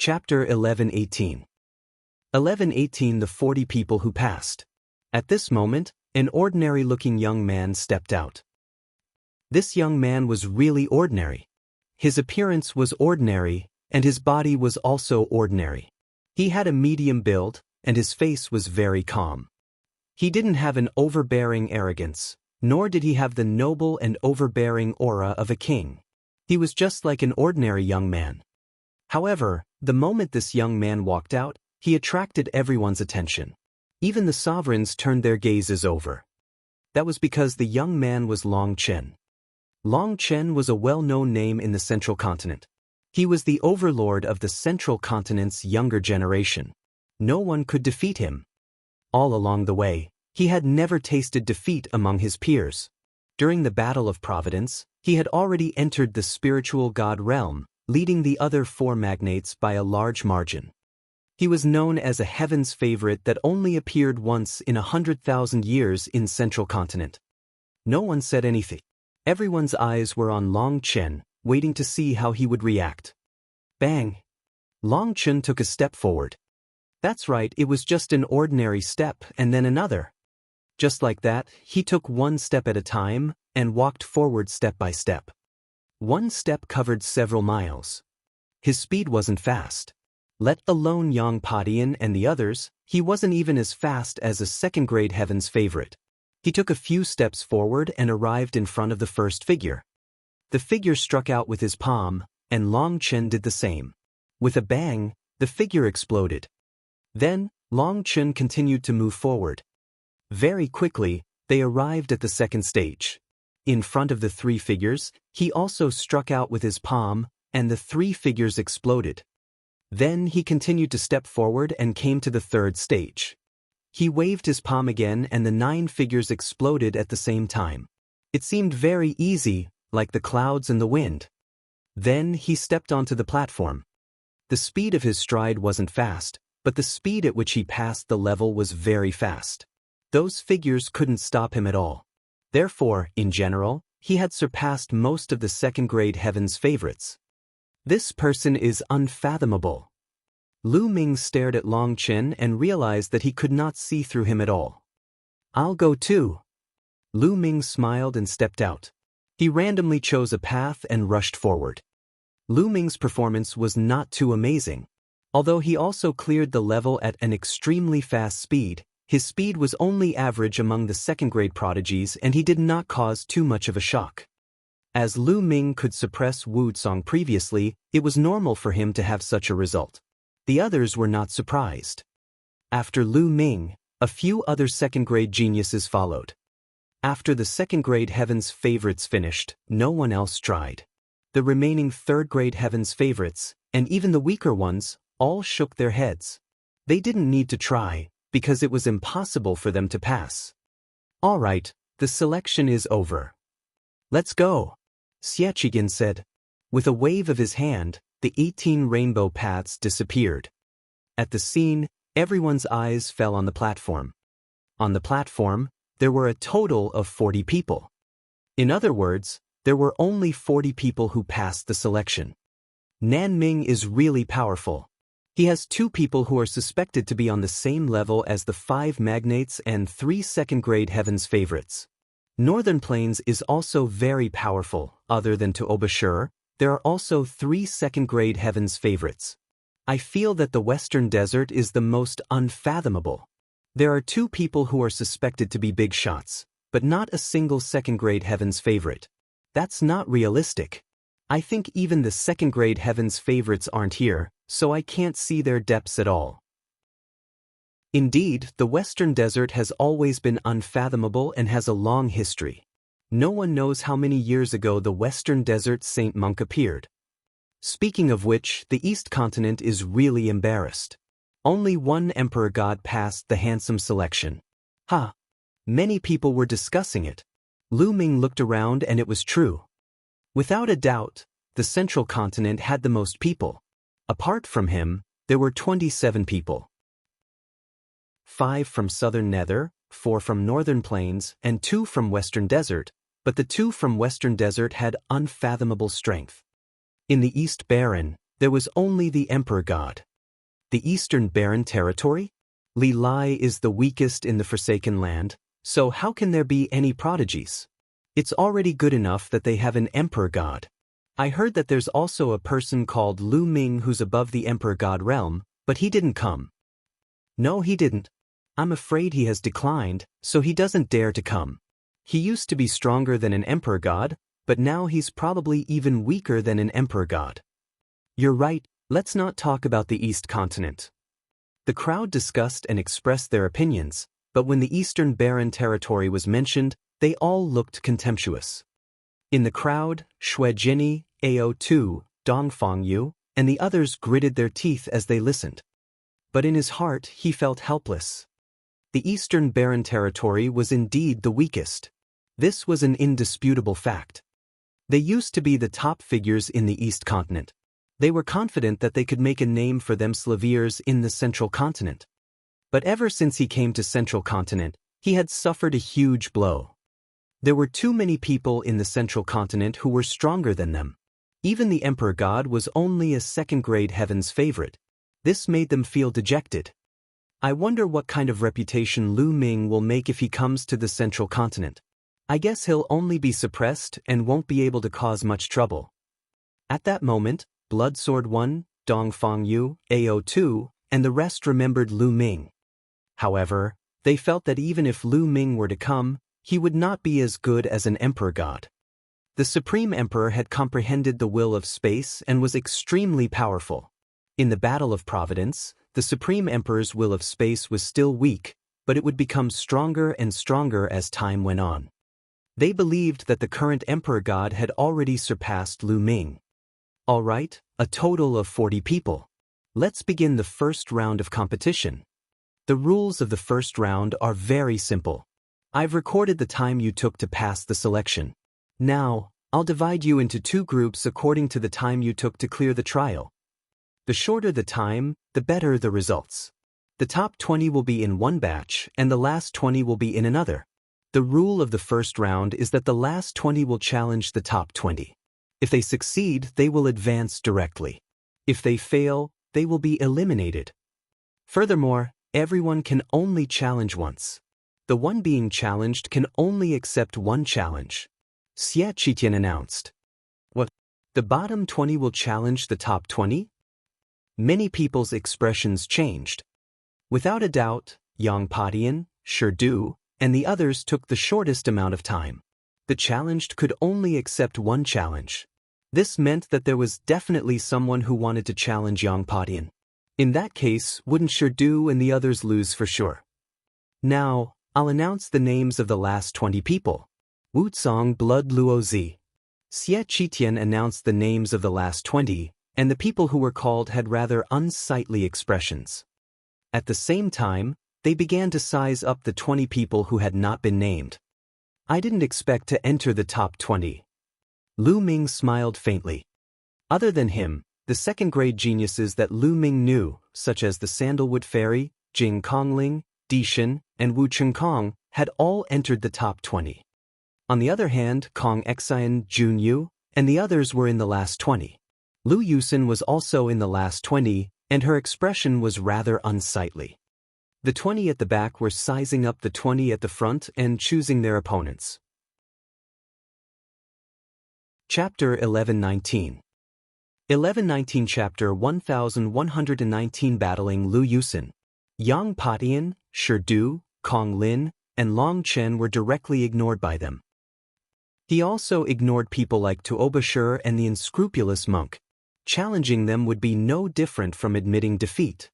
Chapter 1118. 1118 The 40 People Who Passed. At this moment, an ordinary-looking young man stepped out. This young man was really ordinary. His appearance was ordinary, and his body was also ordinary. He had a medium build, and his face was very calm. He didn't have an overbearing arrogance, nor did he have the noble and overbearing aura of a king. He was just like an ordinary young man. However, the moment this young man walked out, he attracted everyone's attention. Even the sovereigns turned their gazes over. That was because the young man was Long Chen. Long Chen was a well-known name in the Central Continent. He was the overlord of the Central Continent's younger generation. No one could defeat him. All along the way, he had never tasted defeat among his peers. During the Battle of Providence, he had already entered the spiritual god realm, leading the other four magnates by a large margin. He was known as a heaven's favorite that only appeared once in 100,000 years in Central Continent. No one said anything. Everyone's eyes were on Long Chen, waiting to see how he would react. Bang! Long Chen took a step forward. That's right, it was just an ordinary step and then another. Just like that, he took one step at a time and walked forward step by step. One step covered several miles. His speed wasn't fast. Let alone Yang Padian and the others, he wasn't even as fast as a second-grade heaven's favorite. He took a few steps forward and arrived in front of the first figure. The figure struck out with his palm, and Long Chen did the same. With a bang, the figure exploded. Then, Long Chen continued to move forward. Very quickly, they arrived at the second stage. In front of the three figures, he also struck out with his palm, and the three figures exploded. Then he continued to step forward and came to the third stage. He waved his palm again and the 9 figures exploded at the same time. It seemed very easy, like the clouds and the wind. Then he stepped onto the platform. The speed of his stride wasn't fast, but the speed at which he passed the level was very fast. Those figures couldn't stop him at all. Therefore, in general, he had surpassed most of the second-grade heaven's favorites. This person is unfathomable. Lu Ming stared at Long Chen and realized that he could not see through him at all. I'll go too. Lu Ming smiled and stepped out. He randomly chose a path and rushed forward. Lu Ming's performance was not too amazing. Although he also cleared the level at an extremely fast speed, his speed was only average among the second-grade prodigies and he did not cause too much of a shock. As Lu Ming could suppress Wu Song previously, it was normal for him to have such a result. The others were not surprised. After Lu Ming, a few other second-grade geniuses followed. After the second-grade heaven's favorites finished, no one else tried. The remaining third-grade heaven's favorites, and even the weaker ones, all shook their heads. They didn't need to try, because it was impossible for them to pass. All right, the selection is over. Let's go, Xiaoqigin said. With a wave of his hand, the 18 rainbow paths disappeared. At the scene, everyone's eyes fell on the platform. On the platform, there were a total of 40 people. In other words, there were only 40 people who passed the selection. Nanming is really powerful. He has 2 people who are suspected to be on the same level as the 5 magnates and 3 second-grade heaven's favorites. Northern Plains is also very powerful. Other than Daoist, there are also 3 second-grade heaven's favorites. I feel that the Western Desert is the most unfathomable. There are 2 people who are suspected to be big shots, but not a single second-grade heaven's favorite. That's not realistic. I think even the second-grade heaven's favorites aren't here, so I can't see their depths at all. Indeed, the Western Desert has always been unfathomable and has a long history. No one knows how many years ago the Western Desert Saint Monk appeared. Speaking of which, the East Continent is really embarrassed. Only one Emperor God passed the handsome selection. Ha! Many people were discussing it. Lu Ming looked around and it was true. Without a doubt, the Central Continent had the most people. Apart from him, there were 27 people. 5 from Southern Nether, 4 from Northern Plains, and 2 from Western Desert, but the 2 from Western Desert had unfathomable strength. In the East Baron, There was only the Emperor God. The Eastern Barren Territory? Li Lai is the weakest in the Forsaken Land, so how can there be any prodigies? It's already good enough that they have an Emperor God. I heard that there's also a person called Lu Ming who's above the Emperor God realm, but he didn't come. No, he didn't. I'm afraid he has declined, so he doesn't dare to come. He used to be stronger than an Emperor God, but now he's probably even weaker than an Emperor God. You're right, let's not talk about the East Continent. The crowd discussed and expressed their opinions, but when the Eastern Barren Territory was mentioned, they all looked contemptuous. In the crowd, Xue Jinni, Ao2, Dongfang Yu, and the others gritted their teeth as they listened. But in his heart he felt helpless. The Eastern Barren Territory was indeed the weakest. This was an indisputable fact. They used to be the top figures in the East Continent. They were confident that they could make a name for themselves in the Central Continent. But ever since he came to Central Continent, he had suffered a huge blow. There were too many people in the Central Continent who were stronger than them. Even the Emperor God was only a second-grade heaven's favorite. This made them feel dejected. I wonder what kind of reputation Lu Ming will make if he comes to the Central Continent. I guess he'll only be suppressed and won't be able to cause much trouble. At that moment, Bloodsword 1, Dongfang Yu, Ao2, and the rest remembered Lu Ming. However, they felt that even if Lu Ming were to come, he would not be as good as an Emperor God. The Supreme Emperor had comprehended the will of space and was extremely powerful. In the Battle of Providence, the Supreme Emperor's will of space was still weak, but it would become stronger and stronger as time went on. They believed that the current Emperor God had already surpassed Lu Ming. All right, a total of 40 people. Let's begin the first round of competition. The rules of the first round are very simple. I've recorded the time you took to pass the selection. Now, I'll divide you into two groups according to the time you took to clear the trial. The shorter the time, the better the results. The top 20 will be in one batch, and the last 20 will be in another. The rule of the first round is that the last 20 will challenge the top 20. If they succeed, they will advance directly. If they fail, they will be eliminated. Furthermore, everyone can only challenge once. The one being challenged can only accept one challenge. Xianxia announced. What? The bottom 20 will challenge the top 20? Many people's expressions changed. Without a doubt, Yang Padian, Shirdu, and the others took the shortest amount of time. The challenged could only accept one challenge. This meant that there was definitely someone who wanted to challenge Yang Padian. In that case, wouldn't Shirdu and the others lose for sure? Now, I'll announce the names of the last 20 people. Wucong Blood Luozi. Xie Qitian announced the names of the last 20, and the people who were called had rather unsightly expressions. At the same time, they began to size up the 20 people who had not been named. I didn't expect to enter the top 20. Lu Ming smiled faintly. Other than him, the second-grade geniuses that Lu Ming knew, such as the Sandalwood Fairy, Jing Kongling, Dishan, and Wu Chengkong, had all entered the top 20. On the other hand, Kong Xian, Jun Yu, and the others were in the last 20. Lu Yusin was also in the last 20, and her expression was rather unsightly. The 20 at the back were sizing up the 20 at the front and choosing their opponents. Chapter 1119. 1119 Chapter 1119 Battling Lu Yusin. Yang Padian, Shirdu, Kong Lin, and Long Chen were directly ignored by them. He also ignored people like Tuobashir and the unscrupulous monk. Challenging them would be no different from admitting defeat.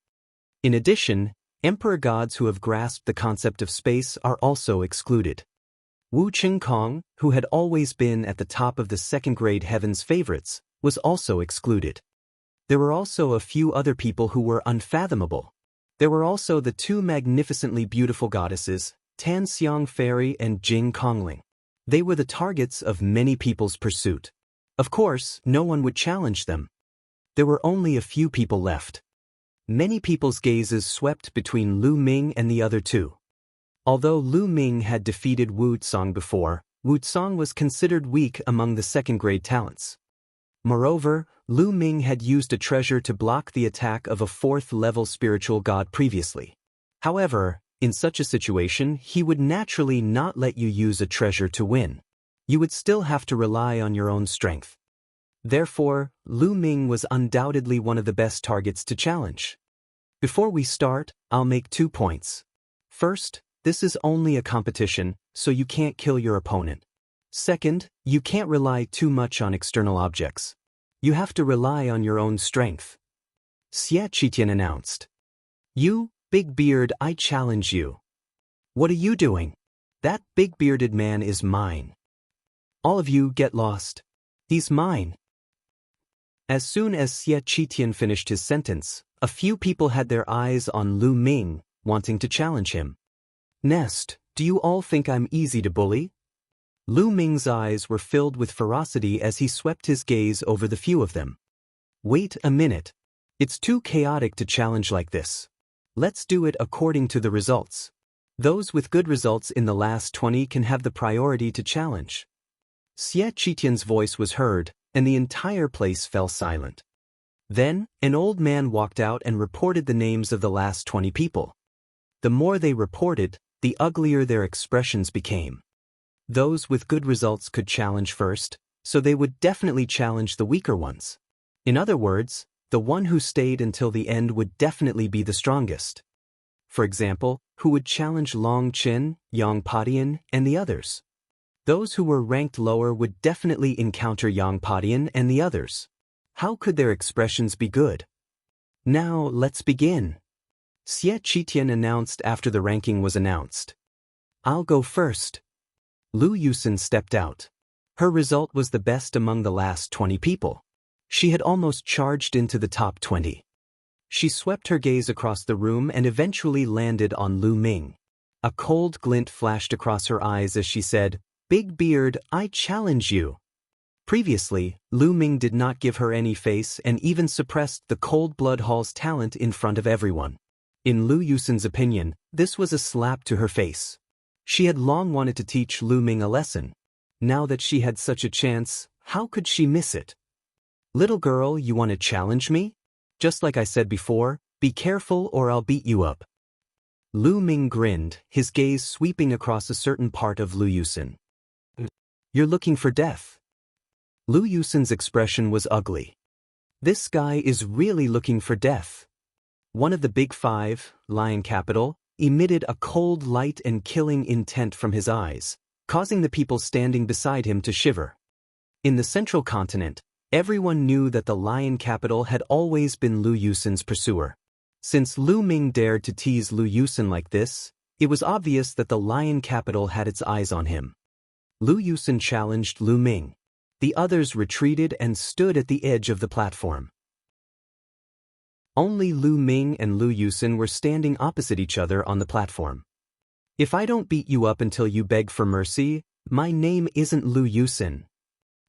In addition, Emperor gods who have grasped the concept of space are also excluded. Wu Chengkong, who had always been at the top of the second-grade heaven's favorites, was also excluded. There were also a few other people who were unfathomable. There were also the two magnificently beautiful goddesses, Tan Xiang Fairy and Jing Kongling. They were the targets of many people's pursuit. Of course, no one would challenge them. There were only a few people left. Many people's gazes swept between Lu Ming and the other two. Although Lu Ming had defeated Wu Cong before, Wu Cong was considered weak among the second-grade talents. Moreover, Lu Ming had used a treasure to block the attack of a 4th-level spiritual god previously. However, in such a situation, he would naturally not let you use a treasure to win. You would still have to rely on your own strength. Therefore, Lu Ming was undoubtedly one of the best targets to challenge. Before we start, I'll make 2 points. First, this is only a competition, so you can't kill your opponent. Second, you can't rely too much on external objects. You have to rely on your own strength. Xianxia announced. You, Big Beard, I challenge you. What are you doing? That big-bearded man is mine. All of you get lost. He's mine. As soon as Xianxia finished his sentence, a few people had their eyes on Lu Ming, wanting to challenge him. Nest, do you all think I'm easy to bully? Lu Ming's eyes were filled with ferocity as he swept his gaze over the few of them. Wait a minute. It's too chaotic to challenge like this. Let's do it according to the results. Those with good results in the last 20 can have the priority to challenge. Xianxia's voice was heard, and the entire place fell silent. Then, an old man walked out and reported the names of the last 20 people. The more they reported, the uglier their expressions became. Those with good results could challenge first, so they would definitely challenge the weaker ones. In other words, the one who stayed until the end would definitely be the strongest. For example, who would challenge Longtime, Yang and the others? Those who were ranked lower would definitely encounter Yang and the others. How could their expressions be good? Now, let's begin. Xianxia announced after the ranking was announced. I'll go first. Lu Yusin stepped out. Her result was the best among the last 20 people. She had almost charged into the top 20. She swept her gaze across the room and eventually landed on Lu Ming. A cold glint flashed across her eyes as she said, Big Beard, I challenge you. Previously, Lu Ming did not give her any face and even suppressed the Cold Blood Hall's talent in front of everyone. In Lu Yusin's opinion, this was a slap to her face. She had long wanted to teach Lu Ming a lesson. Now that she had such a chance, how could she miss it? Little girl, you want to challenge me? Just like I said before, be careful or I'll beat you up. Lu Ming grinned, his gaze sweeping across a certain part of Lu Yusin. You're looking for death. Lu Yusin's expression was ugly. This guy is really looking for death. One of the big 5, Lion Capital, emitted a cold light and killing intent from his eyes, causing the people standing beside him to shiver. In the central continent, everyone knew that the Lion Capital had always been Lu Yusin's pursuer. Since Lu Ming dared to tease Lu Yusin like this, it was obvious that the Lion Capital had its eyes on him. Lu Yusin challenged Lu Ming. The others retreated and stood at the edge of the platform. Only Lu Ming and Lu Yusin were standing opposite each other on the platform. If I don't beat you up until you beg for mercy, my name isn't Lu Yusin.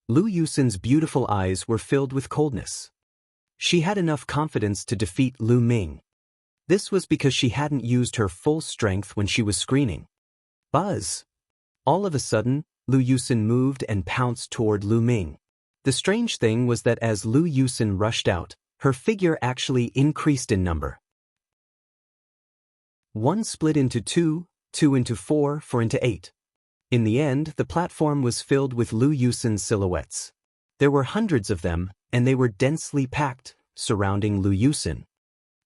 Lu Yusin's beautiful eyes were filled with coldness. She had enough confidence to defeat Lu Ming. This was because she hadn't used her full strength when she was screening. Buzz! All of a sudden, Lu Yusin moved and pounced toward Lu Ming. The strange thing was that as Lu Yusin rushed out, her figure actually increased in number. 1 split into 2, 2 into 4, 4 into 8. In the end, the platform was filled with Lu Yusin's silhouettes. There were hundreds of them, and they were densely packed, surrounding Lu Yusin.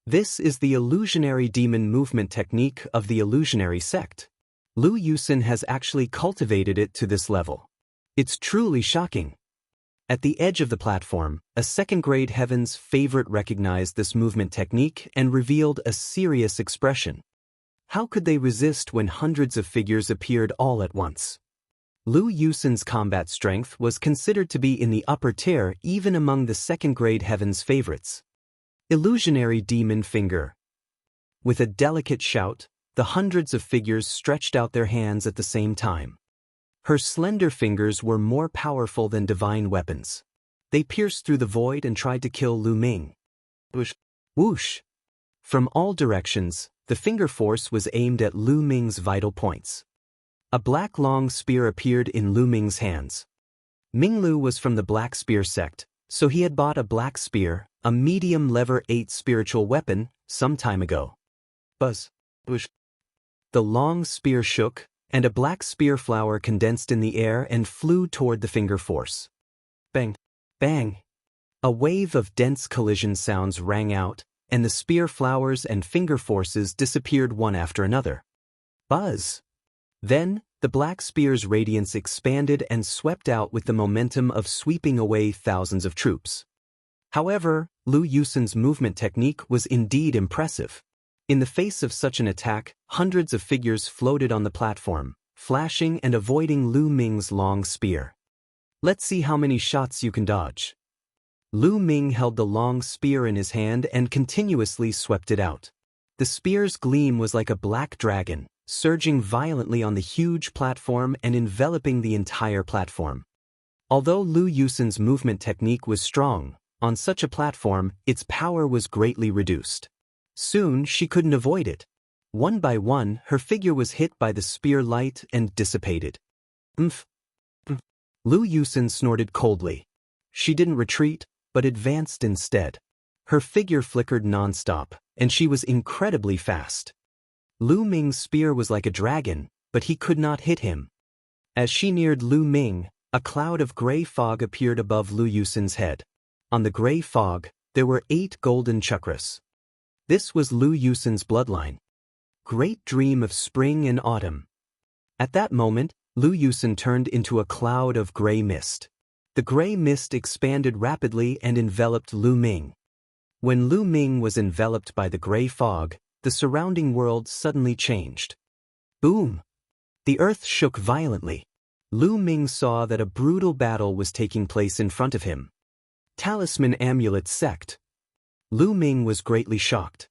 This is the illusionary demon movement technique of the illusionary sect. Lu Yusin has actually cultivated it to this level. It's truly shocking. At the edge of the platform, a second-grade Heaven's favorite recognized this movement technique and revealed a serious expression. How could they resist when hundreds of figures appeared all at once? Lu Yusin's combat strength was considered to be in the upper tier even among the second-grade Heaven's favorites. Illusionary Demon Finger. With a delicate shout, the hundreds of figures stretched out their hands at the same time. Her slender fingers were more powerful than divine weapons. They pierced through the void and tried to kill Lu Ming. Whoosh! Whoosh! From all directions, the finger force was aimed at Lu Ming's vital points. A black long spear appeared in Lu Ming's hands. Minglu was from the Black Spear sect, So he had bought a black spear, a medium lever 8 spiritual weapon, some time ago. Buzz. Bush. The long spear shook, and a black spear flower condensed in the air and flew toward the finger force. Bang. Bang. A wave of dense collision sounds rang out, and the spear flowers and finger forces disappeared one after another. Buzz. Then, the black spear's radiance expanded and swept out with the momentum of sweeping away thousands of troops. However, Lu Yusin's movement technique was indeed impressive. In the face of such an attack, hundreds of figures floated on the platform, flashing and avoiding Lu Ming's long spear. Let's see how many shots you can dodge. Lu Ming held the long spear in his hand and continuously swept it out. The spear's gleam was like a black dragon, surging violently on the huge platform and enveloping the entire platform. Although Lu Yusin's movement technique was strong, on such a platform, its power was greatly reduced. Soon she couldn't avoid it. One by one, her figure was hit by the spear light and dissipated. Umph. Lu Yusin snorted coldly. She didn't retreat, but advanced instead. Her figure flickered non-stop, and she was incredibly fast. Lu Ming's spear was like a dragon, but he could not hit him. As she neared Lu Ming, a cloud of gray fog appeared above Lu Yusin's head. On the gray fog, there were 8 golden chakras. This was Lu Yusin's bloodline. Great dream of spring and autumn. At that moment, Lu Yusin turned into a cloud of gray mist. The gray mist expanded rapidly and enveloped Lu Ming. When Lu Ming was enveloped by the gray fog, the surrounding world suddenly changed. Boom! The earth shook violently. Lu Ming saw that a brutal battle was taking place in front of him. Talisman Amulet Sect. Lu Ming was greatly shocked.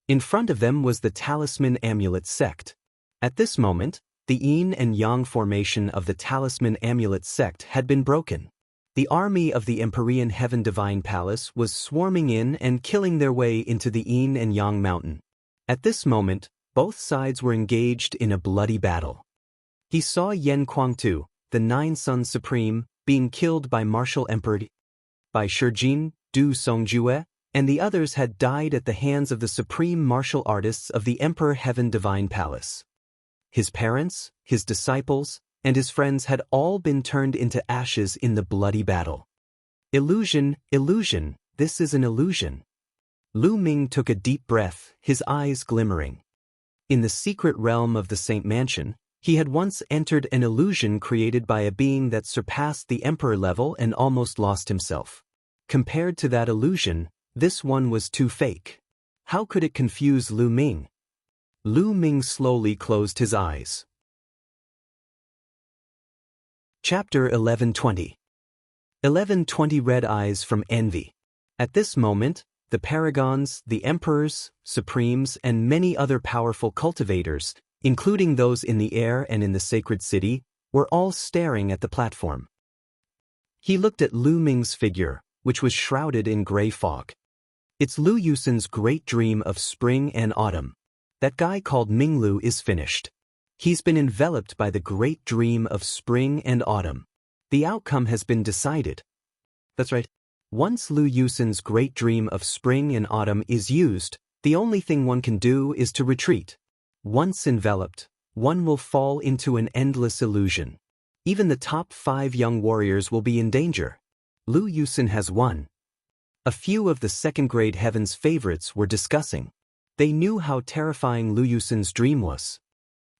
In front of them was the Talisman Amulet Sect. At this moment, the yin and yang formation of the Talisman Amulet Sect had been broken. The army of the Empyrean Heaven Divine Palace was swarming in and killing their way into the yin and yang mountain. At this moment, both sides were engaged in a bloody battle. He saw Yen Kuangtu, the 9 Sons Supreme, being killed by Martial Emperor by Shijin, Du Songjue, and the others had died at the hands of the supreme martial artists of the Emperor Heaven Divine Palace. His parents, his disciples, and his friends had all been turned into ashes in the bloody battle. Illusion, illusion, this is an illusion. Lu Ming took a deep breath, his eyes glimmering. In the secret realm of the Saint Mansion, he had once entered an illusion created by a being that surpassed the emperor level and almost lost himself. Compared to that illusion, this one was too fake. How could it confuse Lu Ming? Lu Ming slowly closed his eyes. Chapter 1120. 1120 Red Eyes from Envy. At this moment, the paragons, the emperors, supremes, and many other powerful cultivators, including those in the air and in the sacred city, were all staring at the platform. He looked at Lu Ming's figure, which was shrouded in gray fog. It's Lu Yusin's great dream of spring and autumn. That guy called Minglu is finished. He's been enveloped by the great dream of spring and autumn. The outcome has been decided. That's right. Once Lu Yusin's great dream of spring and autumn is used, the only thing one can do is to retreat. Once enveloped, one will fall into an endless illusion. Even the top 5 young warriors will be in danger. Lu Yusin has won. A few of the second-grade Heaven's favorites were discussing. They knew how terrifying Lu Yusin's dream was.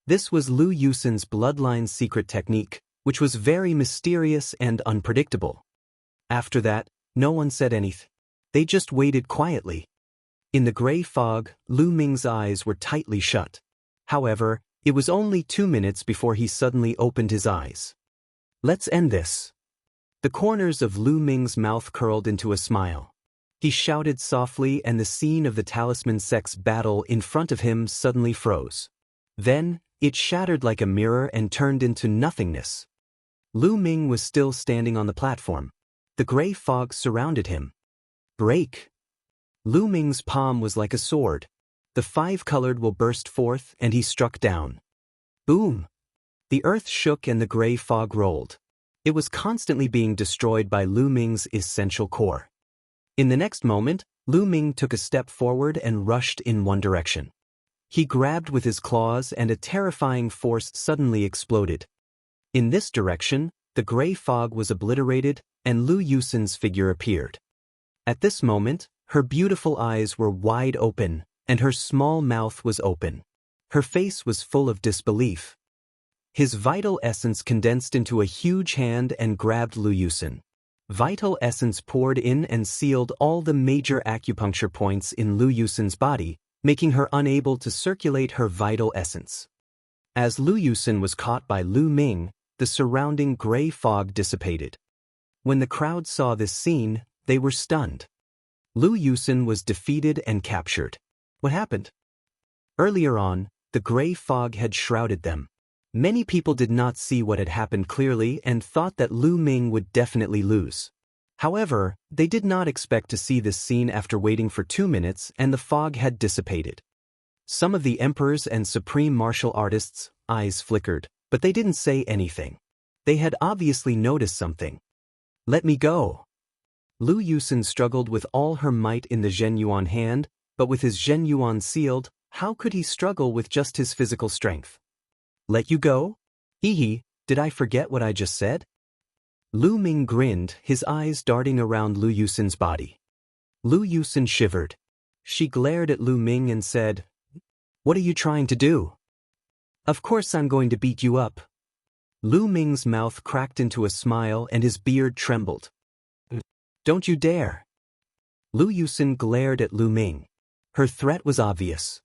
This was Lu Yusin's bloodline's secret technique, which was very mysterious and unpredictable. After that, no one said anything. They just waited quietly. In the gray fog, Lu Ming's eyes were tightly shut. However, it was only 2 minutes before he suddenly opened his eyes. Let's end this. The corners of Lu Ming's mouth curled into a smile. He shouted softly, and the scene of the Talisman Sect's battle in front of him suddenly froze. Then, it shattered like a mirror and turned into nothingness. Lu Ming was still standing on the platform. The gray fog surrounded him. Break! Lu Ming's palm was like a sword. The 5-colored will burst forth, and he struck down. Boom! The earth shook and the gray fog rolled. It was constantly being destroyed by Lu Ming's essential core. In the next moment, Lu Ming took a step forward and rushed in one direction. He grabbed with his claws and a terrifying force suddenly exploded. In this direction, the gray fog was obliterated and Lu Yusin's figure appeared. At this moment, her beautiful eyes were wide open and her small mouth was open. Her face was full of disbelief. His vital essence condensed into a huge hand and grabbed Lu Yusin. Vital essence poured in and sealed all the major acupuncture points in Lu Yusin's body, making her unable to circulate her vital essence. As Lu Yusin was caught by Lu Ming, the surrounding gray fog dissipated. When the crowd saw this scene, they were stunned. Lu Yusin was defeated and captured. What happened? Earlier on, the gray fog had shrouded them. Many people did not see what had happened clearly and thought that Lu Ming would definitely lose. However, they did not expect to see this scene after waiting for 2 minutes and the fog had dissipated. Some of the emperors and supreme martial artists' eyes flickered, but they didn't say anything. They had obviously noticed something. "Let me go." Lu Yusin struggled with all her might in the Zhenyuan hand, but with his Zhenyuan sealed, how could he struggle with just his physical strength? "Let you go? Hehe, did I forget what I just said?" Lu Ming grinned, his eyes darting around Lu Yusin's body. Lu Yusin shivered. She glared at Lu Ming and said, "What are you trying to do?" "Of course I'm going to beat you up." Lu Ming's mouth cracked into a smile and his beard trembled. "Don't you dare." Lu Yusin glared at Lu Ming. Her threat was obvious.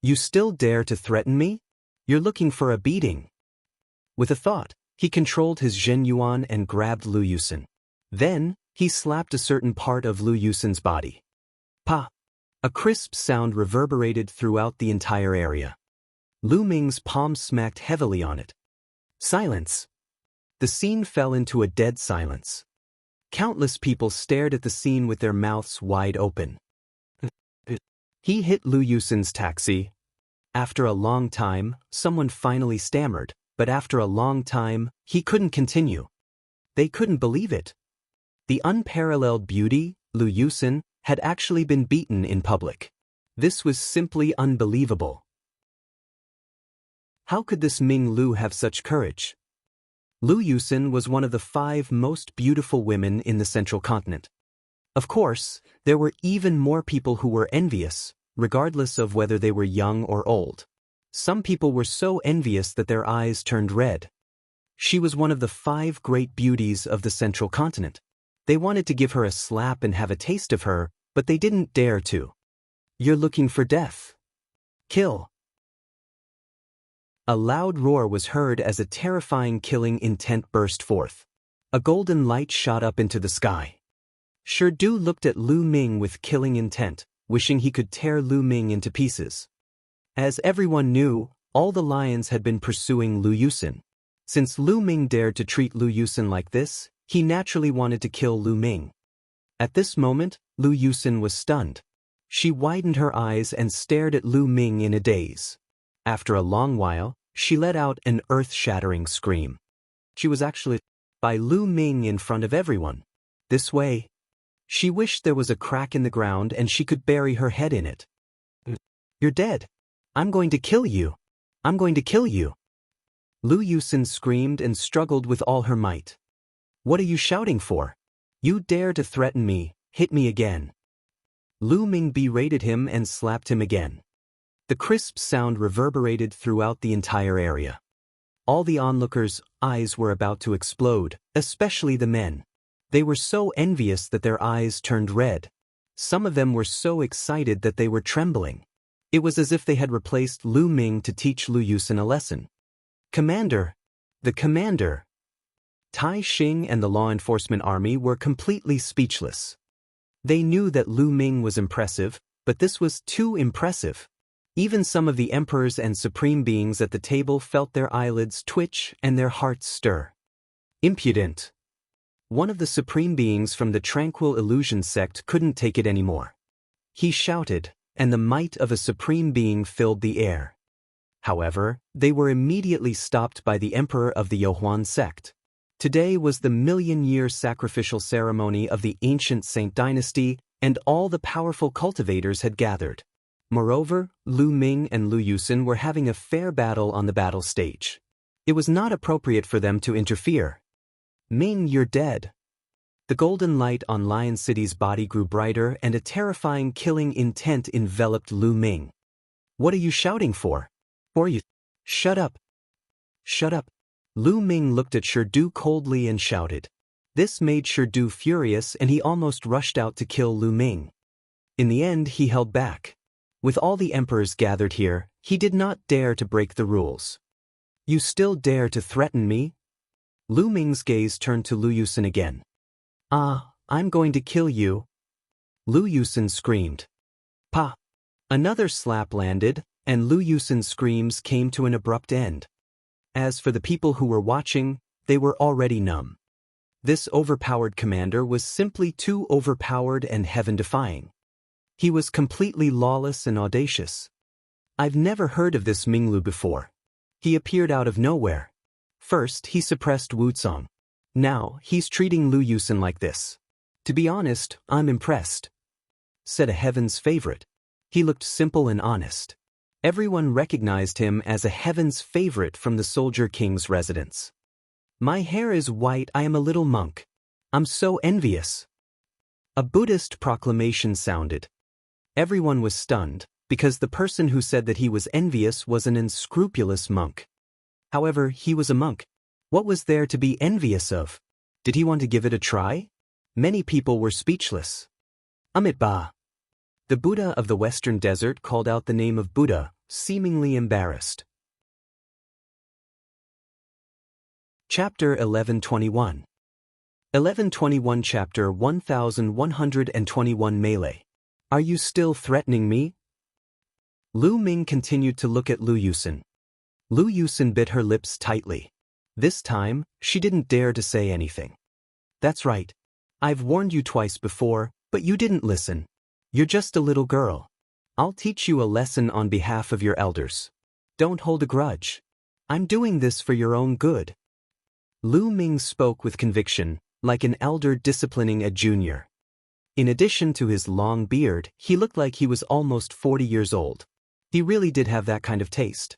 "You still dare to threaten me? You're looking for a beating." With a thought, he controlled his Zhenyuan and grabbed Lu Yusin. Then, he slapped a certain part of Lu Yusin's body. Pa! A crisp sound reverberated throughout the entire area. Lu Ming's palm smacked heavily on it. Silence! The scene fell into a dead silence. Countless people stared at the scene with their mouths wide open. He hit Lu Yusin's taxi. After a long time, someone finally stammered, but after a long time, he couldn't continue. They couldn't believe it. The unparalleled beauty, Lu Yusin, had actually been beaten in public. This was simply unbelievable. How could this Ming Lu have such courage? Lu Yusin was one of the 5 most beautiful women in the central continent. Of course, there were even more people who were envious, regardless of whether they were young or old. Some people were so envious that their eyes turned red. She was one of the 5 great beauties of the central continent. They wanted to give her a slap and have a taste of her, but they didn't dare to. "You're looking for death. Kill." A loud roar was heard as a terrifying killing intent burst forth. A golden light shot up into the sky. Shirdu looked at Lu Ming with killing intent, wishing he could tear Lu Ming into pieces. As everyone knew, all the lions had been pursuing Lu Yusin. Since Lu Ming dared to treat Lu Yusin like this, he naturally wanted to kill Lu Ming. At this moment, Lu Yusin was stunned. She widened her eyes and stared at Lu Ming in a daze. After a long while, she let out an earth-shattering scream. She was actually by Lu Ming in front of everyone. This way. She wished there was a crack in the ground and she could bury her head in it. "You're dead. I'm going to kill you. I'm going to kill you." Lu Yusin screamed and struggled with all her might. "What are you shouting for? You dare to threaten me, hit me again." Lu Ming berated him and slapped him again. The crisp sound reverberated throughout the entire area. All the onlookers' eyes were about to explode, especially the men. They were so envious that their eyes turned red. Some of them were so excited that they were trembling. It was as if they had replaced Lu Ming to teach Lu Yusin a lesson. "Commander! The commander!" Tai Xing and the law enforcement army were completely speechless. They knew that Lu Ming was impressive, but this was too impressive. Even some of the emperors and supreme beings at the table felt their eyelids twitch and their hearts stir. "Impudent!" One of the supreme beings from the Tranquil Illusion sect couldn't take it anymore. He shouted, and the might of a supreme being filled the air. However, they were immediately stopped by the emperor of the Yohuan sect. Today was the million-year sacrificial ceremony of the ancient Saint dynasty, and all the powerful cultivators had gathered. Moreover, Lu Ming and Lu Yusin were having a fair battle on the battle stage. It was not appropriate for them to interfere. Ming, you're dead. The golden light on Lion City's body grew brighter and a terrifying killing intent enveloped Lu Ming. What are you shouting for? Shut up. Shut up. Lu Ming looked at Shirdu coldly and shouted. This made Shirdu furious and he almost rushed out to kill Lu Ming. In the end, he held back. With all the emperors gathered here, he did not dare to break the rules. You still dare to threaten me? Lu Ming's gaze turned to Lu Yusin again. I'm going to kill you. Lu Yusin screamed. Pa! Another slap landed, and Lu Yusin's screams came to an abrupt end. As for the people who were watching, they were already numb. This overpowered commander was simply too overpowered and heaven-defying. He was completely lawless and audacious. I've never heard of this Minglu before. He appeared out of nowhere. First, he suppressed Wuzong. Now, he's treating Lu Yusin like this. To be honest, I'm impressed. Said a heaven's favorite. He looked simple and honest. Everyone recognized him as a heaven's favorite from the Soldier King's residence. My hair is white, I am a little monk. I'm so envious. A Buddhist proclamation sounded. Everyone was stunned, because the person who said that he was envious was an unscrupulous monk. However, he was a monk. What was there to be envious of? Did he want to give it a try? Many people were speechless. Amitabha. The Buddha of the Western Desert called out the name of Buddha, seemingly embarrassed. Chapter 1121. 1121 Chapter 1121 Melee. Are you still threatening me? Lu Ming continued to look at Lu Yusin. Lu Yusin bit her lips tightly. This time, she didn't dare to say anything. That's right. I've warned you twice before, but you didn't listen. You're just a little girl. I'll teach you a lesson on behalf of your elders. Don't hold a grudge. I'm doing this for your own good. Lu Ming spoke with conviction, like an elder disciplining a junior. In addition to his long beard, he looked like he was almost 40 years old. He really did have that kind of taste.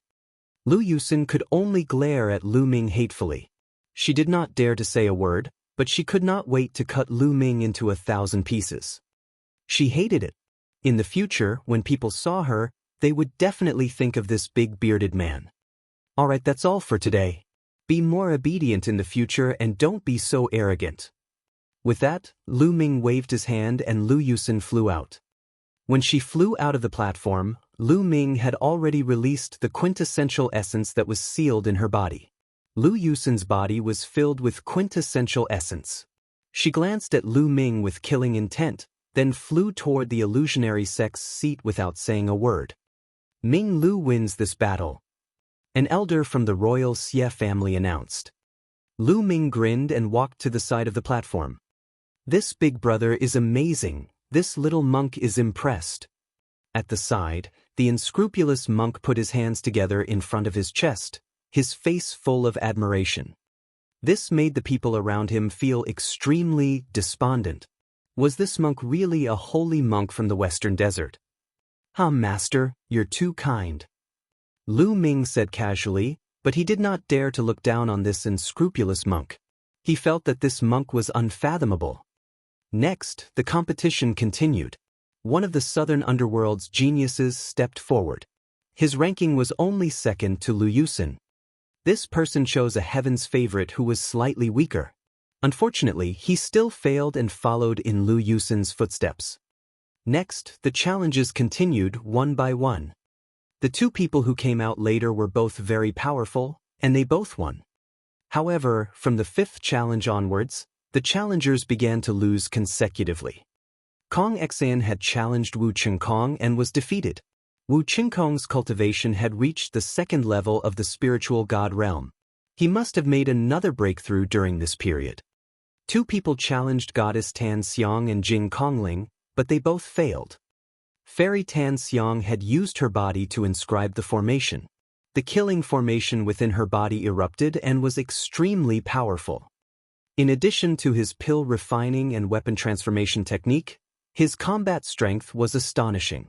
Lu Yusin could only glare at Lu Ming hatefully. She did not dare to say a word, but she could not wait to cut Lu Ming into 1,000 pieces. She hated it. In the future, when people saw her, they would definitely think of this big bearded man. Alright, that's all for today. Be more obedient in the future and don't be so arrogant. With that, Lu Ming waved his hand and Lu Yusin flew out. When she flew out of the platform, Lu Ming had already released the quintessential essence that was sealed in her body. Lu Yusin's body was filled with quintessential essence. She glanced at Lu Ming with killing intent, then flew toward the illusionary sect's seat without saying a word. Ming Lu wins this battle. An elder from the royal Xie family announced. Lu Ming grinned and walked to the side of the platform. This big brother is amazing. This little monk is impressed. At the side, the unscrupulous monk put his hands together in front of his chest, his face full of admiration. This made the people around him feel extremely despondent. Was this monk really a holy monk from the Western Desert? Master, you're too kind. Lu Ming said casually, but he did not dare to look down on this unscrupulous monk. He felt that this monk was unfathomable. Next, the competition continued. One of the southern underworld's geniuses stepped forward. His ranking was only second to Lu Yusin. This person chose a heaven's favorite who was slightly weaker. Unfortunately, he still failed and followed in Lu Yusin's footsteps. Next, the challenges continued one by one. The two people who came out later were both very powerful, and they both won. However, from the fifth challenge onwards, the challengers began to lose consecutively. Kong Xian had challenged Wu Qingkong and was defeated. Wu Qingkong's cultivation had reached the second level of the spiritual god realm. He must have made another breakthrough during this period. Two people challenged goddess Tan Xiang and Jing Kongling, but they both failed. Fairy Tan Xiang had used her body to inscribe the formation. The killing formation within her body erupted and was extremely powerful. In addition to his pill refining and weapon transformation technique, his combat strength was astonishing.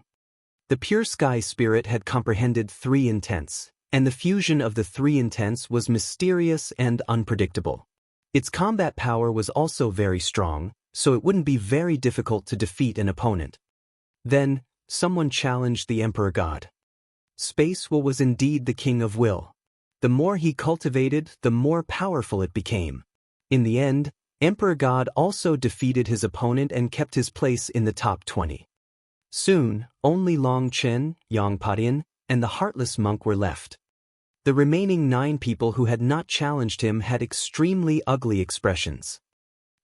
The pure sky spirit had comprehended 3 intents, and the fusion of the 3 intents was mysterious and unpredictable. Its combat power was also very strong, so it wouldn't be very difficult to defeat an opponent. Then, someone challenged the Emperor God. Space Will was indeed the king of will. The more he cultivated, the more powerful it became. In the end, Emperor God also defeated his opponent and kept his place in the top 20. Soon, only Longchen, Yangpadian, and the Heartless Monk were left. The remaining 9 people who had not challenged him had extremely ugly expressions.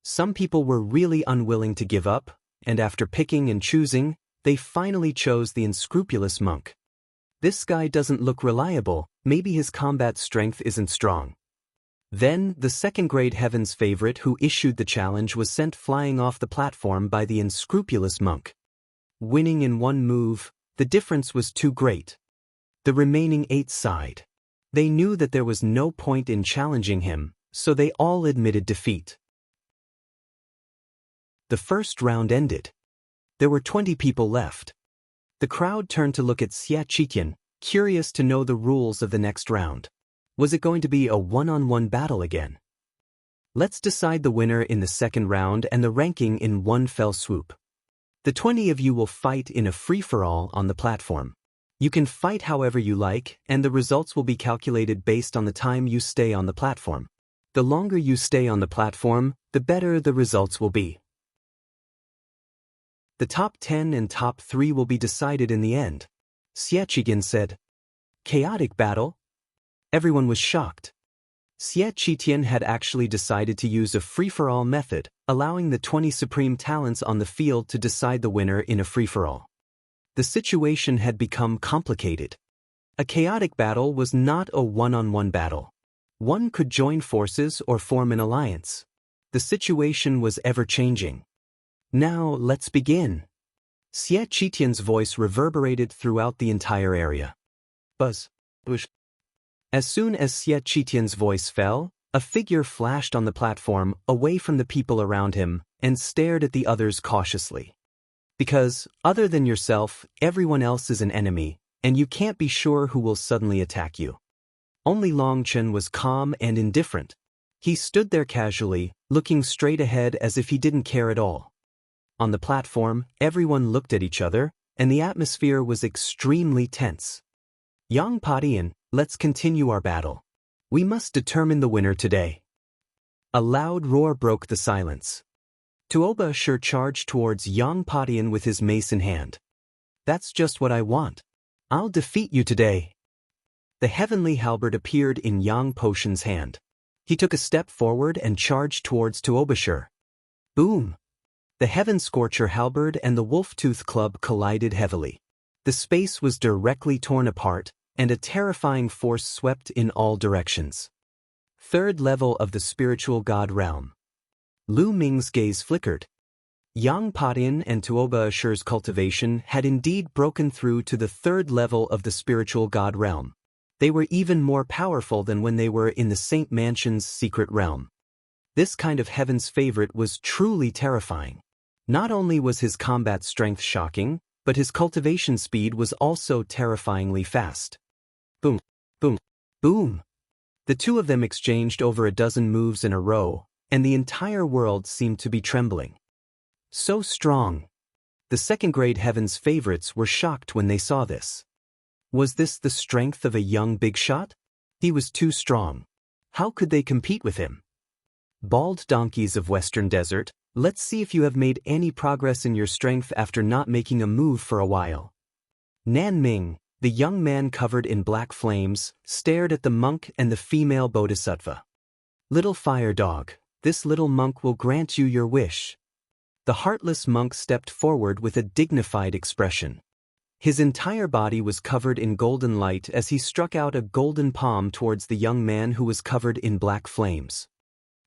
Some people were really unwilling to give up, and after picking and choosing, they finally chose the unscrupulous monk. This guy doesn't look reliable, maybe his combat strength isn't strong. Then, the second-grade Heaven's favorite who issued the challenge was sent flying off the platform by the unscrupulous monk. Winning in one move, the difference was too great. The remaining 8 sighed. They knew that there was no point in challenging him, so they all admitted defeat. The first round ended. There were 20 people left. The crowd turned to look at Xianxia, curious to know the rules of the next round. Was it going to be a one-on-one battle again? Let's decide the winner in the second round and the ranking in one fell swoop. The 20 of you will fight in a free-for-all on the platform. You can fight however you like, and the results will be calculated based on the time you stay on the platform. The longer you stay on the platform, the better the results will be. The top 10 and top 3 will be decided in the end. Xianxia said. Chaotic battle? Everyone was shocked. Xianxia had actually decided to use a free-for-all method, allowing the 20 supreme talents on the field to decide the winner in a free-for-all. The situation had become complicated. A chaotic battle was not a one-on-one battle. One could join forces or form an alliance. The situation was ever-changing. Now, let's begin. Xianxia's voice reverberated throughout the entire area. Buzz. Bush. As soon as Xianxia's voice fell, a figure flashed on the platform away from the people around him and stared at the others cautiously. Because, other than yourself, everyone else is an enemy, and you can't be sure who will suddenly attack you. Only Longchen was calm and indifferent. He stood there casually, looking straight ahead as if he didn't care at all. On the platform, everyone looked at each other, and the atmosphere was extremely tense. Yangpadian, let's continue our battle. We must determine the winner today. A loud roar broke the silence. Tuoba charged towards Yangpadian with his mace in hand. That's just what I want. I'll defeat you today. The heavenly halberd appeared in Yang Potion's hand. He took a step forward and charged towards Tuoba. Boom! The Heaven Scorcher halberd and the Wolf-Tooth Club collided heavily. The space was directly torn apart, and a terrifying force swept in all directions. Third level of the spiritual god realm. Lu Ming's gaze flickered. Yangpadian and Tuoba cultivation had indeed broken through to the third level of the spiritual god realm. They were even more powerful than when they were in the Saint Mansion's secret realm. This kind of heaven's favorite was truly terrifying. Not only was his combat strength shocking, but his cultivation speed was also terrifyingly fast. Boom, boom, boom. The two of them exchanged over a dozen moves in a row, and the entire world seemed to be trembling. So strong. The second-grade Heaven's favorites were shocked when they saw this. Was this the strength of a young big shot? He was too strong. How could they compete with him? Bald donkeys of Western Desert, let's see if you have made any progress in your strength after not making a move for a while. Nan Ming, the young man covered in black flames, stared at the monk and the female bodhisattva. Little fire dog, this little monk will grant you your wish. The heartless monk stepped forward with a dignified expression. His entire body was covered in golden light as he struck out a golden palm towards the young man who was covered in black flames.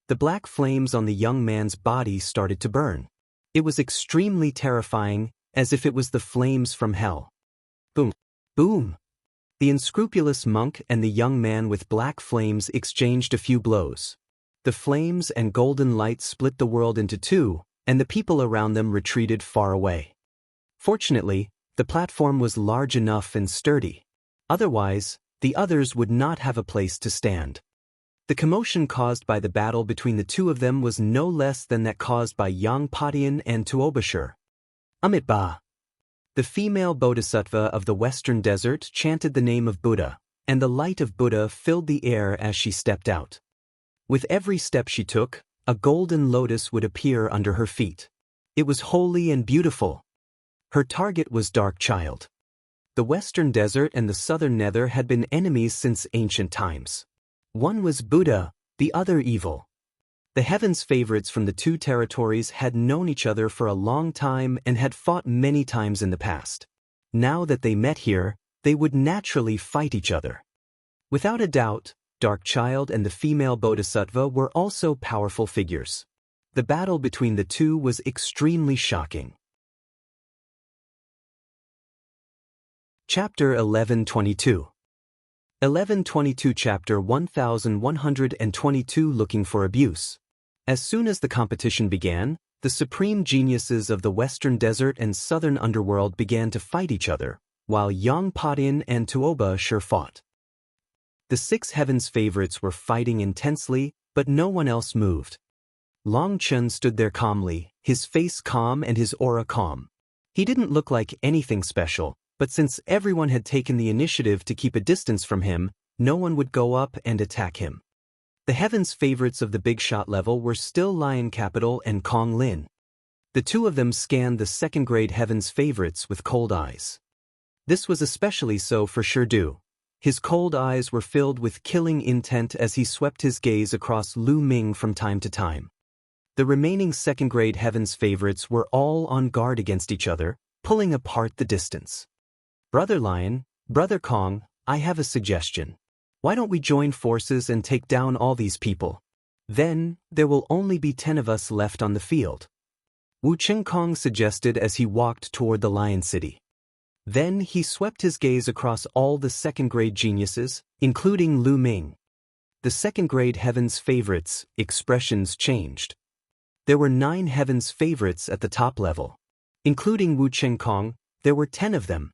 The black flames on the young man's body started to burn. It was extremely terrifying, as if it was the flames from hell. Boom! Boom! The unscrupulous monk and the young man with black flames exchanged a few blows. The flames and golden light split the world into two, and the people around them retreated far away. Fortunately, the platform was large enough and sturdy. Otherwise, the others would not have a place to stand. The commotion caused by the battle between the two of them was no less than that caused by Yang Padian and Tuobashur. Amitba. The female bodhisattva of the western desert chanted the name of Buddha, and the light of Buddha filled the air as she stepped out. With every step she took, a golden lotus would appear under her feet. It was holy and beautiful. Her target was Dark Child. The western desert and the southern nether had been enemies since ancient times. One was Buddha, the other evil. The heavens' favorites from the two territories had known each other for a long time and had fought many times in the past. Now that they met here, they would naturally fight each other. Without a doubt, Dark Child and the female bodhisattva were also powerful figures. The battle between the two was extremely shocking. Chapter 1122. 1122 Chapter 1122 Looking for Abuse. As soon as the competition began, the supreme geniuses of the western desert and southern underworld began to fight each other, while Yang Padian and Tuobashur fought. The six heavens' favorites were fighting intensely, but no one else moved. Long Chen stood there calmly, his face calm and his aura calm. He didn't look like anything special, but since everyone had taken the initiative to keep a distance from him, no one would go up and attack him. The heavens' favorites of the big shot level were still Lion Capital and Wang Lin. The two of them scanned the second-grade heavens' favorites with cold eyes. This was especially so for Shurdu. His cold eyes were filled with killing intent as he swept his gaze across Lu Ming from time to time. The remaining second-grade heavens' favorites were all on guard against each other, pulling apart the distance. Brother Lion, Brother Kong, I have a suggestion. Why don't we join forces and take down all these people? Then, there will only be 10 of us left on the field. Wu Qingkong suggested as he walked toward the Lion City. Then he swept his gaze across all the second-grade geniuses, including Lu Ming. The second-grade heavens' favorites' expressions changed. There were 9 heavens' favorites at the top level. Including Wu Qingkong, there were 10 of them.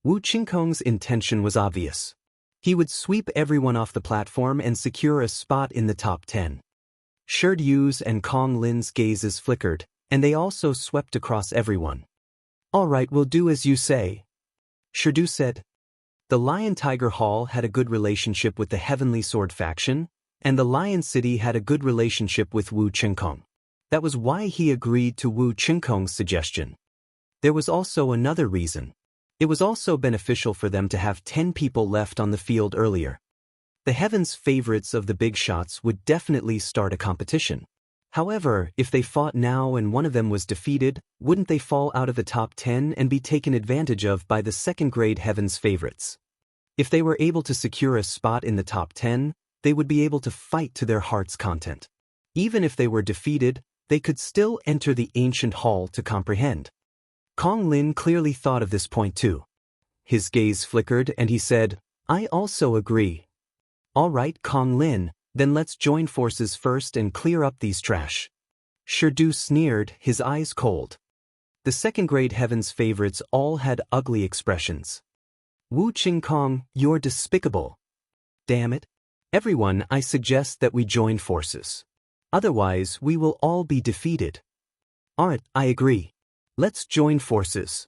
Wu Qingkong's intention was obvious. He would sweep everyone off the platform and secure a spot in the top 10. Shurdu's and Wang Lin's gazes flickered, and they also swept across everyone. All right, we'll do as you say, Shurdu said. The Lion Tiger Hall had a good relationship with the Heavenly Sword faction, and the Lion City had a good relationship with Wu Qingkong. That was why he agreed to Wu Qingkong's suggestion. There was also another reason. It was also beneficial for them to have 10 people left on the field earlier. The heavens' favorites of the big shots would definitely start a competition. However, if they fought now and one of them was defeated, wouldn't they fall out of the top 10 and be taken advantage of by the second-grade heavens' favorites? If they were able to secure a spot in the top 10, they would be able to fight to their heart's content. Even if they were defeated, they could still enter the ancient hall to comprehend. Wang Lin clearly thought of this point too. His gaze flickered and he said, I also agree. All right, Wang Lin, then let's join forces first and clear up these trash. Shurdu sneered, his eyes cold. The second-grade heavens' favorites all had ugly expressions. Wu Qingkong, you're despicable. Damn it. Everyone, I suggest that we join forces. Otherwise, we will all be defeated. Alright, I agree. Let's join forces.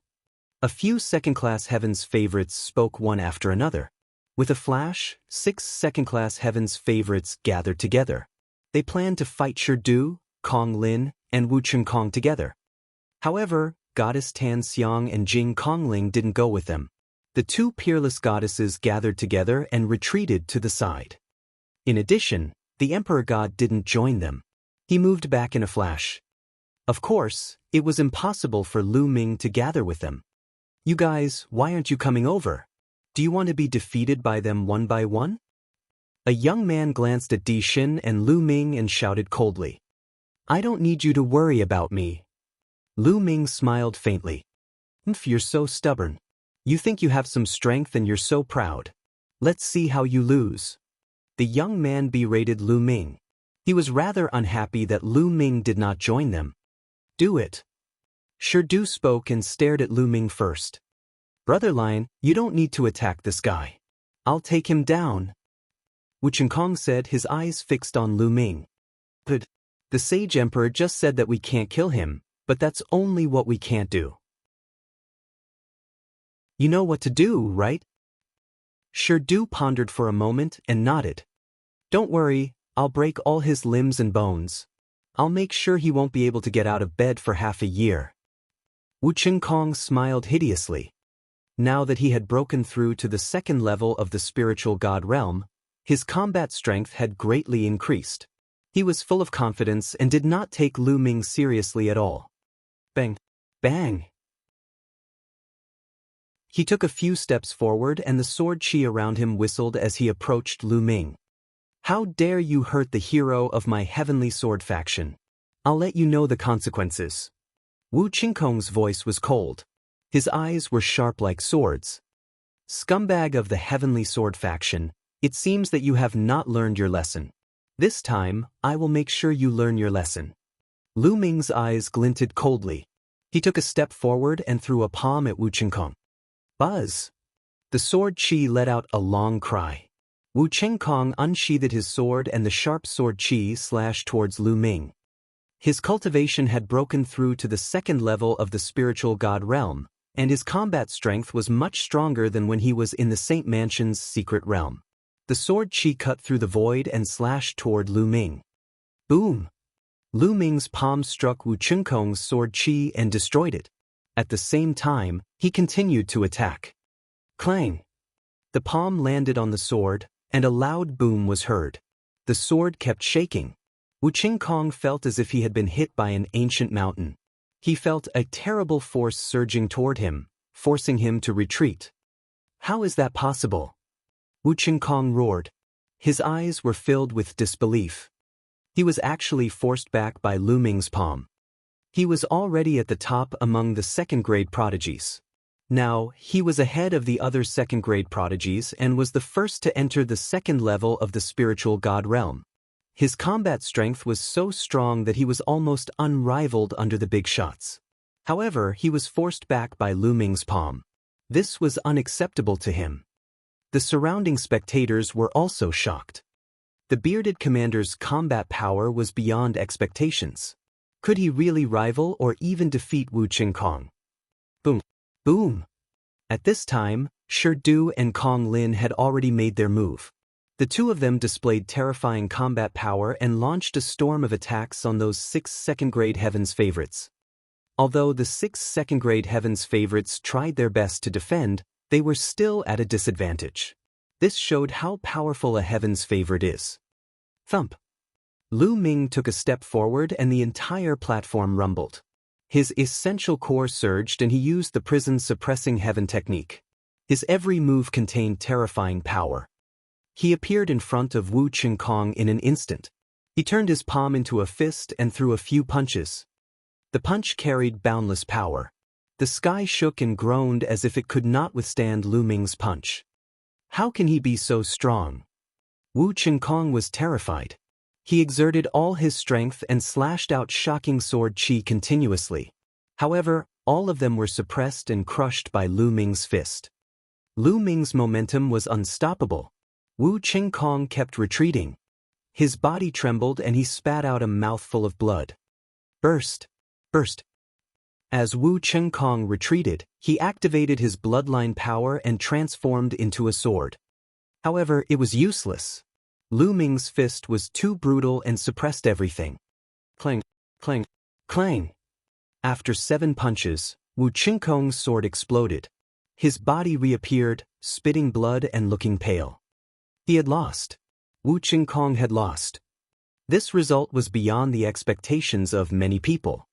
A few second-class heavens' favorites spoke one after another. With a flash, 6 second-class heavens' favorites gathered together. They planned to fight Shurdu, Wang Lin, and Wu Qingkong together. However, Goddess Tan Xiang and Jing Kongling didn't go with them. The two peerless goddesses gathered together and retreated to the side. In addition, the Emperor God didn't join them. He moved back in a flash. Of course, it was impossible for Lu Ming to gather with them. You guys, why aren't you coming over? Do you want to be defeated by them one by one? A young man glanced at Di Xin and Lu Ming and shouted coldly. I don't need you to worry about me. Lu Ming smiled faintly. You're so stubborn. You think you have some strength and you're so proud. Let's see how you lose. The young man berated Lu Ming. He was rather unhappy that Lu Ming did not join them. Do it. Du spoke and stared at Lu Ming first. Brother Lion, you don't need to attack this guy. I'll take him down. Wuchengkong said, his eyes fixed on Lu Ming. But the Sage Emperor just said that we can't kill him, but that's only what we can't do. You know what to do, right? Du pondered for a moment and nodded. Don't worry, I'll break all his limbs and bones. I'll make sure he won't be able to get out of bed for half a year. Wuchengkong smiled hideously. Now that he had broken through to the second level of the spiritual god realm, his combat strength had greatly increased. He was full of confidence and did not take Lu Ming seriously at all. Bang! Bang! He took a few steps forward and the sword chi around him whistled as he approached Lu Ming. How dare you hurt the hero of my heavenly sword faction? I'll let you know the consequences. Wuchengkong's voice was cold. His eyes were sharp like swords. Scumbag of the heavenly sword faction, it seems that you have not learned your lesson. This time, I will make sure you learn your lesson. Lu Ming's eyes glinted coldly. He took a step forward and threw a palm at Wuchengkong. Buzz! The sword chi let out a long cry. Wuchengkong unsheathed his sword and the sharp sword chi slashed towards Lu Ming. His cultivation had broken through to the second level of the spiritual god realm, and his combat strength was much stronger than when he was in the Saint Mansion's secret realm. The sword chi cut through the void and slashed toward Lu Ming. Boom! Lu Ming's palm struck Wuchengkong's sword chi and destroyed it. At the same time, he continued to attack. Clang! The palm landed on the sword, and a loud boom was heard. The sword kept shaking. Wuchengkong felt as if he had been hit by an ancient mountain. He felt a terrible force surging toward him, forcing him to retreat. How is that possible? Wuchengkong roared. His eyes were filled with disbelief. He was actually forced back by Lu Ming's palm. He was already at the top among the second-grade prodigies. Now, he was ahead of the other second-grade prodigies and was the first to enter the second level of the spiritual god realm. His combat strength was so strong that he was almost unrivaled under the big shots. However, he was forced back by Lu Ming's palm. This was unacceptable to him. The surrounding spectators were also shocked. The bearded commander's combat power was beyond expectations. Could he really rival or even defeat Wuchengkong? Boom! Boom! At this time, Du and Wang Lin had already made their move. The two of them displayed terrifying combat power and launched a storm of attacks on those 6 second-grade heavens favorites. Although the 6 second-grade heavens favorites tried their best to defend, they were still at a disadvantage. This showed how powerful a heavens favorite is. Thump! Lu Ming took a step forward and the entire platform rumbled. His essential core surged and he used the prison suppressing heaven technique. His every move contained terrifying power. He appeared in front of Wuchengkong in an instant. He turned his palm into a fist and threw a few punches. The punch carried boundless power. The sky shook and groaned as if it could not withstand Lu Ming's punch. How can he be so strong? Wuchengkong was terrified. He exerted all his strength and slashed out shocking sword chi continuously. However, all of them were suppressed and crushed by Lu Ming's fist. Lu Ming's momentum was unstoppable. Wuchengkong kept retreating. His body trembled and he spat out a mouthful of blood. Burst! Burst! As Wuchengkong retreated, he activated his bloodline power and transformed into a sword. However, it was useless. Lu Ming's fist was too brutal and suppressed everything. Clang! Clang! Clang! After 7 punches, Wuchengkong's sword exploded. His body reappeared, spitting blood and looking pale. He had lost. Wuchengkong had lost. This result was beyond the expectations of many people.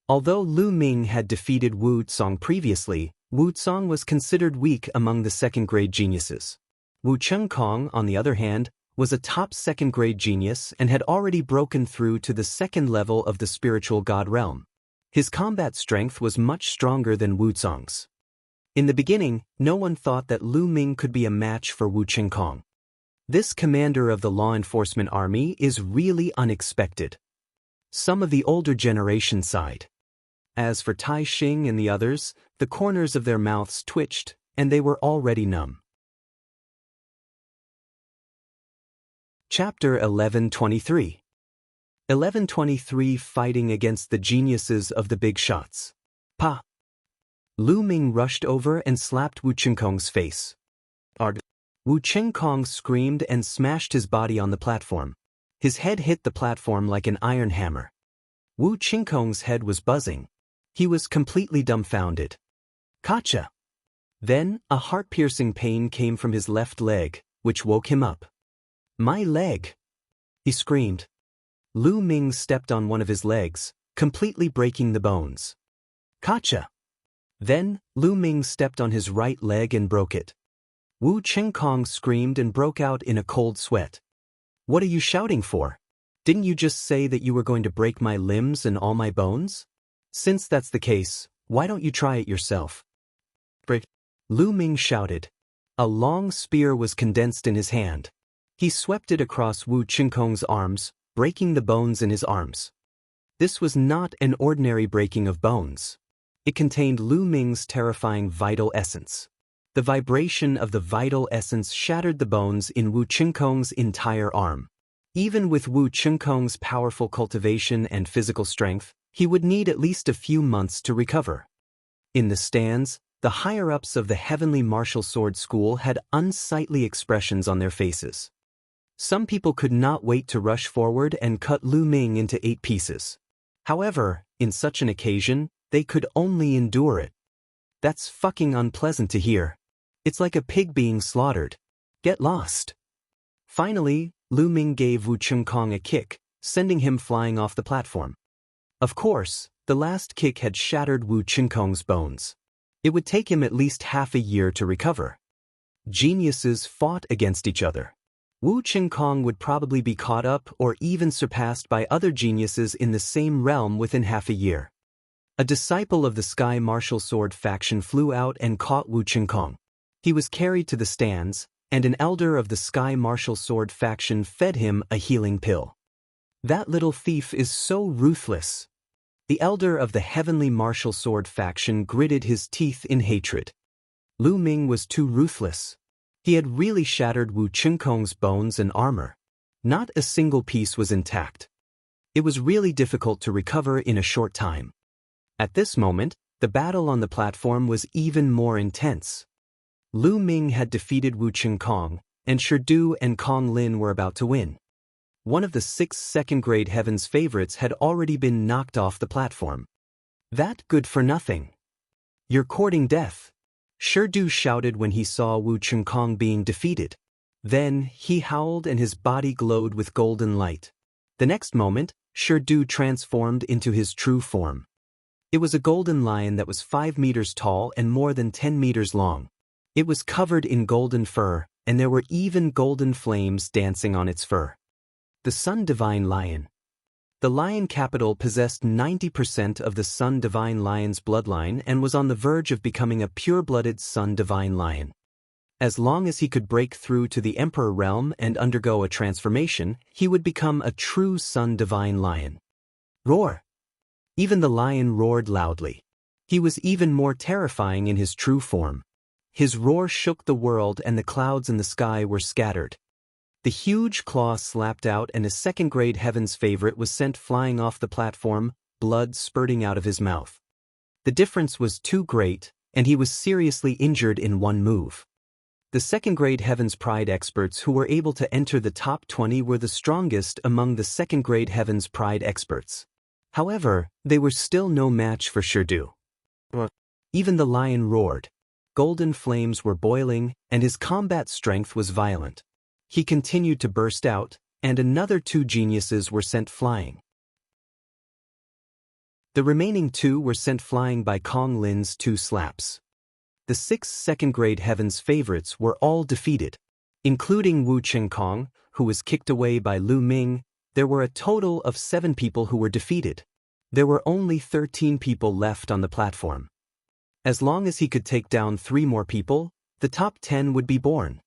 Although Lu Ming had defeated Wu Zong previously, Wu Zong was considered weak among the second-grade geniuses. Wuchengkong, on the other hand, was a top second-grade genius and had already broken through to the second level of the spiritual god realm. His combat strength was much stronger than Wu Zong's. In the beginning, no one thought that Lu Ming could be a match for Wuchengkong. This commander of the law enforcement army is really unexpected. Some of the older generation sighed. As for Tai Xing and the others, the corners of their mouths twitched, and they were already numb. Chapter 1123. 1123 Fighting Against the Geniuses of the Big Shots. Pa! Lu Ming rushed over and slapped Wu Qingkong's face. Ard. Wu Qingkong screamed and smashed his body on the platform. His head hit the platform like an iron hammer. Wu Qingkong's head was buzzing. He was completely dumbfounded. Gotcha! Then, a heart-piercing pain came from his left leg, which woke him up. My leg! He screamed. Lu Ming stepped on one of his legs, completely breaking the bones. Gotcha! Then, Lu Ming stepped on his right leg and broke it. Wu Qingkong screamed and broke out in a cold sweat. What are you shouting for? Didn't you just say that you were going to break my limbs and all my bones? Since that's the case, why don't you try it yourself? Break! Lu Ming shouted. A long spear was condensed in his hand. He swept it across Wu Qingkong's arms, breaking the bones in his arms. This was not an ordinary breaking of bones. It contained Lu Ming's terrifying vital essence. The vibration of the vital essence shattered the bones in Wu Qingkong's entire arm. Even with Wu Qingkong's powerful cultivation and physical strength, he would need at least a few months to recover. In the stands, the higher-ups of the Heavenly Martial Sword School had unsightly expressions on their faces. Some people could not wait to rush forward and cut Lu Ming into 8 pieces. However, in such an occasion, they could only endure it. That's fucking unpleasant to hear. It's like a pig being slaughtered. Get lost. Finally, Lu Ming gave Wu Qingkong a kick, sending him flying off the platform. Of course, the last kick had shattered Wu Qingkong's bones. It would take him at least half a year to recover. Geniuses fought against each other. Wu Qingkong would probably be caught up or even surpassed by other geniuses in the same realm within half a year. A disciple of the Sky Martial Sword faction flew out and caught Wu Qingkong. He was carried to the stands, and an elder of the Sky Martial Sword faction fed him a healing pill. That little thief is so ruthless. The elder of the Heavenly Martial Sword faction gritted his teeth in hatred. Lu Ming was too ruthless. He had really shattered Wu Qingkong's bones and armor. Not a single piece was intact. It was really difficult to recover in a short time. At this moment, the battle on the platform was even more intense. Lu Ming had defeated Wu Qingkong, and Shirdu and Wang Lin were about to win. One of the 6 second-grade Heaven's favorites had already been knocked off the platform. That good for nothing. You're courting death. Shirdu shouted when he saw Wu Qingkong being defeated. Then, he howled and his body glowed with golden light. The next moment, Shirdu transformed into his true form. It was a golden lion that was 5 meters tall and more than 10 meters long. It was covered in golden fur, and there were even golden flames dancing on its fur. The Sun Divine Lion. The lion capital possessed 90% of the Sun Divine Lion's bloodline and was on the verge of becoming a pure-blooded Sun Divine Lion. As long as he could break through to the Emperor realm and undergo a transformation, he would become a true Sun Divine Lion. Roar! Even the lion roared loudly. He was even more terrifying in his true form. His roar shook the world and the clouds in the sky were scattered. The huge claw slapped out and a second-grade Heaven's favorite was sent flying off the platform, blood spurting out of his mouth. The difference was too great, and he was seriously injured in one move. The second-grade Heaven's Pride experts who were able to enter the top 20 were the strongest among the second-grade Heaven's Pride experts. However, they were still no match for Shirdu. Even the lion roared. Golden flames were boiling, and his combat strength was violent. He continued to burst out, and another 2 geniuses were sent flying. The remaining 2 were sent flying by Wang Lin's 2 slaps. The 6 second-grade Heaven's favorites were all defeated. Including Wu Qingkong, who was kicked away by Lu Ming, there were a total of 7 people who were defeated. There were only 13 people left on the platform. As long as he could take down 3 more people, the top 10 would be born.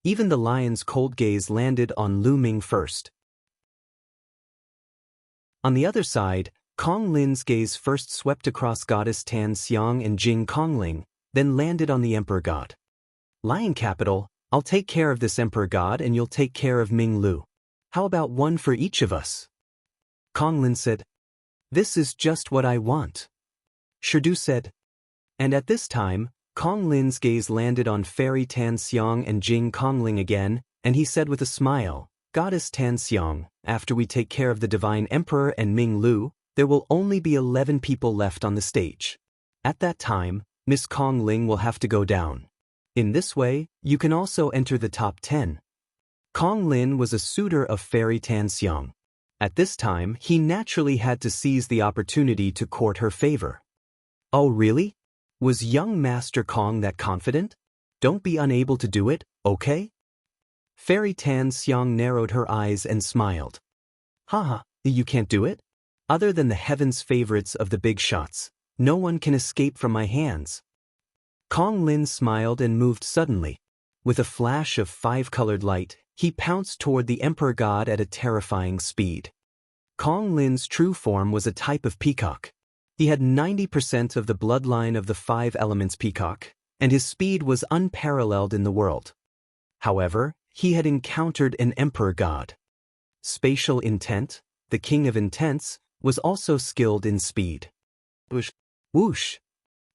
Even the lion's cold gaze landed on Lu Ming first. On the other side, Kong Lin's gaze first swept across Goddess Tan Xiang and Jing Kongling, then landed on the Emperor God. Lion capital, I'll take care of this Emperor God and you'll take care of Ming Lu. How about one for each of us? Kong Lin said. This is just what I want. Shirdu said. And at this time, Kong Lin's gaze landed on Fairy Tan Xiang and Jing Kongling again, and he said with a smile, Goddess Tan Xiang, after we take care of the Divine Emperor and Ming Lu, there will only be 11 people left on the stage. At that time, Miss Kongling will have to go down. In this way, you can also enter the top 10. Kong Lin was a suitor of Fairy Tan Xiang. At this time, he naturally had to seize the opportunity to court her favor. Oh really? Was young Master Kong that confident? Don't be unable to do it, okay? Fairy Tan Xiang narrowed her eyes and smiled. Haha, you can't do it? Other than the heaven's favorites of the big shots, no one can escape from my hands. Kong Lin smiled and moved suddenly. With a flash of 5-colored light, he pounced toward the Emperor God at a terrifying speed. Kong Lin's true form was a type of peacock. He had 90% of the bloodline of the 5 elements peacock, and his speed was unparalleled in the world. However, he had encountered an Emperor God. Spatial Intent, the King of Intents, was also skilled in speed. Whoosh! Whoosh!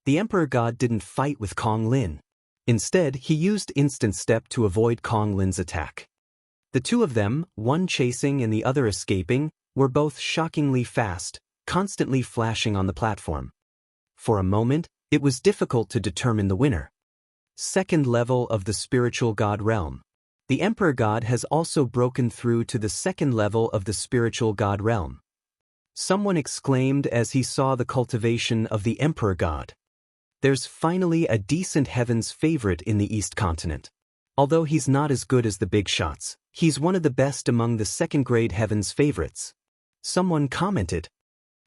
The Emperor God didn't fight with Kong Lin. Instead, he used Instant Step to avoid Kong Lin's attack. The two of them, one chasing and the other escaping, were both shockingly fast, constantly flashing on the platform. For a moment, it was difficult to determine the winner. Second level of the spiritual god realm. The Emperor God has also broken through to the second level of the spiritual god realm. Someone exclaimed as he saw the cultivation of the Emperor God. There's finally a decent heaven's favorite in the East Continent. Although he's not as good as the big shots, he's one of the best among the second-grade heaven's favorites. Someone commented.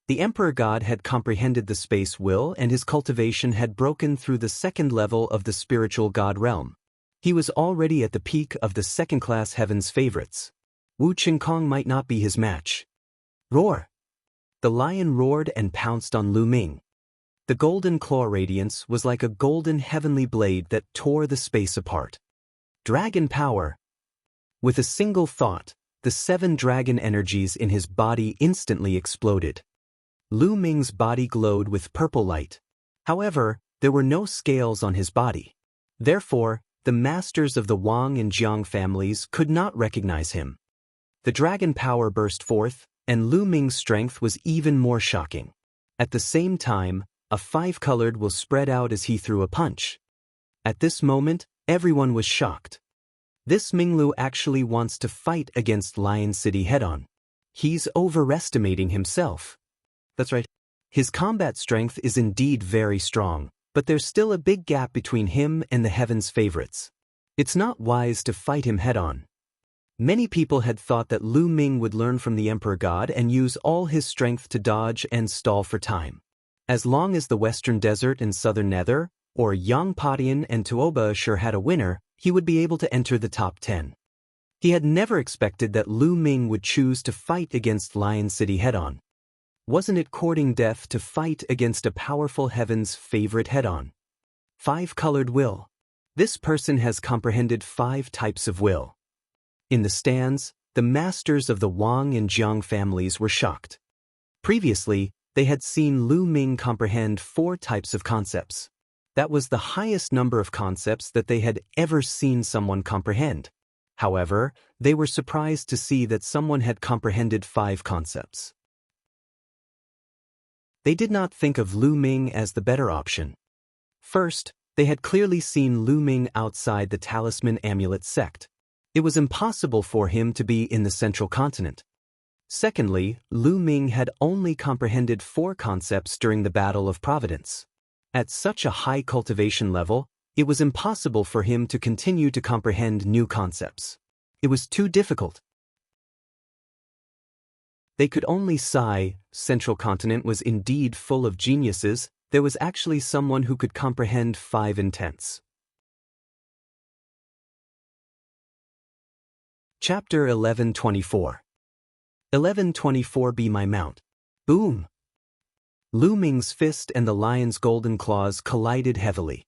The Emperor God had comprehended the space will and his cultivation had broken through the second level of the spiritual god realm. He was already at the peak of the second-class heaven's favorites. Wu Qingkong might not be his match. Roar! The lion roared and pounced on Lu Ming. The golden claw radiance was like a golden heavenly blade that tore the space apart. Dragon power! With a single thought, the 7 dragon energies in his body instantly exploded. Lu Ming's body glowed with purple light. However, there were no scales on his body. Therefore, the masters of the Wang and Jiang families could not recognize him. The dragon power burst forth, and Lu Ming's strength was even more shocking. At the same time, a 5-colored will spread out as he threw a punch. At this moment, everyone was shocked. This Minglu actually wants to fight against Lion City head-on. He's overestimating himself. That's right. His combat strength is indeed very strong, but there's still a big gap between him and the heaven's favorites. It's not wise to fight him head-on. Many people had thought that Lu Ming would learn from the Emperor God and use all his strength to dodge and stall for time. As long as the Western Desert and Southern Nether, or Yangpadian and Tuoba sure had a winner, he would be able to enter the top 10. He had never expected that Lu Ming would choose to fight against Lion City head-on. Wasn't it courting death to fight against a powerful heaven's favorite head-on? 5-colored will. This person has comprehended 5 types of will. In the stands, the masters of the Wang and Jiang families were shocked. Previously, they had seen Lu Ming comprehend 4 types of concepts. That was the highest number of concepts that they had ever seen someone comprehend. However, they were surprised to see that someone had comprehended 5 concepts. They did not think of Lu Ming as the better option. First, they had clearly seen Lu Ming outside the Talisman Amulet sect. It was impossible for him to be in the Central Continent. Secondly, Lu Ming had only comprehended 4 concepts during the Battle of Providence. At such a high cultivation level, it was impossible for him to continue to comprehend new concepts. It was too difficult. They could only sigh. Central Continent was indeed full of geniuses. There was actually someone who could comprehend 5 intents. Chapter 1124. 1124 Be my mount. Boom! Lu Ming's fist and the lion's golden claws collided heavily.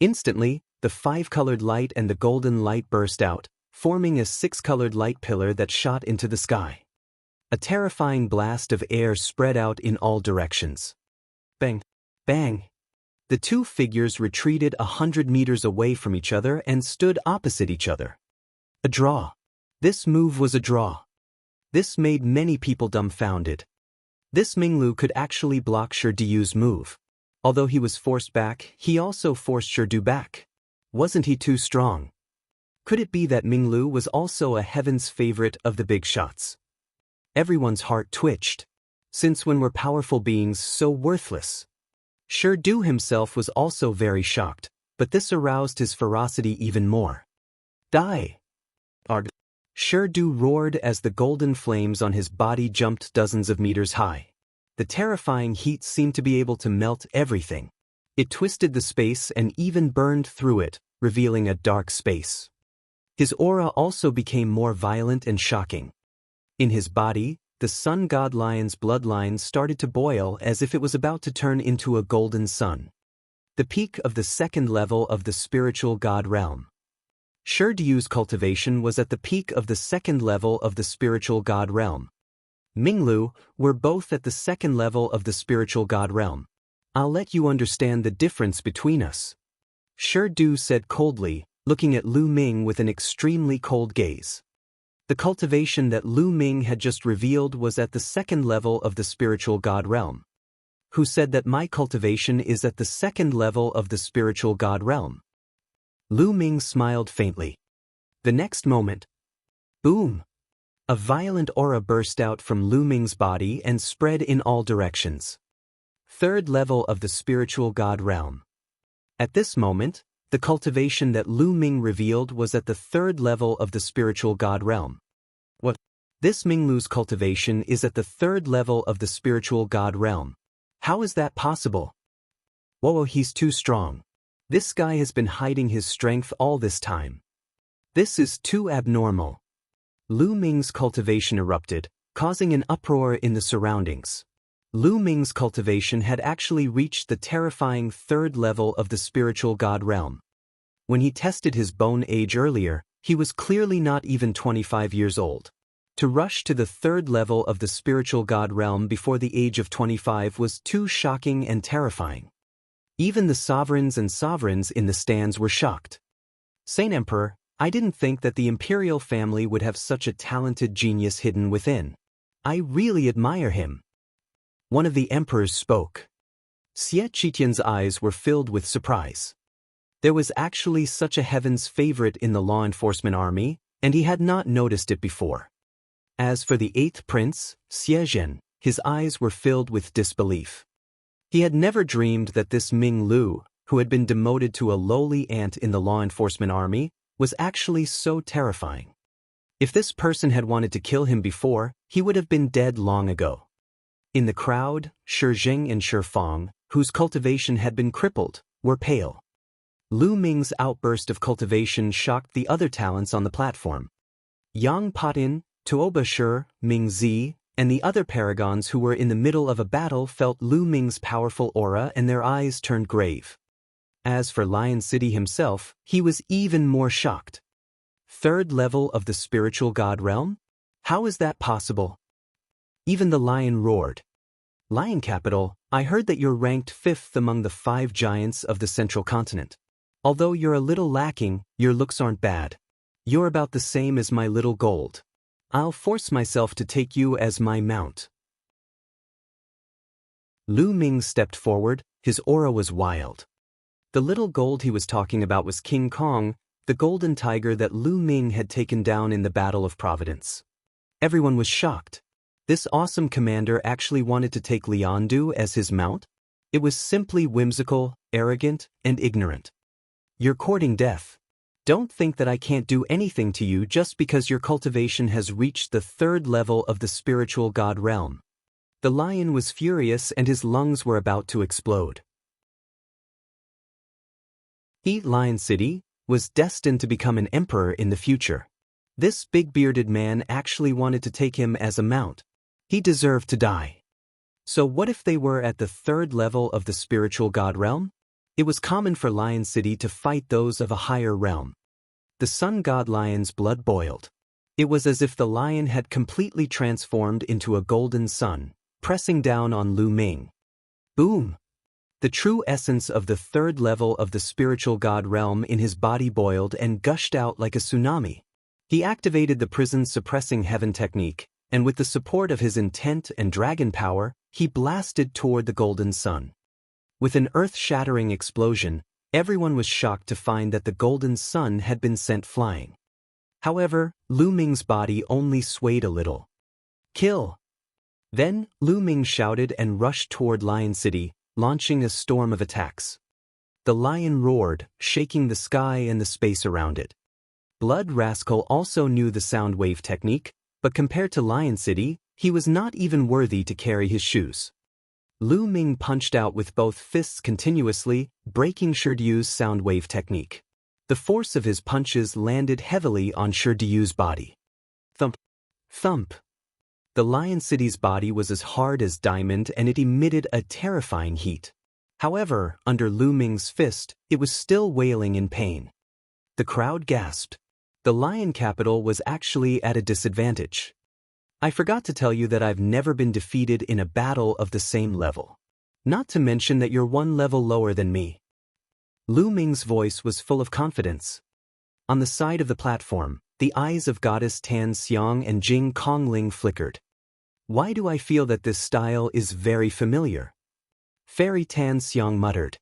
Instantly, the five-colored light and the golden light burst out, forming a six-colored light pillar that shot into the sky. A terrifying blast of air spread out in all directions. Bang! Bang! The two figures retreated 100 meters away from each other and stood opposite each other. A draw. This move was a draw. This made many people dumbfounded. This Minglu could actually block Shidu's move. Although he was forced back, he also forced Shidu back. Wasn't he too strong? Could it be that Minglu was also a heaven's favorite of the big shots? Everyone's heart twitched. Since when were powerful beings so worthless? Shidu himself was also very shocked, but this aroused his ferocity even more. Die! Arg! Shidu roared as the golden flames on his body jumped dozens of meters high. The terrifying heat seemed to be able to melt everything. It twisted the space and even burned through it, revealing a dark space. His aura also became more violent and shocking. In his body, the sun god lion's bloodline started to boil as if it was about to turn into a golden sun. The peak of the second level of the spiritual god realm. Shidu's cultivation was at the peak of the second level of the spiritual god realm. Minglu were both at the second level of the spiritual god realm. I'll let you understand the difference between us. Shidu said coldly, looking at Lu Ming with an extremely cold gaze. The cultivation that Lu Ming had just revealed was at the second level of the spiritual god realm. Who said that my cultivation is at the second level of the spiritual god realm? Lu Ming smiled faintly. The next moment, boom! A violent aura burst out from Lu Ming's body and spread in all directions. Third level of the spiritual god realm. At this moment, the cultivation that Lu Ming revealed was at the third level of the spiritual god realm. What? This Minglu's cultivation is at the third level of the spiritual god realm. How is that possible? Whoa, he's too strong. This guy has been hiding his strength all this time. This is too abnormal. Lu Ming's cultivation erupted, causing an uproar in the surroundings. Lu Ming's cultivation had actually reached the terrifying third level of the spiritual god realm. When he tested his bone age earlier, he was clearly not even 25 years old. To rush to the third level of the spiritual god realm before the age of 25 was too shocking and terrifying. Even the sovereigns in the stands were shocked. Saint Emperor, I didn't think that the imperial family would have such a talented genius hidden within. I really admire him. One of the emperors spoke. Xie Qitian's eyes were filled with surprise. There was actually such a heaven's favorite in the law enforcement army, and he had not noticed it before. As for the eighth prince, Xie Zhen, his eyes were filled with disbelief. He had never dreamed that this Ming Lu, who had been demoted to a lowly ant in the law enforcement army, was actually so terrifying. If this person had wanted to kill him before, he would have been dead long ago. In the crowd, Shi Jing and Shi Fang, whose cultivation had been crippled, were pale. Lu Ming's outburst of cultivation shocked the other talents on the platform. Yang Patin, Tuoba Shi, Ming Zi, and the other paragons who were in the middle of a battle felt Lu Ming's powerful aura and their eyes turned grave. As for Lion City himself, he was even more shocked. Third level of the spiritual god realm? How is that possible? Even the lion roared. Lion Capital, I heard that you're ranked 5th among the 5 giants of the central continent. Although you're a little lacking, your looks aren't bad. You're about the same as my little gold. I'll force myself to take you as my mount. Lu Ming stepped forward, his aura was wild. The little gold he was talking about was King Kong, the golden tiger that Lu Ming had taken down in the Battle of Providence. Everyone was shocked. This awesome commander actually wanted to take Liandu as his mount? It was simply whimsical, arrogant, and ignorant. You're courting death. Don't think that I can't do anything to you just because your cultivation has reached the third level of the spiritual god realm. The lion was furious and his lungs were about to explode. Lion City was destined to become an emperor in the future. This big-bearded man actually wanted to take him as a mount. He deserved to die. So what if they were at the third level of the spiritual god realm? It was common for Lion City to fight those of a higher realm. The sun god lion's blood boiled. It was as if the lion had completely transformed into a golden sun, pressing down on Lu Ming. Boom! The true essence of the third level of the spiritual god realm in his body boiled and gushed out like a tsunami. He activated the prison's suppressing heaven technique, and with the support of his intent and dragon power, he blasted toward the golden sun. With an earth-shattering explosion, everyone was shocked to find that the golden sun had been sent flying. However, Lu Ming's body only swayed a little. Kill! Then, Lu Ming shouted and rushed toward Lion City, launching a storm of attacks. The lion roared, shaking the sky and the space around it. Blood Rascal also knew the sound wave technique, but compared to Lion City, he was not even worthy to carry his shoes. Lu Ming punched out with both fists continuously, breaking Shirdiyu's sound wave technique. The force of his punches landed heavily on Shirdiyu's body. Thump! Thump! The Lion City's body was as hard as diamond and it emitted a terrifying heat. However, under Lu Ming's fist, it was still wailing in pain. The crowd gasped. The lion capital was actually at a disadvantage. I forgot to tell you that I've never been defeated in a battle of the same level. Not to mention that you're one level lower than me. Lu Ming's voice was full of confidence. On the side of the platform, the eyes of Goddess Tan Xiang and Jing Kongling flickered. Why do I feel that this style is very familiar? Fairy Tan Xiang muttered.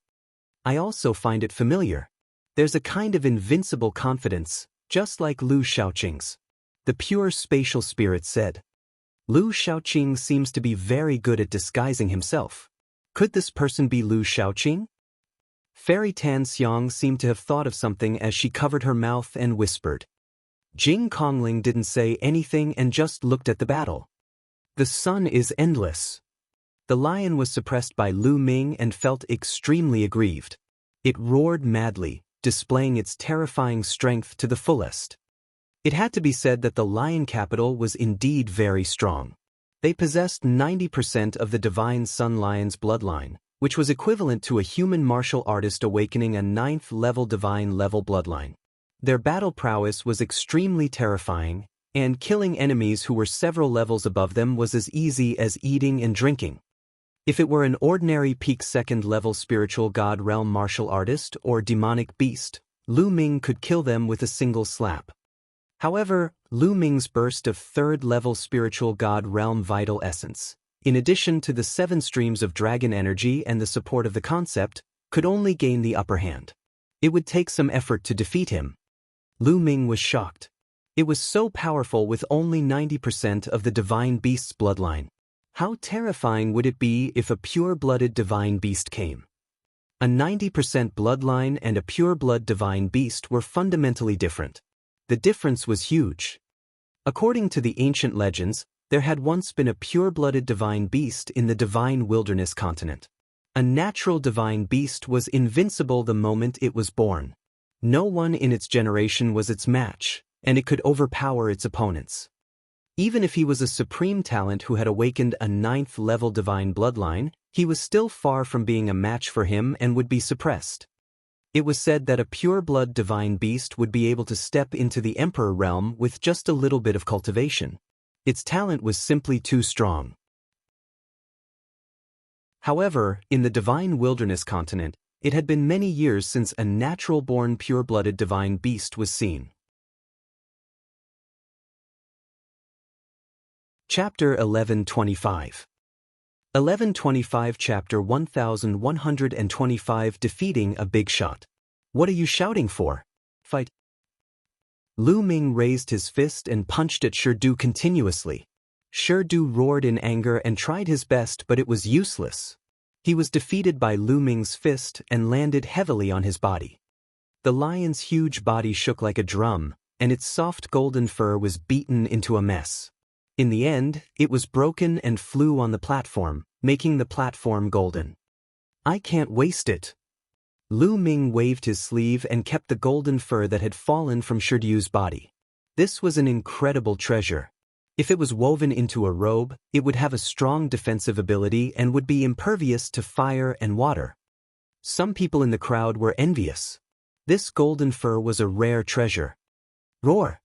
I also find it familiar. There's a kind of invincible confidence, just like Lu Shaoqing's. The pure spatial spirit said. Lu Shaoqing seems to be very good at disguising himself. Could this person be Lu Shaoqing? Fairy Tan Xiang seemed to have thought of something as she covered her mouth and whispered. Jing Kongling didn't say anything and just looked at the battle. The sun is endless. The lion was suppressed by Lu Ming and felt extremely aggrieved. It roared madly, displaying its terrifying strength to the fullest. It had to be said that the lion capital was indeed very strong. They possessed 90% of the divine sun lion's bloodline, which was equivalent to a human martial artist awakening a 9th-level divine-level bloodline. Their battle prowess was extremely terrifying, and killing enemies who were several levels above them was as easy as eating and drinking. If it were an ordinary peak 2nd-level spiritual god realm martial artist or demonic beast, Lu Ming could kill them with a single slap. However, Lu Ming's burst of 3rd-level spiritual god realm vital essence, in addition to the 7 streams of dragon energy and the support of the concept, could only gain the upper hand. It would take some effort to defeat him. Lu Ming was shocked. It was so powerful with only 90% of the divine beast's bloodline. How terrifying would it be if a pure-blooded divine beast came? A 90% bloodline and a pure-blood divine beast were fundamentally different. The difference was huge. According to the ancient legends, there had once been a pure-blooded divine beast in the divine wilderness continent. A natural divine beast was invincible the moment it was born. No one in its generation was its match, and it could overpower its opponents. Even if he was a supreme talent who had awakened a 9th-level divine bloodline, he was still far from being a match for him and would be suppressed. It was said that a pure-blood divine beast would be able to step into the Emperor realm with just a little bit of cultivation. Its talent was simply too strong. However, in the divine wilderness continent, it had been many years since a natural-born pure-blooded divine beast was seen. Chapter 1125. 1125 Chapter 1125 Defeating a Big Shot. What are you shouting for? Fight. Lu Ming raised his fist and punched at Shirdu continuously. Shirdu roared in anger and tried his best, but it was useless. He was defeated by Lu Ming's fist and landed heavily on his body. The lion's huge body shook like a drum, and its soft golden fur was beaten into a mess. In the end, it was broken and flew on the platform, making the platform golden. I can't waste it. Lu Ming waved his sleeve and kept the golden fur that had fallen from Shirdiyu's body. This was an incredible treasure. If it was woven into a robe, it would have a strong defensive ability and would be impervious to fire and water. Some people in the crowd were envious. This golden fur was a rare treasure. Roar!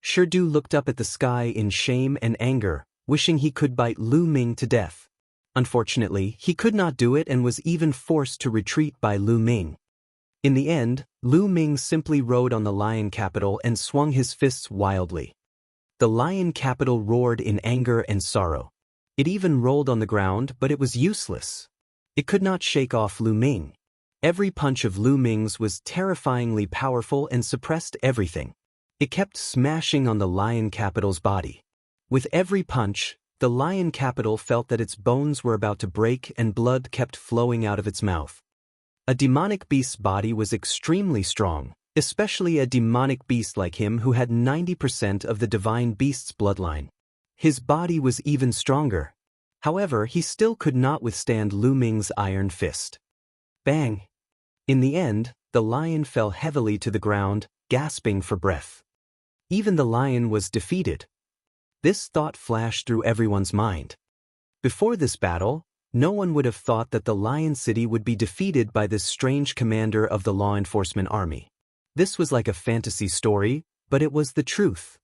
Shirdu looked up at the sky in shame and anger, wishing he could bite Lu Ming to death. Unfortunately, he could not do it and was even forced to retreat by Lu Ming. In the end, Lu Ming simply rode on the lion capital and swung his fists wildly. The lion capital roared in anger and sorrow. It even rolled on the ground, but it was useless. It could not shake off Lu Ming. Every punch of Lu Ming's was terrifyingly powerful and suppressed everything. It kept smashing on the lion capital's body. With every punch, the lion capital felt that its bones were about to break and blood kept flowing out of its mouth. A demonic beast's body was extremely strong, especially a demonic beast like him who had 90% of the divine beast's bloodline. His body was even stronger. However, he still could not withstand Lu Ming's iron fist. Bang! In the end, the lion fell heavily to the ground, gasping for breath. Even the lion was defeated. This thought flashed through everyone's mind. Before this battle, no one would have thought that the Lion City would be defeated by this strange commander of the law enforcement army. This was like a fantasy story, but it was the truth.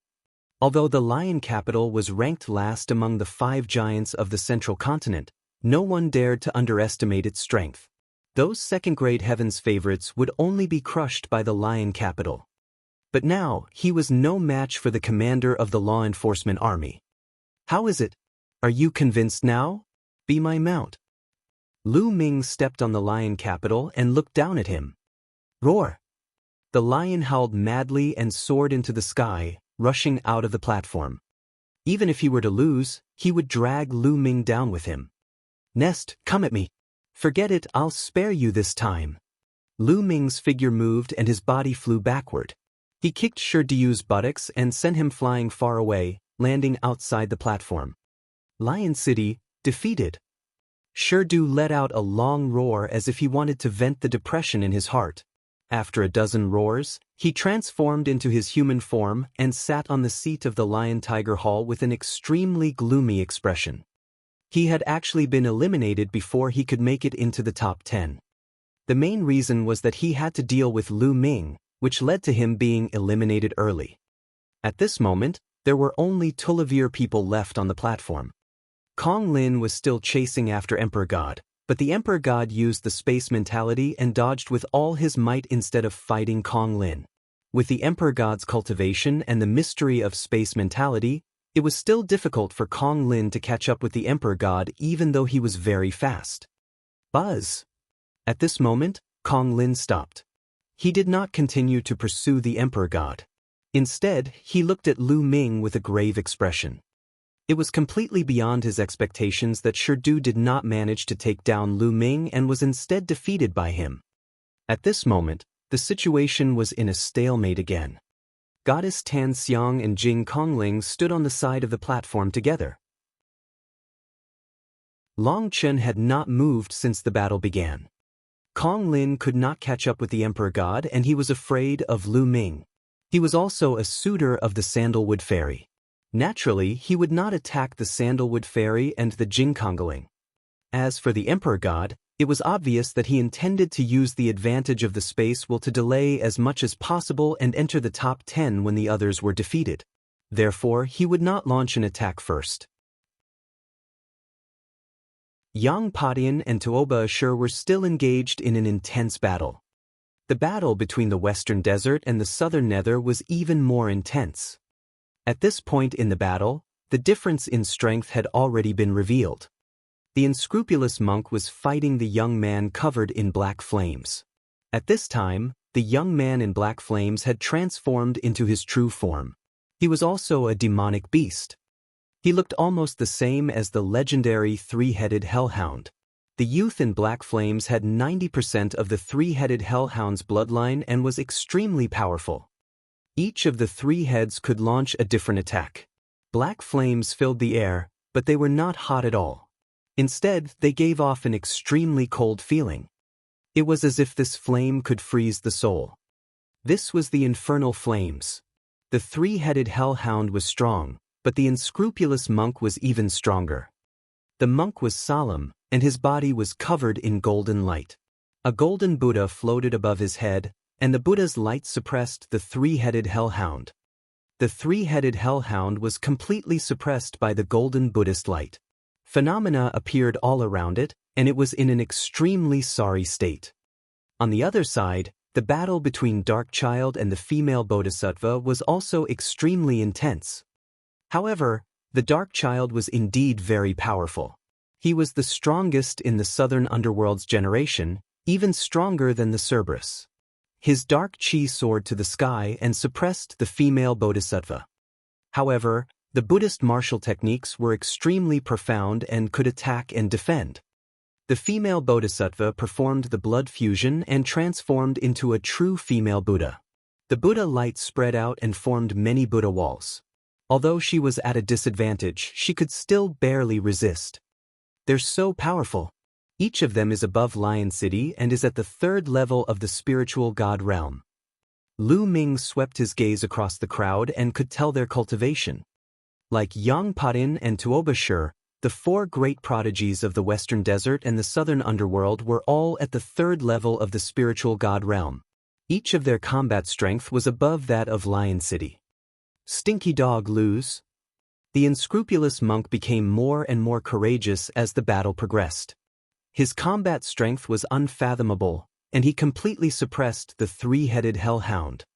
Although the lion capital was ranked last among the 5 giants of the central continent, no one dared to underestimate its strength. Those second-grade heavens favorites would only be crushed by the lion capital. But now, he was no match for the commander of the law enforcement army. How is it? Are you convinced now? Be my mount. Lu Ming stepped on the lion capital and looked down at him. Roar! The lion howled madly and soared into the sky, rushing out of the platform. Even if he were to lose, he would drag Lu Ming down with him. Nest, come at me. Forget it, I'll spare you this time. Lu Ming's figure moved and his body flew backward. He kicked Shirdu's buttocks and sent him flying far away, landing outside the platform. Lion City, defeated. Shirdu let out a long roar as if he wanted to vent the depression in his heart. After a dozen roars, he transformed into his human form and sat on the seat of the Lion Tiger Hall with an extremely gloomy expression. He had actually been eliminated before he could make it into the top 10. The main reason was that he had to deal with Lu Ming, which led to him being eliminated early. At this moment, there were only Tulavir people left on the platform. Wang Lin was still chasing after Emperor God, but the Emperor God used the space mentality and dodged with all his might instead of fighting Wang Lin. With the Emperor God's cultivation and the mystery of space mentality, it was still difficult for Wang Lin to catch up with the Emperor God even though he was very fast. Buzz! At this moment, Wang Lin stopped. He did not continue to pursue the Emperor God. Instead, he looked at Lu Ming with a grave expression. It was completely beyond his expectations that Shirdu did not manage to take down Lu Ming and was instead defeated by him. At this moment, the situation was in a stalemate again. Goddess Tan Xiang and Jing Kongling stood on the side of the platform together. Long Chen had not moved since the battle began. Wang Lin could not catch up with the Emperor God and he was afraid of Lu Ming. He was also a suitor of the Sandalwood Fairy. Naturally, he would not attack the Sandalwood Fairy and the Jingkongling. As for the Emperor God, it was obvious that he intended to use the advantage of the space will to delay as much as possible and enter the top 10 when the others were defeated. Therefore, he would not launch an attack first. Yang Padian and Tuoba Ashur were still engaged in an intense battle. The battle between the Western Desert and the Southern Nether was even more intense. At this point in the battle, the difference in strength had already been revealed. The unscrupulous monk was fighting the young man covered in black flames. At this time, the young man in black flames had transformed into his true form. He was also a demonic beast. He looked almost the same as the legendary three-headed hellhound. The youth in black flames had 90% of the three-headed hellhound's bloodline and was extremely powerful. Each of the 3 heads could launch a different attack. Black flames filled the air, but they were not hot at all. Instead, they gave off an extremely cold feeling. It was as if this flame could freeze the soul. This was the infernal flames. The three-headed hellhound was strong, but the unscrupulous monk was even stronger. The monk was solemn, and his body was covered in golden light. A golden Buddha floated above his head, and the Buddha's light suppressed the three-headed hellhound. The three-headed hellhound was completely suppressed by the golden Buddhist light. Phenomena appeared all around it, and it was in an extremely sorry state. On the other side, the battle between Dark Child and the female Bodhisattva was also extremely intense. However, the Dark Child was indeed very powerful. He was the strongest in the southern underworld's generation, even stronger than the Cerberus. His dark chi soared to the sky and suppressed the female Bodhisattva. However, the Buddhist martial techniques were extremely profound and could attack and defend. The female Bodhisattva performed the blood fusion and transformed into a true female Buddha. The Buddha light spread out and formed many Buddha walls. Although she was at a disadvantage, she could still barely resist. They're so powerful. Each of them is above Lion City and is at the third level of the spiritual god realm. Lu Ming swept his gaze across the crowd and could tell their cultivation. Like Yang Patin and Tuobashir, the four great prodigies of the Western Desert and the Southern Underworld were all at the third level of the spiritual god realm. Each of their combat strength was above that of Lion City. Stinky dog lose. The unscrupulous monk became more and more courageous as the battle progressed. His combat strength was unfathomable, and he completely suppressed the three-headed hellhound.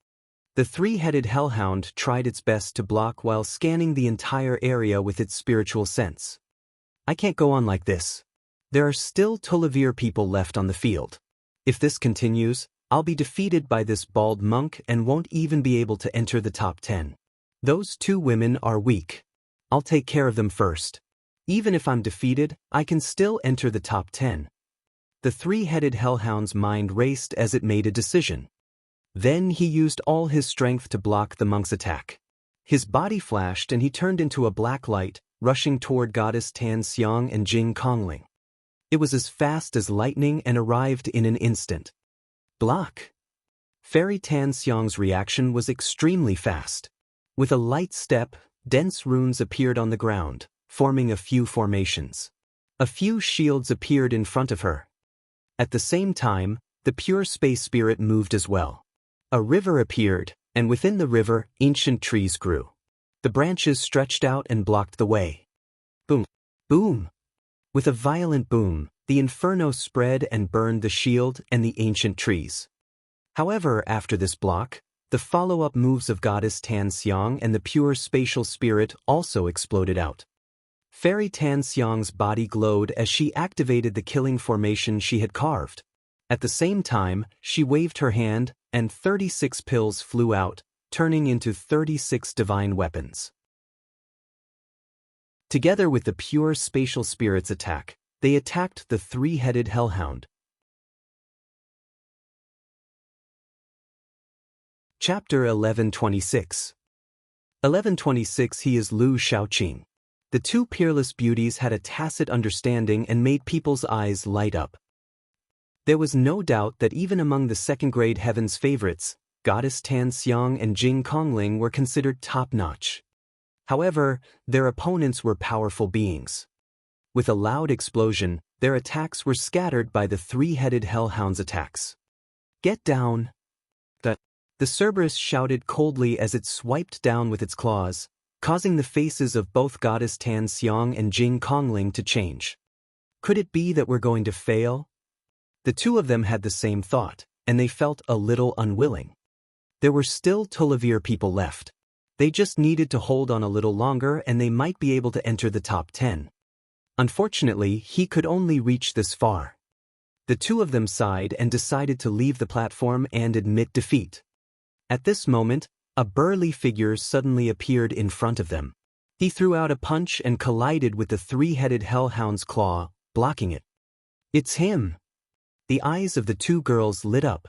The three-headed hellhound tried its best to block while scanning the entire area with its spiritual sense. I can't go on like this. There are still Tulavir people left on the field. If this continues, I'll be defeated by this bald monk and won't even be able to enter the top 10. Those two women are weak. I'll take care of them first. Even if I'm defeated, I can still enter the top 10. The three-headed hellhound's mind raced as it made a decision. Then he used all his strength to block the monk's attack. His body flashed and he turned into a black light, rushing toward Goddess Tan Xiang and Jing Kongling. It was as fast as lightning and arrived in an instant. Block! Fairy Tan Xiang's reaction was extremely fast. With a light step, dense runes appeared on the ground, forming a few formations. A few shields appeared in front of her. At the same time, the pure space spirit moved as well. A river appeared, and within the river, ancient trees grew. The branches stretched out and blocked the way. Boom! Boom! With a violent boom, the inferno spread and burned the shield and the ancient trees. However, after this block, the follow-up moves of Goddess Tan Xiang and the pure spatial spirit also exploded out. Fairy Tan Xiang's body glowed as she activated the killing formation she had carved. At the same time, she waved her hand, and 36 pills flew out, turning into 36 divine weapons. Together with the pure spatial spirit's attack, they attacked the three-headed hellhound. Chapter 1126. 1126. He is Lu Shaoqing. The two peerless beauties had a tacit understanding and made people's eyes light up. There was no doubt that even among the second-grade heaven's favorites, Goddess Tan Xiang and Jing Kongling were considered top-notch. However, their opponents were powerful beings. With a loud explosion, their attacks were scattered by the three-headed hellhound's attacks. Get down! The Cerberus shouted coldly as it swiped down with its claws, causing the faces of both Goddess Tan Xiang and Jing Kongling to change. Could it be that we're going to fail? The two of them had the same thought, and they felt a little unwilling. There were still Tulavir people left. They just needed to hold on a little longer and they might be able to enter the top 10. Unfortunately, he could only reach this far. The two of them sighed and decided to leave the platform and admit defeat. At this moment, a burly figure suddenly appeared in front of them. He threw out a punch and collided with the three-headed hellhound's claw, blocking it. It's him! The eyes of the two girls lit up.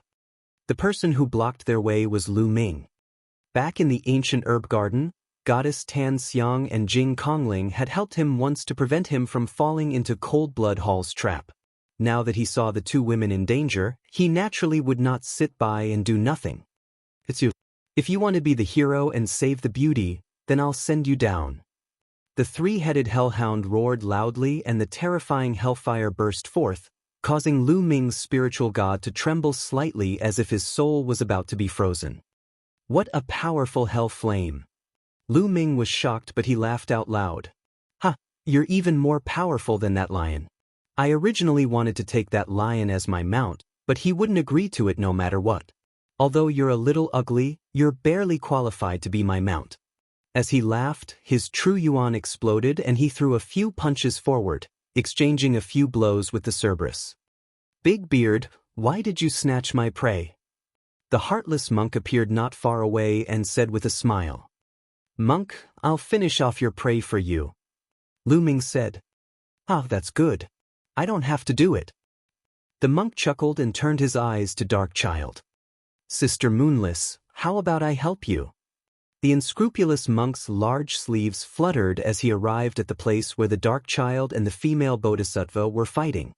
The person who blocked their way was Lu Ming. Back in the ancient herb garden, Goddess Tan Xiang and Jing Kongling had helped him once to prevent him from falling into Cold Blood Hall's trap. Now that he saw the two women in danger, he naturally would not sit by and do nothing. It's you. If you want to be the hero and save the beauty, then I'll send you down. The three-headed hellhound roared loudly and the terrifying hellfire burst forth, causing Lu Ming's spiritual god to tremble slightly as if his soul was about to be frozen. What a powerful hell flame! Lu Ming was shocked, but he laughed out loud. Ha! You're even more powerful than that lion. I originally wanted to take that lion as my mount, but he wouldn't agree to it no matter what. Although you're a little ugly, you're barely qualified to be my mount. As he laughed, his true yuan exploded and he threw a few punches forward, exchanging a few blows with the Cerberus. Big Beard, why did you snatch my prey? The heartless monk appeared not far away and said with a smile. Monk, I'll finish off your prey for you. Lu Ming said. Ah, that's good. I don't have to do it. The monk chuckled and turned his eyes to Dark Child. Sister Moonless, how about I help you? The unscrupulous monk's large sleeves fluttered as he arrived at the place where the Dark Child and the female Bodhisattva were fighting.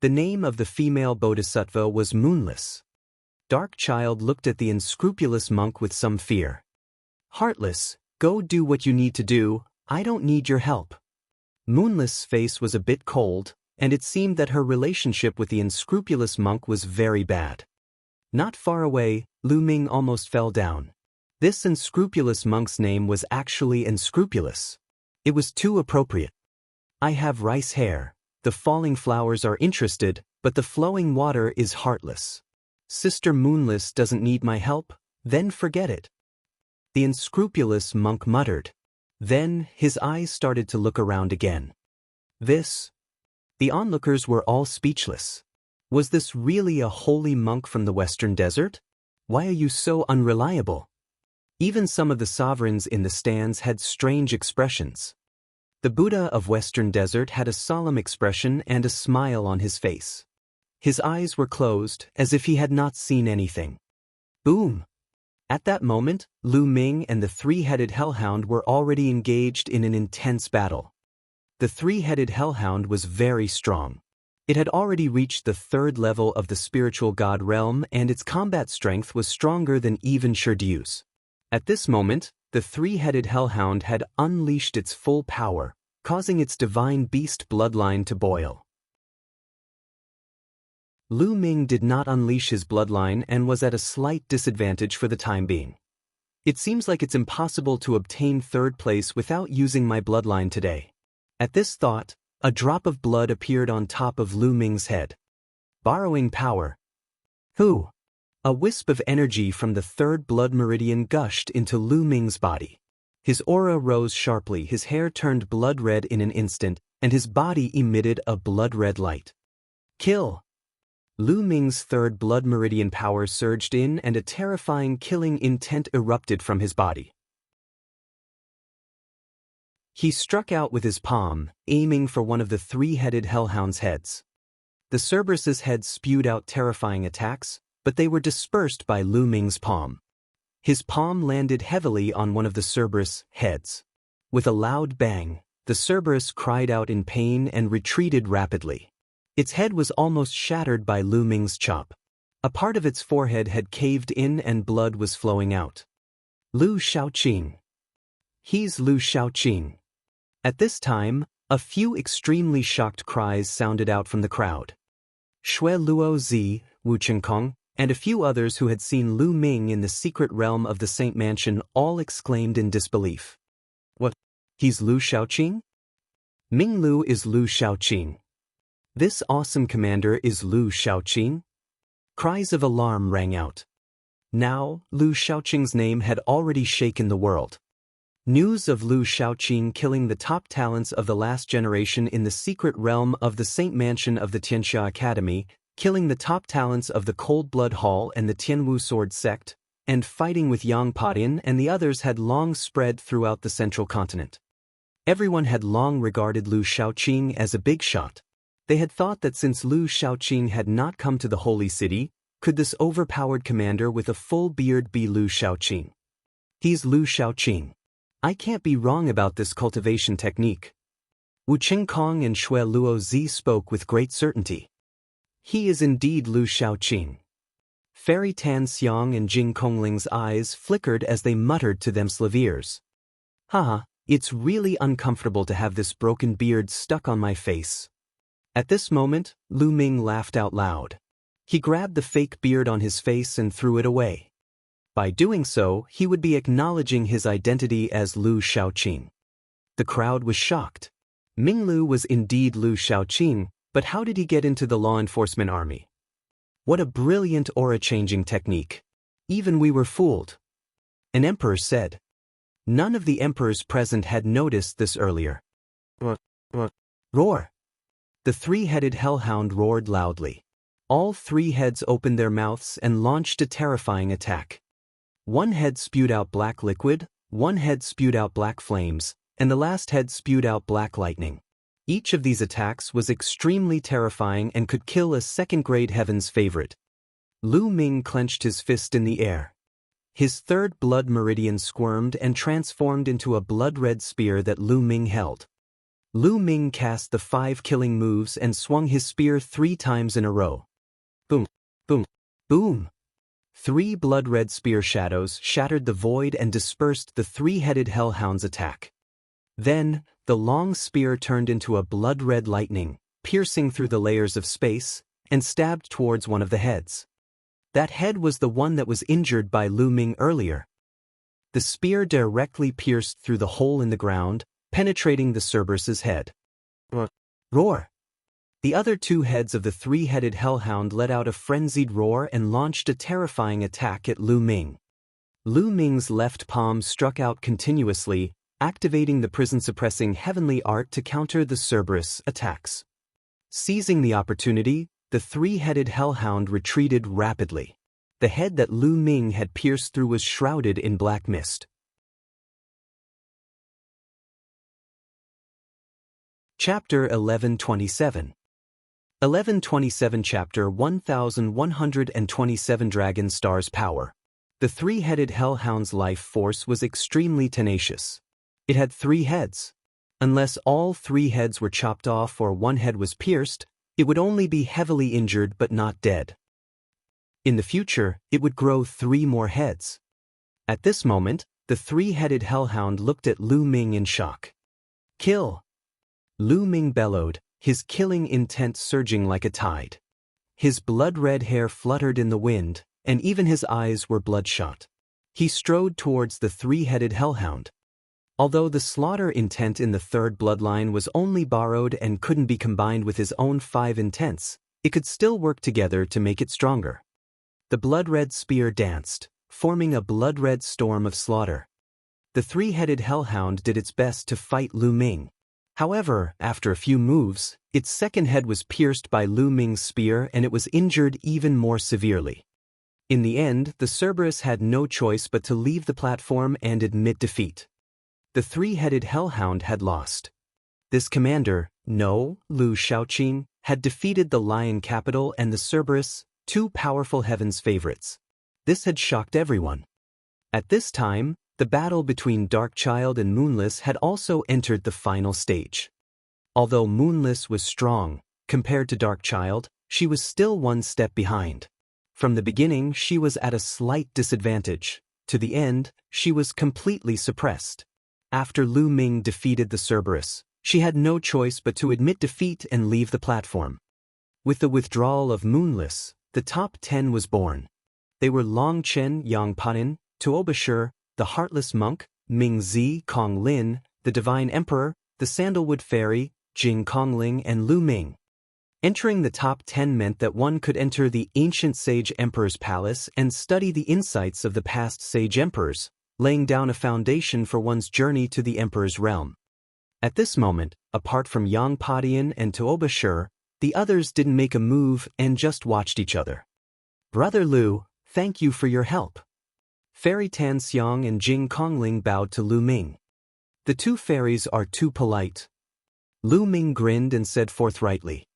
The name of the female Bodhisattva was Moonless. Dark Child looked at the unscrupulous monk with some fear. Heartless, go do what you need to do, I don't need your help. Moonless' face was a bit cold, and it seemed that her relationship with the unscrupulous monk was very bad. Not far away, Lu Ming almost fell down. This unscrupulous monk's name was actually unscrupulous. It was too appropriate. I have rice hair, the falling flowers are interested, but the flowing water is heartless. Sister Moonless doesn't need my help, then forget it. The unscrupulous monk muttered. Then, his eyes started to look around again. The onlookers were all speechless. Was this really a holy monk from the Western Desert? Why are you so unreliable? Even some of the sovereigns in the stands had strange expressions. The Buddha of Western Desert had a solemn expression and a smile on his face. His eyes were closed, as if he had not seen anything. Boom! At that moment, Lu Ming and the three-headed hellhound were already engaged in an intense battle. The three-headed hellhound was very strong. It had already reached the third level of the spiritual god realm, and its combat strength was stronger than even Shirdiu's. At this moment, the three-headed hellhound had unleashed its full power, causing its divine beast bloodline to boil. Lu Ming did not unleash his bloodline and was at a slight disadvantage for the time being. It seems like it's impossible to obtain third place without using my bloodline today. At this thought, a drop of blood appeared on top of Lu Ming's head. Borrowing power. Who? A wisp of energy from the third blood meridian gushed into Lu Ming's body. His aura rose sharply, his hair turned blood red in an instant, and his body emitted a blood-red light. Kill! Lu Ming's third blood meridian power surged in and a terrifying killing intent erupted from his body. He struck out with his palm, aiming for one of the three-headed hellhound's heads. The Cerberus's head spewed out terrifying attacks, but they were dispersed by Lu Ming's palm. His palm landed heavily on one of the Cerberus' heads. With a loud bang, the Cerberus cried out in pain and retreated rapidly. Its head was almost shattered by Lu Ming's chop. A part of its forehead had caved in and blood was flowing out. Lu Shaoqing. He's Lu Shaoqing. At this time, a few extremely shocked cries sounded out from the crowd. Shui Luo Zi, Wu Qingkong, and a few others who had seen Lu Ming in the secret realm of the Saint Mansion all exclaimed in disbelief. What? He's Lu Shaoqing? Ming Lu is Lu Shaoqing. This awesome commander is Lu Shaoqing? Cries of alarm rang out. Now, Lu Shaoqing's name had already shaken the world. News of Lu Shaoqing killing the top talents of the last generation in the secret realm of the Saint Mansion of the Tianxia Academy, killing the top talents of the Cold Blood Hall and the Tianwu Sword Sect, and fighting with Yang Podin and the others had long spread throughout the central continent. Everyone had long regarded Lu Shaoqing as a big shot. They had thought that since Lu Shaoqing had not come to the Holy City, could this overpowered commander with a full beard be Lu Shaoqing? He's Lu Shaoqing. I can't be wrong about this cultivation technique. Wu Qingkong and Shui Luo Zi spoke with great certainty. He is indeed Lu Shaoqing. Fairy Tan Xiang and Jing Kongling's eyes flickered as they muttered to themselves ears. Haha, it's really uncomfortable to have this broken beard stuck on my face. At this moment, Lu Ming laughed out loud. He grabbed the fake beard on his face and threw it away. By doing so, he would be acknowledging his identity as Lu Shaoqing. The crowd was shocked. Ming Lu was indeed Lu Shaoqing, but how did he get into the law enforcement army? What a brilliant aura-changing technique. Even we were fooled. An emperor said. None of the emperors present had noticed this earlier. Roar! The three-headed hellhound roared loudly. All three heads opened their mouths and launched a terrifying attack. One head spewed out black liquid, one head spewed out black flames, and the last head spewed out black lightning. Each of these attacks was extremely terrifying and could kill a second-grade heaven's favorite. Lu Ming clenched his fist in the air. His third blood meridian squirmed and transformed into a blood-red spear that Lu Ming held. Lu Ming cast the 5 killing moves and swung his spear 3 times in a row. Boom, boom, boom. 3 blood-red spear shadows shattered the void and dispersed the three-headed hellhound's attack. Then, the long spear turned into a blood-red lightning, piercing through the layers of space, and stabbed towards one of the heads. That head was the one that was injured by Lu Ming earlier. The spear directly pierced through the hole in the ground, penetrating the Cerberus's head. Roar! The other 2 heads of the three-headed hellhound let out a frenzied roar and launched a terrifying attack at Lu Ming. Lu Ming's left palm struck out continuously, activating the prison-suppressing heavenly art to counter the Cerberus attacks. Seizing the opportunity, the three-headed hellhound retreated rapidly. The head that Lu Ming had pierced through was shrouded in black mist. Chapter 1127. 1127 Chapter 1127 Dragon Star's Power. The three-headed hellhound's life force was extremely tenacious. It had 3 heads. Unless all 3 heads were chopped off or one head was pierced, it would only be heavily injured but not dead. In the future, it would grow 3 more heads. At this moment, the three-headed hellhound looked at Lu Ming in shock. Kill! Lu Ming bellowed, his killing intent surging like a tide. His blood-red hair fluttered in the wind, and even his eyes were bloodshot. He strode towards the three-headed hellhound. Although the slaughter intent in the third bloodline was only borrowed and couldn't be combined with his own 5 intents, it could still work together to make it stronger. The blood-red spear danced, forming a blood-red storm of slaughter. The three-headed hellhound did its best to fight Lu Ming. However, after a few moves, its second head was pierced by Lu Ming's spear and it was injured even more severely. In the end, the Cerberus had no choice but to leave the platform and admit defeat. The three-headed hellhound had lost. This commander, Lu Shaoqing, had defeated the Lion Capital and the Cerberus, 2 powerful heaven's favorites. This had shocked everyone. At this time, the battle between Darkchild and Moonless had also entered the final stage. Although Moonless was strong, compared to Darkchild, she was still 1 step behind. From the beginning, she was at a slight disadvantage. To the end, she was completely suppressed. After Lu Ming defeated the Cerberus, she had no choice but to admit defeat and leave the platform. With the withdrawal of Moonless, the top 10 was born. They were Long Chen Yang Panin, Tuobashir, the Heartless Monk, Ming Zi Kong Lin, the Divine Emperor, the Sandalwood Fairy, Jing Kongling and Lu Ming. Entering the top 10 meant that one could enter the ancient Sage Emperor's palace and study the insights of the past Sage Emperors, laying down a foundation for one's journey to the Emperor's realm. At this moment, apart from Yang Padian and Tuobashir, the others didn't make a move and just watched each other. Brother Lu, thank you for your help. Fairy Tan Xiang and Jing Kongling bowed to Lu Ming. The 2 fairies are too polite. Lu Ming grinned and said forthrightly,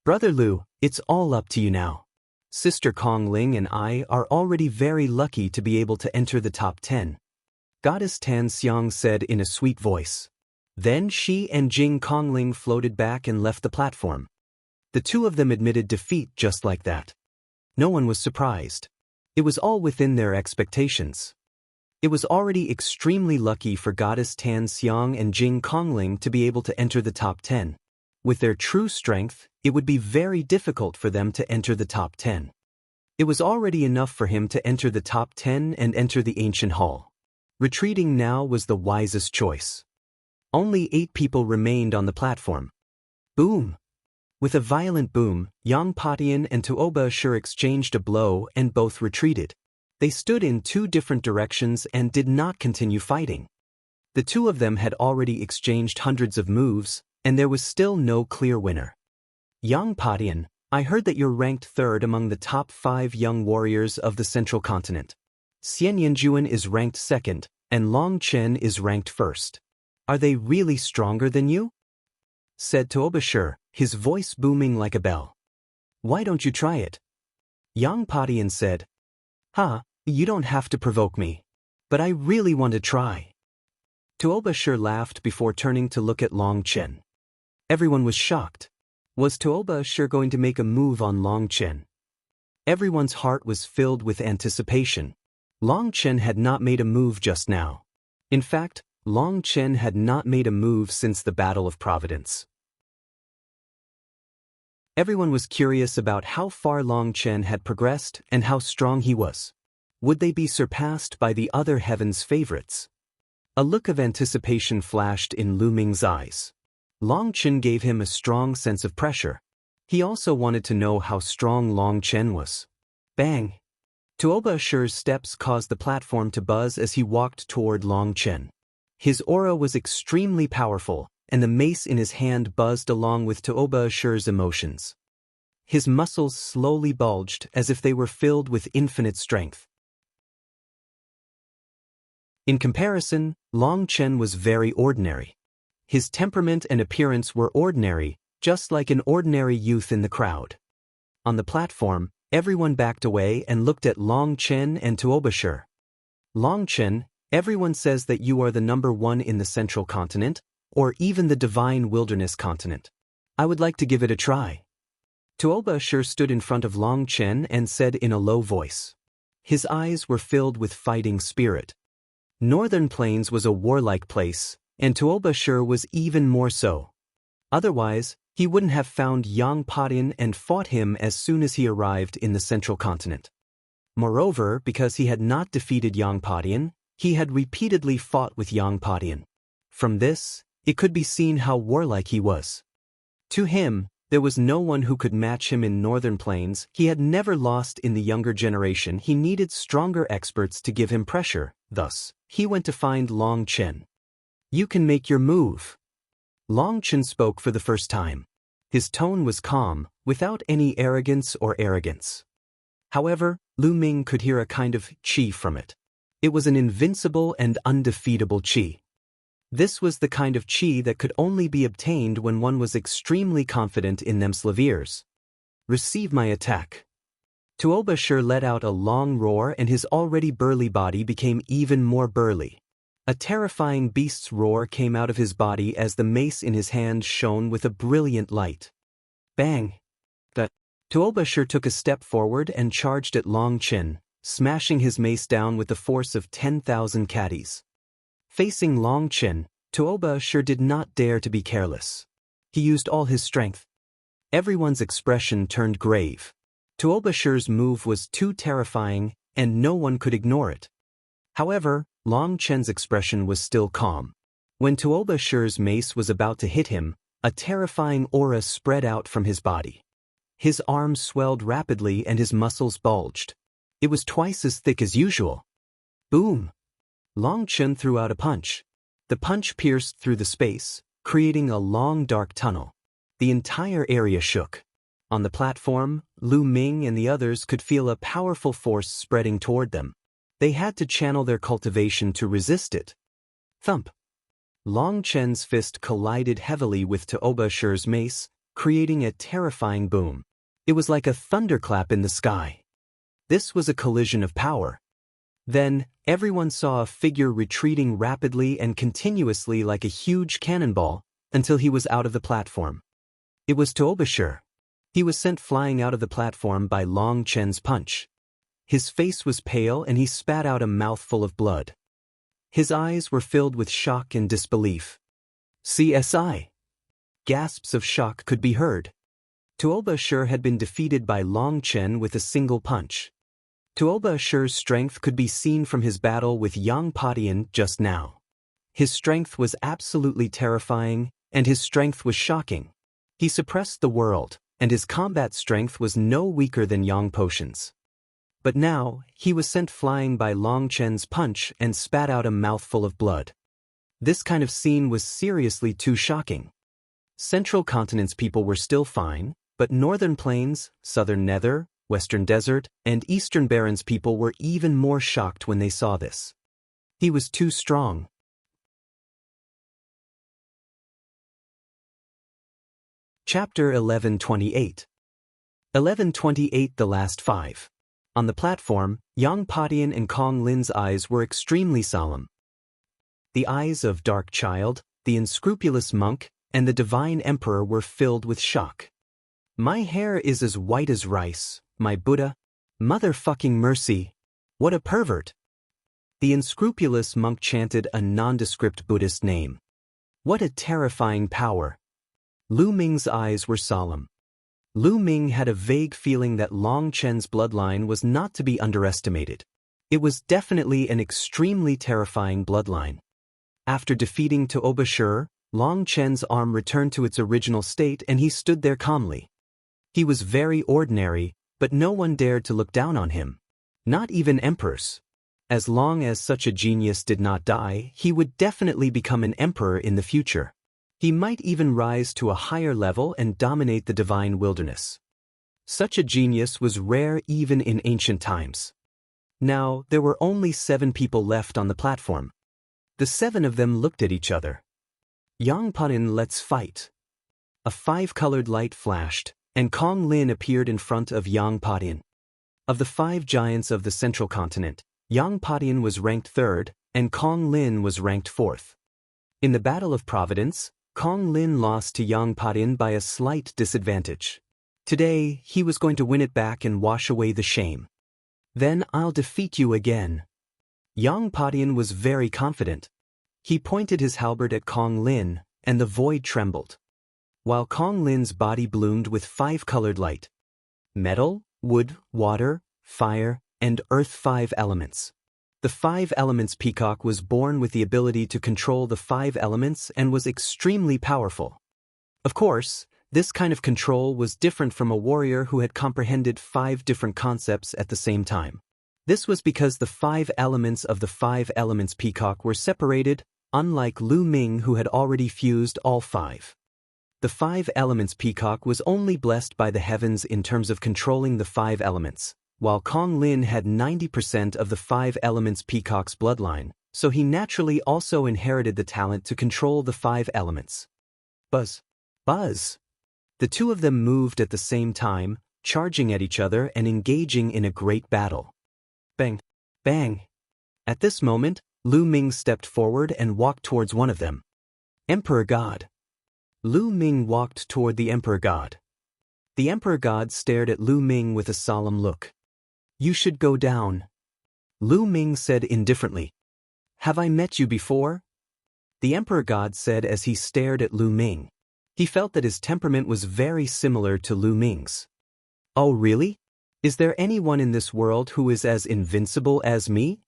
Brother Lu, it's all up to you now. Sister Kongling and I are already very lucky to be able to enter the top 10. Goddess Tan Xiang said in a sweet voice. Then she and Jing Kongling floated back and left the platform. The 2 of them admitted defeat just like that. No one was surprised. It was all within their expectations. It was already extremely lucky for Goddess Tan Xiang and Jing Kongling to be able to enter the top 10. With their true strength, it would be very difficult for them to enter the top 10. It was already enough for him to enter the top 10 and enter the ancient hall. Retreating now was the wisest choice. Only 8 people remained on the platform. Boom! With a violent boom, Yang Patian and Tuoba Shur exchanged a blow and both retreated. They stood in 2 different directions and did not continue fighting. The 2 of them had already exchanged hundreds of moves, and there was still no clear winner. Yang Patian, I heard that you're ranked 3rd among the top 5 young warriors of the central continent. Xian Yanjuan is ranked 2nd, and Long Chen is ranked 1st. Are they really stronger than you? Said Tuoba Shur, his voice booming like a bell. Why don't you try it? Yang Patian said. You don't have to provoke me. But I really want to try. Tuoba Shur laughed before turning to look at Long Chen. Everyone was shocked. Was Tuoba Shur going to make a move on Long Chen? Everyone's heart was filled with anticipation. Long Chen had not made a move just now. In fact, Long Chen had not made a move since the Battle of Providence. Everyone was curious about how far Long Chen had progressed and how strong he was. Would they be surpassed by the other heaven's favorites? A look of anticipation flashed in Lu Ming's eyes. Long Chen gave him a strong sense of pressure. He also wanted to know how strong Long Chen was. Bang! Tuoba Shur's steps caused the platform to buzz as he walked toward Long Chen. His aura was extremely powerful, and the mace in his hand buzzed along with Tuoba Shur's emotions. His muscles slowly bulged as if they were filled with infinite strength. In comparison, Long Chen was very ordinary. His temperament and appearance were ordinary, just like an ordinary youth in the crowd. On the platform, everyone backed away and looked at Long Chen and Tuoba Shur. Long Chen, everyone says that you are the number 1 in the central continent, or even the divine wilderness continent. I would like to give it a try. Tuoba Shur stood in front of Long Chen and said in a low voice. His eyes were filled with fighting spirit. Northern Plains was a warlike place, and Tuoba Shur was even more so. Otherwise, he wouldn't have found Yang Patian and fought him as soon as he arrived in the central continent. Moreover, because he had not defeated Yang Patian, he had repeatedly fought with Yang Patian. From this, it could be seen how warlike he was. To him, there was no one who could match him in Northern Plains. He had never lost in the younger generation. He needed stronger experts to give him pressure. Thus, he went to find Long Chen. You can make your move. Long Chen spoke for the first time. His tone was calm, without any arrogance or arrogance. However, Lu Ming could hear a kind of qi from it. It was an invincible and undefeatable qi. This was the kind of qi that could only be obtained when one was extremely confident in themselves ears. Receive my attack. Tuoba Shur let out a long roar and his already burly body became even more burly. A terrifying beast's roar came out of his body as the mace in his hand shone with a brilliant light. Bang! Tuoba Shur took a step forward and charged at Long Chen, smashing his mace down with the force of 10,000 caddies. Facing Long Chen, Tuoba Shur did not dare to be careless. He used all his strength. Everyone's expression turned grave. Tuoba Shur's move was too terrifying, and no one could ignore it. However, Long Chen's expression was still calm. When Tuoba Shur's mace was about to hit him, a terrifying aura spread out from his body. His arms swelled rapidly and his muscles bulged. It was twice as thick as usual. Boom! Long Chen threw out a punch. The punch pierced through the space, creating a long dark tunnel. The entire area shook. On the platform, Lu Ming and the others could feel a powerful force spreading toward them. They had to channel their cultivation to resist it. Thump! Long Chen's fist collided heavily with Tuoba Shur's mace, creating a terrifying boom. It was like a thunderclap in the sky. This was a collision of power. Then, everyone saw a figure retreating rapidly and continuously like a huge cannonball, until he was out of the platform. It was Tuoba Shur. He was sent flying out of the platform by Long Chen's punch. His face was pale and he spat out a mouthful of blood. His eyes were filled with shock and disbelief. CSI. Gasps of shock could be heard. Tuoba Shur had been defeated by Long Chen with a single punch. Tuoba Shur's strength could be seen from his battle with Yang Padian just now. His strength was absolutely terrifying, and his strength was shocking. He suppressed the world, and his combat strength was no weaker than Yang Potion's. But now, he was sent flying by Long Chen's punch and spat out a mouthful of blood. This kind of scene was seriously too shocking. Central Continent's people were still fine, but Northern Plains, Southern Nether, Western Desert, and Eastern Barrens people were even more shocked when they saw this. He was too strong. Chapter 1128. 1128 The Last Five. On the platform, Yang Padian and Kong Lin's eyes were extremely solemn. The eyes of Dark Child, the unscrupulous monk, and the Divine Emperor were filled with shock. My hair is as white as rice, my Buddha. Motherfucking mercy. What a pervert. The unscrupulous monk chanted a nondescript Buddhist name. What a terrifying power. Lu Ming's eyes were solemn. Lu Ming had a vague feeling that Long Chen's bloodline was not to be underestimated. It was definitely an extremely terrifying bloodline. After defeating Tuoba Shur, Long Chen's arm returned to its original state and he stood there calmly. He was very ordinary, but no one dared to look down on him. Not even emperors. As long as such a genius did not die, he would definitely become an emperor in the future. He might even rise to a higher level and dominate the divine wilderness. Such a genius was rare even in ancient times. Now, there were only 7 people left on the platform. The 7 of them looked at each other. Yang Padian, let's fight. A 5-colored light flashed, and Kong Lin appeared in front of Yang Padian. Of the 5 giants of the Central Continent, Yang Padian was ranked 3rd, and Kong Lin was ranked 4th. In the Battle of Providence, Kong Lin lost to Yang Padian by a slight disadvantage. Today, he was going to win it back and wash away the shame. Then I'll defeat you again. Yang Padian was very confident. He pointed his halberd at Kong Lin, and the void trembled. While Kong Lin's body bloomed with 5-colored light. Metal, wood, water, fire, and earth 5 elements. The 5 elements peacock was born with the ability to control the 5 elements and was extremely powerful. Of course, this kind of control was different from a warrior who had comprehended 5 different concepts at the same time. This was because the 5 elements of the 5 elements peacock were separated, unlike Lu Ming who had already fused all 5. The 5 elements peacock was only blessed by the heavens in terms of controlling the 5 elements, while Kong Lin had 90% of the 5 elements peacock's bloodline, so he naturally also inherited the talent to control the 5 elements. Buzz. Buzz. The 2 of them moved at the same time, charging at each other and engaging in a great battle. Bang. Bang. At this moment, Lu Ming stepped forward and walked towards one of them. Emperor God. Lu Ming walked toward the Emperor God. The Emperor God stared at Lu Ming with a solemn look. You should go down. Lu Ming said indifferently. Have I met you before? The Emperor God said as he stared at Lu Ming. He felt that his temperament was very similar to Lu Ming's. Oh really? Is there anyone in this world who is as invincible as me?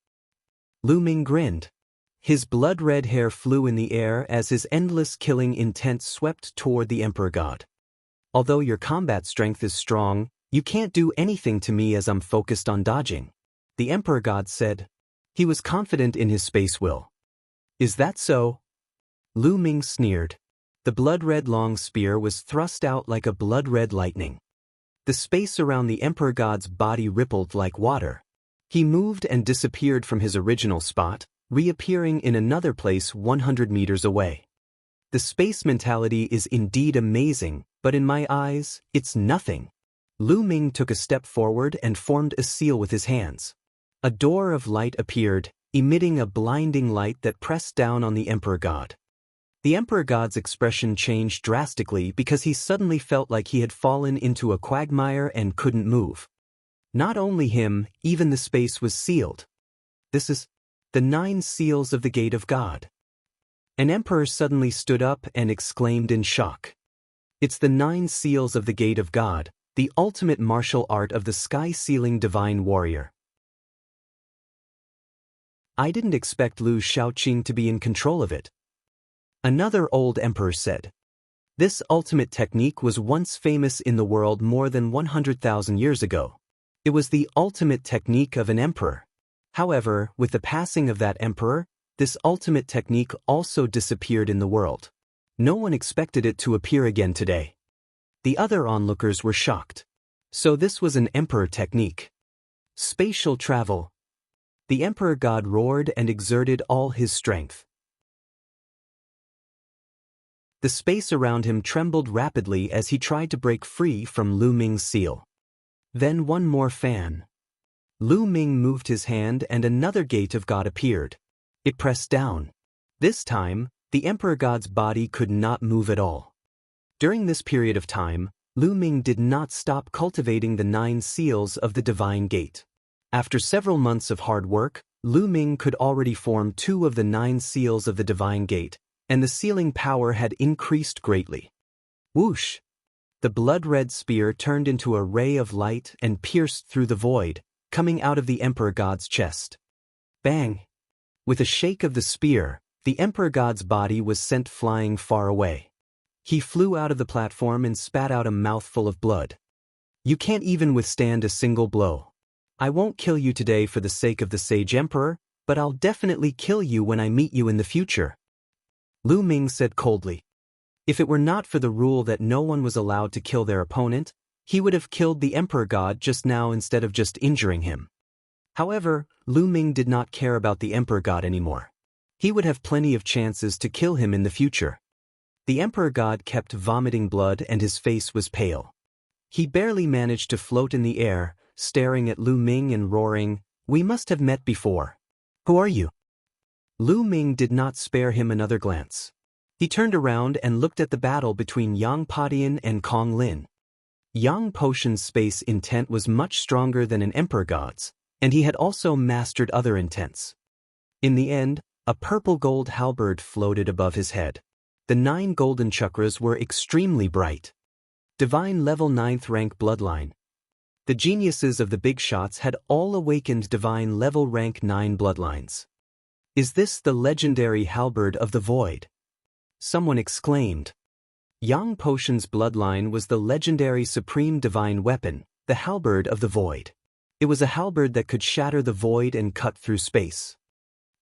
Lu Ming grinned. His blood-red hair flew in the air as his endless killing intent swept toward the Emperor God. Although your combat strength is strong, you can't do anything to me as I'm focused on dodging. The Emperor God said. He was confident in his space will. Is that so? Lu Ming sneered. The blood-red long spear was thrust out like a blood-red lightning. The space around the Emperor God's body rippled like water. He moved and disappeared from his original spot, reappearing in another place 100 meters away. The space mentality is indeed amazing, but in my eyes, it's nothing. Lu Ming took a step forward and formed a seal with his hands. A door of light appeared, emitting a blinding light that pressed down on the Emperor God. The Emperor God's expression changed drastically because he suddenly felt like he had fallen into a quagmire and couldn't move. Not only him, even the space was sealed. This is the 9 seals of the gate of God. An emperor suddenly stood up and exclaimed in shock. It's the 9 seals of the gate of God, the ultimate martial art of the sky-sealing divine warrior. I didn't expect Lu Shaoqing to be in control of it. Another old emperor said. This ultimate technique was once famous in the world more than 100,000 years ago. It was the ultimate technique of an emperor. However, with the passing of that emperor, this ultimate technique also disappeared in the world. No one expected it to appear again today. The other onlookers were shocked. So this was an emperor technique. Spatial travel. The emperor god roared and exerted all his strength. The space around him trembled rapidly as he tried to break free from Lu Ming's seal. Then one more fan. Lu Ming moved his hand and another gate of God appeared. It pressed down. This time, the emperor god's body could not move at all. During this period of time, Lu Ming did not stop cultivating the 9 seals of the divine gate. After several months of hard work, Lu Ming could already form 2 of the 9 seals of the divine gate, and the sealing power had increased greatly. Whoosh! The blood-red spear turned into a ray of light and pierced through the void, coming out of the emperor god's chest. Bang! With a shake of the spear, the emperor god's body was sent flying far away. He flew out of the platform and spat out a mouthful of blood. You can't even withstand a single blow. I won't kill you today for the sake of the sage emperor, but I'll definitely kill you when I meet you in the future. Lu Ming said coldly. If it were not for the rule that no one was allowed to kill their opponent, he would have killed the emperor god just now instead of just injuring him. However, Lu Ming did not care about the emperor god anymore. He would have plenty of chances to kill him in the future. The emperor god kept vomiting blood and his face was pale. He barely managed to float in the air, staring at Lu Ming and roaring, "We must have met before. Who are you?" Lu Ming did not spare him another glance. He turned around and looked at the battle between Yang Padian and Wang Lin. Yang Potion's space intent was much stronger than an emperor god's, and he had also mastered other intents. In the end, a purple-gold halberd floated above his head. The 9 golden chakras were extremely bright. Divine level 9th rank bloodline. The geniuses of the big shots had all awakened divine level rank 9 bloodlines. Is this the legendary halberd of the void? Someone exclaimed. Yang Potion's bloodline was the legendary supreme divine weapon, the halberd of the void. It was a halberd that could shatter the void and cut through space.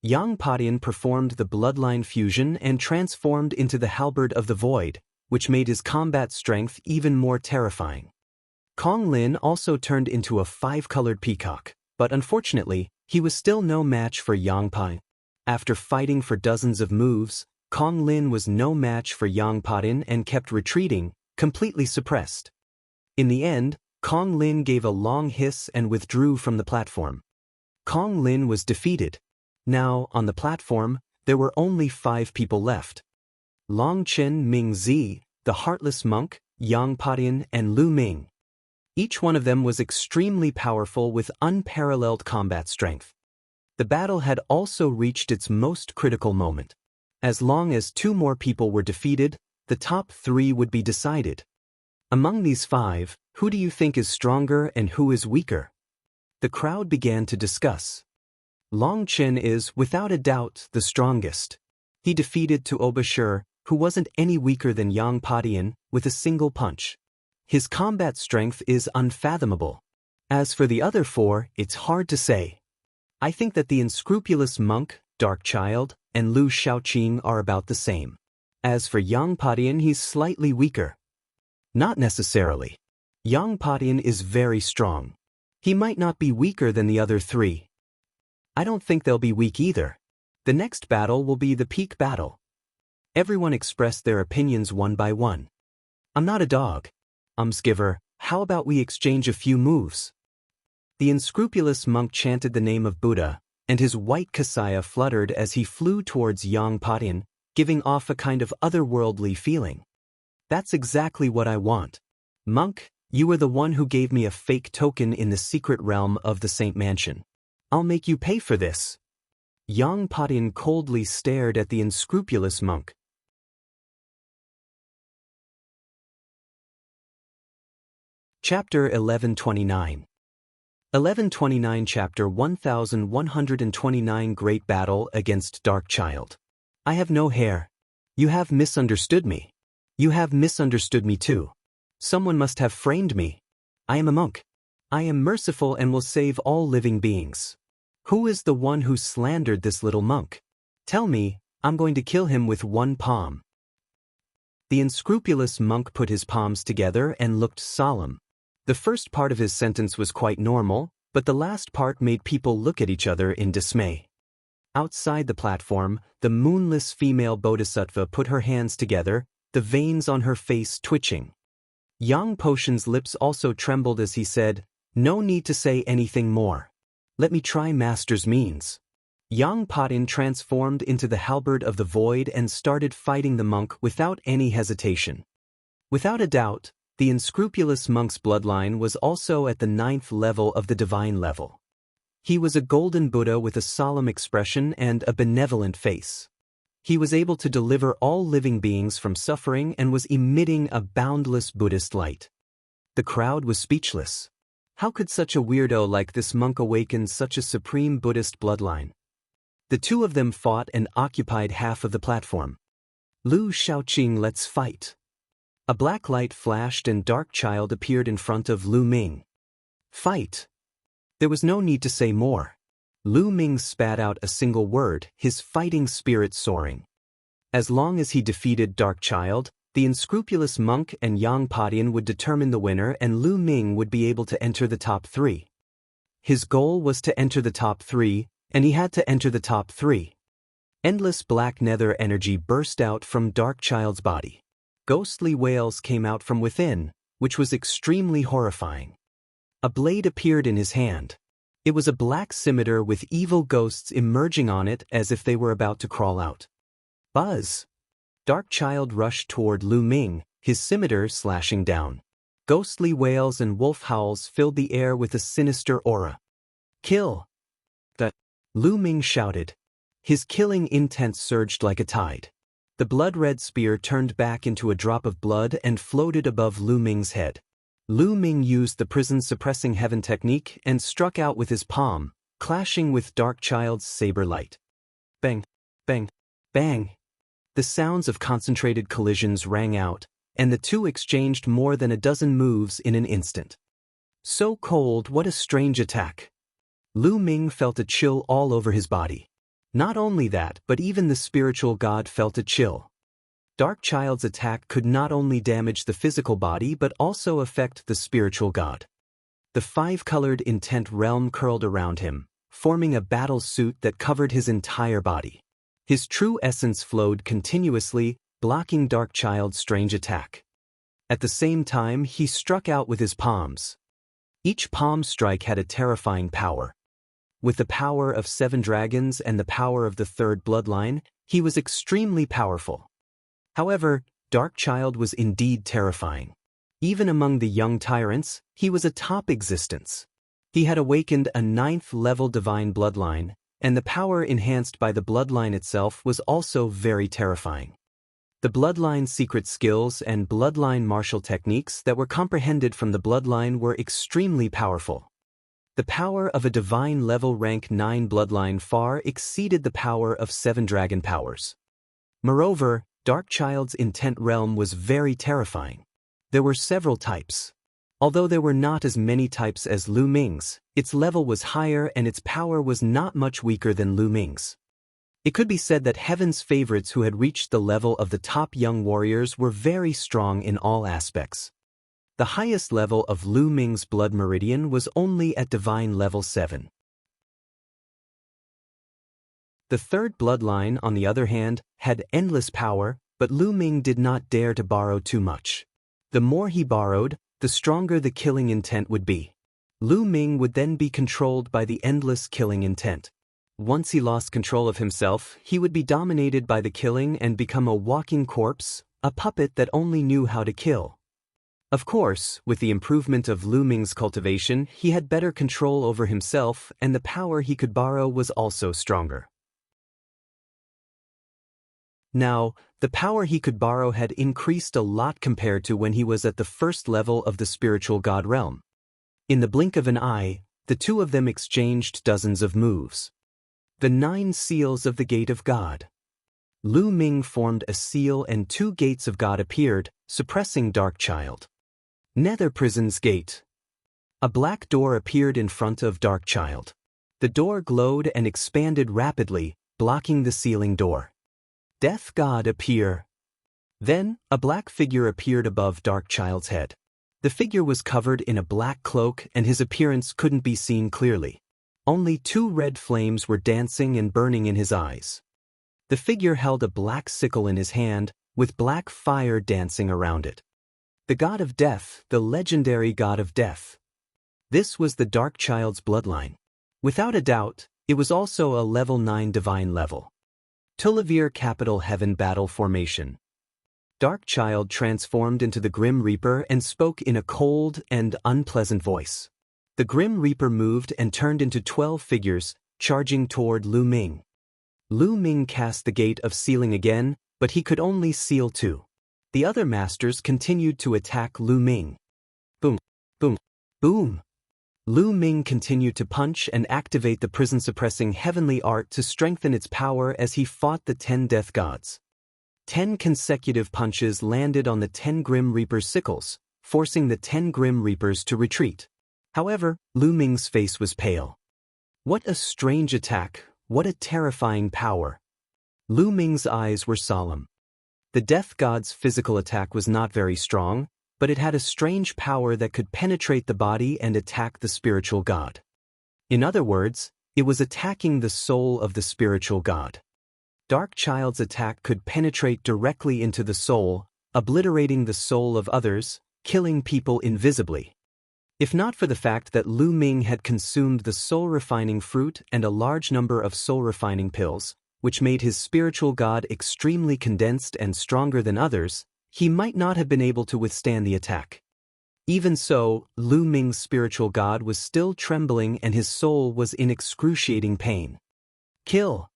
Yang Padian performed the bloodline fusion and transformed into the halberd of the void, which made his combat strength even more terrifying. Wang Lin also turned into a 5-colored peacock, but unfortunately, he was still no match for Yang Padian. After fighting for dozens of moves, Wang Lin was no match for Yang Padian and kept retreating, completely suppressed. In the end, Wang Lin gave a long hiss and withdrew from the platform. Wang Lin was defeated. Now, on the platform, there were only 5 people left. Longchen Mingzi, the Heartless Monk, Yang Padian, and Lu Ming. Each one of them was extremely powerful with unparalleled combat strength. The battle had also reached its most critical moment. As long as 2 more people were defeated, the top 3 would be decided. Among these 5, who do you think is stronger and who is weaker? The crowd began to discuss. Longchen is, without a doubt, the strongest. He defeated Tuobashir, who wasn't any weaker than Yang Padian, with a single punch. His combat strength is unfathomable. As for the other 4, it's hard to say. I think that the unscrupulous monk, Dark Child, and Lu Shaoqing are about the same. As for Yang Padian, he's slightly weaker. Not necessarily. Yang Padian is very strong. He might not be weaker than the other 3. I don't think they'll be weak either. The next battle will be the peak battle. Everyone expressed their opinions one by one. I'm not a dog. Giver, how about we exchange a few moves? The unscrupulous monk chanted the name of Buddha, and his white kasaya fluttered as he flew towards Yang Padian, giving off a kind of otherworldly feeling. That's exactly what I want. Monk, You were the one who gave me a fake token in the secret realm of the Saint Mansion. I'll make you pay for this. Yang Patin coldly stared at the unscrupulous monk. Chapter 1129. 1129 Chapter 1129 Great Battle Against Dark Child. I have no hair. You have misunderstood me. You have misunderstood me too. Someone must have framed me. I am a monk. I am merciful and will save all living beings. Who is the one who slandered this little monk? Tell me, I'm going to kill him with one palm. The unscrupulous monk put his palms together and looked solemn. The first part of his sentence was quite normal, but the last part made people look at each other in dismay. Outside the platform, the moonless female bodhisattva put her hands together, the veins on her face twitching. Yang Potion's lips also trembled as he said, "No need to say anything more. Let me try Master's means." Yang Patin transformed into the halberd of the void and started fighting the monk without any hesitation. Without a doubt, the unscrupulous monk's bloodline was also at the 9th level of the divine level. He was a golden Buddha with a solemn expression and a benevolent face. He was able to deliver all living beings from suffering and was emitting a boundless Buddhist light. The crowd was speechless. How could such a weirdo like this monk awaken such a supreme Buddhist bloodline? The two of them fought and occupied half of the platform. Lu Shaoqing, let's fight. A black light flashed and Dark Child appeared in front of Lu Ming. Fight. There was no need to say more. Lu Ming spat out a single word, his fighting spirit soaring. As long as he defeated Dark Child, the unscrupulous monk and Yang Patin would determine the winner and Lu Ming would be able to enter the top 3. His goal was to enter the top 3, and he had to enter the top 3. Endless black nether energy burst out from Dark Child's body. Ghostly wails came out from within, which was extremely horrifying. A blade appeared in his hand. It was a black scimitar with evil ghosts emerging on it as if they were about to crawl out. Buzz! Dark Child rushed toward Lu Ming, his scimitar slashing down. Ghostly wails and wolf howls filled the air with a sinister aura. Kill! Lu Ming shouted. His killing intent surged like a tide. The blood-red spear turned back into a drop of blood and floated above Lu Ming's head. Lu Ming used the prison-suppressing heaven technique and struck out with his palm, clashing with Dark Child's saber light. Bang! Bang! Bang! The sounds of concentrated collisions rang out, and the two exchanged more than a dozen moves in an instant. So cold, what a strange attack! Lu Ming felt a chill all over his body. Not only that, but even the spiritual god felt a chill. Dark Child's attack could not only damage the physical body but also affect the spiritual god. The 5-colored intent realm curled around him, forming a battle suit that covered his entire body. His true essence flowed continuously, blocking Dark Child's strange attack. At the same time, he struck out with his palms. Each palm strike had a terrifying power. With the power of 7 dragons and the power of the 3rd bloodline, he was extremely powerful. However, Dark Child was indeed terrifying. Even among the young tyrants, he was a top existence. He had awakened a 9th-level divine bloodline, and the power enhanced by the bloodline itself was also very terrifying. The bloodline's secret skills and bloodline martial techniques that were comprehended from the bloodline were extremely powerful. The power of a divine level rank 9 bloodline far exceeded the power of 7 dragon powers. Moreover, Dark Child's intent realm was very terrifying. There were several types. Although there were not as many types as Lu Ming's, its level was higher and its power was not much weaker than Lu Ming's. It could be said that Heaven's favorites who had reached the level of the top young warriors were very strong in all aspects. The highest level of Lu Ming's blood meridian was only at divine level 7. The 3rd bloodline, on the other hand, had endless power, but Lu Ming did not dare to borrow too much. The more he borrowed, the stronger the killing intent would be. Lu Ming would then be controlled by the endless killing intent. Once he lost control of himself, he would be dominated by the killing and become a walking corpse, a puppet that only knew how to kill. Of course, with the improvement of Lu Ming's cultivation, he had better control over himself, and the power he could borrow was also stronger. Now, the power he could borrow had increased a lot compared to when he was at the first level of the spiritual god realm. In the blink of an eye, the two of them exchanged dozens of moves. The 9 seals of the Gate of God. Lu Ming formed a seal and 2 gates of God appeared, suppressing Darkchild. Nether Prison's Gate. A black door appeared in front of Darkchild. The door glowed and expanded rapidly, blocking the sealing door. Death God appear. Then, a black figure appeared above Darkchild's head. The figure was covered in a black cloak and his appearance couldn't be seen clearly. Only 2 red flames were dancing and burning in his eyes. The figure held a black sickle in his hand, with black fire dancing around it. The god of death, the legendary god of death. This was the Darkchild's bloodline. Without a doubt, it was also a level 9 divine level. Tulivir Capital Heaven Battle Formation. Darkchild transformed into the Grim Reaper and spoke in a cold and unpleasant voice. The Grim Reaper moved and turned into 12 figures, charging toward Lu Ming. Lu Ming cast the Gate of Sealing again, but he could only seal 2. The other masters continued to attack Lu Ming. Boom, boom, boom. Lu Ming continued to punch and activate the prison-suppressing heavenly art to strengthen its power as he fought the 10 death gods. 10 consecutive punches landed on the 10 Grim Reaper's sickles, forcing the 10 Grim Reapers to retreat. However, Lu Ming's face was pale. What a strange attack, what a terrifying power. Lu Ming's eyes were solemn. The death god's physical attack was not very strong, but it had a strange power that could penetrate the body and attack the spiritual god. In other words, it was attacking the soul of the spiritual god. Darkchild's attack could penetrate directly into the soul, obliterating the soul of others, killing people invisibly. If not for the fact that Lu Ming had consumed the soul-refining fruit and a large number of soul-refining pills, which made his spiritual god extremely condensed and stronger than others, he might not have been able to withstand the attack. Even so, Lu Ming's spiritual god was still trembling and his soul was in excruciating pain. Kill!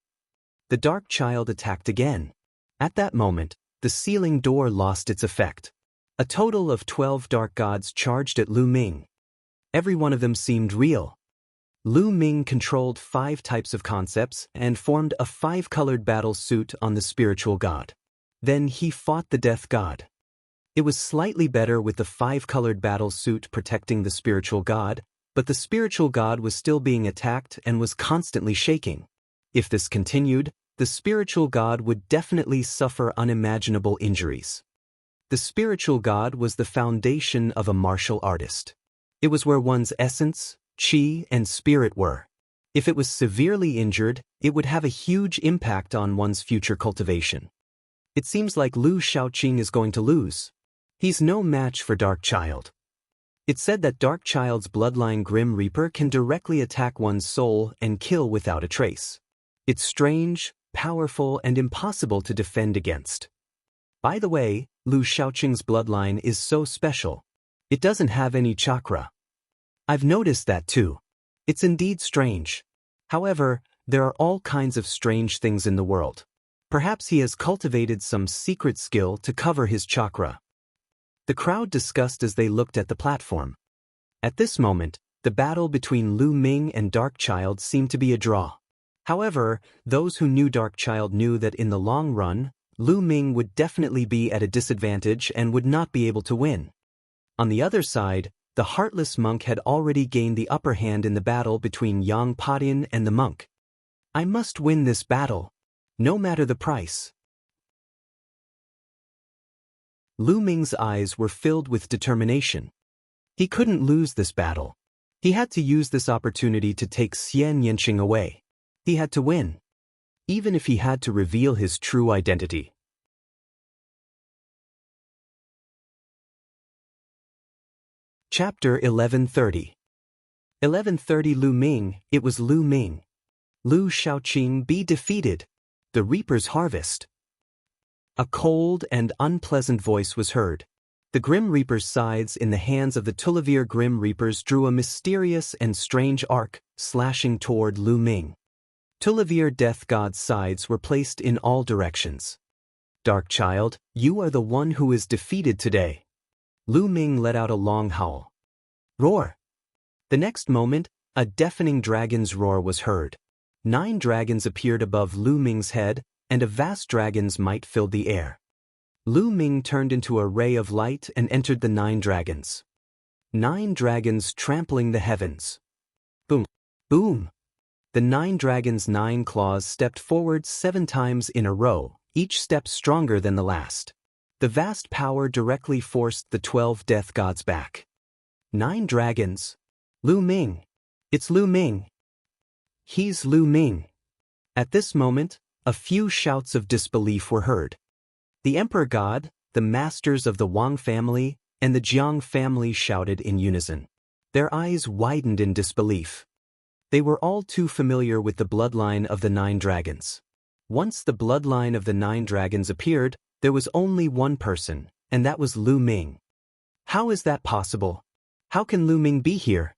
The Darkchild attacked again. At that moment, the sealing door lost its effect. A total of 12 dark gods charged at Lu Ming. Every one of them seemed real. Lu Ming controlled 5 types of concepts and formed a 5-colored battle suit on the spiritual god. Then he fought the death god. It was slightly better with the 5-colored battle suit protecting the spiritual god, but the spiritual god was still being attacked and was constantly shaking. If this continued, the spiritual god would definitely suffer unimaginable injuries. The spiritual god was the foundation of a martial artist. It was where one's essence, chi, and spirit were. If it was severely injured, it would have a huge impact on one's future cultivation. It seems like Lu Shaoqing is going to lose. He's no match for Darkchild. It's said that Darkchild's bloodline Grim Reaper can directly attack one's soul and kill without a trace. It's strange, powerful, and impossible to defend against. By the way, Lu Shaoqing's bloodline is so special. It doesn't have any chakra. I've noticed that too. It's indeed strange. However, there are all kinds of strange things in the world. Perhaps he has cultivated some secret skill to cover his chakra. The crowd discussed as they looked at the platform. At this moment, the battle between Lu Ming and Darkchild seemed to be a draw. However, those who knew Darkchild knew that in the long run, Lu Ming would definitely be at a disadvantage and would not be able to win. On the other side, the heartless monk had already gained the upper hand in the battle between Yang Padian and the monk. I must win this battle, no matter the price. Lu Ming's eyes were filled with determination. He couldn't lose this battle. He had to use this opportunity to take Xianxia away. He had to win, even if he had to reveal his true identity. Chapter 1130. 1130 Lu Ming, it was Lu Ming. Lu Shaoqing be defeated. The Reaper's harvest. A cold and unpleasant voice was heard. The Grim Reaper's scythes in the hands of the Tulivir Grim Reapers drew a mysterious and strange arc, slashing toward Lu Ming. Tulivir Death God's scythes were placed in all directions. Dark child, you are the one who is defeated today. Lu Ming let out a long howl. Roar! The next moment, a deafening dragon's roar was heard. 9 dragons appeared above Lu Ming's head, and a vast dragon's might filled the air. Lu Ming turned into a ray of light and entered the 9 dragons. 9 dragons trampling the heavens. Boom! Boom! The 9 dragons' 9 claws stepped forward 7 times in a row, each step stronger than the last. The vast power directly forced the 12 death gods back. 9 dragons. Lu Ming. It's Lu Ming. He's Lu Ming. At this moment, a few shouts of disbelief were heard. The Emperor God, the masters of the Wang family, and the Jiang family shouted in unison. Their eyes widened in disbelief. They were all too familiar with the bloodline of the 9 dragons. Once the bloodline of the 9 dragons appeared, there was only one person, and that was Lu Ming. How is that possible? How can Lu Ming be here?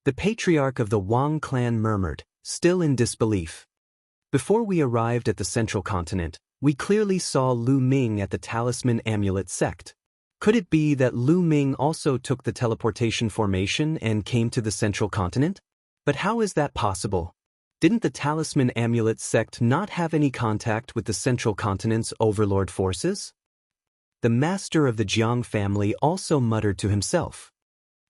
The patriarch of the Wang clan murmured, still in disbelief. Before we arrived at the central continent, we clearly saw Lu Ming at the Talisman Amulet sect. Could it be that Lu Ming also took the teleportation formation and came to the central continent? But how is that possible? Didn't the Talisman Amulet sect not have any contact with the central continent's overlord forces? The master of the Jiang family also muttered to himself.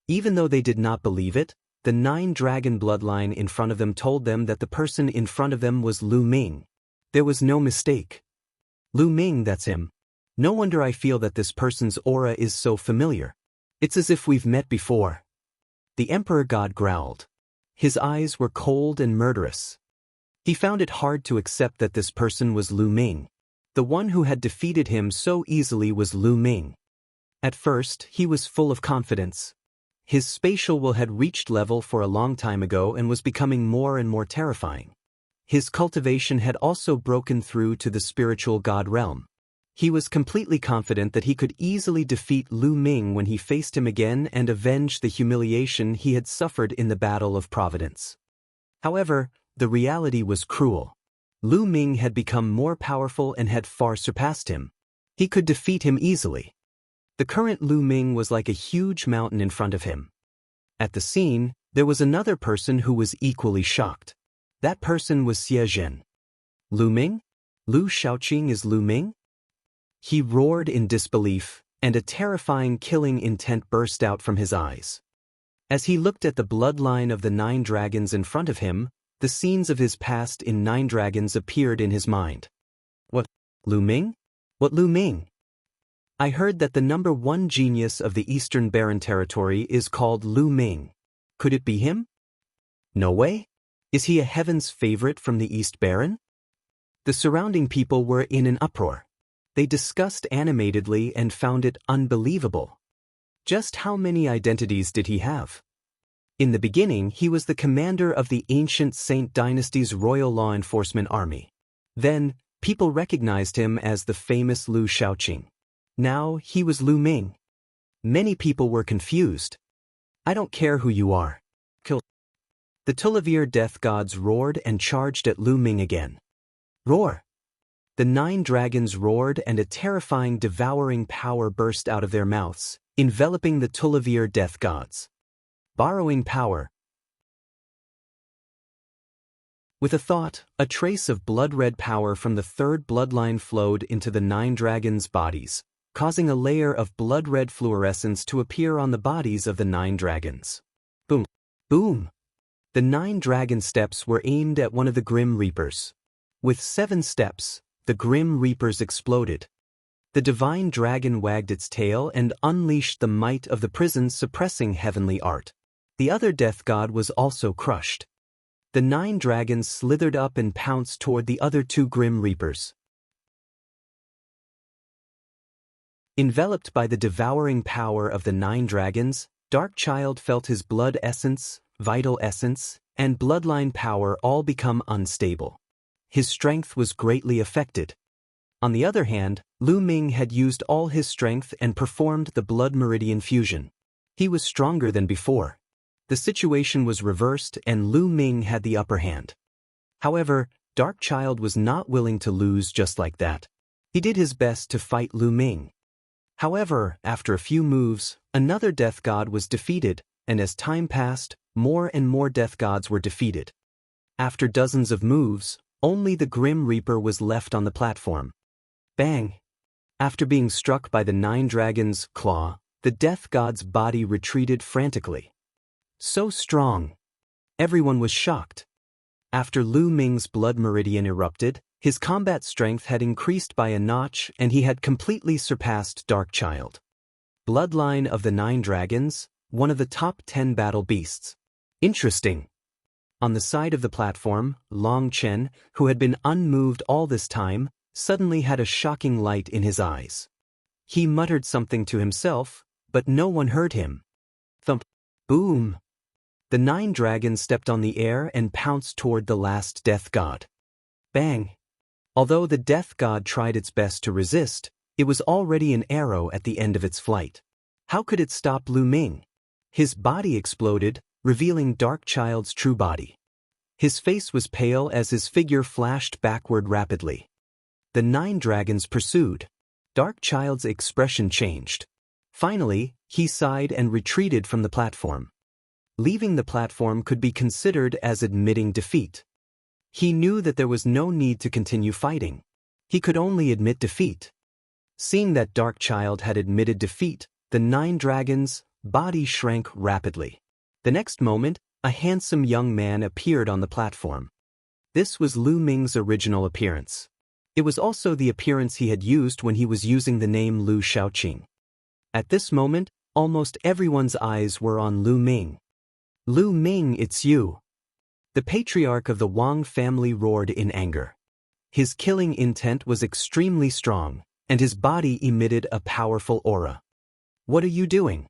Even though they did not believe it, the 9 dragon bloodline in front of them told them that the person in front of them was Lu Ming. There was no mistake. Lu Ming, that's him. No wonder I feel that this person's aura is so familiar. It's as if we've met before. The Emperor God growled. His eyes were cold and murderous. He found it hard to accept that this person was Lu Ming. The one who had defeated him so easily was Lu Ming. At first, he was full of confidence. His spatial will had reached level for a long time ago and was becoming more and more terrifying. His cultivation had also broken through to the spiritual god realm. He was completely confident that he could easily defeat Lu Ming when he faced him again and avenge the humiliation he had suffered in the Battle of Providence. However, the reality was cruel. Lu Ming had become more powerful and had far surpassed him. He could defeat him easily. The current Lu Ming was like a huge mountain in front of him. At the scene, there was another person who was equally shocked. That person was Xie Zhen. Lu Ming? Lu Shaoqing is Lu Ming? He roared in disbelief, and a terrifying killing intent burst out from his eyes. As he looked at the bloodline of the 9 dragons in front of him, the scenes of his past in 9 dragons appeared in his mind. What? Lu Ming? What Lu Ming? I heard that the number 1 genius of the Eastern Barren Territory is called Lu Ming. Could it be him? No way? Is he a heaven's favorite from the East Barren? The surrounding people were in an uproar. They discussed animatedly and found it unbelievable. Just how many identities did he have? In the beginning, he was the commander of the ancient Saint Dynasty's Royal Law Enforcement Army. Then, people recognized him as the famous Lu Shaoqing. Now, he was Lu Ming. Many people were confused. I don't care who you are. Kill. The Tulivir death gods roared and charged at Lu Ming again. Roar! The 9 dragons roared and a terrifying devouring power burst out of their mouths, enveloping the Tulivir death gods. Borrowing power. With a thought, a trace of blood-red power from the 3rd bloodline flowed into the 9 dragons' bodies, causing a layer of blood-red fluorescence to appear on the bodies of the 9 dragons. Boom! Boom! The 9 dragon steps were aimed at one of the Grim Reapers. With 7 steps, the Grim Reapers exploded. The divine dragon wagged its tail and unleashed the might of the prison, suppressing heavenly art. The other death god was also crushed. The 9 dragons slithered up and pounced toward the other 2 Grim Reapers. Enveloped by the devouring power of the 9 dragons, Dark Child felt his blood essence, vital essence, and bloodline power all become unstable. His strength was greatly affected. On the other hand, Lu Ming had used all his strength and performed the blood meridian fusion. He was stronger than before. The situation was reversed and Lu Ming had the upper hand. However, Dark Child was not willing to lose just like that. He did his best to fight Lu Ming. However, after a few moves, another death god was defeated, and as time passed, more and more death gods were defeated. After dozens of moves, only the Grim Reaper was left on the platform. Bang! After being struck by the 9 dragons' claw, the death god's body retreated frantically. So strong! Everyone was shocked. After Lu Ming's blood meridian erupted, his combat strength had increased by a notch and he had completely surpassed Dark Child. Bloodline of the 9 dragons, one of the top 10 battle beasts. Interesting. On the side of the platform, Long Chen, who had been unmoved all this time, suddenly had a shocking light in his eyes. He muttered something to himself, but no one heard him. Thump. Boom. The 9 dragons stepped on the air and pounced toward the last death god. Bang. Although the death god tried its best to resist, it was already an arrow at the end of its flight. How could it stop Lu Ming? His body exploded, revealing Dark Child's true body. His face was pale as his figure flashed backward rapidly. The 9 dragons pursued. Dark Child's expression changed. Finally, he sighed and retreated from the platform. Leaving the platform could be considered as admitting defeat. He knew that there was no need to continue fighting. He could only admit defeat. Seeing that Dark Child had admitted defeat, the 9 dragons' body shrank rapidly. The next moment, a handsome young man appeared on the platform. This was Lu Ming's original appearance. It was also the appearance he had used when he was using the name Lu Shaoqing. At this moment, almost everyone's eyes were on Lu Ming. Lu Ming, it's you. The patriarch of the Wang family roared in anger. His killing intent was extremely strong, and his body emitted a powerful aura. What are you doing?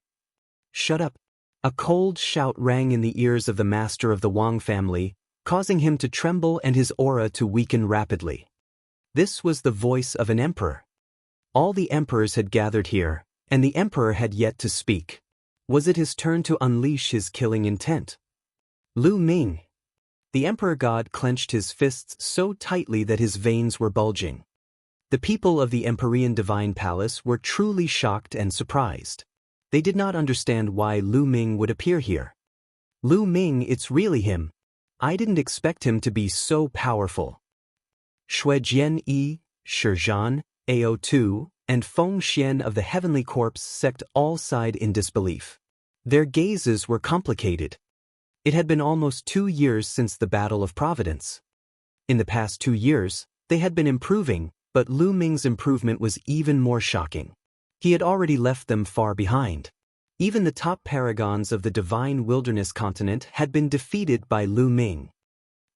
Shut up. A cold shout rang in the ears of the master of the Wang family, causing him to tremble and his aura to weaken rapidly. This was the voice of an emperor. All the emperors had gathered here, and the emperor had yet to speak. Was it his turn to unleash his killing intent? Lu Ming. The emperor god clenched his fists so tightly that his veins were bulging. The people of the Empyrean Divine Palace were truly shocked and surprised. They did not understand why Lu Ming would appear here. Lu Ming, it's really him. I didn't expect him to be so powerful. Shuijian Yi, Shizhan, Ao2, and Feng Xian of the Heavenly Corpse sect all sighed in disbelief. Their gazes were complicated. It had been almost 2 years since the Battle of Providence. In the past 2 years, they had been improving, but Lu Ming's improvement was even more shocking. He had already left them far behind. Even the top paragons of the Divine Wilderness continent had been defeated by Lu Ming.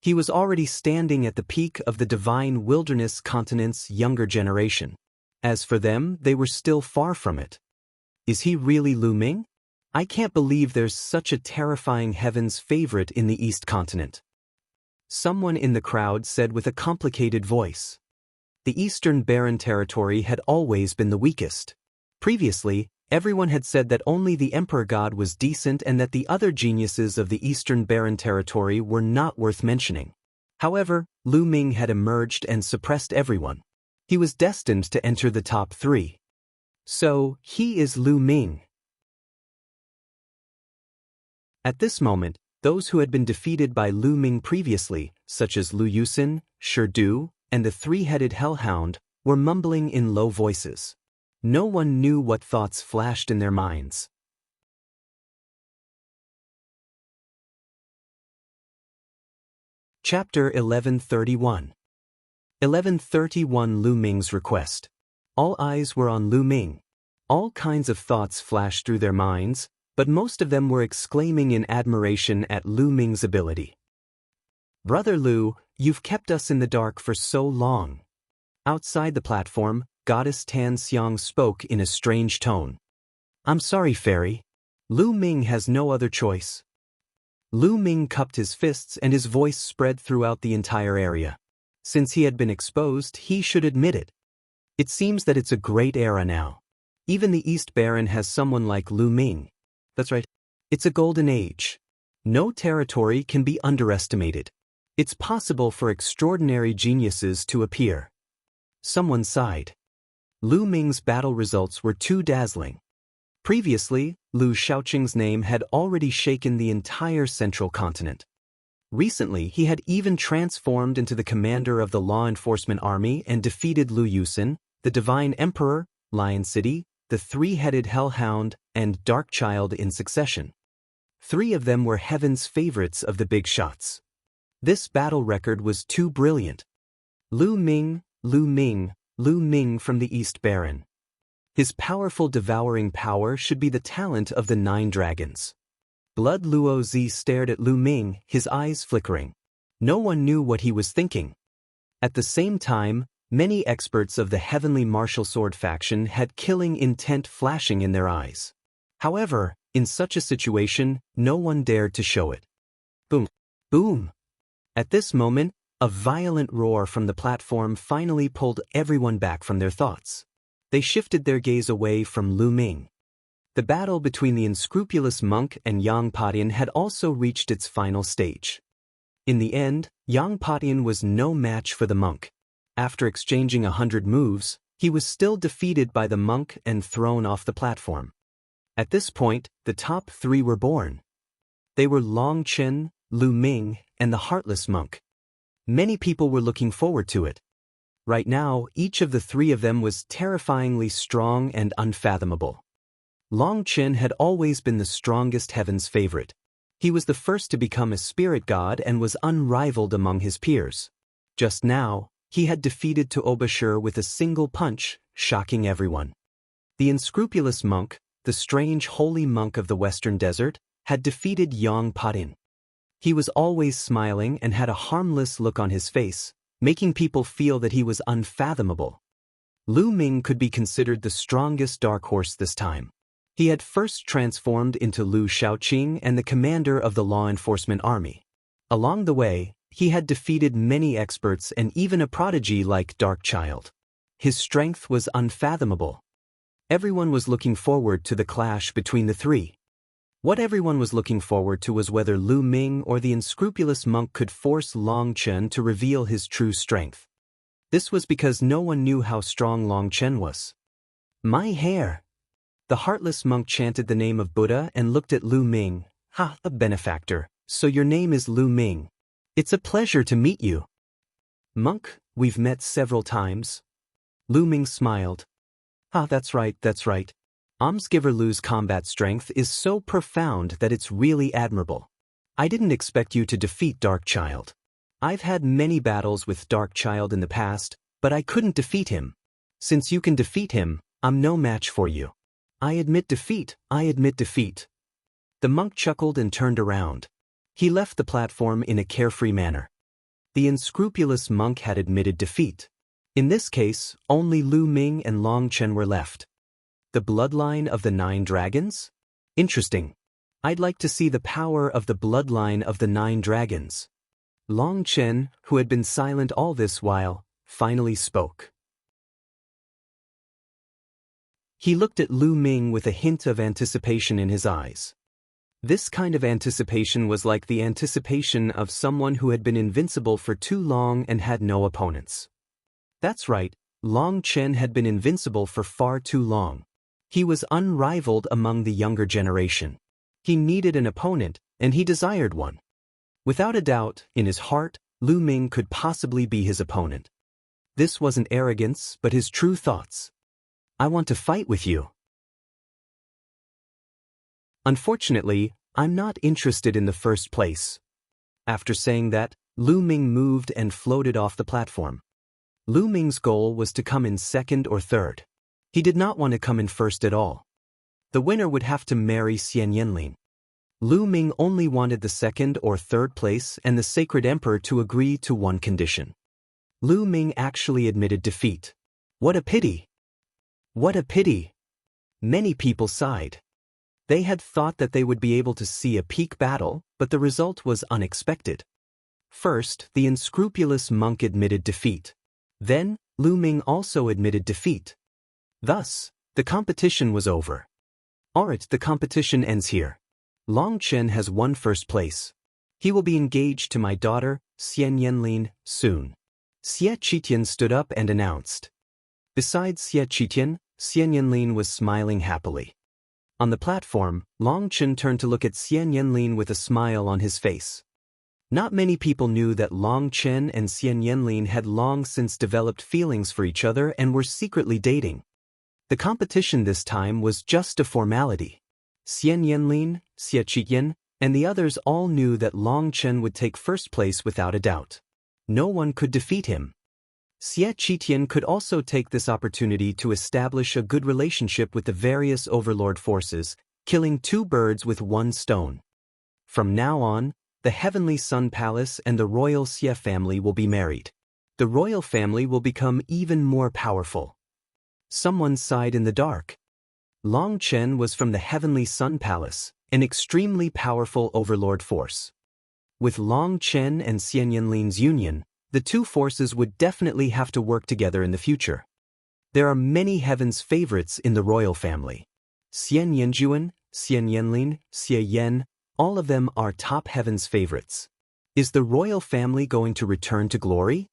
He was already standing at the peak of the Divine Wilderness continent's younger generation. As for them, they were still far from it. Is he really Lu Ming? I can't believe there's such a terrifying heaven's favorite in the East continent. Someone in the crowd said with a complicated voice. The Eastern Barren territory had always been the weakest. Previously, everyone had said that only the Emperor God was decent and that the other geniuses of the Eastern Barren territory were not worth mentioning. However, Lu Ming had emerged and suppressed everyone. He was destined to enter the top 3. So, he is Lu Ming. At this moment, those who had been defeated by Lu Ming previously, such as Lu Yusin, Shidu, and the 3-headed hellhound, were mumbling in low voices. No one knew what thoughts flashed in their minds. Chapter 1131. 1131 Lu Ming's request. All eyes were on Lu Ming. All kinds of thoughts flashed through their minds, but most of them were exclaiming in admiration at Lu Ming's ability. Brother Lu, you've kept us in the dark for so long. Outside the platform, Goddess Tan Xiang spoke in a strange tone. I'm sorry, Fairy. Lu Ming has no other choice. Lu Ming cupped his fists and his voice spread throughout the entire area. Since he had been exposed, he should admit it. It seems that it's a great era now. Even the East Baron has someone like Lu Ming. That's right. It's a golden age. No territory can be underestimated. It's possible for extraordinary geniuses to appear. Someone sighed. Lu Ming's battle results were too dazzling. Previously, Lu Shaoqing's name had already shaken the entire central continent. Recently, he had even transformed into the commander of the law enforcement army and defeated Lu Yusen, the Divine Emperor, Lion City, the three-headed Hellhound, and Dark Child in succession. 3 of them were heaven's favorites of the big shots. This battle record was too brilliant. Lu Ming, Lu Ming, Lu Ming from the East Baron. His powerful devouring power should be the talent of the 9 dragons. Blood Luo Zi stared at Lu Ming, his eyes flickering. No one knew what he was thinking. At the same time, many experts of the heavenly martial sword faction had killing intent flashing in their eyes. However, in such a situation, no one dared to show it. Boom! Boom! At this moment, a violent roar from the platform finally pulled everyone back from their thoughts. They shifted their gaze away from Lu Ming. The battle between the unscrupulous monk and Yang Patian had also reached its final stage. In the end, Yang Patian was no match for the monk. After exchanging 100 moves, he was still defeated by the monk and thrown off the platform. At this point, the top 3 were born. They were Long Chen, Lu Ming, and the Heartless Monk. Many people were looking forward to it. Right now, each of the 3 of them was terrifyingly strong and unfathomable. Long Chen had always been the strongest heaven's favorite. He was the first to become a spirit god and was unrivaled among his peers. Just now, he had defeated Tuobashir with a single punch, shocking everyone. The unscrupulous monk, the strange holy monk of the Western Desert, had defeated Yang Patian. He was always smiling and had a harmless look on his face, making people feel that he was unfathomable. Lu Ming could be considered the strongest dark horse this time. He had first transformed into Lu Shaoqing and the commander of the law enforcement army. Along the way, he had defeated many experts and even a prodigy like Dark Child. His strength was unfathomable. Everyone was looking forward to the clash between the 3. What everyone was looking forward to was whether Lu Ming or the unscrupulous monk could force Long Chen to reveal his true strength. This was because no one knew how strong Long Chen was. My hair! The heartless monk chanted the name of Buddha and looked at Lu Ming. Ha, a benefactor, so your name is Lu Ming. It's a pleasure to meet you. Monk, we've met several times. Lu Ming smiled. Ah, that's right. Almsgiver Lu's combat strength is so profound that it's really admirable. I didn't expect you to defeat Dark Child. I've had many battles with Dark Child in the past, but I couldn't defeat him. Since you can defeat him, I'm no match for you. I admit defeat. The monk chuckled and turned around. He left the platform in a carefree manner. The unscrupulous monk had admitted defeat. In this case, only Lu Ming and Long Chen were left. The bloodline of the 9 dragons? Interesting. I'd like to see the power of the bloodline of the 9 dragons. Long Chen, who had been silent all this while, finally spoke. He looked at Lu Ming with a hint of anticipation in his eyes. This kind of anticipation was like the anticipation of someone who had been invincible for too long and had no opponents. That's right, Long Chen had been invincible for far too long. He was unrivaled among the younger generation. He needed an opponent, and he desired one. Without a doubt, in his heart, Lu Ming could possibly be his opponent. This wasn't arrogance, but his true thoughts. I want to fight with you. Unfortunately, I'm not interested in the first place. After saying that, Lu Ming moved and floated off the platform. Lu Ming's goal was to come in second or third. He did not want to come in first at all. The winner would have to marry Xian Yanlin. Lu Ming only wanted the second or third place and the Sacred Emperor to agree to one condition. Lu Ming actually admitted defeat. What a pity! What a pity! Many people sighed. They had thought that they would be able to see a peak battle, but the result was unexpected. First, the unscrupulous monk admitted defeat. Then, Lu Ming also admitted defeat. Thus, the competition was over. Alright, the competition ends here. Long Chen has won first place. He will be engaged to my daughter, Xian Lin, soon. Xie Qitian stood up and announced. Besides Xie Qitian, Xian Lin was smiling happily. On the platform, Long Chen turned to look at Xian Lin with a smile on his face. Not many people knew that Long Chen and Xian Lin had long since developed feelings for each other and were secretly dating. The competition this time was just a formality. Xian Lin, Xie Qitian, and the others all knew that Long Chen would take first place without a doubt. No one could defeat him. Xie Qitian could also take this opportunity to establish a good relationship with the various overlord forces, killing two birds with one stone. From now on, the Heavenly Sun Palace and the royal Xie family will be married. The royal family will become even more powerful. Someone sighed in the dark. Long Chen was from the Heavenly Sun Palace, an extremely powerful overlord force. With Long Chen and Xian Lin's union, the two forces would definitely have to work together in the future. There are many heaven's favorites in the royal family. Xian Yanjuan, Xian Lin, Xie Yan, all of them are top heaven's favorites. Is the royal family going to return to glory?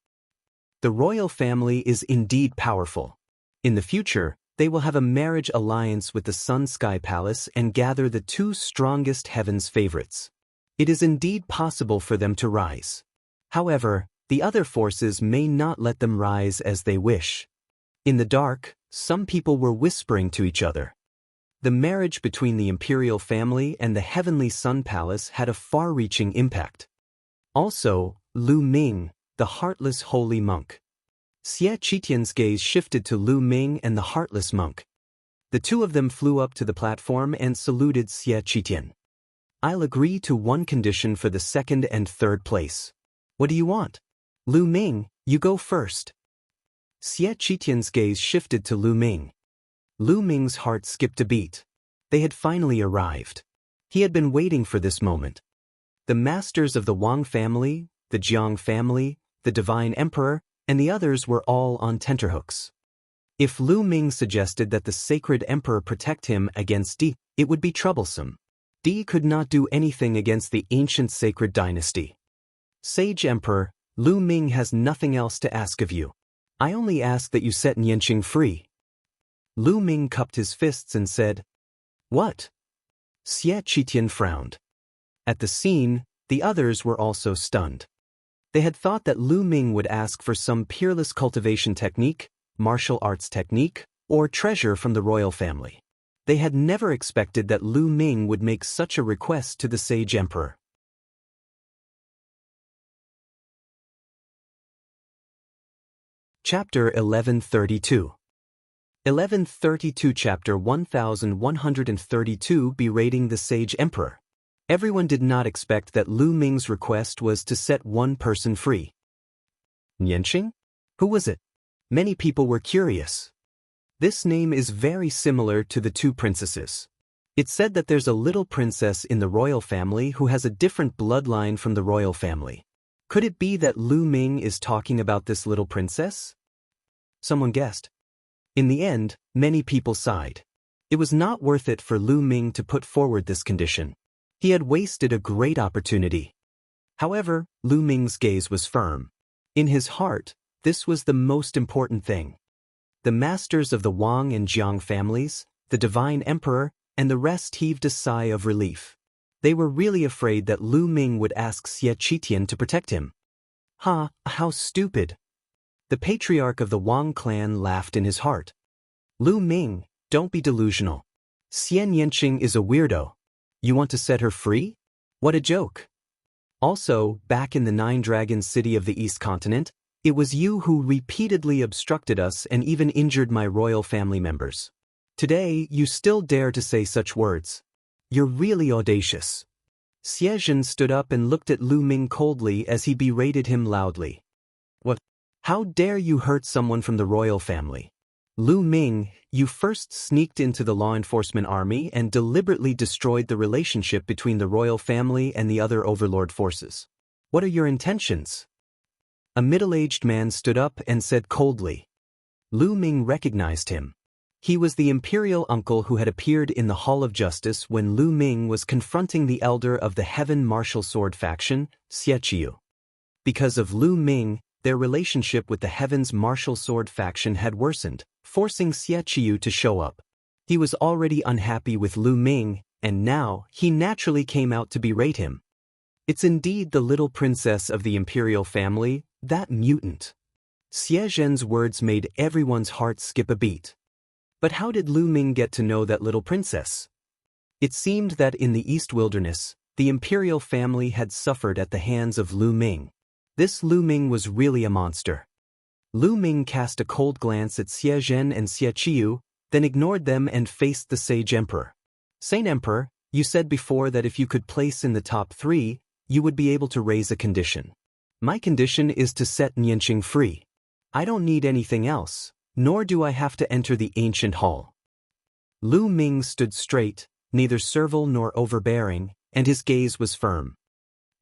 The royal family is indeed powerful. In the future, they will have a marriage alliance with the Sun Sky Palace and gather the two strongest heaven's favorites. It is indeed possible for them to rise. However, the other forces may not let them rise as they wish. In the dark, some people were whispering to each other. The marriage between the imperial family and the Heavenly Sun Palace had a far-reaching impact. Also, Lu Ming, the heartless holy monk. Xie Qitian's gaze shifted to Lu Ming and the heartless monk. The two of them flew up to the platform and saluted Xie Qitian. I'll agree to one condition for the second and third place. What do you want? Lu Ming, you go first. Xie Qitian's gaze shifted to Lu Ming. Lu Ming's heart skipped a beat. They had finally arrived. He had been waiting for this moment. The masters of the Wang family, the Jiang family, the Divine Emperor, and the others were all on tenterhooks. If Lu Ming suggested that the Sacred Emperor protect him against Di, it would be troublesome. Di could not do anything against the ancient sacred dynasty. Sage Emperor, Lu Ming has nothing else to ask of you. I only ask that you set Nianqing free. Lu Ming cupped his fists and said, What? Xie Qitian frowned. At the scene, the others were also stunned. They had thought that Lu Ming would ask for some peerless cultivation technique, martial arts technique, or treasure from the royal family. They had never expected that Lu Ming would make such a request to the Sage Emperor. Chapter 1132. 1132 Chapter 1132 Berating the Sage Emperor. Everyone did not expect that Lu Ming's request was to set one person free. Nianqing? Who was it? Many people were curious. This name is very similar to the two princesses. It's said that there's a little princess in the royal family who has a different bloodline from the royal family. Could it be that Lu Ming is talking about this little princess? Someone guessed. In the end, many people sighed. It was not worth it for Lu Ming to put forward this condition. He had wasted a great opportunity. However, Lu Ming's gaze was firm. In his heart, this was the most important thing. The masters of the Wang and Jiang families, the Divine Emperor, and the rest heaved a sigh of relief. They were really afraid that Lu Ming would ask Xie Qitian to protect him. Ha, how stupid. The patriarch of the Wang clan laughed in his heart. Lu Ming, don't be delusional. Xian Yanqing is a weirdo. You want to set her free? What a joke. Also, back in the Nine-Dragon City of the East Continent, it was you who repeatedly obstructed us and even injured my royal family members. Today, you still dare to say such words. You're really audacious. Xie Zhen stood up and looked at Lu Ming coldly as he berated him loudly. What? How dare you hurt someone from the royal family? Lu Ming, you first sneaked into the law enforcement army and deliberately destroyed the relationship between the royal family and the other overlord forces. What are your intentions? A middle-aged man stood up and said coldly. Lu Ming recognized him. He was the imperial uncle who had appeared in the Hall of Justice when Lu Ming was confronting the elder of the Heaven Martial Sword faction, Xiaqiu. Because of Lu Ming, their relationship with the Heaven's Martial Sword faction had worsened, forcing Xiaqiu to show up. He was already unhappy with Lu Ming, and now he naturally came out to berate him. It's indeed the little princess of the imperial family, that mutant. Xie Zhen's words made everyone's heart skip a beat. But how did Lu Ming get to know that little princess? It seemed that in the East Wilderness, the imperial family had suffered at the hands of Lu Ming. This Lu Ming was really a monster. Lu Ming cast a cold glance at Xie Zhen and Xiaqiu, then ignored them and faced the Sage Emperor. Saint Emperor, you said before that if you could place in the top 3, you would be able to raise a condition. My condition is to set Xianxia free. I don't need anything else, nor do I have to enter the ancient hall. Lu Ming stood straight, neither servile nor overbearing, and his gaze was firm.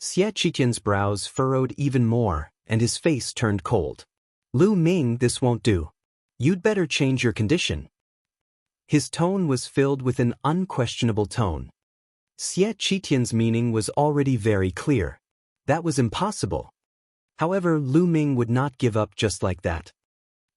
Xie Qitian's brows furrowed even more, and his face turned cold. Lu Ming, this won't do. You'd better change your condition. His tone was filled with an unquestionable tone. Xie Qitian's meaning was already very clear. That was impossible. However, Lu Ming would not give up just like that.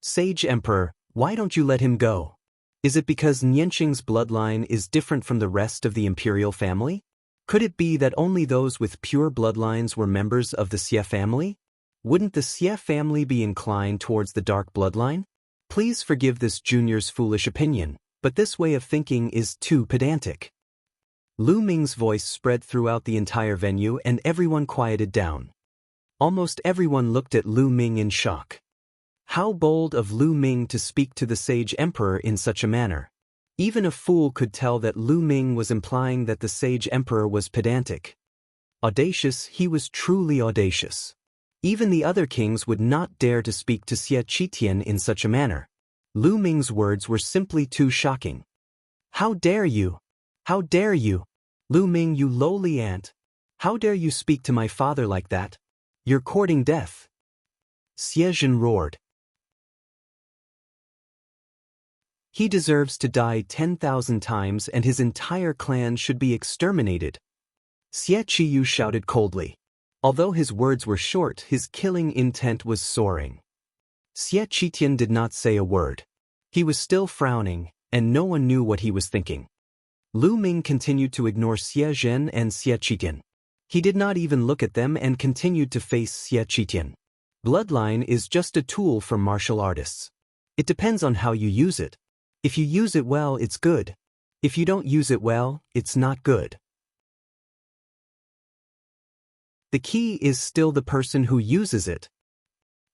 Sage Emperor, why don't you let him go? Is it because Xianxia's bloodline is different from the rest of the imperial family? Could it be that only those with pure bloodlines were members of the Xie family? Wouldn't the Xie family be inclined towards the dark bloodline? Please forgive this junior's foolish opinion, but this way of thinking is too pedantic. Lu Ming's voice spread throughout the entire venue and everyone quieted down. Almost everyone looked at Lu Ming in shock. How bold of Lu Ming to speak to the Sage Emperor in such a manner. Even a fool could tell that Lu Ming was implying that the Sage Emperor was pedantic. Audacious, he was truly audacious. Even the other kings would not dare to speak to Xie Qitian in such a manner. Lu Ming's words were simply too shocking. How dare you? How dare you? Lu Ming, you lowly ant. How dare you speak to my father like that? You're courting death. Xie Zhen roared. He deserves to die 10,000 times and his entire clan should be exterminated. Xie Qiyu shouted coldly. Although his words were short, his killing intent was soaring. Xie Qitian did not say a word. He was still frowning, and no one knew what he was thinking. Lu Ming continued to ignore Xie Zhen and Xie Qitian. He did not even look at them and continued to face Xie Qitian. Bloodline is just a tool for martial artists. It depends on how you use it. If you use it well, it's good. If you don't use it well, it's not good. The key is still the person who uses it.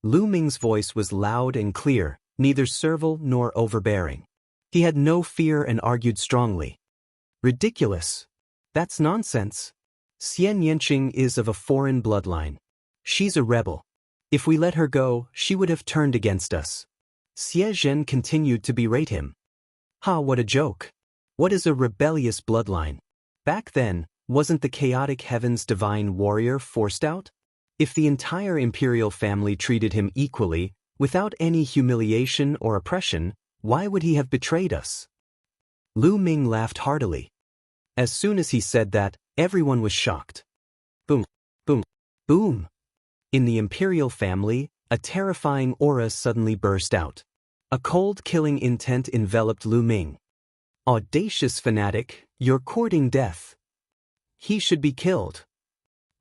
Lu Ming's voice was loud and clear, neither servile nor overbearing. He had no fear and argued strongly. Ridiculous. That's nonsense. Xianxia is of a foreign bloodline. She's a rebel. If we let her go, she would have turned against us. Xie Zhen continued to berate him. Ha, what a joke. What is a rebellious bloodline? Back then, wasn't the chaotic heaven's divine warrior forced out? If the entire imperial family treated him equally, without any humiliation or oppression, why would he have betrayed us? Lu Ming laughed heartily. As soon as he said that, everyone was shocked. Boom, boom, boom. In the imperial family, a terrifying aura suddenly burst out. A cold killing intent enveloped Lu Ming. Audacious fanatic, you're courting death. He should be killed.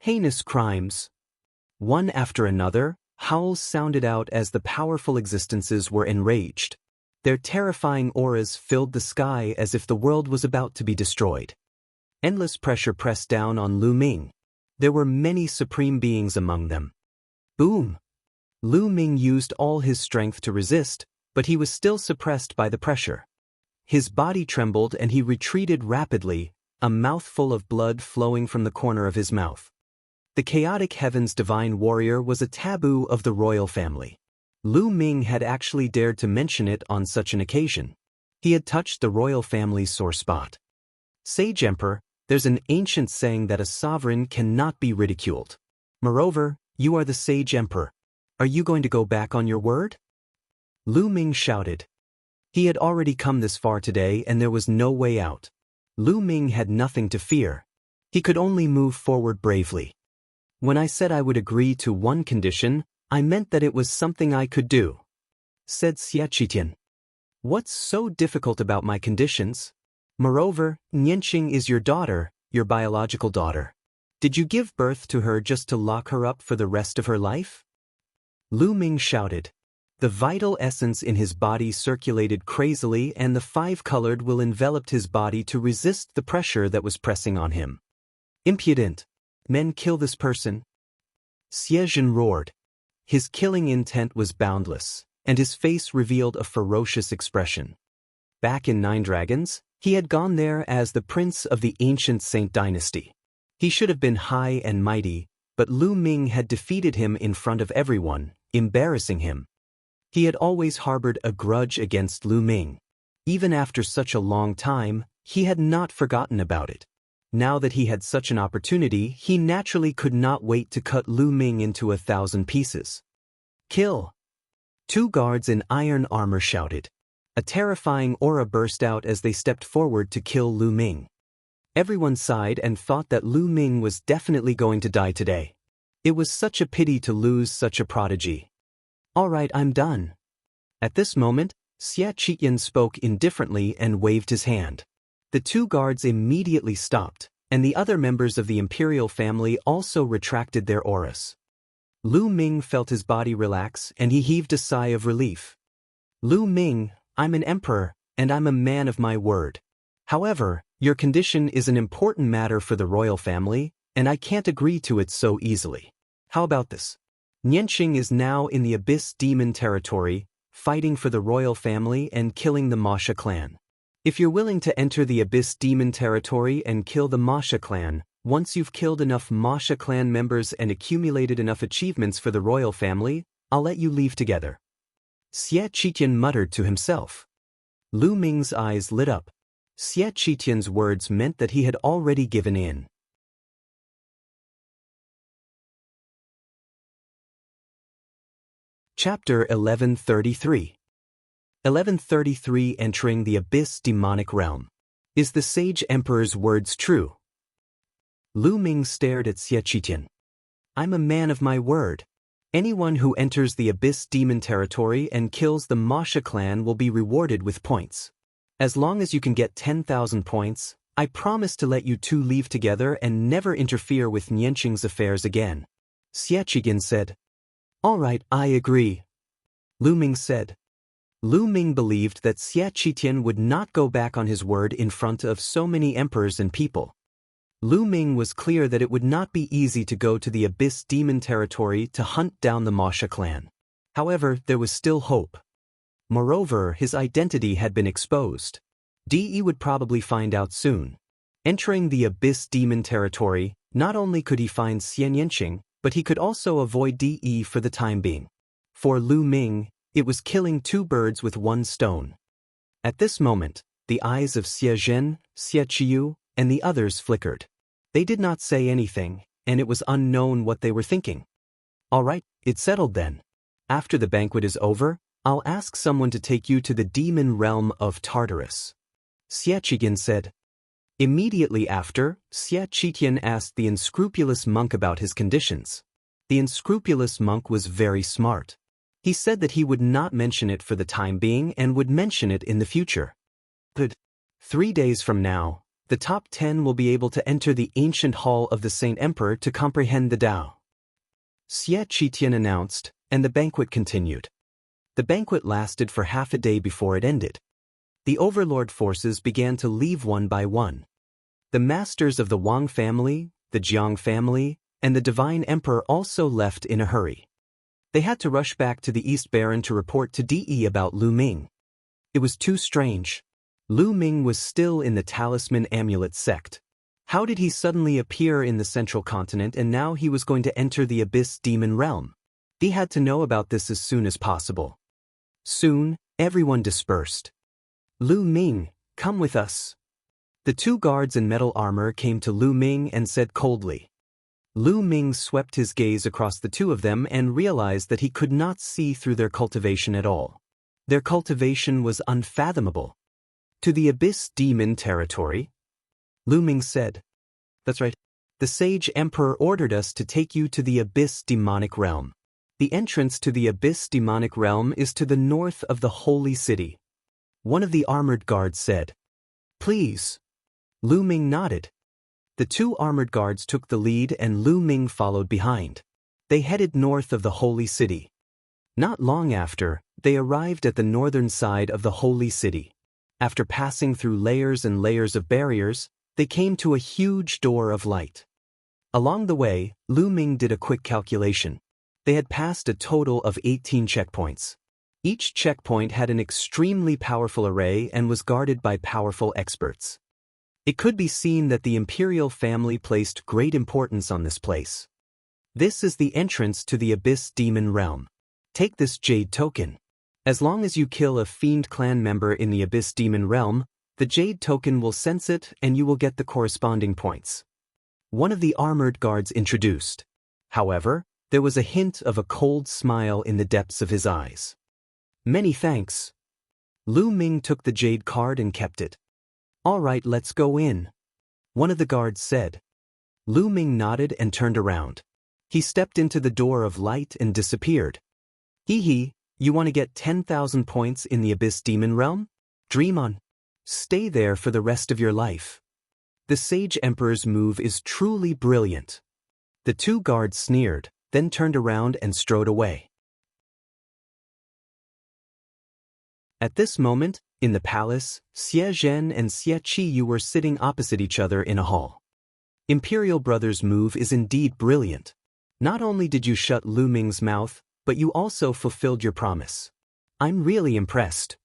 Heinous crimes. One after another, howls sounded out as the powerful existences were enraged. Their terrifying auras filled the sky as if the world was about to be destroyed. Endless pressure pressed down on Lu Ming. There were many supreme beings among them. Boom! Lu Ming used all his strength to resist, but he was still suppressed by the pressure. His body trembled and he retreated rapidly, a mouthful of blood flowing from the corner of his mouth. The chaotic heaven's divine warrior was a taboo of the royal family. Lu Ming had actually dared to mention it on such an occasion. He had touched the royal family's sore spot. Sage Emperor, there's an ancient saying that a sovereign cannot be ridiculed. Moreover, you are the Sage Emperor. Are you going to go back on your word? Lu Ming shouted. He had already come this far today and there was no way out. Lu Ming had nothing to fear. He could only move forward bravely. When I said I would agree to one condition, I meant that it was something I could do, said Xiaqian. What's so difficult about my conditions? Moreover, Xianxia is your daughter, your biological daughter. Did you give birth to her just to lock her up for the rest of her life? Lu Ming shouted. The vital essence in his body circulated crazily and the five-colored will enveloped his body to resist the pressure that was pressing on him. Impudent! Men kill this person! Xiezhen roared. His killing intent was boundless, and his face revealed a ferocious expression. Back in Nine Dragons, he had gone there as the prince of the ancient Saint dynasty. He should have been high and mighty, but Lu Ming had defeated him in front of everyone, embarrassing him. He had always harbored a grudge against Lu Ming. Even after such a long time, he had not forgotten about it. Now that he had such an opportunity, he naturally could not wait to cut Lu Ming into 1,000 pieces. Kill! 2 guards in iron armor shouted. A terrifying aura burst out as they stepped forward to kill Lu Ming. Everyone sighed and thought that Lu Ming was definitely going to die today. It was such a pity to lose such a prodigy. All right, I'm done. At this moment, Xiaqian spoke indifferently and waved his hand. The 2 guards immediately stopped, and the other members of the imperial family also retracted their auras. Lu Ming felt his body relax and he heaved a sigh of relief. Lu Ming, I'm an emperor, and I'm a man of my word. However, your condition is an important matter for the royal family, and I can't agree to it so easily. How about this? Xianxia is now in the Abyss Demon territory, fighting for the royal family and killing the Masha clan. If you're willing to enter the Abyss Demon territory and kill the Masha clan, once you've killed enough Masha clan members and accumulated enough achievements for the royal family, I'll let you leave together. Xiaqian muttered to himself. Lu Ming's eyes lit up. Xiaqian's words meant that he had already given in. Chapter 1133. 1133 Entering the Abyss Demonic Realm. Is the Sage Emperor's words true? Lu Ming stared at Xiaqian. I'm a man of my word. Anyone who enters the Abyss Demon territory and kills the Masha clan will be rewarded with points. As long as you can get 10,000 points, I promise to let you 2 leave together and never interfere with Xianxia's affairs again. Xiaqian said. All right, I agree. Lu Ming said. Lu Ming believed that Xiaqian would not go back on his word in front of so many emperors and people. Lu Ming was clear that it would not be easy to go to the Abyss Demon territory to hunt down the Masha clan. However, there was still hope. Moreover, his identity had been exposed. De would probably find out soon. Entering the Abyss Demon territory, not only could he find Xianxia, but he could also avoid De for the time being. For Lu Ming, it was killing 2 birds with 1 stone. At this moment, the eyes of Xiezhen, Xiaqiu, and the others flickered. They did not say anything, and it was unknown what they were thinking. All right, it's settled then. After the banquet is over, I'll ask someone to take you to the demon realm of Tartarus. Xiaqian said. Immediately after, Xiaqian asked the unscrupulous monk about his conditions. The unscrupulous monk was very smart. He said that he would not mention it for the time being and would mention it in the future. But 3 days from now, the top 10 will be able to enter the ancient hall of the Saint Emperor to comprehend the Tao. Xiaqian announced, and the banquet continued. The banquet lasted for half a day before it ended. The overlord forces began to leave one by one. The masters of the Wang family, the Jiang family, and the Divine Emperor also left in a hurry. They had to rush back to the East Baron to report to De about Lu Ming. It was too strange. Lu Ming was still in the Talisman Amulet sect. How did he suddenly appear in the Central Continent and now he was going to enter the Abyss Demon realm? He had to know about this as soon as possible. Soon, everyone dispersed. Lu Ming, come with us. The 2 guards in metal armor came to Lu Ming and said coldly. Lu Ming swept his gaze across the 2 of them and realized that he could not see through their cultivation at all. Their cultivation was unfathomable. To the Abyss Demon territory? Lu Ming said. That's right. The Sage Emperor ordered us to take you to the Abyss Demonic Realm. The entrance to the Abyss Demonic Realm is to the north of the Holy City. One of the armored guards said. Please. Lu Ming nodded. The two armored guards took the lead and Lu Ming followed behind. They headed north of the Holy City. Not long after, they arrived at the northern side of the Holy City. After passing through layers and layers of barriers, they came to a huge door of light. Along the way, Lu Ming did a quick calculation. They had passed a total of 18 checkpoints. Each checkpoint had an extremely powerful array and was guarded by powerful experts. It could be seen that the imperial family placed great importance on this place. This is the entrance to the Abyss Demon Realm. Take this jade token. As long as you kill a fiend clan member in the Abyss Demon Realm, the jade token will sense it and you will get the corresponding points. One of the armored guards introduced. However, there was a hint of a cold smile in the depths of his eyes. Many thanks. Lu Ming took the jade card and kept it. All right, let's go in. One of the guards said. Lu Ming nodded and turned around. He stepped into the door of light and disappeared. Hee, you want to get 10,000 points in the Abyss Demon Realm? Dream on. Stay there for the rest of your life. The Sage Emperor's move is truly brilliant. The two guards sneered, then turned around and strode away. At this moment, in the palace, Xie and Xie were sitting opposite each other in a hall. Imperial Brother's move is indeed brilliant. Not only did you shut Lu Ming's mouth, but you also fulfilled your promise. I'm really impressed.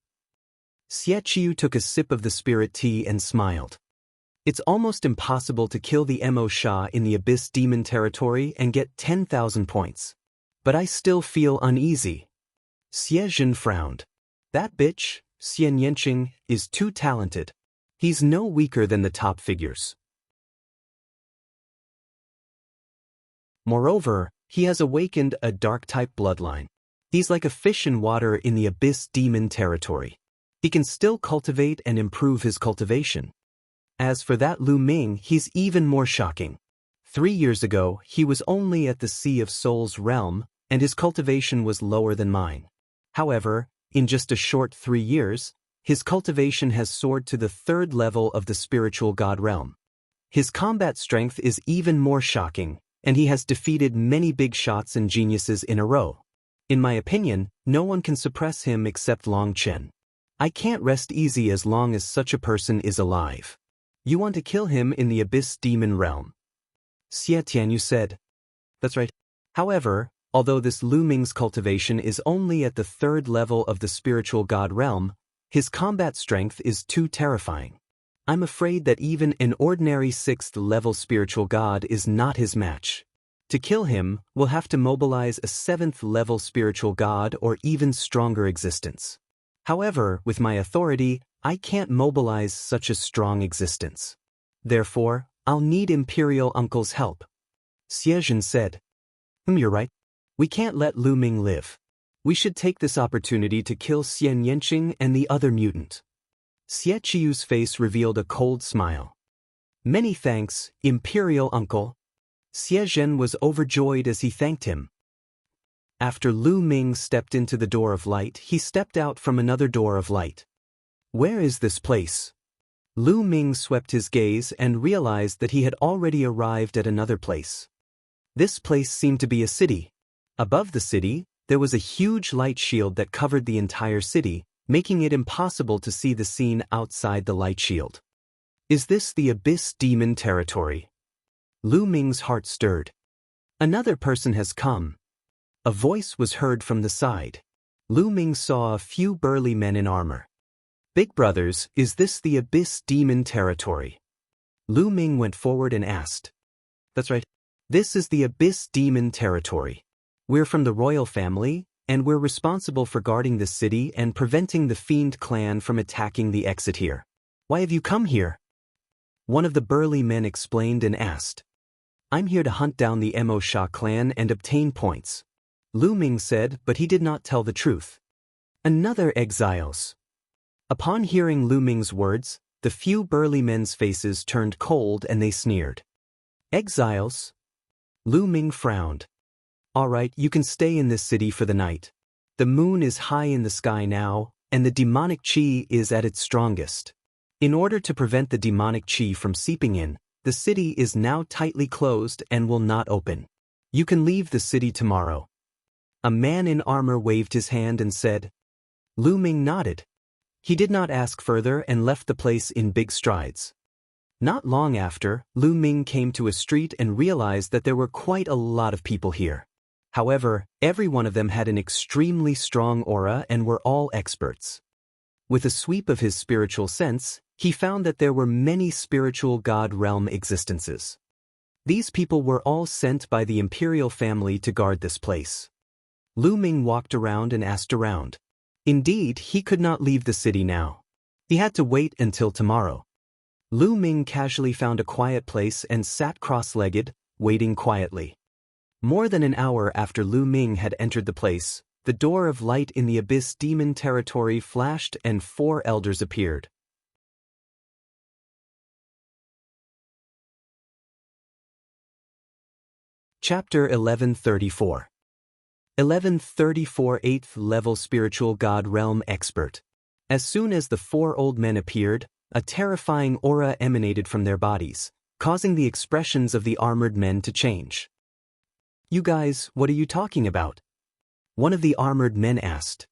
Xie took a sip of the spirit tea and smiled. It's almost impossible to kill the Mo Sha in the Abyss Demon territory and get 10,000 points. But I still feel uneasy. Xie frowned. That bitch, Xianxia, is too talented. He's no weaker than the top figures. Moreover, he has awakened a dark-type bloodline. He's like a fish in water in the Abyss Demon territory. He can still cultivate and improve his cultivation. As for that Lu Ming, he's even more shocking. 3 years ago, he was only at the Sea of Souls realm, and his cultivation was lower than mine. However, in just a short 3 years, his cultivation has soared to the 3rd level of the spiritual god realm. His combat strength is even more shocking, and he has defeated many big shots and geniuses in a row. In my opinion, no one can suppress him except Long Chen. I can't rest easy as long as such a person is alive. You want to kill him in the Abyss Demon Realm? Xie Tianyu said. That's right. However, although this Lu Ming's cultivation is only at the 3rd level of the spiritual god realm, his combat strength is too terrifying. I'm afraid that even an ordinary 6th level spiritual god is not his match. To kill him, we'll have to mobilize a 7th level spiritual god or even stronger existence. However, with my authority, I can't mobilize such a strong existence. Therefore, I'll need Imperial Uncle's help. Xie said. You're right. We can't let Lu Ming live. We should take this opportunity to kill Xianxia and the other mutant. Xie Qiu's face revealed a cold smile. Many thanks, Imperial Uncle. Xie was overjoyed as he thanked him. After Lu Ming stepped into the door of light, he stepped out from another door of light. Where is this place? Lu Ming swept his gaze and realized that he had already arrived at another place. This place seemed to be a city. Above the city, there was a huge light shield that covered the entire city, making it impossible to see the scene outside the light shield. Is this the Abyss Demon territory? Lu Ming's heart stirred. Another person has come. A voice was heard from the side. Lu Ming saw a few burly men in armor. Big brothers, is this the Abyss Demon territory? Lu Ming went forward and asked. That's right. This is the Abyss Demon territory. We're from the royal family, and we're responsible for guarding the city and preventing the Fiend clan from attacking the exit here. Why have you come here? One of the burly men explained and asked. I'm here to hunt down the Mo Sha clan and obtain points. Lu Ming said, but he did not tell the truth. Another exiles. Upon hearing Lu Ming's words, the few burly men's faces turned cold and they sneered. Exiles? Lu Ming frowned. All right, you can stay in this city for the night. The moon is high in the sky now, and the demonic qi is at its strongest. In order to prevent the demonic qi from seeping in, the city is now tightly closed and will not open. You can leave the city tomorrow. A man in armor waved his hand and said. Lu Ming nodded. He did not ask further and left the place in big strides. Not long after, Lu Ming came to a street and realized that there were quite a lot of people here. However, every one of them had an extremely strong aura and were all experts. With a sweep of his spiritual sense, he found that there were many spiritual god realm existences. These people were all sent by the imperial family to guard this place. Lu Ming walked around and asked around. Indeed, he could not leave the city now. He had to wait until tomorrow. Lu Ming casually found a quiet place and sat cross-legged, waiting quietly. More than an hour after Lu Ming had entered the place, the door of light in the abyss demon territory flashed and 4 elders appeared. Chapter 1134. 1134 8th Level Spiritual God Realm Expert. As soon as the 4 old men appeared, a terrifying aura emanated from their bodies, causing the expressions of the armored men to change. You guys, what are you talking about? One of the armored men asked.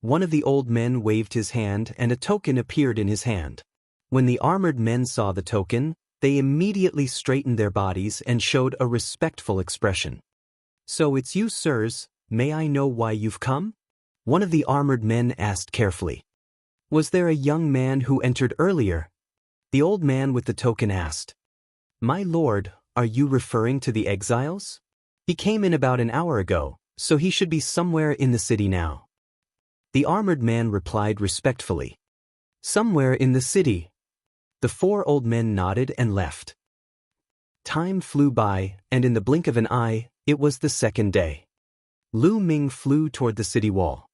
One of the old men waved his hand and a token appeared in his hand. When the armored men saw the token, they immediately straightened their bodies and showed a respectful expression. So it's you, sirs, may I know why you've come? One of the armored men asked carefully. Was there a young man who entered earlier? The old man with the token asked. My lord, are you referring to the exiles? He came in about an hour ago, so he should be somewhere in the city now. The armored man replied respectfully. Somewhere in the city. The 4 old men nodded and left. Time flew by, and in the blink of an eye, it was the 2nd day. Lu Ming flew toward the city wall.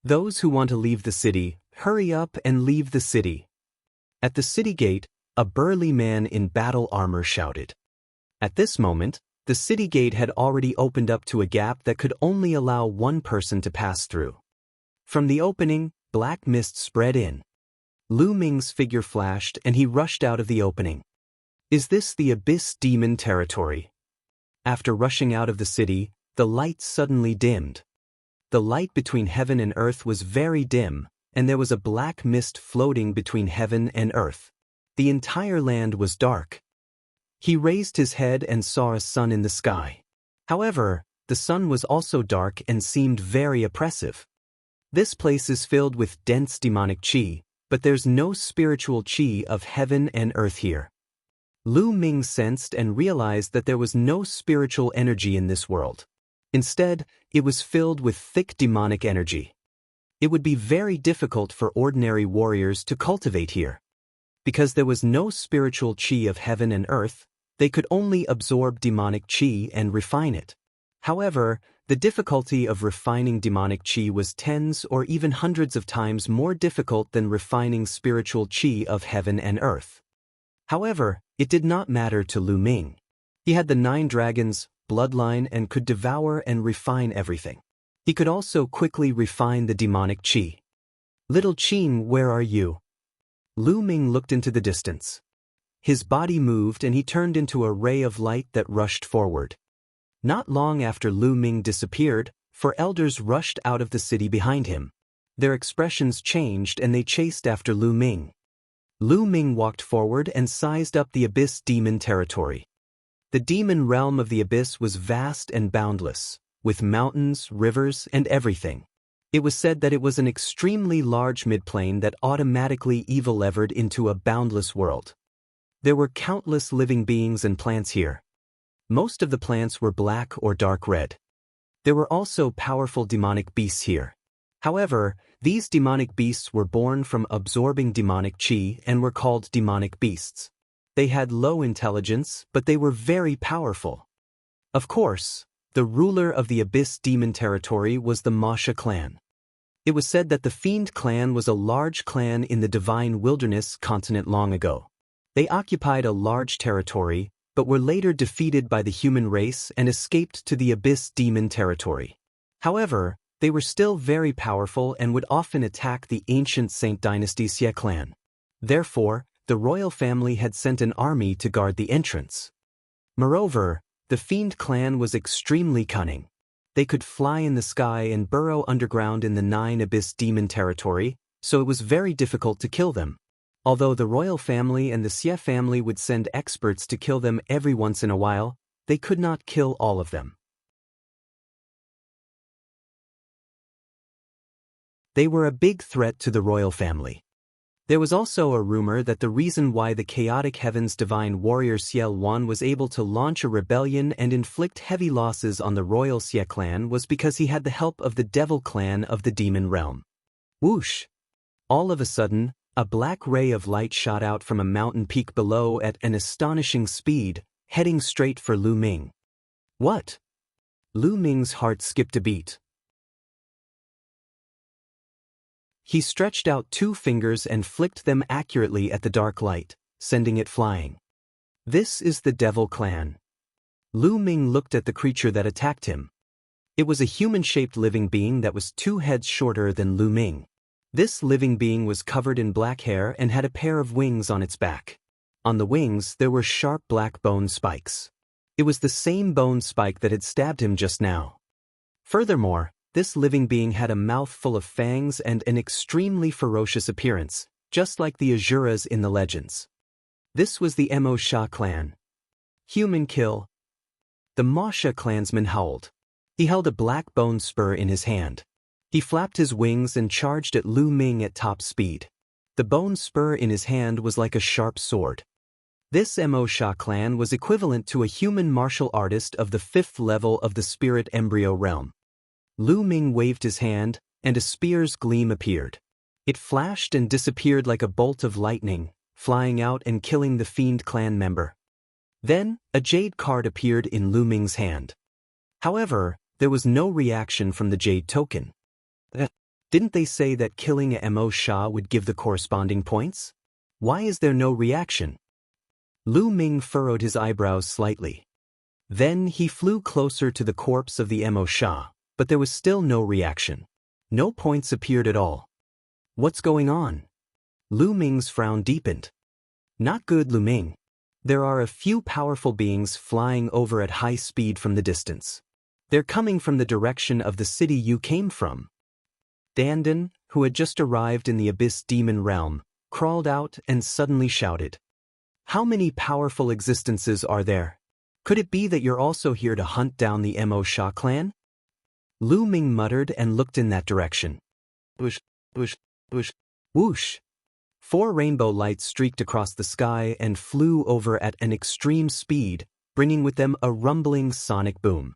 Those who want to leave the city, hurry up and leave the city. At the city gate, a burly man in battle armor shouted. At this moment, the city gate had already opened up to a gap that could only allow 1 person to pass through. From the opening, black mist spread in. Lu Ming's figure flashed and he rushed out of the opening. Is this the abyss demon territory? After rushing out of the city, the light suddenly dimmed. The light between heaven and earth was very dim, and there was a black mist floating between heaven and earth. The entire land was dark. He raised his head and saw a sun in the sky. However, the sun was also dark and seemed very oppressive. This place is filled with dense demonic qi, but there's no spiritual qi of heaven and earth here. Lu Ming sensed and realized that there was no spiritual energy in this world. Instead, it was filled with thick demonic energy. It would be very difficult for ordinary warriors to cultivate here. Because there was no spiritual qi of heaven and earth, they could only absorb demonic qi and refine it. However, the difficulty of refining demonic qi was 10s or even 100s of times more difficult than refining spiritual qi of heaven and earth. However, it did not matter to Lu Ming. He had the 9 dragons, bloodline, and could devour and refine everything. He could also quickly refine the demonic qi. Little Qin, where are you? Lu Ming looked into the distance. His body moved and he turned into a ray of light that rushed forward. Not long after Lu Ming disappeared, 4 elders rushed out of the city behind him. Their expressions changed and they chased after Lu Ming. Lu Ming walked forward and sized up the abyss demon territory. The demon realm of the abyss was vast and boundless, with mountains, rivers, and everything. It was said that it was an extremely large midplane that automatically evil-levered into a boundless world. There were countless living beings and plants here. Most of the plants were black or dark red. There were also powerful demonic beasts here. However, these demonic beasts were born from absorbing demonic qi and were called demonic beasts. They had low intelligence, but they were very powerful. Of course, the ruler of the abyss demon territory was the Masha clan. It was said that the Fiend clan was a large clan in the Divine Wilderness continent long ago. They occupied a large territory, but were later defeated by the human race and escaped to the Abyss Demon territory. However, they were still very powerful and would often attack the ancient Saint Dynasty Xie clan. Therefore, the royal family had sent an army to guard the entrance. Moreover, the Fiend clan was extremely cunning. They could fly in the sky and burrow underground in the 9 Abyss Demon territory, so it was very difficult to kill them. Although the royal family and the Xie family would send experts to kill them every once in a while, they could not kill all of them. They were a big threat to the royal family. There was also a rumor that the reason why the chaotic heavens divine warrior Ciel Wan was able to launch a rebellion and inflict heavy losses on the royal Xie clan was because he had the help of the devil clan of the demon realm. Whoosh! All of a sudden, a black ray of light shot out from a mountain peak below at an astonishing speed, heading straight for Lu Ming. What? Lu Ming's heart skipped a beat. He stretched out 2 fingers and flicked them accurately at the dark light, sending it flying. This is the Devil Clan. Lu Ming looked at the creature that attacked him. It was a human-shaped living being that was 2 heads shorter than Lu Ming. This living being was covered in black hair and had a pair of wings on its back. On the wings there were sharp black bone spikes. It was the same bone spike that had stabbed him just now. Furthermore, this living being had a mouth full of fangs and an extremely ferocious appearance, just like the Azuras in the legends. This was the Mo Sha clan. Human kill. The Ma Sha clansman howled. He held a black bone spur in his hand. He flapped his wings and charged at Lu Ming at top speed. The bone spur in his hand was like a sharp sword. This Mo Sha clan was equivalent to a human martial artist of the 5th level of the spirit embryo realm. Lu Ming waved his hand, and a spear's gleam appeared. It flashed and disappeared like a bolt of lightning, flying out and killing the Fiend clan member. Then, a jade card appeared in Lu Ming's hand. However, there was no reaction from the jade token. Didn't they say that killing a Mo Sha would give the corresponding points? Why is there no reaction? Lu Ming furrowed his eyebrows slightly. Then he flew closer to the corpse of the Mo Sha. But there was still no reaction. No points appeared at all. What's going on? Lu Ming's frown deepened. Not good, Lu Ming. There are a few powerful beings flying over at high speed from the distance. They're coming from the direction of the city you came from. Dandan, who had just arrived in the Abyss Demon realm, crawled out and suddenly shouted. How many powerful existences are there? Could it be that you're also here to hunt down the Mo Sha clan? Lu Ming muttered and looked in that direction. Whoosh, whoosh, whoosh, whoosh. 4 rainbow lights streaked across the sky and flew over at an extreme speed, bringing with them a rumbling sonic boom.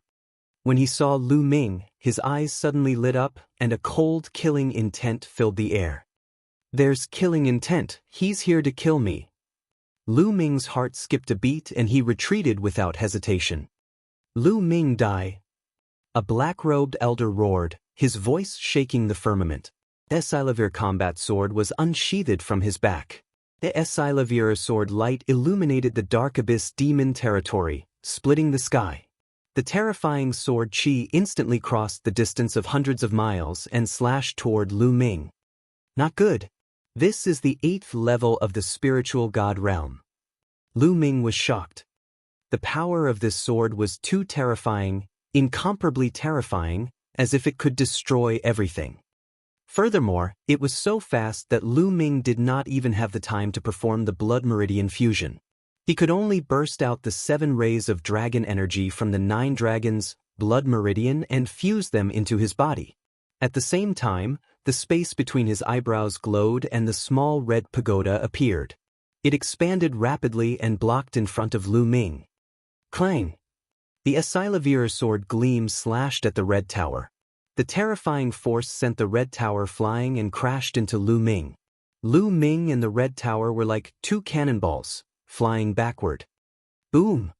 When he saw Lu Ming, his eyes suddenly lit up and a cold killing intent filled the air. There's killing intent, he's here to kill me. Lu Ming's heart skipped a beat and he retreated without hesitation. Lu Ming die. A black-robed elder roared, his voice shaking the firmament. The Esilavir combat sword was unsheathed from his back. The Esilavir sword light illuminated the dark abyss demon territory, splitting the sky. The terrifying sword chi instantly crossed the distance of hundreds of miles and slashed toward Lu Ming. Not good. This is the 8th level of the spiritual god realm. Lu Ming was shocked. The power of this sword was too terrifying, incomparably terrifying, as if it could destroy everything. Furthermore, it was so fast that Lu Ming did not even have the time to perform the blood meridian fusion. He could only burst out the 7 rays of dragon energy from the 9 dragons' blood meridian and fuse them into his body. At the same time, the space between his eyebrows glowed and the small red pagoda appeared. It expanded rapidly and blocked in front of Lu Ming. Clang! The Esilavir sword gleam slashed at the red tower. The terrifying force sent the red tower flying and crashed into Lu Ming. Lu Ming and the red tower were like 2 cannonballs, flying backward. Boom!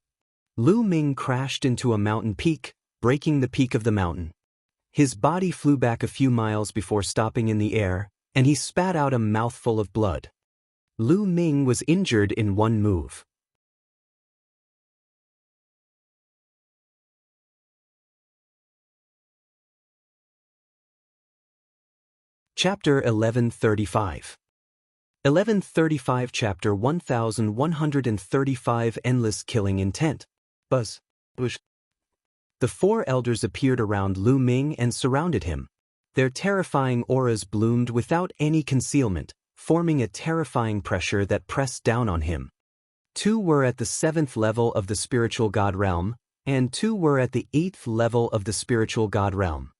Lu Ming crashed into a mountain peak, breaking the peak of the mountain. His body flew back a few miles before stopping in the air, and he spat out a mouthful of blood. Lu Ming was injured in one move. Chapter 1135. 1135 Chapter 1135 Endless Killing Intent. Buzz. Bush. The four elders appeared around Lu Ming and surrounded him. Their terrifying auras bloomed without any concealment, forming a terrifying pressure that pressed down on him. Two were at the 7th level of the spiritual god realm, and two were at the 8th level of the spiritual god realm.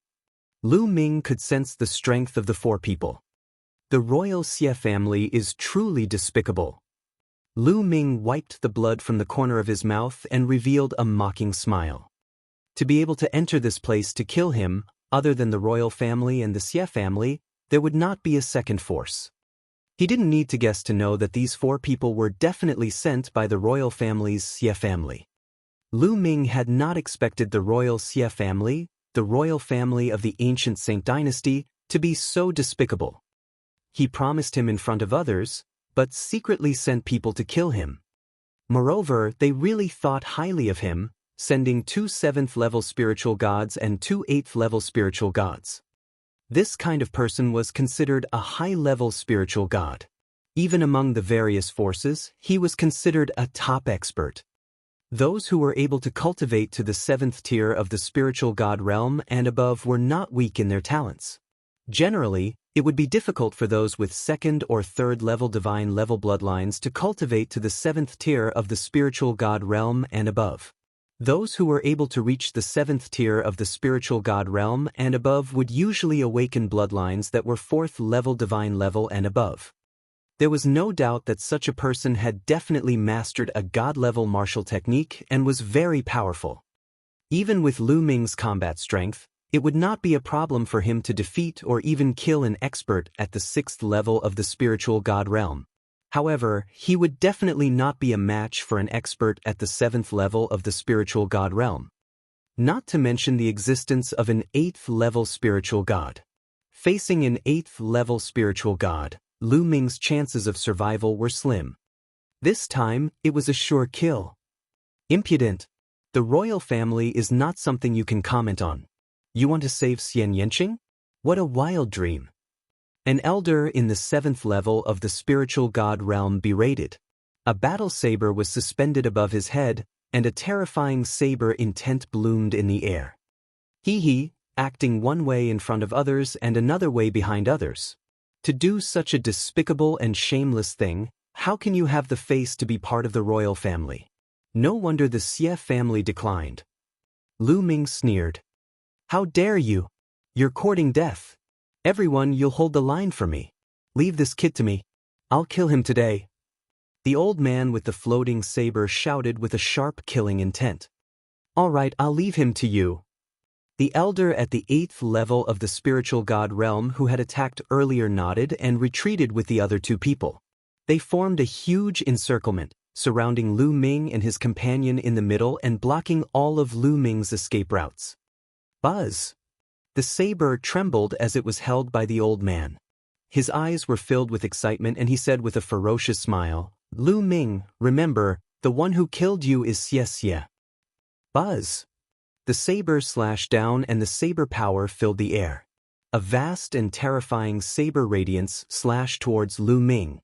Lu Ming could sense the strength of the four people. The royal Xie family is truly despicable. Lu Ming wiped the blood from the corner of his mouth and revealed a mocking smile. To be able to enter this place to kill him, other than the royal family and the Xie family, there would not be a second force. He didn't need to guess to know that these four people were definitely sent by the royal family's Xie family. Lu Ming had not expected the royal Xie family, the royal family of the ancient Saint dynasty, to be so despicable. He promised him in front of others, but secretly sent people to kill him. Moreover, they really thought highly of him, sending 2 7th-level spiritual gods and 2 8th-level spiritual gods. This kind of person was considered a high-level spiritual god. Even among the various forces, he was considered a top expert. Those who were able to cultivate to the 7th tier of the spiritual god realm and above were not weak in their talents. Generally, it would be difficult for those with 2nd or 3rd level divine level bloodlines to cultivate to the 7th tier of the spiritual god realm and above. Those who were able to reach the 7th tier of the spiritual god realm and above would usually awaken bloodlines that were 4th level divine level and above. There was no doubt that such a person had definitely mastered a god-level martial technique and was very powerful. Even with Lu Ming's combat strength, it would not be a problem for him to defeat or even kill an expert at the 6th level of the spiritual god realm. However, he would definitely not be a match for an expert at the 7th level of the spiritual god realm. Not to mention the existence of an 8th level spiritual god. Facing an 8th level spiritual god, Lu Ming's chances of survival were slim. This time, it was a sure kill. Impudent. The royal family is not something you can comment on. You want to save Xianxia? What a wild dream. An elder in the 7th level of the spiritual god realm berated. A battle saber was suspended above his head, and a terrifying saber intent bloomed in the air. He, acting one way in front of others and another way behind others. To do such a despicable and shameless thing, how can you have the face to be part of the royal family? No wonder the Xie family declined. Lu Ming sneered. How dare you? You're courting death. Everyone, you'll hold the line for me. Leave this kid to me. I'll kill him today. The old man with the floating saber shouted with a sharp killing intent. All right, I'll leave him to you. The elder at the 8th level of the spiritual god realm who had attacked earlier nodded and retreated with the other two people. They formed a huge encirclement, surrounding Lu Ming and his companion in the middle and blocking all of Lu Ming's escape routes. Buzz! The saber trembled as it was held by the old man. His eyes were filled with excitement and he said with a ferocious smile, Lu Ming, remember, the one who killed you is Xianxia. Buzz! The saber slashed down and the saber power filled the air. A vast and terrifying saber radiance slashed towards Lu Ming.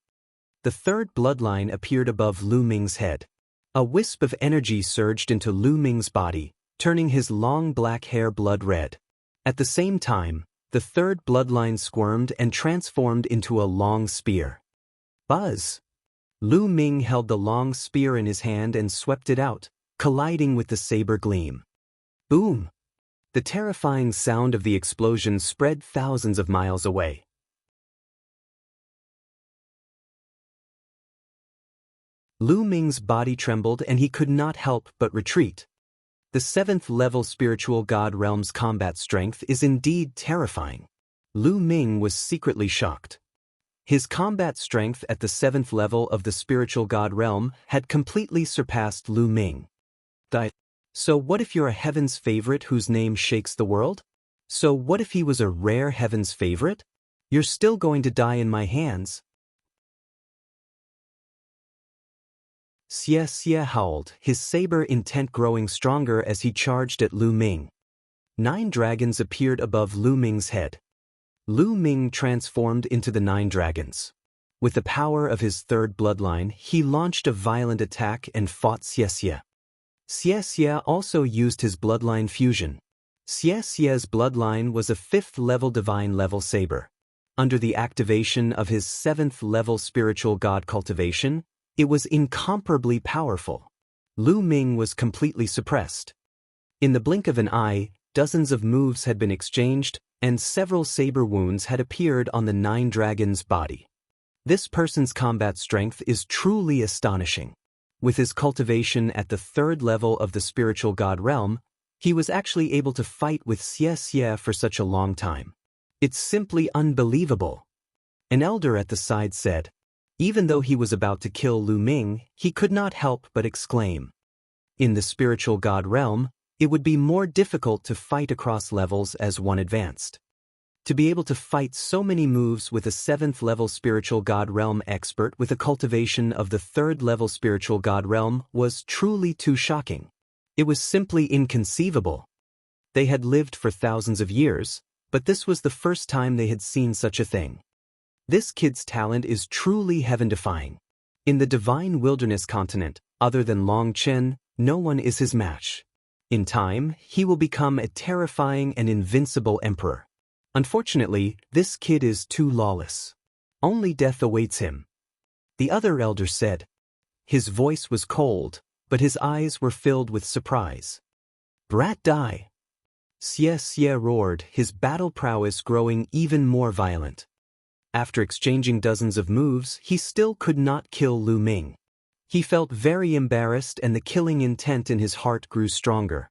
The third bloodline appeared above Lu Ming's head. A wisp of energy surged into Lu Ming's body, turning his long black hair blood red. At the same time, the third bloodline squirmed and transformed into a long spear. Buzz! Lu Ming held the long spear in his hand and swept it out, colliding with the saber gleam. Boom! The terrifying sound of the explosion spread thousands of miles away. Lu Ming's body trembled and he could not help but retreat. The 7th level spiritual god realm's combat strength is indeed terrifying. Lu Ming was secretly shocked. His combat strength at the 7th level of the spiritual god realm had completely surpassed Lu Ming. So what if you're a heaven's favorite whose name shakes the world? So what if he was a rare heaven's favorite? You're still going to die in my hands. Xianxia howled, his saber intent growing stronger as he charged at Lu Ming. 9 dragons appeared above Lu Ming's head. Lu Ming transformed into the 9 dragons. With the power of his third bloodline, he launched a violent attack and fought Xianxia. Xianxia also used his bloodline fusion. Xianxia's bloodline was a 5th-level divine-level saber. Under the activation of his 7th-level spiritual god cultivation, it was incomparably powerful. Lu Ming was completely suppressed. In the blink of an eye, dozens of moves had been exchanged, and several saber wounds had appeared on the 9 dragons' body. This person's combat strength is truly astonishing. With his cultivation at the 3rd level of the spiritual god realm, he was actually able to fight with Xianxia for such a long time. It's simply unbelievable. An elder at the side said. Even though he was about to kill Lu Ming, he could not help but exclaim. In the spiritual god realm, it would be more difficult to fight across levels as one advanced. To be able to fight so many moves with a 7th-level spiritual god realm expert with a cultivation of the 3rd-level spiritual god realm was truly too shocking. It was simply inconceivable. They had lived for thousands of years, but this was the first time they had seen such a thing. This kid's talent is truly heaven-defying. In the divine wilderness continent, other than Longchen, no one is his match. In time, he will become a terrifying and invincible emperor. Unfortunately, this kid is too lawless. Only death awaits him. The other elder said. His voice was cold, but his eyes were filled with surprise. Brat die! Xianxia roared, his battle prowess growing even more violent. After exchanging dozens of moves, he still could not kill Lu Ming. He felt very embarrassed and the killing intent in his heart grew stronger.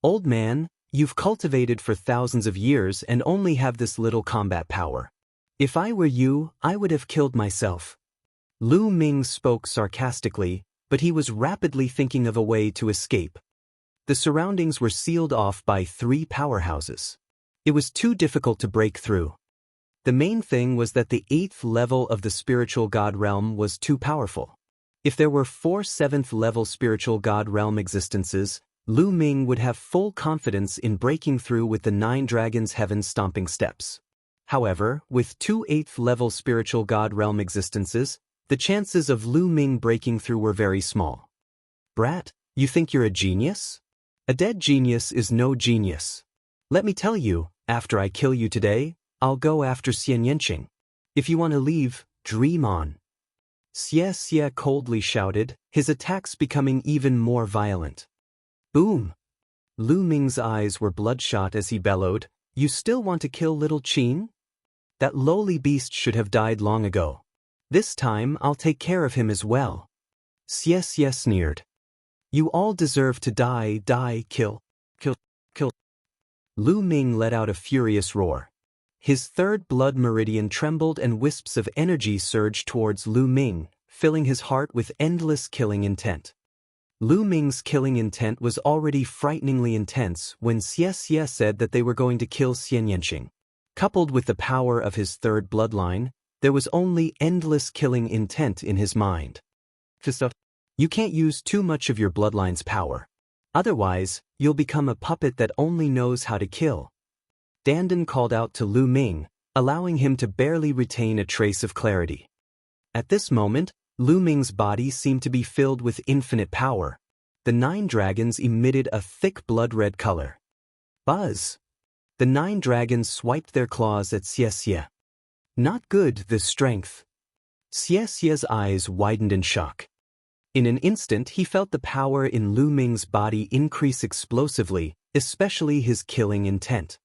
Old man, you've cultivated for thousands of years and only have this little combat power. If I were you, I would have killed myself. Lu Ming spoke sarcastically, but he was rapidly thinking of a way to escape. The surroundings were sealed off by 3 powerhouses. It was too difficult to break through. The main thing was that the 8th level of the spiritual god realm was too powerful. If there were 4 7th-level spiritual god realm existences, Lu Ming would have full confidence in breaking through with the 9 dragons' heaven-stomping steps. However, with 2 8th-level spiritual god realm existences, the chances of Lu Ming breaking through were very small. Brat, you think you're a genius? A dead genius is no genius. Let me tell you, after I kill you today, I'll go after Xianxia. If you want to leave, dream on. Xianxia coldly shouted, his attacks becoming even more violent. Boom! Lu Ming's eyes were bloodshot as he bellowed, You still want to kill little Qin? That lowly beast should have died long ago. This time I'll take care of him as well. Xianxia sneered. You all deserve to die, kill. Lu Ming let out a furious roar. His 3rd blood meridian trembled and wisps of energy surged towards Lu Ming, filling his heart with endless killing intent. Lu Ming's killing intent was already frighteningly intense when Xianxia said that they were going to kill Xianxia. Coupled with the power of his 3rd bloodline, there was only endless killing intent in his mind. You can't use too much of your bloodline's power. Otherwise, you'll become a puppet that only knows how to kill. Dandan called out to Lu Ming, allowing him to barely retain a trace of clarity. At this moment, Lu Ming's body seemed to be filled with infinite power. The 9 dragons emitted a thick blood-red color. Buzz! The 9 dragons swiped their claws at Xianxia. Not good, this strength. Xianxia's eyes widened in shock. In an instant he felt the power in Lu Ming's body increase explosively, especially his killing intent.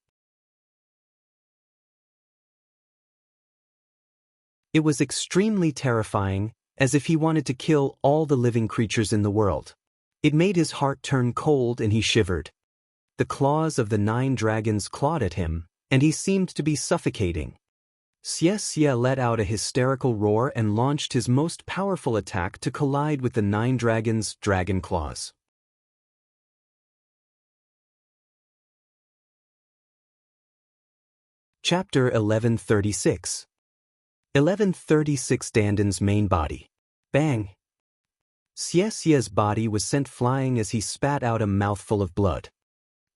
It was extremely terrifying, as if he wanted to kill all the living creatures in the world. It made his heart turn cold and he shivered. The claws of the 9 dragons clawed at him, and he seemed to be suffocating. Xianxia let out a hysterical roar and launched his most powerful attack to collide with the 9 dragons' dragon claws. Chapter 1136. 1136 Danden's main body. Bang! Xiaxia's body was sent flying as he spat out a mouthful of blood.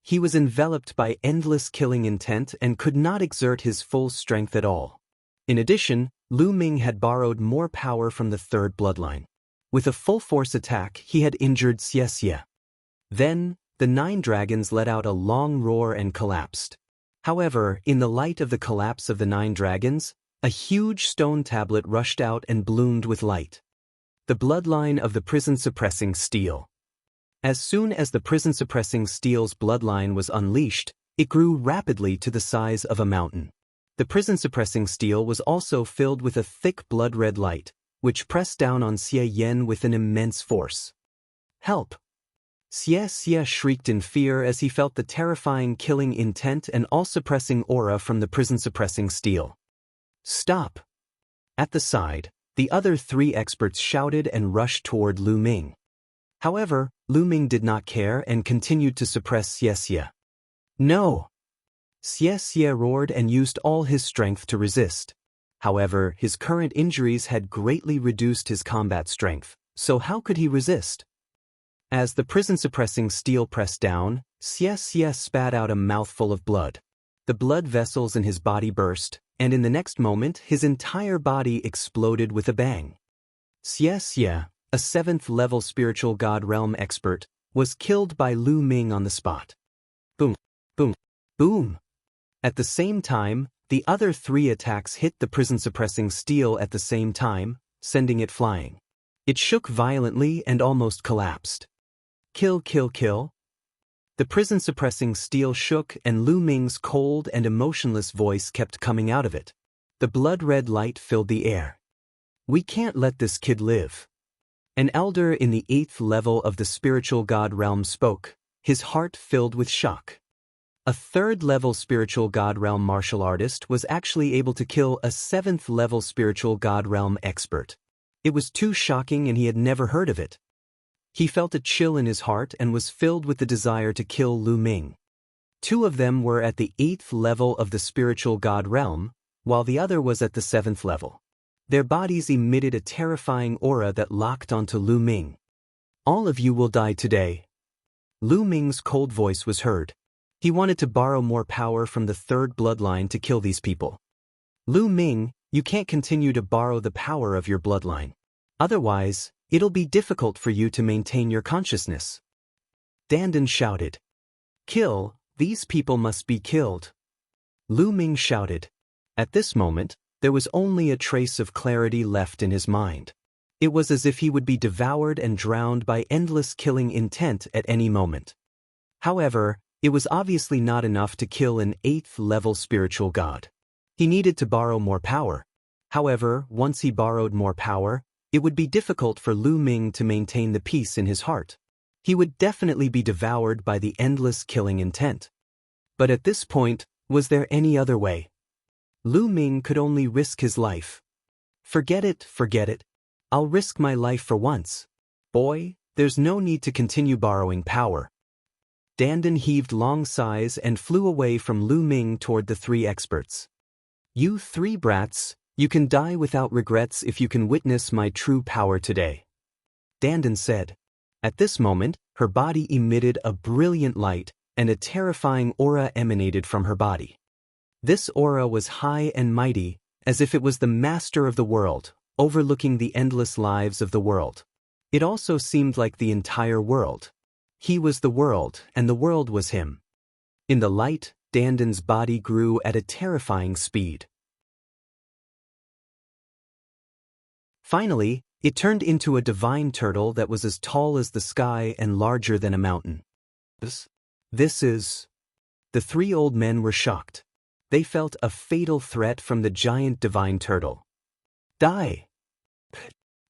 He was enveloped by endless killing intent and could not exert his full strength at all. In addition, Lu Ming had borrowed more power from the third bloodline. With a full-force attack, he had injured Xiaxia. Then, the 9 dragons let out a long roar and collapsed. However, in the light of the collapse of the 9 dragons, a huge stone tablet rushed out and bloomed with light. The bloodline of the prison-suppressing steel. As soon as the prison-suppressing steel's bloodline was unleashed, it grew rapidly to the size of a mountain. The prison-suppressing steel was also filled with a thick blood-red light, which pressed down on Xie Yan with an immense force. Help! Xie shrieked in fear as he felt the terrifying killing intent and all-suppressing aura from the prison-suppressing steel. Stop! At the side, the other 3 experts shouted and rushed toward Lu Ming. However, Lu Ming did not care and continued to suppress Xiaxia. No! Xiaxia roared and used all his strength to resist. However, his current injuries had greatly reduced his combat strength, so how could he resist? As the prison-suppressing steel pressed down, Xiaxia spat out a mouthful of blood. The blood vessels in his body burst, and in the next moment his entire body exploded with a bang. Xiaxia, a 7th-level spiritual god realm expert, was killed by Lu Ming on the spot. Boom, boom, boom. At the same time, the other 3 attacks hit the prison-suppressing steel at the same time, sending it flying. It shook violently and almost collapsed. Kill, kill, kill. The prison-suppressing steel shook and Lu Ming's cold and emotionless voice kept coming out of it. The blood-red light filled the air. We can't let this kid live. An elder in the 8th level of the spiritual god realm spoke, his heart filled with shock. A 3rd-level spiritual god realm martial artist was actually able to kill a 7th-level spiritual god realm expert. It was too shocking and he had never heard of it. He felt a chill in his heart and was filled with the desire to kill Lu Ming. 2 of them were at the 8th level of the spiritual god realm, while the other was at the 7th level. Their bodies emitted a terrifying aura that locked onto Lu Ming. All of you will die today. Lu Ming's cold voice was heard. He wanted to borrow more power from the 3rd bloodline to kill these people. Lu Ming, you can't continue to borrow the power of your bloodline. Otherwise, it'll be difficult for you to maintain your consciousness. Danden shouted. Kill, these people must be killed. Lu Ming shouted. At this moment, there was only a trace of clarity left in his mind. It was as if he would be devoured and drowned by endless killing intent at any moment. However, it was obviously not enough to kill an 8th-level spiritual god. He needed to borrow more power. However, once he borrowed more power, it would be difficult for Lu Ming to maintain the peace in his heart. He would definitely be devoured by the endless killing intent. But at this point, was there any other way? Lu Ming could only risk his life. Forget it, forget it. I'll risk my life for once. Boy, there's no need to continue borrowing power. Danden heaved long sighs and flew away from Lu Ming toward the 3 experts. You 3 brats, you can die without regrets if you can witness my true power today. Danden said. At this moment, her body emitted a brilliant light, and a terrifying aura emanated from her body. This aura was high and mighty, as if it was the master of the world, overlooking the endless lives of the world. It also seemed like the entire world. He was the world, and the world was him. In the light, Danden's body grew at a terrifying speed. Finally, it turned into a divine turtle that was as tall as the sky and larger than a mountain. This is... The 3 old men were shocked. They felt a fatal threat from the giant divine turtle. Die!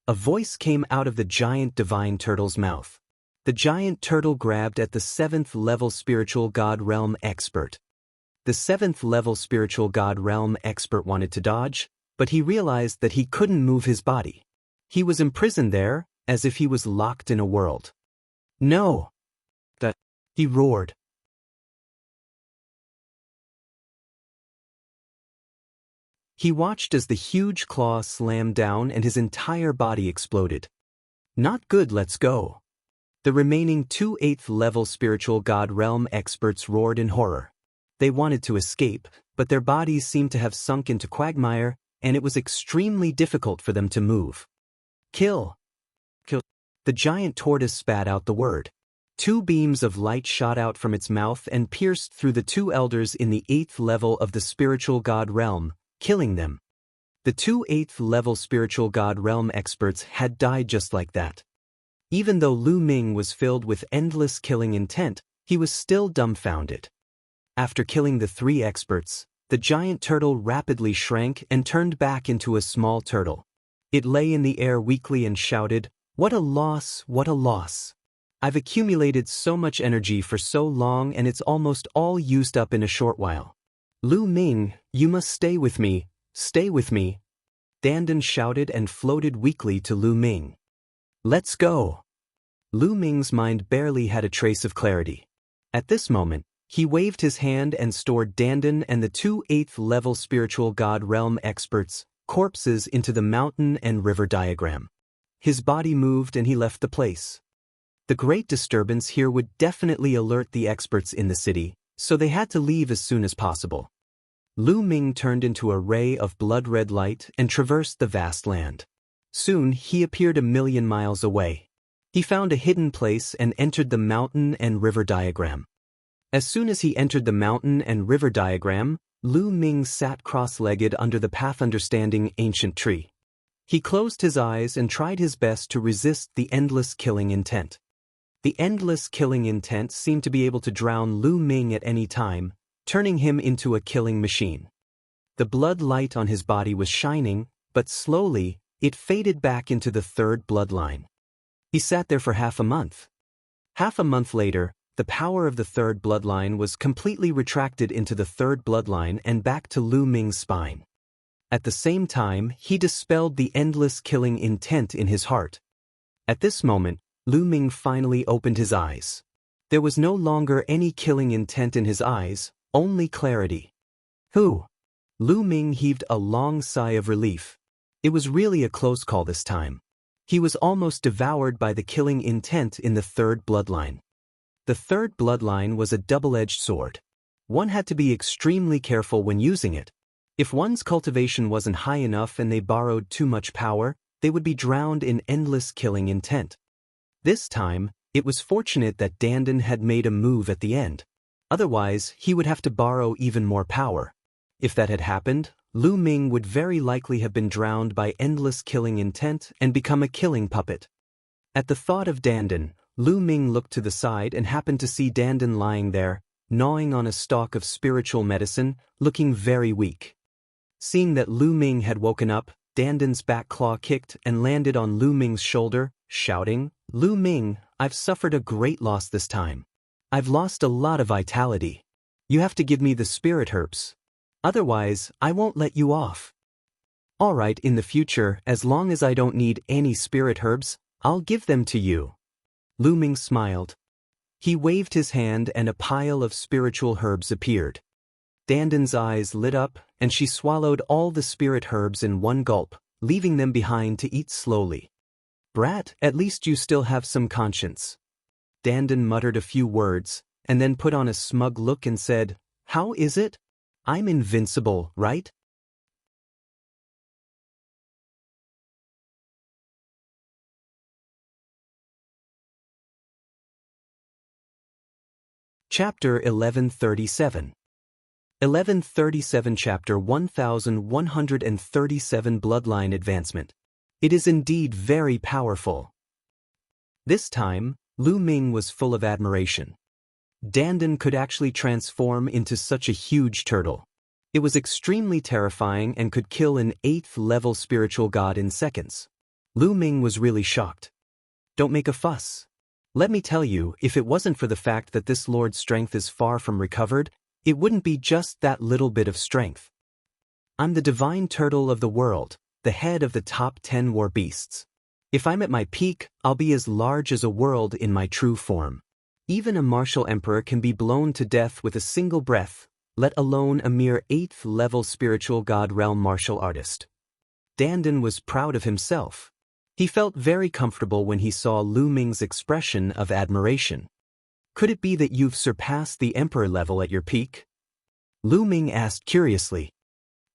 A voice came out of the giant divine turtle's mouth. The giant turtle grabbed at the 7th-level spiritual god realm expert. The 7th-level spiritual god realm expert wanted to dodge, but he realized that he couldn't move his body. He was imprisoned there, as if he was locked in a world. No! He roared. He watched as the huge claw slammed down and his entire body exploded. Not good, let's go. The remaining 2 8th level spiritual god realm experts roared in horror. They wanted to escape, but their bodies seemed to have sunk into quagmire, and it was extremely difficult for them to move. Kill. Kill. The giant tortoise spat out the word. 2 beams of light shot out from its mouth and pierced through the 2 elders in the 8th level of the spiritual god realm, killing them. The 2 8th level spiritual god realm experts had died just like that. Even though Lu Ming was filled with endless killing intent, he was still dumbfounded. After killing the 3 experts, the giant turtle rapidly shrank and turned back into a small turtle. It lay in the air weakly and shouted, "What a loss, what a loss. I've accumulated so much energy for so long and it's almost all used up in a short while. Lu Ming, you must stay with me, stay with me." Dandan shouted and floated weakly to Lu Ming. "Let's go." Lu Ming's mind barely had a trace of clarity. At this moment, he waved his hand and stored Dandan and the 2 8th level spiritual god realm experts' corpses into the mountain and river diagram. His body moved and he left the place. The great disturbance here would definitely alert the experts in the city, so they had to leave as soon as possible. Lu Ming turned into a ray of blood-red light and traversed the vast land. Soon he appeared a million miles away. He found a hidden place and entered the mountain and river diagram. As soon as he entered the mountain and river diagram, Lu Ming sat cross-legged under the path-understanding ancient tree. He closed his eyes and tried his best to resist the endless killing intent. The endless killing intent seemed to be able to drown Lu Ming at any time, turning him into a killing machine. The blood light on his body was shining, but slowly, it faded back into the 3rd bloodline. He sat there for half a month. Half a month later, the power of the 3rd bloodline was completely retracted into the 3rd bloodline and back to Lu Ming's spine. At the same time, he dispelled the endless killing intent in his heart. At this moment, Lu Ming finally opened his eyes. There was no longer any killing intent in his eyes, only clarity. "Who?" Lu Ming heaved a long sigh of relief. It was really a close call this time. He was almost devoured by the killing intent in the 3rd bloodline. The 3rd bloodline was a double-edged sword. One had to be extremely careful when using it. If one's cultivation wasn't high enough and they borrowed too much power, they would be drowned in endless killing intent. This time, it was fortunate that Dandan had made a move at the end. Otherwise, he would have to borrow even more power. If that had happened, Lu Ming would very likely have been drowned by endless killing intent and become a killing puppet. At the thought of Dandan, Lu Ming looked to the side and happened to see Dandan lying there, gnawing on a stalk of spiritual medicine, looking very weak. Seeing that Lu Ming had woken up, Dandan's back claw kicked and landed on Lu Ming's shoulder, shouting, "Lu Ming, I've suffered a great loss this time. I've lost a lot of vitality. You have to give me the spirit herbs. Otherwise, I won't let you off." "All right, in the future, as long as I don't need any spirit herbs, I'll give them to you." Lu Ming smiled. He waved his hand and a pile of spiritual herbs appeared. Dandan's eyes lit up, and she swallowed all the spirit herbs in one gulp, leaving them behind to eat slowly. "Brat, at least you still have some conscience." Dandan muttered a few words, and then put on a smug look and said, "How is it? I'm invincible, right?" Chapter 1137. 1137 Chapter 1137 Bloodline Advancement. It is indeed very powerful. This time, Lu Ming was full of admiration. Dandan could actually transform into such a huge turtle. It was extremely terrifying and could kill an 8th level spiritual god in seconds. Lu Ming was really shocked. "Don't make a fuss. Let me tell you, if it wasn't for the fact that this lord's strength is far from recovered, it wouldn't be just that little bit of strength. I'm the divine turtle of the world, the head of the top 10 war beasts. If I'm at my peak, I'll be as large as a world in my true form. Even a martial emperor can be blown to death with a single breath," let alone a mere 8th level spiritual god realm martial artist. Dandan was proud of himself. He felt very comfortable when he saw Lu Ming's expression of admiration. Could it be that you've surpassed the emperor level at your peak? Lu Ming asked curiously.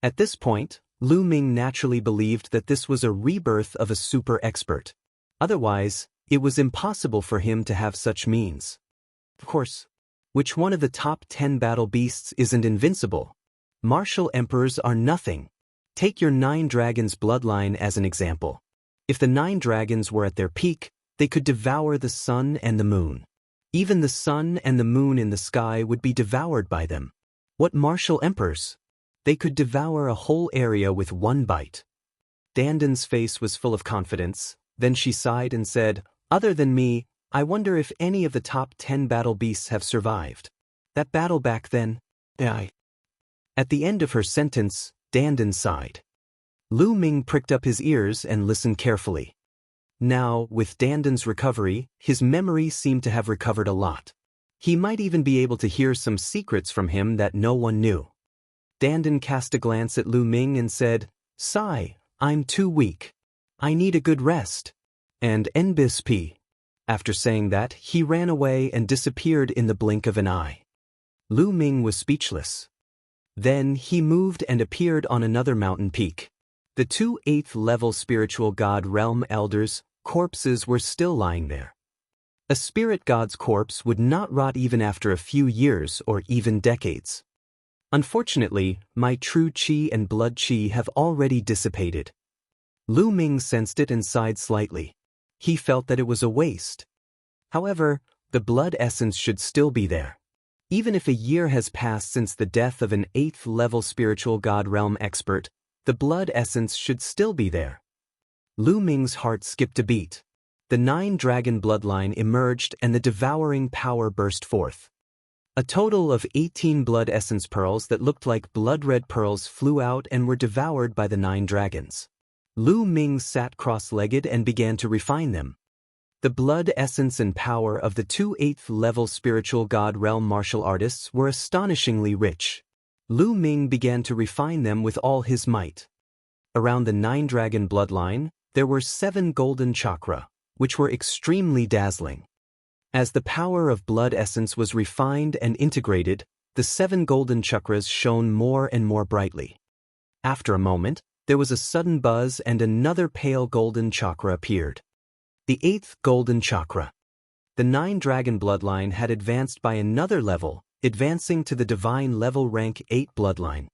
At this point, Lu Ming naturally believed that this was a rebirth of a super expert. Otherwise, it was impossible for him to have such means. Of course, which one of the top 10 battle beasts isn't invincible? Martial emperors are nothing. Take your 9 dragons bloodline as an example. If the 9 dragons were at their peak, they could devour the sun and the moon. Even the sun and the moon in the sky would be devoured by them. What martial emperors? They could devour a whole area with one bite. Dandan's face was full of confidence. Then she sighed and said, "Other than me, I wonder if any of the top 10 battle beasts have survived. That battle back then, I." At the end of her sentence, Dandan sighed. Lu Ming pricked up his ears and listened carefully. Now, with Dandan's recovery, his memory seemed to have recovered a lot. He might even be able to hear some secrets from him that no one knew. Dandan cast a glance at Lu Ming and said, "Sigh, I'm too weak. I need a good rest." And NBSP. After saying that, he ran away and disappeared in the blink of an eye. Lu Ming was speechless. Then he moved and appeared on another mountain peak. The 2 8th level spiritual god realm elders' corpses were still lying there. A spirit god's corpse would not rot even after a few years or even decades. Unfortunately, my true qi and blood qi have already dissipated. Lu Ming sensed it and sighed slightly. He felt that it was a waste. However, the blood essence should still be there. Even if a year has passed since the death of an 8th level spiritual god realm expert, the blood essence should still be there. Lu Ming's heart skipped a beat. The 9 dragon bloodline emerged and the devouring power burst forth. A total of 18 blood essence pearls that looked like blood-red pearls flew out and were devoured by the 9 dragons. Lu Ming sat cross-legged and began to refine them. The blood essence and power of the 2 8th level spiritual god realm martial artists were astonishingly rich. Lu Ming began to refine them with all his might. Around the 9 dragon bloodline, there were 7 golden chakra, which were extremely dazzling. As the power of blood essence was refined and integrated, the 7 golden chakras shone more and more brightly. After a moment, there was a sudden buzz and another pale golden chakra appeared. The 8th golden chakra. The 9 dragon bloodline had advanced by another level, advancing to the divine level rank 8 bloodline.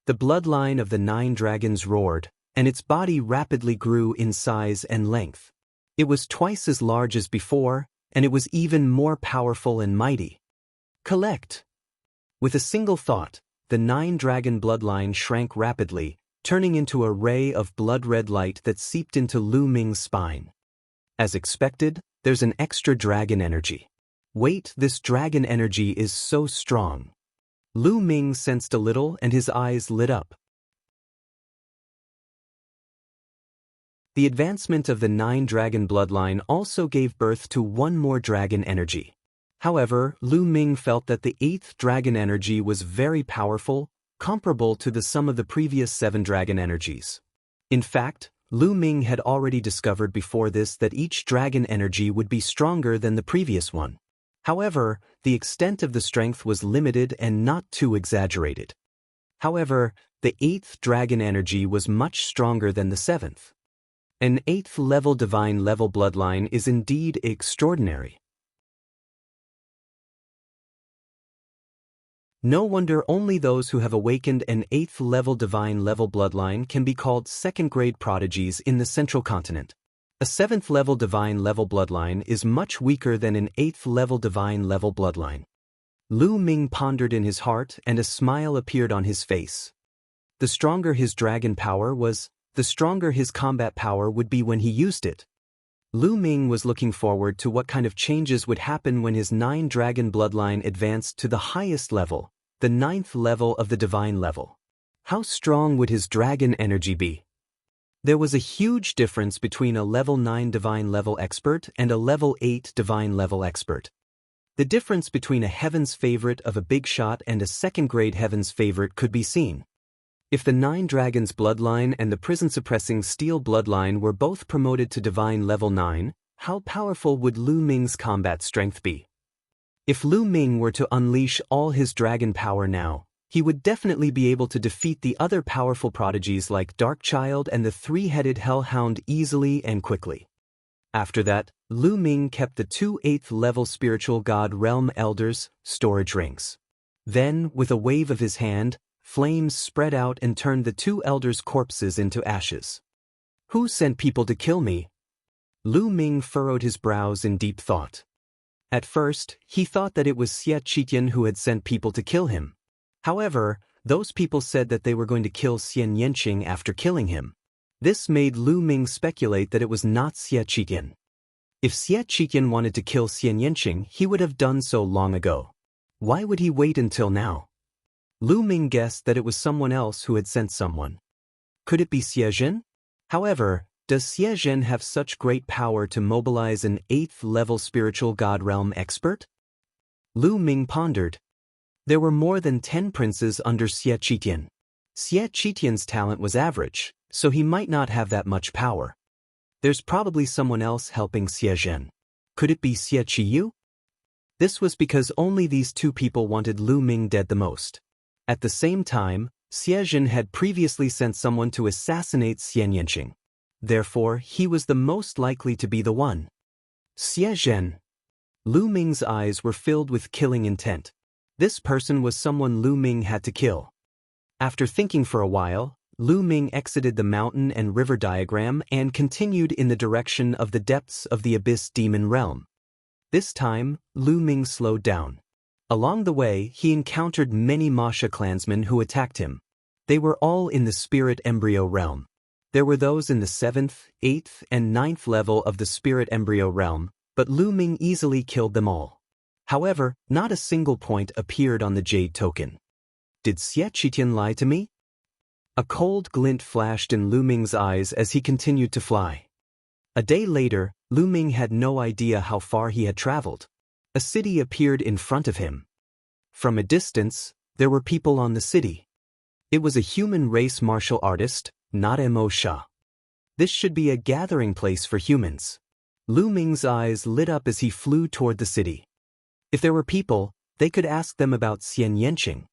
The bloodline of the 9 dragons roared, and its body rapidly grew in size and length. It was twice as large as before, and it was even more powerful and mighty. Collect. With a single thought, the 9 dragon bloodline shrank rapidly, turning into a ray of blood-red light that seeped into Lu Ming's spine. As expected, there's an extra dragon energy. Wait, this dragon energy is so strong. Lu Ming sensed a little and his eyes lit up. The advancement of the 9 dragon bloodline also gave birth to one more dragon energy. However, Lu Ming felt that the 8th dragon energy was very powerful, comparable to the sum of the previous 7 dragon energies. In fact, Lu Ming had already discovered before this that each dragon energy would be stronger than the previous one. However, the extent of the strength was limited and not too exaggerated. However, the 8th dragon energy was much stronger than the 7th. An 8th level divine level bloodline is indeed extraordinary. No wonder only those who have awakened an 8th level divine level bloodline can be called 2nd grade prodigies in the central continent. A 7th level divine level bloodline is much weaker than an 8th level divine level bloodline. Lu Ming pondered in his heart and a smile appeared on his face. The stronger his dragon power was, the stronger his combat power would be when he used it. Lu Ming was looking forward to what kind of changes would happen when his 9 dragon bloodline advanced to the highest level, the 9th level of the divine level. How strong would his dragon energy be? There was a huge difference between a level 9 divine level expert and a level 8 divine level expert. The difference between a heaven's favorite of a big shot and a second-grade heaven's favorite could be seen. If the Nine Dragons bloodline and the prison-suppressing Steel bloodline were both promoted to Divine Level 9, how powerful would Lu Ming's combat strength be? If Lu Ming were to unleash all his dragon power now, he would definitely be able to defeat the other powerful prodigies like Darkchild and the three-headed Hellhound easily and quickly. After that, Lu Ming kept the 2 8th-level spiritual god realm elders, storage rings. Then, with a wave of his hand, flames spread out and turned the 2 elders' corpses into ashes. Who sent people to kill me? Lu Ming furrowed his brows in deep thought. At first, he thought that it was Xie Qitian who had sent people to kill him. However, those people said that they were going to kill Xianxia after killing him. This made Lu Ming speculate that it was not Xie Qitian. If Xie Qitian wanted to kill Xianxia, he would have done so long ago. Why would he wait until now? Lu Ming guessed that it was someone else who had sent someone. Could it be Xie Zhen? However, does Xie Zhen have such great power to mobilize an 8th-level spiritual god realm expert? Lu Ming pondered. There were more than 10 princes under Xie Qitian. Xie Qitian's talent was average, so he might not have that much power. There's probably someone else helping Xie Zhen. Could it be Xie Qiyu? This was because only these 2 people wanted Lu Ming dead the most. At the same time, Xie Zhen had previously sent someone to assassinate Xianxia. Therefore, he was the most likely to be the one. Xie Zhen. Lu Ming's eyes were filled with killing intent. This person was someone Lu Ming had to kill. After thinking for a while, Lu Ming exited the mountain and river diagram and continued in the direction of the depths of the Abyss Demon Realm. This time, Lu Ming slowed down. Along the way, he encountered many Masha clansmen who attacked him. They were all in the Spirit Embryo Realm. There were those in the 7th, 8th, and 9th level of the Spirit Embryo Realm, but Lu Ming easily killed them all. However, not a single point appeared on the Jade Token. Did Xie Qitian lie to me? A cold glint flashed in Lu Ming's eyes as he continued to fly. A day later, Lu Ming had no idea how far he had traveled. A city appeared in front of him. From a distance, there were people on the city. It was a human race martial artist, not Mo Sha. This should be a gathering place for humans. Lu Ming's eyes lit up as he flew toward the city. If there were people, they could ask them about Xianxia.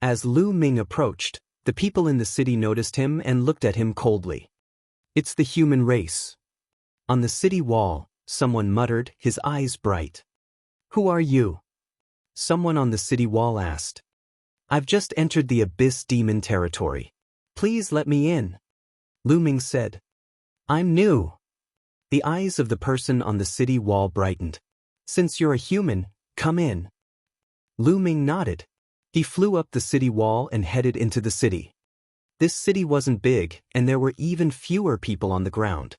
As Lu Ming approached, the people in the city noticed him and looked at him coldly. It's the human race. On the city wall, someone muttered, his eyes bright. Who are you? Someone on the city wall asked. I've just entered the Abyss Demon territory. Please let me in. Lu Ming said. I'm new. The eyes of the person on the city wall brightened. Since you're a human, come in. Lu Ming nodded. He flew up the city wall and headed into the city. This city wasn't big, and there were even fewer people on the ground.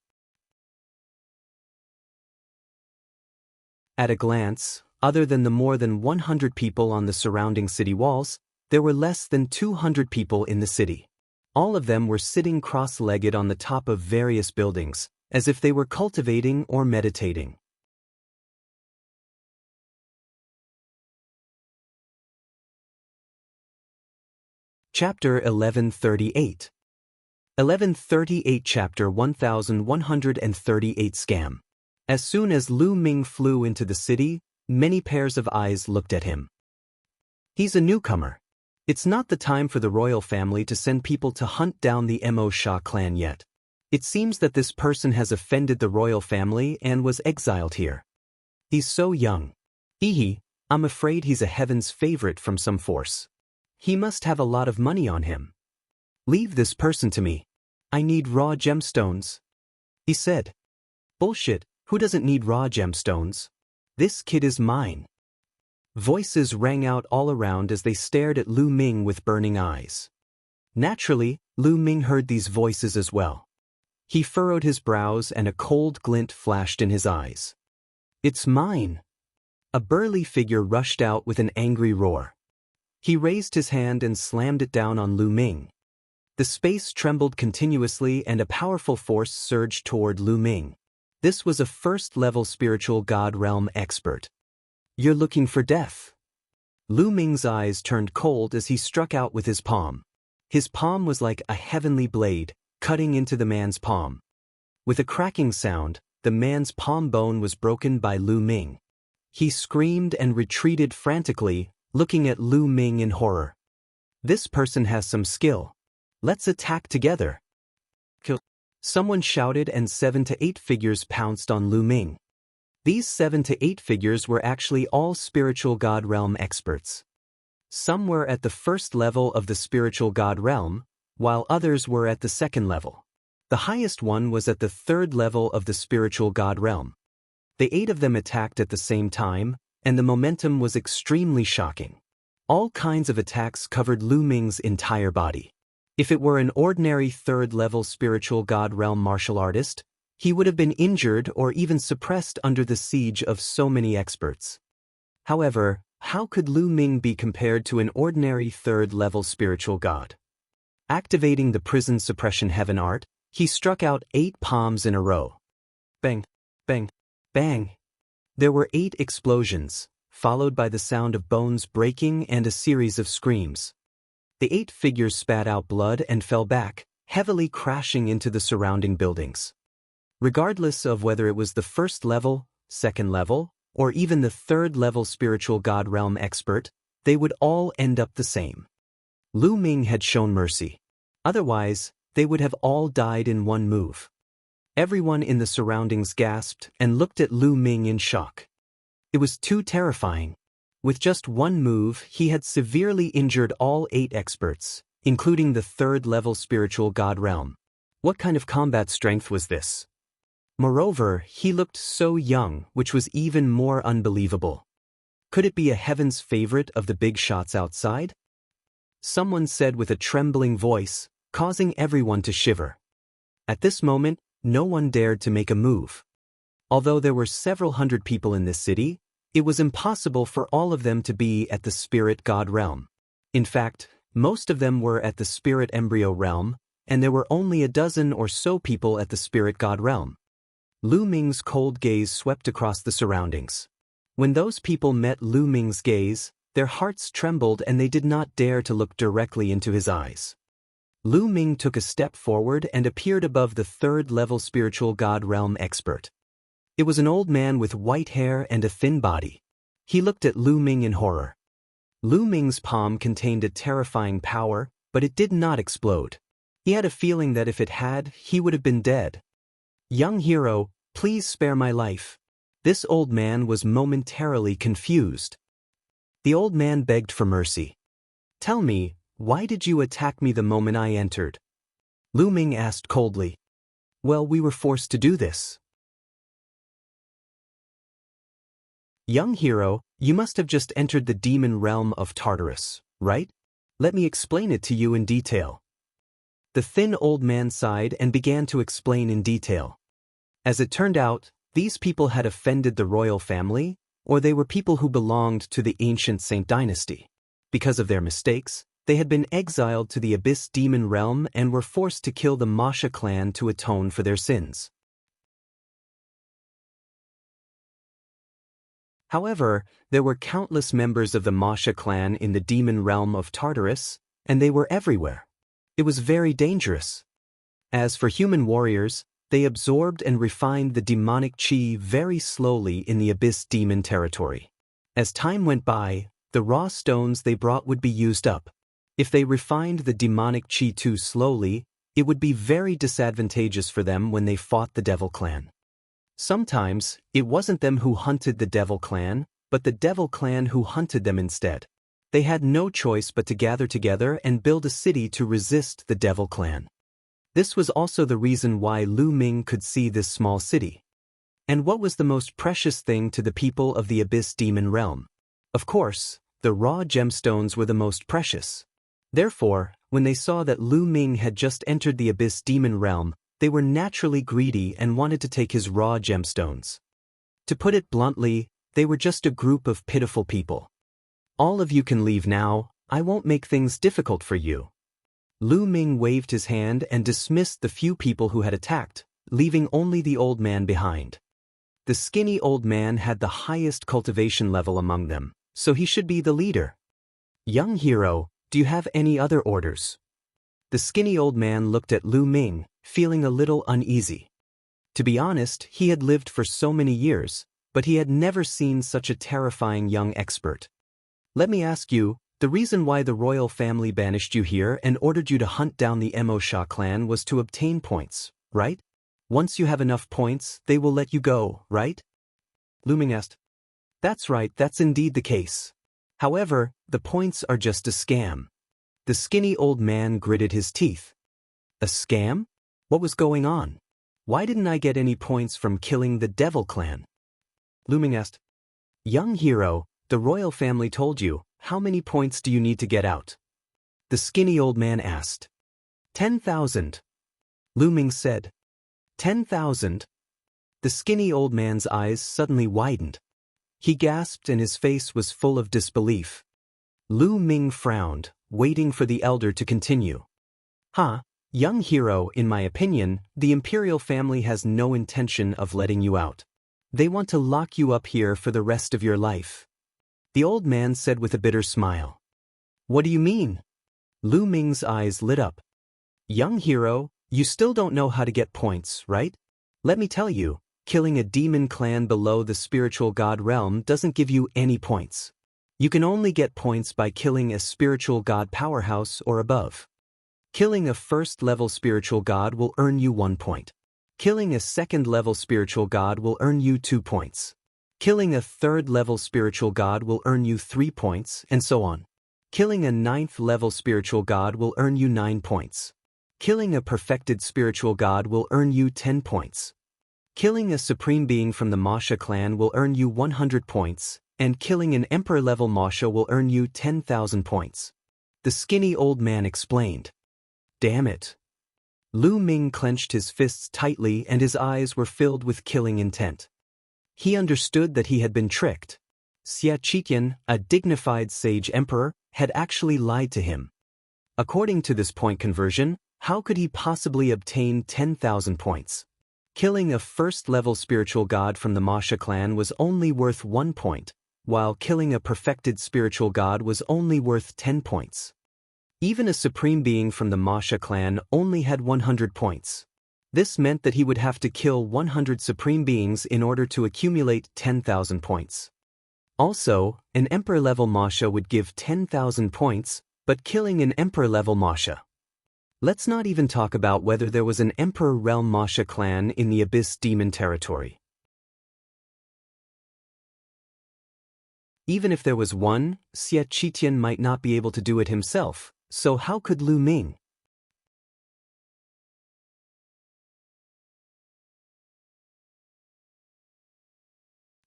At a glance, other than the more than 100 people on the surrounding city walls, there were less than 200 people in the city. All of them were sitting cross-legged on the top of various buildings, as if they were cultivating or meditating. Chapter 1138. 1138 Chapter 1138 Scam. As soon as Lu Ming flew into the city, many pairs of eyes looked at him. He's a newcomer. It's not the time for the royal family to send people to hunt down the Mo Sha clan yet. It seems that this person has offended the royal family and was exiled here. He's so young. I'm afraid he's a heaven's favorite from some force. He must have a lot of money on him. Leave this person to me. I need raw gemstones. He said. Bullshit, who doesn't need raw gemstones? This kid is mine. Voices rang out all around as they stared at Lu Ming with burning eyes. Naturally, Lu Ming heard these voices as well. He furrowed his brows and a cold glint flashed in his eyes. It's mine. A burly figure rushed out with an angry roar. He raised his hand and slammed it down on Lu Ming. The space trembled continuously and a powerful force surged toward Lu Ming. This was a first-level spiritual god realm expert. You're looking for death. Lu Ming's eyes turned cold as he struck out with his palm. His palm was like a heavenly blade, cutting into the man's palm. With a cracking sound, the man's palm bone was broken by Lu Ming. He screamed and retreated frantically, looking at Lu Ming in horror. This person has some skill. Let's attack together. Kill. Someone shouted and 7 to 8 figures pounced on Lu Ming. These 7 to 8 figures were actually all spiritual God realm experts. Some were at the first level of the spiritual God realm, while others were at the second level. The highest one was at the third level of the spiritual God realm. The 8 of them attacked at the same time, and the momentum was extremely shocking. All kinds of attacks covered Lu Ming's entire body. If it were an ordinary third-level spiritual God realm martial artist, he would have been injured or even suppressed under the siege of so many experts. However, how could Lu Ming be compared to an ordinary third-level spiritual god? Activating the prison suppression heaven art, he struck out 8 palms in a row. Bang, bang, bang. There were 8 explosions, followed by the sound of bones breaking and a series of screams. The 8 figures spat out blood and fell back, heavily crashing into the surrounding buildings. Regardless of whether it was the first level, second level, or even the third level spiritual God realm expert, they would all end up the same. Lu Ming had shown mercy. Otherwise, they would have all died in one move. Everyone in the surroundings gasped and looked at Lu Ming in shock. It was too terrifying. With just one move, he had severely injured all 8 experts, including the third-level spiritual God realm. What kind of combat strength was this? Moreover, he looked so young, which was even more unbelievable. Could it be a heaven's favorite of the big shots outside? Someone said with a trembling voice, causing everyone to shiver. At this moment, no one dared to make a move. Although there were several hundred people in this city, it was impossible for all of them to be at the spirit God realm. In fact, most of them were at the spirit embryo realm, and there were only a dozen or so people at the spirit God realm. Lu Ming's cold gaze swept across the surroundings. When those people met Lu Ming's gaze, their hearts trembled and they did not dare to look directly into his eyes. Lu Ming took a step forward and appeared above the third-level spiritual God realm expert. It was an old man with white hair and a thin body. He looked at Lu Ming in horror. Lu Ming's palm contained a terrifying power, but it did not explode. He had a feeling that if it had, he would have been dead. "Young hero, please spare my life." This old man was momentarily confused. The old man begged for mercy. "Tell me, why did you attack me the moment I entered?" Lu Ming asked coldly. "Well, we were forced to do this." "Young hero, you must have just entered the demon realm of Tartarus, right? Let me explain it to you in detail." The thin old man sighed and began to explain in detail. As it turned out, these people had offended the royal family, or they were people who belonged to the ancient Saint dynasty. Because of their mistakes, they had been exiled to the abyss demon realm and were forced to kill the Masha clan to atone for their sins. However, there were countless members of the Masha clan in the demon realm of Tartarus, and they were everywhere. It was very dangerous. As for human warriors, they absorbed and refined the demonic chi very slowly in the abyss demon territory. As time went by, the raw stones they brought would be used up. If they refined the demonic chi too slowly, it would be very disadvantageous for them when they fought the Devil Clan. Sometimes, it wasn't them who hunted the Devil Clan, but the Devil Clan who hunted them instead. They had no choice but to gather together and build a city to resist the Devil Clan. This was also the reason why Lu Ming could see this small city. And what was the most precious thing to the people of the Abyss Demon Realm? Of course, the raw gemstones were the most precious. Therefore, when they saw that Lu Ming had just entered the Abyss Demon Realm, they were naturally greedy and wanted to take his raw gemstones. To put it bluntly, they were just a group of pitiful people. "All of you can leave now, I won't make things difficult for you." Lu Ming waved his hand and dismissed the few people who had attacked, leaving only the old man behind. The skinny old man had the highest cultivation level among them, so he should be the leader. Young hero, do you have any other orders? The skinny old man looked at Lu Ming, feeling a little uneasy. To be honest, he had lived for so many years, but he had never seen such a terrifying young expert. Let me ask you, the reason why the royal family banished you here and ordered you to hunt down the Emosha clan was to obtain points, right? Once you have enough points, they will let you go, right? Lu Ming asked. That's right, that's indeed the case. However, the points are just a scam. The skinny old man gritted his teeth. A scam? What was going on? Why didn't I get any points from killing the Devil clan? Lu Ming asked. Young hero, the royal family told you, how many points do you need to get out? The skinny old man asked. 10,000. Lu Ming said. 10,000? The skinny old man's eyes suddenly widened. He gasped and his face was full of disbelief. Lu Ming frowned, waiting for the elder to continue. Young hero, in my opinion, the imperial family has no intention of letting you out. They want to lock you up here for the rest of your life. The old man said with a bitter smile. What do you mean? Lu Ming's eyes lit up. Young hero, you still don't know how to get points, right? Let me tell you, killing a demon clan below the spiritual god realm doesn't give you any points. You can only get points by killing a spiritual god powerhouse or above. Killing a first-level spiritual god will earn you 1 point. Killing a second-level spiritual god will earn you 2 points. Killing a third-level spiritual god will earn you 3 points, and so on. Killing a 9th-level spiritual god will earn you 9 points. Killing a perfected spiritual god will earn you 10 points. Killing a supreme being from the Masha clan will earn you 100 points, and killing an emperor-level Masha will earn you 10,000 points. The skinny old man explained. Damn it. Lu Ming clenched his fists tightly and his eyes were filled with killing intent. He understood that he had been tricked. Xia Qian, a dignified sage emperor, had actually lied to him. According to this point conversion, how could he possibly obtain 10,000 points? Killing a first-level spiritual god from the Masha clan was only worth 1 point, while killing a perfected spiritual god was only worth 10 points. Even a supreme being from the Masha clan only had 100 points. This meant that he would have to kill 100 supreme beings in order to accumulate 10,000 points. Also, an emperor-level Masha would give 10,000 points, but killing an emperor-level Masha. Let's not even talk about whether there was an Emperor Realm Masha clan in the Abyss Demon territory. Even if there was one, Xia Qian might not be able to do it himself, so how could Lu Ming?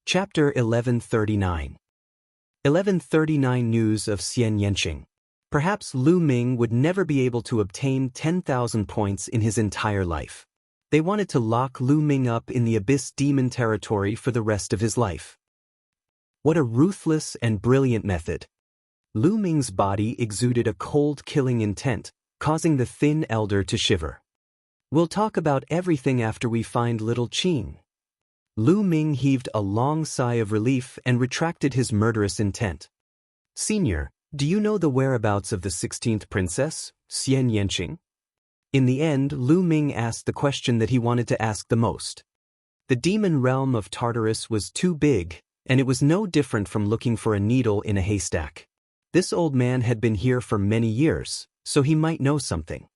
Chapter 1139. 1139 News of Xianxia. Perhaps Lu Ming would never be able to obtain 10,000 points in his entire life. They wanted to lock Lu Ming up in the Abyss Demon territory for the rest of his life. What a ruthless and brilliant method. Lu Ming's body exuded a cold killing intent, causing the thin elder to shiver. We'll talk about everything after we find little Qing. Lu Ming heaved a long sigh of relief and retracted his murderous intent. Senior, do you know the whereabouts of the 16th princess, Xianxia? In the end, Lu Ming asked the question that he wanted to ask the most. The demon realm of Tartarus was too big, and it was no different from looking for a needle in a haystack. This old man had been here for many years, so he might know something.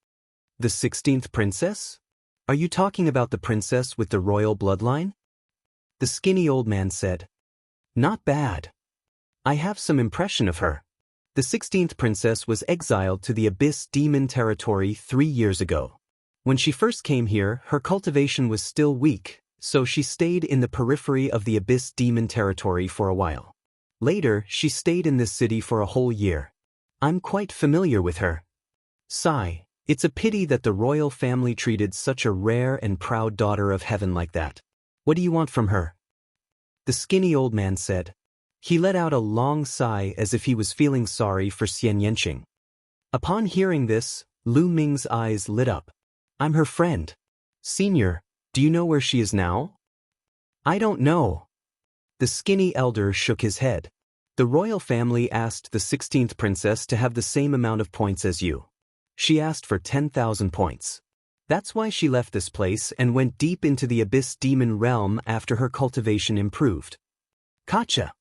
The 16th princess? Are you talking about the princess with the royal bloodline? The skinny old man said. Not bad. I have some impression of her. The 16th princess was exiled to the Abyss Demon territory 3 years ago. When she first came here, her cultivation was still weak, so she stayed in the periphery of the Abyss Demon territory for a while. Later, she stayed in this city for a whole year. I'm quite familiar with her. Sigh, it's a pity that the royal family treated such a rare and proud daughter of heaven like that. What do you want from her? The skinny old man said. He let out a long sigh as if he was feeling sorry for Xianxia. Upon hearing this, Lu Ming's eyes lit up. I'm her friend. Senior, do you know where she is now? I don't know. The skinny elder shook his head. The royal family asked the 16th princess to have the same amount of points as you. She asked for 10,000 points. That's why she left this place and went deep into the abyss demon realm after her cultivation improved. Gotcha.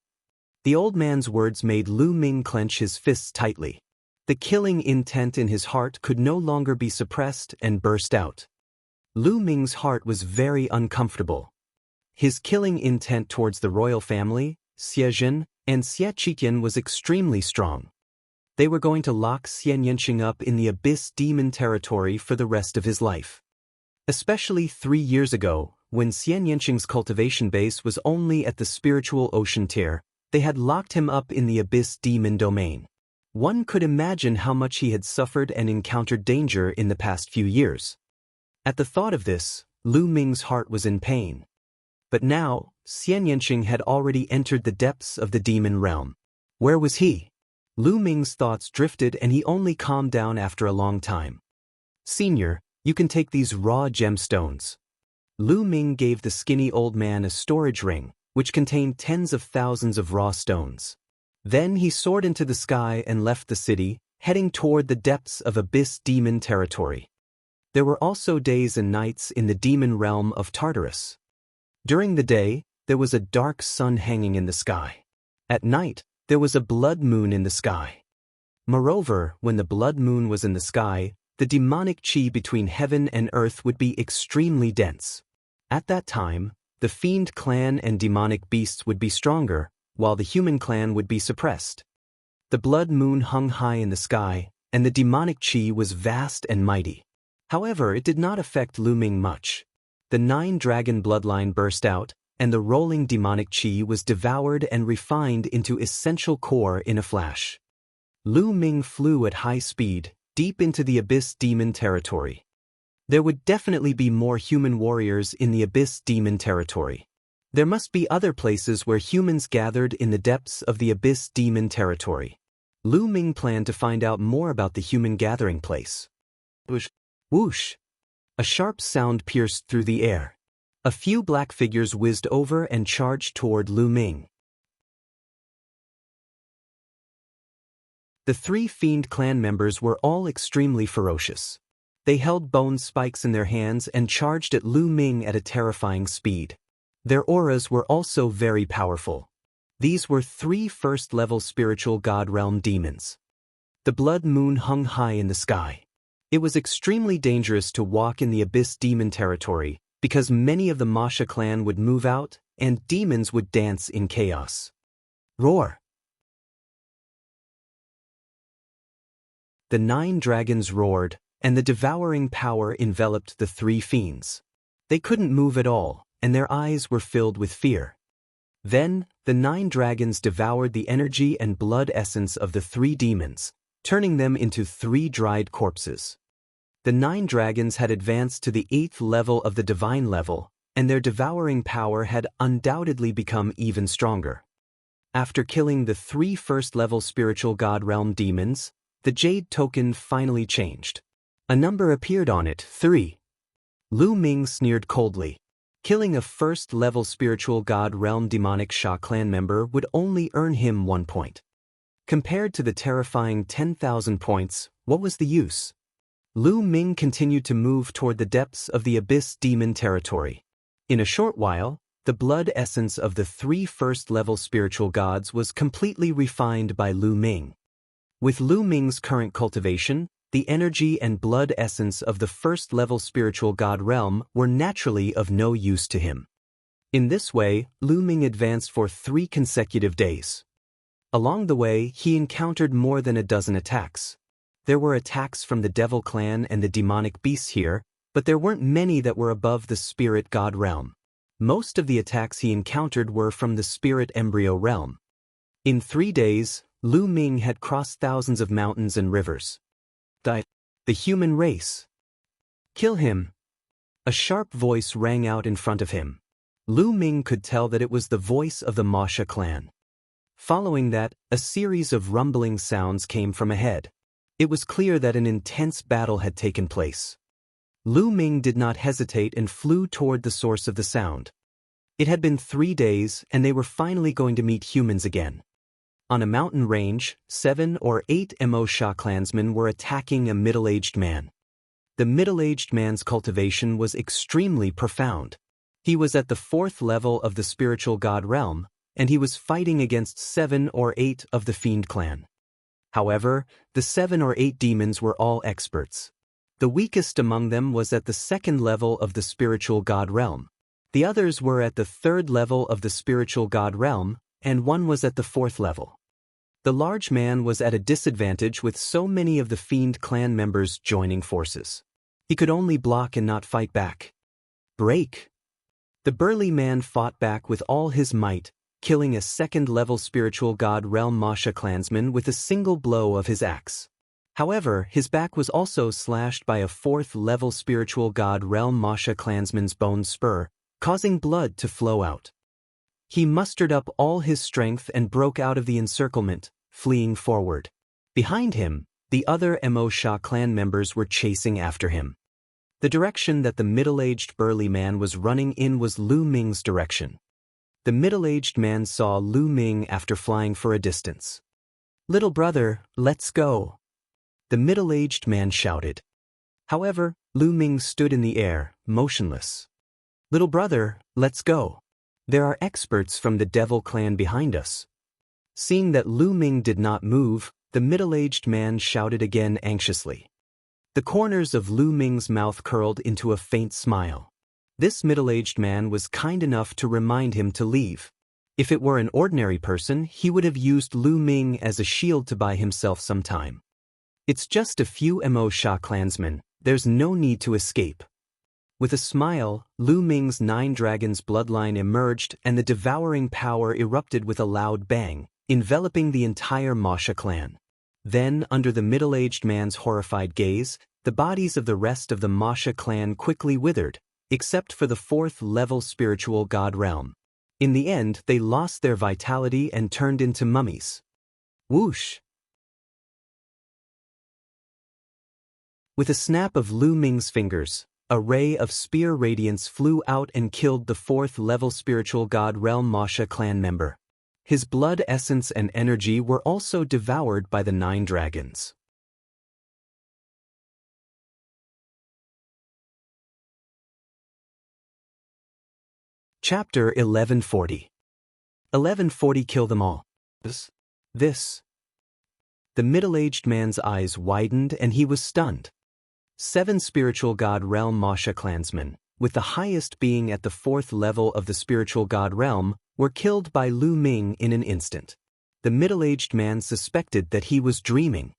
The old man's words made Lu Ming clench his fists tightly. The killing intent in his heart could no longer be suppressed and burst out. Lu Ming's heart was very uncomfortable. His killing intent towards the royal family, Xianxia and Xianxia, was extremely strong. They were going to lock Xianxia up in the abyss demon territory for the rest of his life. Especially 3 years ago, when Xianxia's cultivation base was only at the spiritual ocean tier, they had locked him up in the abyss demon domain. One could imagine how much he had suffered and encountered danger in the past few years. At the thought of this, Lu Ming's heart was in pain. But now, Xianxia had already entered the depths of the demon realm. Where was he? Lu Ming's thoughts drifted and he only calmed down after a long time. Senior, you can take these raw gemstones. Lu Ming gave the skinny old man a storage ring, which contained tens of thousands of raw stones. Then he soared into the sky and left the city, heading toward the depths of abyss demon territory. There were also days and nights in the demon realm of Tartarus. During the day, there was a dark sun hanging in the sky. At night, there was a blood moon in the sky. Moreover, when the blood moon was in the sky, the demonic chi between heaven and earth would be extremely dense. At that time, the fiend clan and demonic beasts would be stronger, while the human clan would be suppressed. The blood moon hung high in the sky, and the demonic chi was vast and mighty. However, it did not affect Lu Ming much. The 9-dragon bloodline burst out, and the rolling demonic chi was devoured and refined into essential core in a flash. Lu Ming flew at high speed, deep into the abyss demon territory. There would definitely be more human warriors in the abyss demon territory. There must be other places where humans gathered in the depths of the abyss demon territory. Lu Ming planned to find out more about the human gathering place. Whoosh! Whoosh! A sharp sound pierced through the air. A few black figures whizzed over and charged toward Lu Ming. The 3 fiend clan members were all extremely ferocious. They held bone spikes in their hands and charged at Lu Ming at a terrifying speed. Their auras were also very powerful. These were 3 first-level spiritual god realm demons. The blood moon hung high in the sky. It was extremely dangerous to walk in the abyss demon territory, because many of the Masha clan would move out, and demons would dance in chaos. Roar! The 9 dragons roared, and the devouring power enveloped the 3 fiends. They couldn't move at all, and their eyes were filled with fear. Then, the 9 dragons devoured the energy and blood essence of the 3 demons, turning them into 3 dried corpses. The 9 dragons had advanced to the 8th level of the divine level, and their devouring power had undoubtedly become even stronger. After killing the 3 first-level spiritual god realm demons, the jade token finally changed. A number appeared on it, 3. Lu Ming sneered coldly. Killing a first-level spiritual god realm demonic Sha clan member would only earn him 1 point. Compared to the terrifying 10,000 points, what was the use? Lu Ming continued to move toward the depths of the abyss demon territory. In a short while, the blood essence of the 3 first-level spiritual gods was completely refined by Lu Ming. With Lu Ming's current cultivation, the energy and blood essence of the first-level spiritual god realm were naturally of no use to him. In this way, Lu Ming advanced for 3 consecutive days. Along the way, he encountered more than a dozen attacks. There were attacks from the Devil Clan and the demonic beasts here, but there weren't many that were above the spirit god realm. Most of the attacks he encountered were from the spirit embryo realm. In 3 days, Lu Ming had crossed thousands of mountains and rivers. The human race. Kill him. A sharp voice rang out in front of him. Lu Ming could tell that it was the voice of the Masha clan. Following that, a series of rumbling sounds came from ahead. It was clear that an intense battle had taken place. Lu Ming did not hesitate and flew toward the source of the sound. It had been 3 days, and they were finally going to meet humans again. On a mountain range, 7 or 8 Mo Sha clansmen were attacking a middle-aged man. The middle-aged man's cultivation was extremely profound. He was at the 4th level of the spiritual god realm, and he was fighting against 7 or 8 of the fiend clan. However, the 7 or 8 demons were all experts. The weakest among them was at the 2nd level of the spiritual god realm. The others were at the 3rd level of the spiritual god realm, and one was at the 4th level. The large man was at a disadvantage with so many of the fiend clan members joining forces. He could only block and not fight back. Break! The burly man fought back with all his might, killing a 2nd-level spiritual god realm Masha clansman with a single blow of his axe. However, his back was also slashed by a 4th-level spiritual god realm Masha clansman's bone spur, causing blood to flow out. He mustered up all his strength and broke out of the encirclement, fleeing forward. Behind him, the other Mo Sha clan members were chasing after him. The direction that the middle-aged burly man was running in was Lu Ming's direction. The middle-aged man saw Lu Ming after flying for a distance. "Little brother, let's go," the middle-aged man shouted. However, Lu Ming stood in the air, motionless. "Little brother, let's go. There are experts from the devil clan behind us." Seeing that Lu Ming did not move, the middle-aged man shouted again anxiously. The corners of Lu Ming's mouth curled into a faint smile. This middle-aged man was kind enough to remind him to leave. If it were an ordinary person, he would have used Lu Ming as a shield to buy himself some time. "It's just a few Mo Sha clansmen, there's no need to escape." With a smile, Lu Ming's 9 dragons bloodline emerged and the devouring power erupted with a loud bang, enveloping the entire Masha clan. Then, under the middle-aged man's horrified gaze, the bodies of the rest of the Masha clan quickly withered, except for the 4th-level spiritual god realm. In the end, they lost their vitality and turned into mummies. Whoosh! With a snap of Lu Ming's fingers, a ray of spear radiance flew out and killed the 4th-level spiritual god realm Masha clan member. His blood essence and energy were also devoured by the 9 dragons. Chapter 1140. 1140 Kill them all. This. The middle-aged man's eyes widened and he was stunned. 7 spiritual god realm Masha clansmen, with the highest being at the 4th level of the spiritual god realm, were killed by Lu Ming in an instant. The middle-aged man suspected that he was dreaming.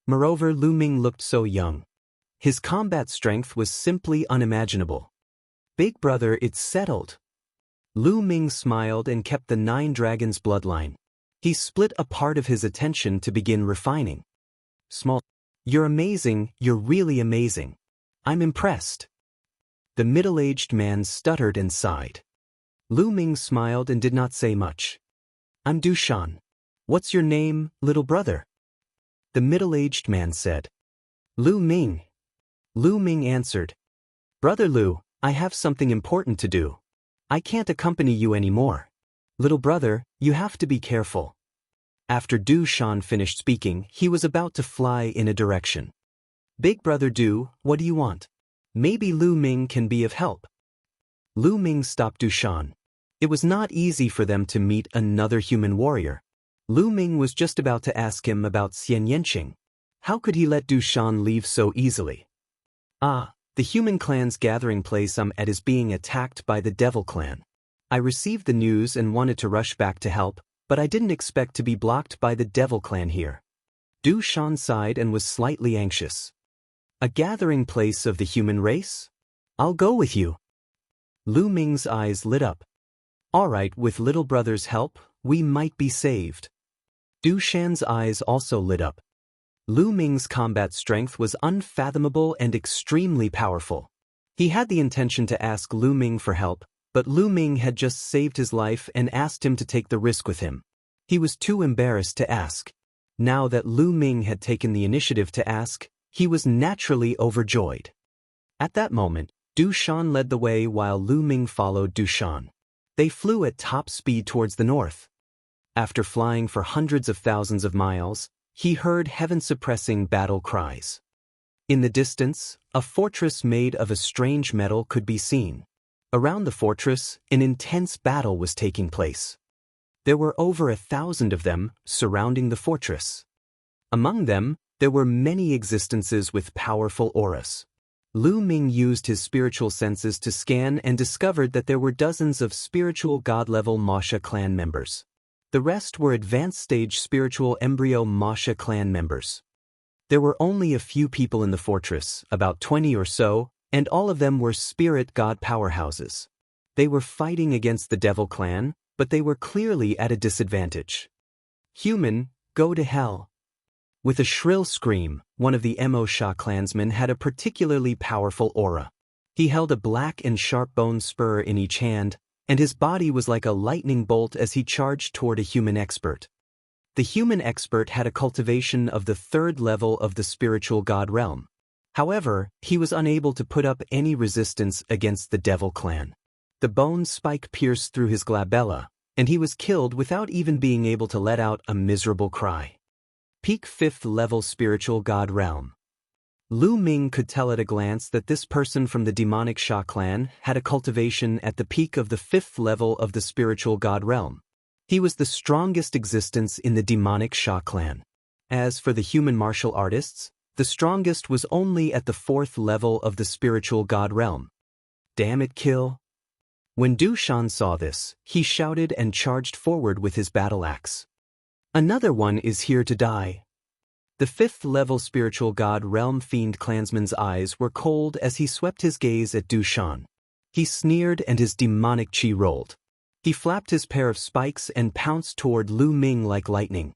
Moreover, Lu Ming looked so young. His combat strength was simply unimaginable. "Big brother, it's settled." Lu Ming smiled and kept the 9 dragons bloodline. He split a part of his attention to begin refining. "Small. You're amazing, you're really amazing. I'm impressed." The middle-aged man stuttered and sighed. Lu Ming smiled and did not say much. "I'm Dushan. What's your name, little brother?" The middle-aged man said. "Lu Ming." Lu Ming answered. "Brother Lu, I have something important to do. I can't accompany you anymore. Little brother, you have to be careful." After Dushan finished speaking, he was about to fly in a direction. "Big brother Du, what do you want? Maybe Lu Ming can be of help." Lu Ming stopped Dushan. It was not easy for them to meet another human warrior. Lu Ming was just about to ask him about Xianxia. How could he let Dushan leave so easily? "Ah, the human clan's gathering place I'm at is being attacked by the devil clan. I received the news and wanted to rush back to help, but I didn't expect to be blocked by the devil clan here." Dushan sighed and was slightly anxious. "A gathering place of the human race? I'll go with you." Lu Ming's eyes lit up. "All right, with little brother's help, we might be saved." Dushan's eyes also lit up. Lu Ming's combat strength was unfathomable and extremely powerful. He had the intention to ask Lu Ming for help, but Lu Ming had just saved his life and asked him to take the risk with him. He was too embarrassed to ask. Now that Lu Ming had taken the initiative to ask, he was naturally overjoyed. At that moment, Dushan led the way while Lu Ming followed Dushan. They flew at top speed towards the north. After flying for hundreds of thousands of miles, he heard heaven-suppressing battle cries. In the distance, a fortress made of a strange metal could be seen. Around the fortress, an intense battle was taking place. There were over 1,000 of them surrounding the fortress. Among them, there were many existences with powerful auras. Lu Ming used his spiritual senses to scan and discovered that there were dozens of spiritual god-level Masha clan members. The rest were advanced-stage spiritual embryo Masha clan members. There were only a few people in the fortress, about 20 or so, and all of them were spirit god powerhouses. They were fighting against the Devil clan, but they were clearly at a disadvantage. Human, go to hell. With a shrill scream, one of the Sha clansmen had a particularly powerful aura. He held a black and sharp bone spur in each hand, and his body was like a lightning bolt as he charged toward a human expert. The human expert had a cultivation of the 3rd level of the spiritual god realm. However, he was unable to put up any resistance against the Devil clan. The bone spike pierced through his glabella, and he was killed without even being able to let out a miserable cry. Peak 5th level spiritual god realm. Lu Ming could tell at a glance that this person from the demonic Sha clan had a cultivation at the peak of the 5th level of the spiritual god realm. He was the strongest existence in the demonic Sha clan. As for the human martial artists, the strongest was only at the 4th level of the spiritual god realm. Damn it, kill. When Du Shan saw this, he shouted and charged forward with his battle axe. Another one is here to die. The 5th level spiritual god realm fiend clansman's eyes were cold as he swept his gaze at Du Shan. He sneered and his demonic chi rolled. He flapped his pair of spikes and pounced toward Lu Ming like lightning.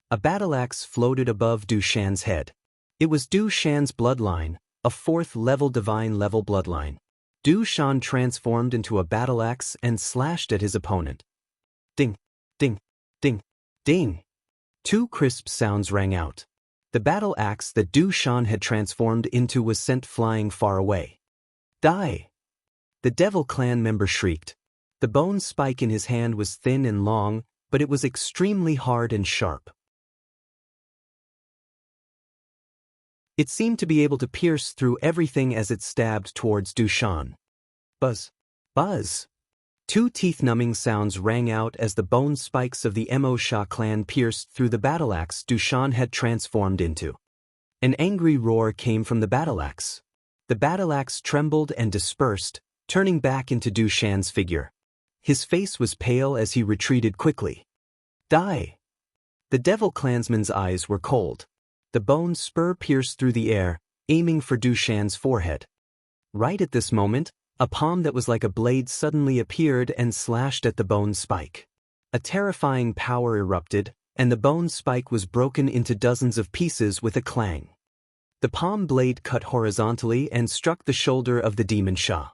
A battle axe floated above Du Shan's head. It was Du Shan's bloodline, a 4th level divine level bloodline. Du Shan transformed into a battle axe and slashed at his opponent. Ding, ding, ding, ding. 2 crisp sounds rang out. The battle axe that Du Shan had transformed into was sent flying far away. Die! The Devil clan member shrieked. The bone spike in his hand was thin and long, but it was extremely hard and sharp. It seemed to be able to pierce through everything as it stabbed towards Du Shan. Buzz! Buzz! 2 teeth-numbing sounds rang out as the bone spikes of the Sha clan pierced through the battle axe Du Shan had transformed into. An angry roar came from the battle axe. The battle axe trembled and dispersed, turning back into Du Shan's figure. His face was pale as he retreated quickly. Die! The Devil clansman's eyes were cold. The bone spur pierced through the air, aiming for Du Shan's forehead. Right at this moment, a palm that was like a blade suddenly appeared and slashed at the bone spike. A terrifying power erupted, and the bone spike was broken into dozens of pieces with a clang. The palm blade cut horizontally and struck the shoulder of the demon Sha.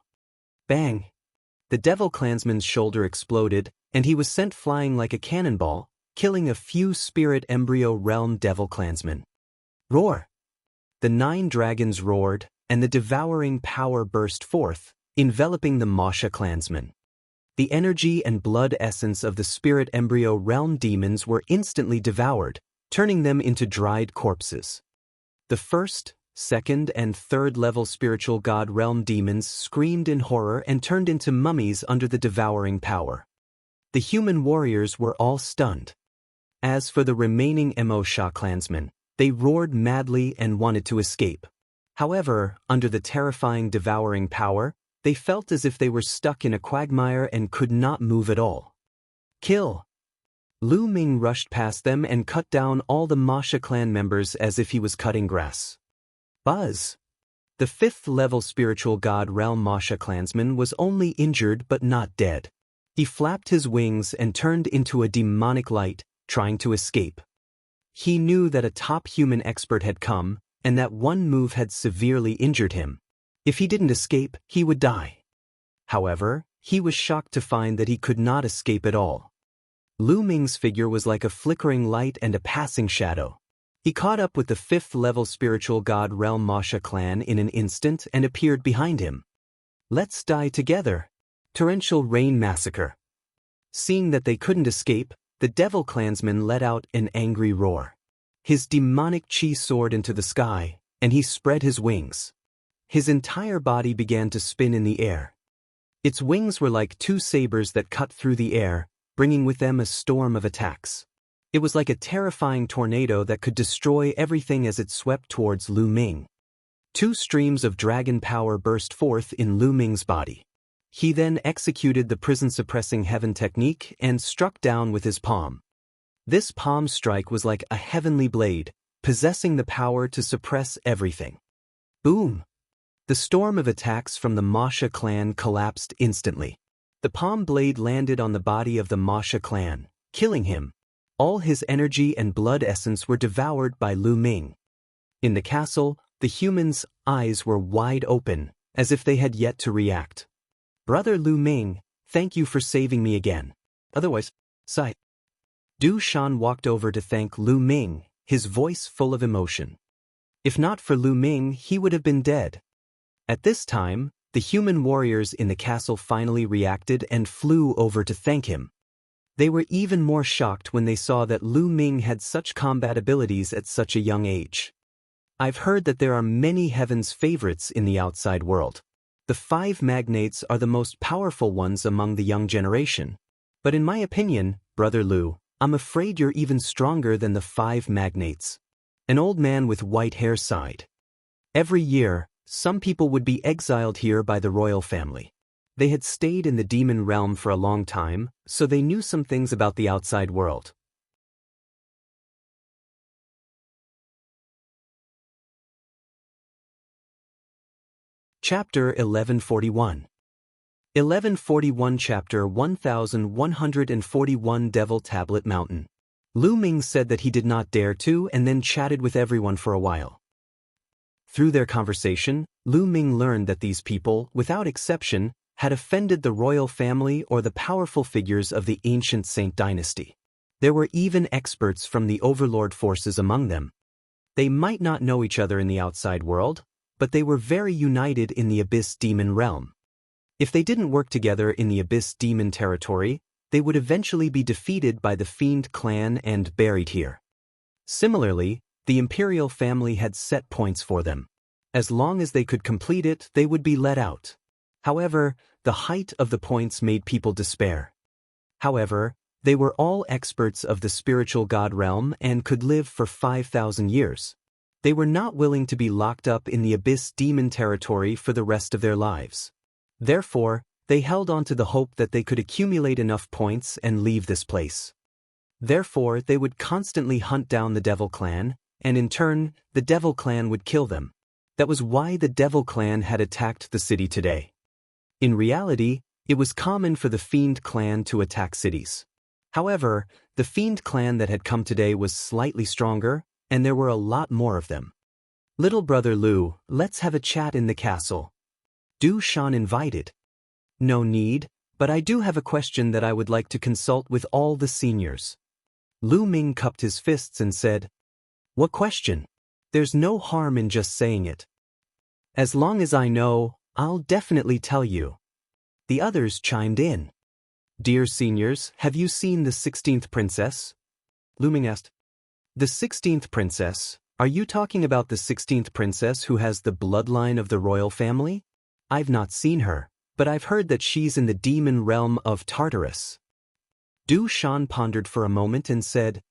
Bang! The Devil clansman's shoulder exploded, and he was sent flying like a cannonball, killing a few spirit embryo realm Devil clansmen. Roar! The 9 dragons roared, and the devouring power burst forth, enveloping the Masha clansmen. The energy and blood essence of the spirit embryo realm demons were instantly devoured, turning them into dried corpses. The 1st, 2nd, and 3rd level spiritual god realm demons screamed in horror and turned into mummies under the devouring power. The human warriors were all stunned. As for the remaining Sha clansmen, they roared madly and wanted to escape. However, under the terrifying devouring power, they felt as if they were stuck in a quagmire and could not move at all. Kill! Lu Ming rushed past them and cut down all the Masha clan members as if he was cutting grass. Buzz! The 5th level spiritual god realm Masha clansman was only injured but not dead. He flapped his wings and turned into a demonic light, trying to escape. He knew that a top human expert had come, and that one move had severely injured him. If he didn't escape, he would die. However, he was shocked to find that he could not escape at all. Lu Ming's figure was like a flickering light and a passing shadow. He caught up with the 5th-level spiritual god realm Masha clan in an instant and appeared behind him. Let's die together. Torrential rain massacre. Seeing that they couldn't escape, the devil clansman let out an angry roar. His demonic chi soared into the sky, and he spread his wings. His entire body began to spin in the air. Its wings were like 2 sabers that cut through the air, bringing with them a storm of attacks. It was like a terrifying tornado that could destroy everything as it swept towards Lu Ming. 2 streams of dragon power burst forth in Lu Ming's body. He then executed the prison-suppressing heaven technique and struck down with his palm. This palm strike was like a heavenly blade, possessing the power to suppress everything. Boom! The storm of attacks from the Masha clan collapsed instantly. The palm blade landed on the body of the Masha clan, killing him. All his energy and blood essence were devoured by Lu Ming. In the castle, the humans' eyes were wide open, as if they had yet to react. Brother Lu Ming, thank you for saving me again. Otherwise, sigh. Du Shan walked over to thank Lu Ming, his voice full of emotion. If not for Lu Ming, he would have been dead. At this time, the human warriors in the castle finally reacted and flew over to thank him. They were even more shocked when they saw that Lu Ming had such combat abilities at such a young age. I've heard that there are many heaven's favorites in the outside world. The 5 magnates are the most powerful ones among the young generation. But in my opinion, Brother Lu, I'm afraid you're even stronger than the 5 magnates. An old man with white hair sighed. Every year, some people would be exiled here by the royal family. They had stayed in the demon realm for a long time, so they knew some things about the outside world. Chapter 1141. 1141 Chapter 1141 Devil Tablet Mountain. Lu Ming said that he did not dare to and then chatted with everyone for a while. Through their conversation, Lu Ming learned that these people, without exception, had offended the royal family or the powerful figures of the ancient Saint dynasty. There were even experts from the overlord forces among them. They might not know each other in the outside world, but they were very united in the Abyss Demon realm. If they didn't work together in the Abyss Demon territory, they would eventually be defeated by the Fiend clan and buried here. Similarly, the imperial family had set points for them. As long as they could complete it, they would be let out. However, the height of the points made people despair. However, they were all experts of the spiritual god realm and could live for 5,000 years. They were not willing to be locked up in the Abyss Demon territory for the rest of their lives. Therefore, they held on to the hope that they could accumulate enough points and leave this place. Therefore, they would constantly hunt down the Devil Clan, and in turn, the Devil Clan would kill them. That was why the Devil Clan had attacked the city today. In reality, it was common for the Fiend Clan to attack cities. However, the Fiend Clan that had come today was slightly stronger, and there were a lot more of them. Little brother Lu, let's have a chat in the castle. Du Shan invited. No need, but I do have a question that I would like to consult with all the seniors. Lu Ming cupped his fists and said, What question? There's no harm in just saying it. As long as I know, I'll definitely tell you. The others chimed in. Dear seniors, have you seen the 16th princess? Lu Ming asked. The 16th princess? Are you talking about the 16th princess who has the bloodline of the royal family? I've not seen her, but I've heard that she's in the demon realm of Tartarus. Du Shan pondered for a moment and said.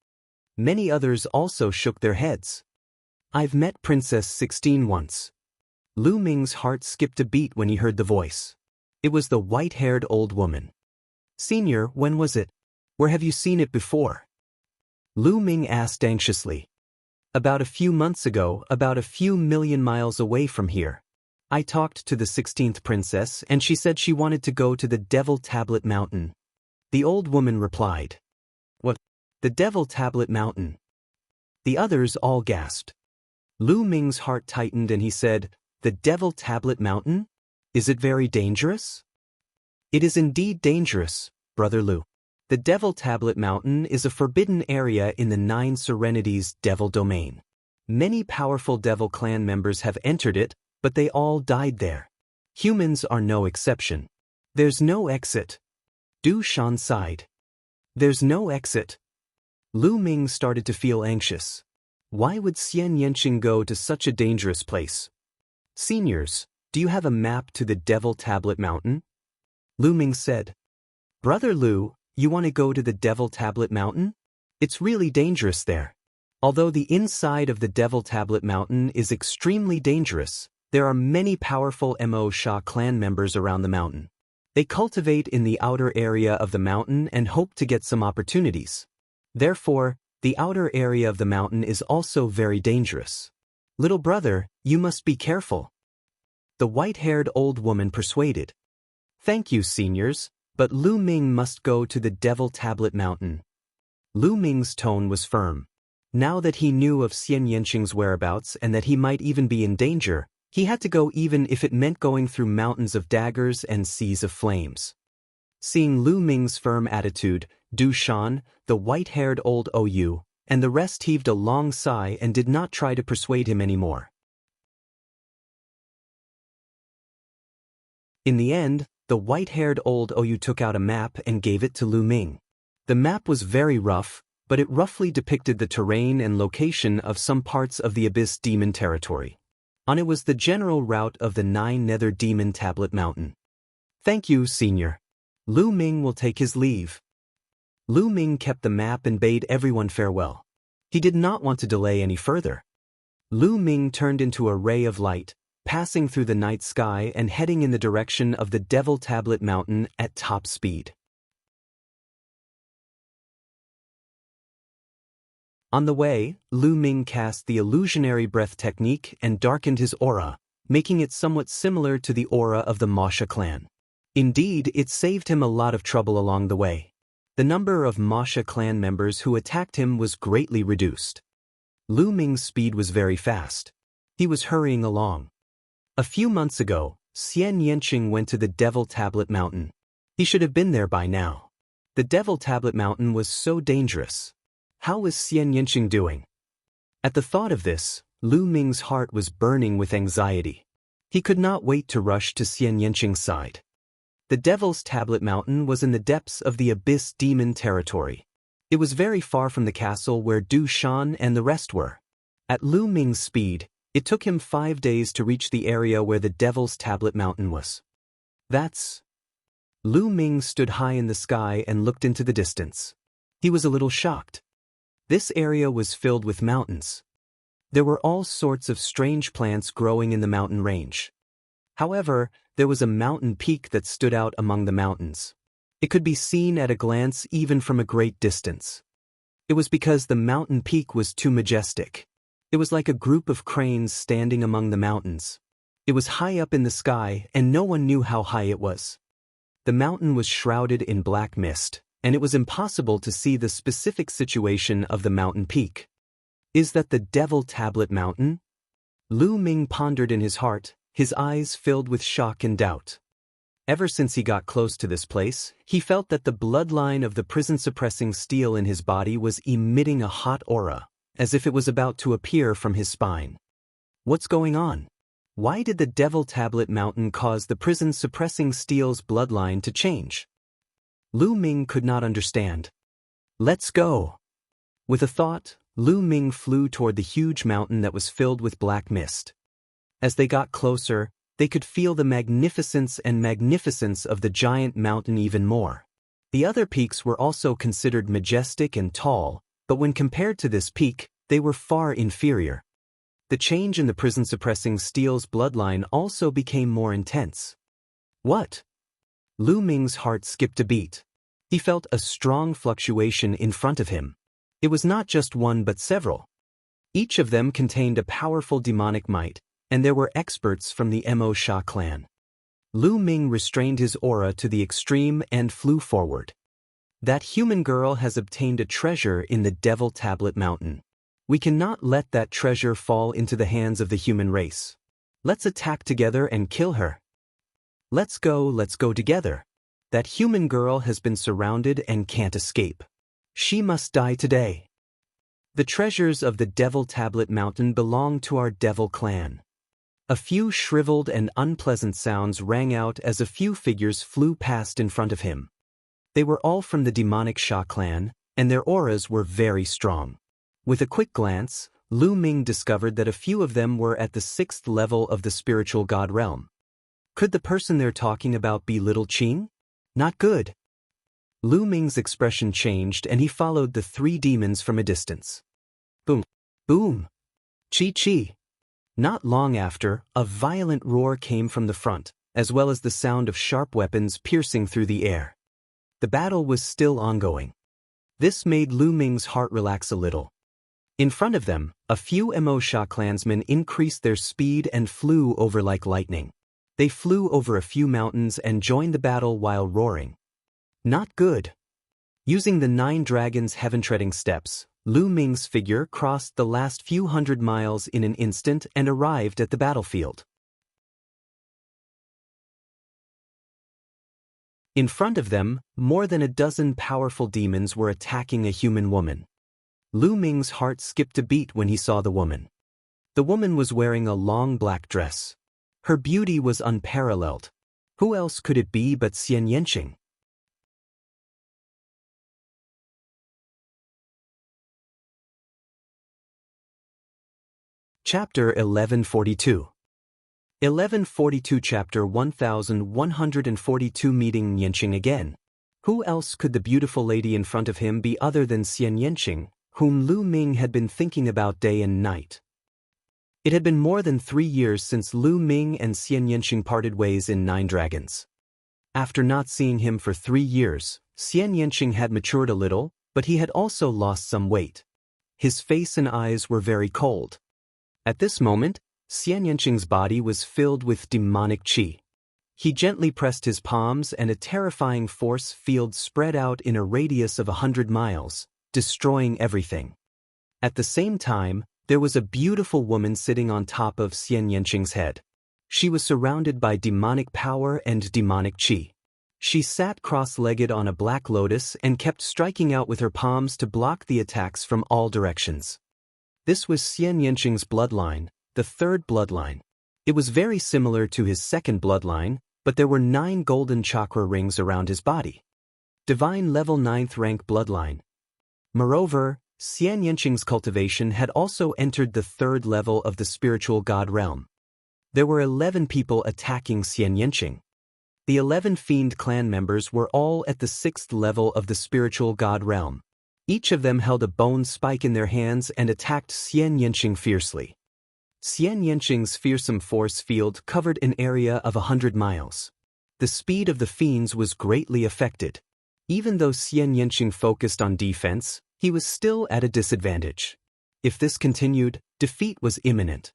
Many others also shook their heads. I've met Princess 16 once. Lu Ming's heart skipped a beat when he heard the voice. It was the white-haired old woman. Senior, when was it? Where have you seen it before? Lu Ming asked anxiously. About a few months ago, about a few million miles away from here. I talked to the 16th princess and she said she wanted to go to the Devil Tablet Mountain. The old woman replied. What? The Devil Tablet Mountain? The others all gasped. Lu Ming's heart tightened and he said, The Devil Tablet Mountain? Is it very dangerous? It is indeed dangerous, Brother Lu. The Devil Tablet Mountain is a forbidden area in the Nine Serenities Devil Domain. Many powerful Devil clan members have entered it, but they all died there. Humans are no exception. There's no exit. Du Shan sighed. There's no exit. Lu Ming started to feel anxious. Why would Xianxia go to such a dangerous place? Seniors, do you have a map to the Devil Tablet Mountain? Lu Ming said. Brother Lu, you want to go to the Devil Tablet Mountain? It's really dangerous there. Although the inside of the Devil Tablet Mountain is extremely dangerous, there are many powerful Mo Sha clan members around the mountain. They cultivate in the outer area of the mountain and hope to get some opportunities. Therefore, the outer area of the mountain is also very dangerous. Little brother, you must be careful. The white-haired old woman persuaded. Thank you, seniors, but Lu Ming must go to the Devil Tablet Mountain. Lu Ming's tone was firm. Now that he knew of Xianxia's whereabouts and that he might even be in danger, he had to go even if it meant going through mountains of daggers and seas of flames. Seeing Lu Ming's firm attitude, Du Shan, the white-haired old OU, and the rest heaved a long sigh and did not try to persuade him anymore. In the end, the white-haired old OU took out a map and gave it to Lu Ming. The map was very rough, but it roughly depicted the terrain and location of some parts of the Abyss Demon territory. On it was the general route of the Nine Nether Demon Tablet Mountain. Thank you, senior. Lu Ming will take his leave. Lu Ming kept the map and bade everyone farewell. He did not want to delay any further. Lu Ming turned into a ray of light, passing through the night sky and heading in the direction of the Devil Tablet Mountain at top speed. On the way, Lu Ming cast the illusionary breath technique and darkened his aura, making it somewhat similar to the aura of the Masha clan. Indeed, it saved him a lot of trouble along the way. The number of Masha clan members who attacked him was greatly reduced. Lu Ming's speed was very fast. He was hurrying along. A few months ago, Xianxia went to the Devil Tablet Mountain. He should have been there by now. The Devil Tablet Mountain was so dangerous. How was Xianxia doing? At the thought of this, Lu Ming's heart was burning with anxiety. He could not wait to rush to Xianxia's side. The Devil's Tablet Mountain was in the depths of the Abyss Demon territory. It was very far from the castle where Du Shan and the rest were. At Lu Ming's speed, it took him 5 days to reach the area where the Devil's Tablet Mountain was. Lu Ming stood high in the sky and looked into the distance. He was a little shocked. This area was filled with mountains. There were all sorts of strange plants growing in the mountain range. However, there was a mountain peak that stood out among the mountains. It could be seen at a glance even from a great distance. It was because the mountain peak was too majestic. It was like a group of cranes standing among the mountains. It was high up in the sky, and no one knew how high it was. The mountain was shrouded in black mist, and it was impossible to see the specific situation of the mountain peak. Is that the Devil Tablet Mountain? Lu Ming pondered in his heart, his eyes filled with shock and doubt. Ever since he got close to this place, he felt that the bloodline of the prison-suppressing steel in his body was emitting a hot aura, as if it was about to appear from his spine. What's going on? Why did the Devil Tablet Mountain cause the prison-suppressing steel's bloodline to change? Lu Ming could not understand. Let's go. With a thought, Lu Ming flew toward the huge mountain that was filled with black mist. As they got closer, they could feel the magnificence of the giant mountain even more. The other peaks were also considered majestic and tall, but when compared to this peak, they were far inferior. The change in the prison-suppressing steel's bloodline also became more intense. What? Lu Ming's heart skipped a beat. He felt a strong fluctuation in front of him. It was not just one but several. Each of them contained a powerful demonic might, and there were experts from the Mo Sha clan. Lu Ming restrained his aura to the extreme and flew forward. That human girl has obtained a treasure in the Devil Tablet Mountain. We cannot let that treasure fall into the hands of the human race. Let's attack together and kill her. Let's go together. That human girl has been surrounded and can't escape. She must die today. The treasures of the Devil Tablet Mountain belong to our Devil clan. A few shriveled and unpleasant sounds rang out as a few figures flew past in front of him. They were all from the demonic Xia clan, and their auras were very strong. With a quick glance, Lu Ming discovered that a few of them were at the 6th level of the spiritual god realm. Could the person they're talking about be Little Qing? Not good. Lu Ming's expression changed and he followed the 3 demons from a distance. Boom! Boom! Chi-chi! Not long after, a violent roar came from the front, as well as the sound of sharp weapons piercing through the air. The battle was still ongoing. This made Lu Ming's heart relax a little. In front of them, a few Xia clansmen increased their speed and flew over like lightning. They flew over a few mountains and joined the battle while roaring. Not good. Using the 9 dragons' heaven-treading steps, Lu Ming's figure crossed the last few hundred miles in an instant and arrived at the battlefield. In front of them, more than a dozen powerful demons were attacking a human woman. Lu Ming's heart skipped a beat when he saw the woman. The woman was wearing a long black dress. Her beauty was unparalleled. Who else could it be but Xianxia? Chapter 1142. 1142 Chapter 1142 Meeting Xianxia again. Who else could the beautiful lady in front of him be other than Xianxia, whom Lu Ming had been thinking about day and night? It had been more than 3 years since Lu Ming and Xianxia parted ways in 9 Dragons. After not seeing him for 3 years, Xianxia had matured a little, but he had also lost some weight. His face and eyes were very cold. At this moment, Xianxia's body was filled with demonic qi. He gently pressed his palms and a terrifying force field spread out in a radius of 100 miles, destroying everything. At the same time, there was a beautiful woman sitting on top of Xianxia's head. She was surrounded by demonic power and demonic qi. She sat cross-legged on a black lotus and kept striking out with her palms to block the attacks from all directions. This was Xianxia's bloodline, the 3rd bloodline. It was very similar to his 2nd bloodline, but there were 9 golden chakra rings around his body. Divine level 9th rank bloodline. Moreover, Xianxi's cultivation had also entered the 3rd level of the spiritual god realm. There were 11 people attacking Xianxia. The 11 fiend clan members were all at the 6th level of the spiritual god realm. Each of them held a bone spike in their hands and attacked Xianxia fiercely. Xianxia's fearsome force field covered an area of 100 miles. The speed of the fiends was greatly affected. Even though Xianxia focused on defense, he was still at a disadvantage. If this continued, defeat was imminent.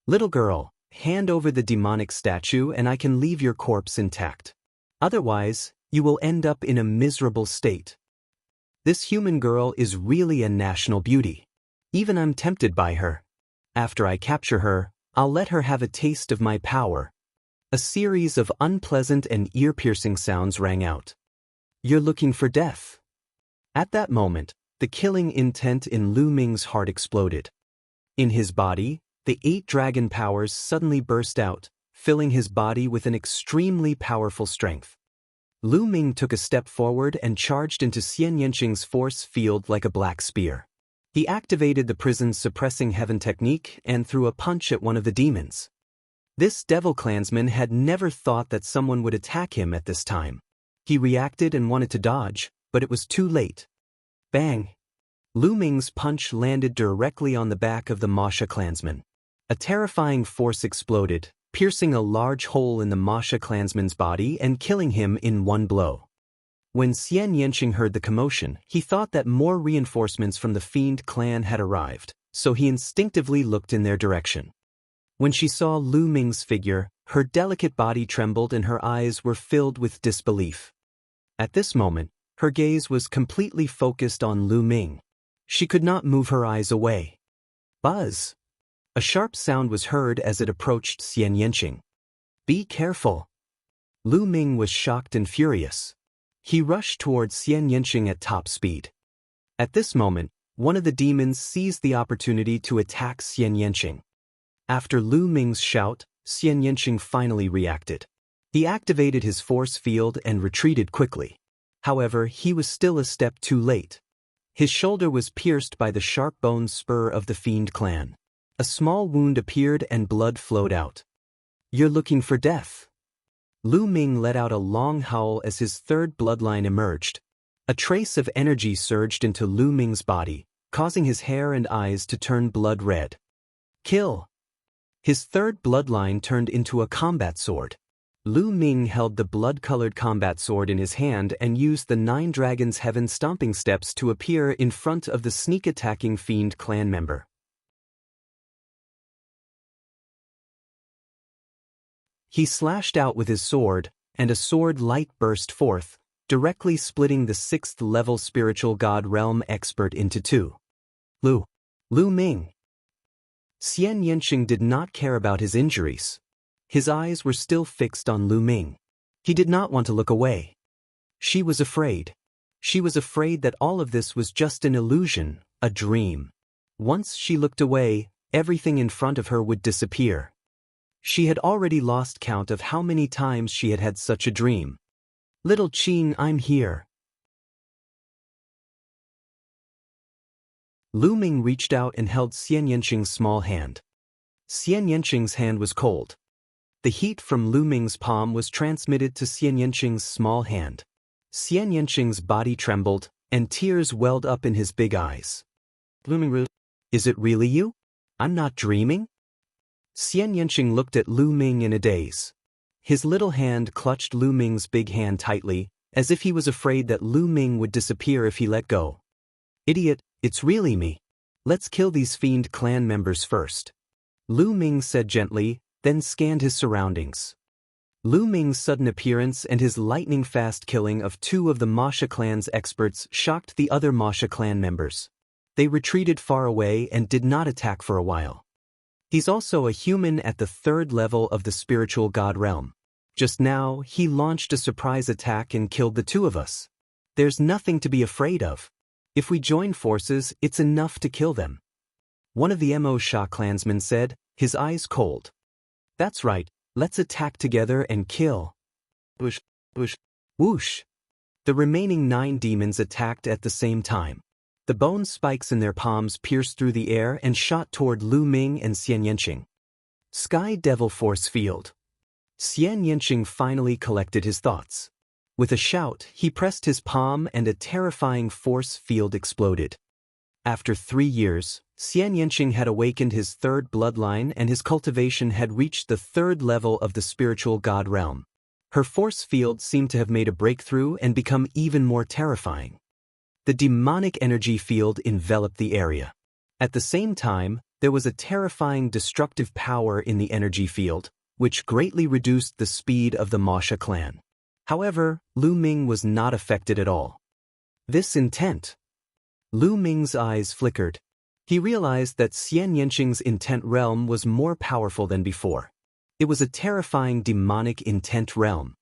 Little girl, hand over the demonic statue and I can leave your corpse intact. Otherwise, you will end up in a miserable state. This human girl is really a national beauty. Even I'm tempted by her. After I capture her, I'll let her have a taste of my power. A series of unpleasant and ear-piercing sounds rang out. You're looking for death. At that moment, the killing intent in Lu Ming's heart exploded. In his body, the 8 dragon powers suddenly burst out, filling his body with an extremely powerful strength. Lu Ming took a step forward and charged into Xianxi's force field like a black spear. He activated the prison's suppressing heaven technique and threw a punch at one of the demons. This devil clansman had never thought that someone would attack him at this time. He reacted and wanted to dodge, but it was too late. Bang! Lu Ming's punch landed directly on the back of the Xia clansman. A terrifying force exploded, piercing a large hole in the Xia clansman's body and killing him in one blow. When Xianxia heard the commotion, he thought that more reinforcements from the fiend clan had arrived, so he instinctively looked in their direction. When she saw Lu Ming's figure, her delicate body trembled and her eyes were filled with disbelief. At this moment, her gaze was completely focused on Lu Ming. She could not move her eyes away. Buzz! A sharp sound was heard as it approached Xianxia. Be careful. Lu Ming was shocked and furious. He rushed towards Xianxia at top speed. At this moment, one of the demons seized the opportunity to attack Xianxia. After Lu Ming's shout, Xianxia finally reacted. He activated his force field and retreated quickly. However, he was still a step too late. His shoulder was pierced by the sharp bone spur of the Fiend clan. A small wound appeared and blood flowed out. "You're looking for death." Lu Ming let out a long howl as his third bloodline emerged. A trace of energy surged into Lu Ming's body, causing his hair and eyes to turn blood red. "Kill!" His third bloodline turned into a combat sword. Lu Ming held the blood-colored combat sword in his hand and used the 9 Dragons' Heaven stomping steps to appear in front of the sneak-attacking Fiend clan member. He slashed out with his sword, and a sword light burst forth, directly splitting the 6th-level spiritual god realm expert into two. Lu Ming. Xianxia did not care about his injuries. His eyes were still fixed on Lu Ming. He did not want to look away. She was afraid. She was afraid that all of this was just an illusion, a dream. Once she looked away, everything in front of her would disappear. She had already lost count of how many times she had had such a dream. "Little Qing, I'm here." Lu Ming reached out and held Xianxia's small hand. Xianxia's hand was cold. The heat from Lu Ming's palm was transmitted to Xianxia's small hand. Xianxia's body trembled, and tears welled up in his big eyes. "Lu Ming, is it really you? I'm not dreaming?" Xianxia looked at Lu Ming in a daze. His little hand clutched Lu Ming's big hand tightly, as if he was afraid that Lu Ming would disappear if he let go. "Idiot, it's really me. Let's kill these Fiend clan members first," Lu Ming said gently, then scanned his surroundings. Lu Ming's sudden appearance and his lightning-fast killing of 2 of the Masha clan's experts shocked the other Masha clan members. They retreated far away and did not attack for a while. "He's also a human at the 3rd level of the spiritual god realm. Just now, he launched a surprise attack and killed the 2 of us. There's nothing to be afraid of. If we join forces, it's enough to kill them," one of the Mo Sha clansmen said, his eyes cold. "That's right, let's attack together and kill." Whoosh, whoosh, whoosh. The remaining 9 demons attacked at the same time. The bone spikes in their palms pierced through the air and shot toward Lu Ming and Xianxia. Sky Devil Force Field. Xianxia finally collected his thoughts. With a shout, he pressed his palm and a terrifying force field exploded. After 3 years, Xianxia had awakened his 3rd bloodline and his cultivation had reached the 3rd level of the spiritual god realm. Her force field seemed to have made a breakthrough and become even more terrifying. The demonic energy field enveloped the area. At the same time, there was a terrifying destructive power in the energy field, which greatly reduced the speed of the Masha clan. However, Lu Ming was not affected at all. This intent. Lu Ming's eyes flickered. He realized that Xianxia's intent realm was more powerful than before. It was a terrifying demonic intent realm.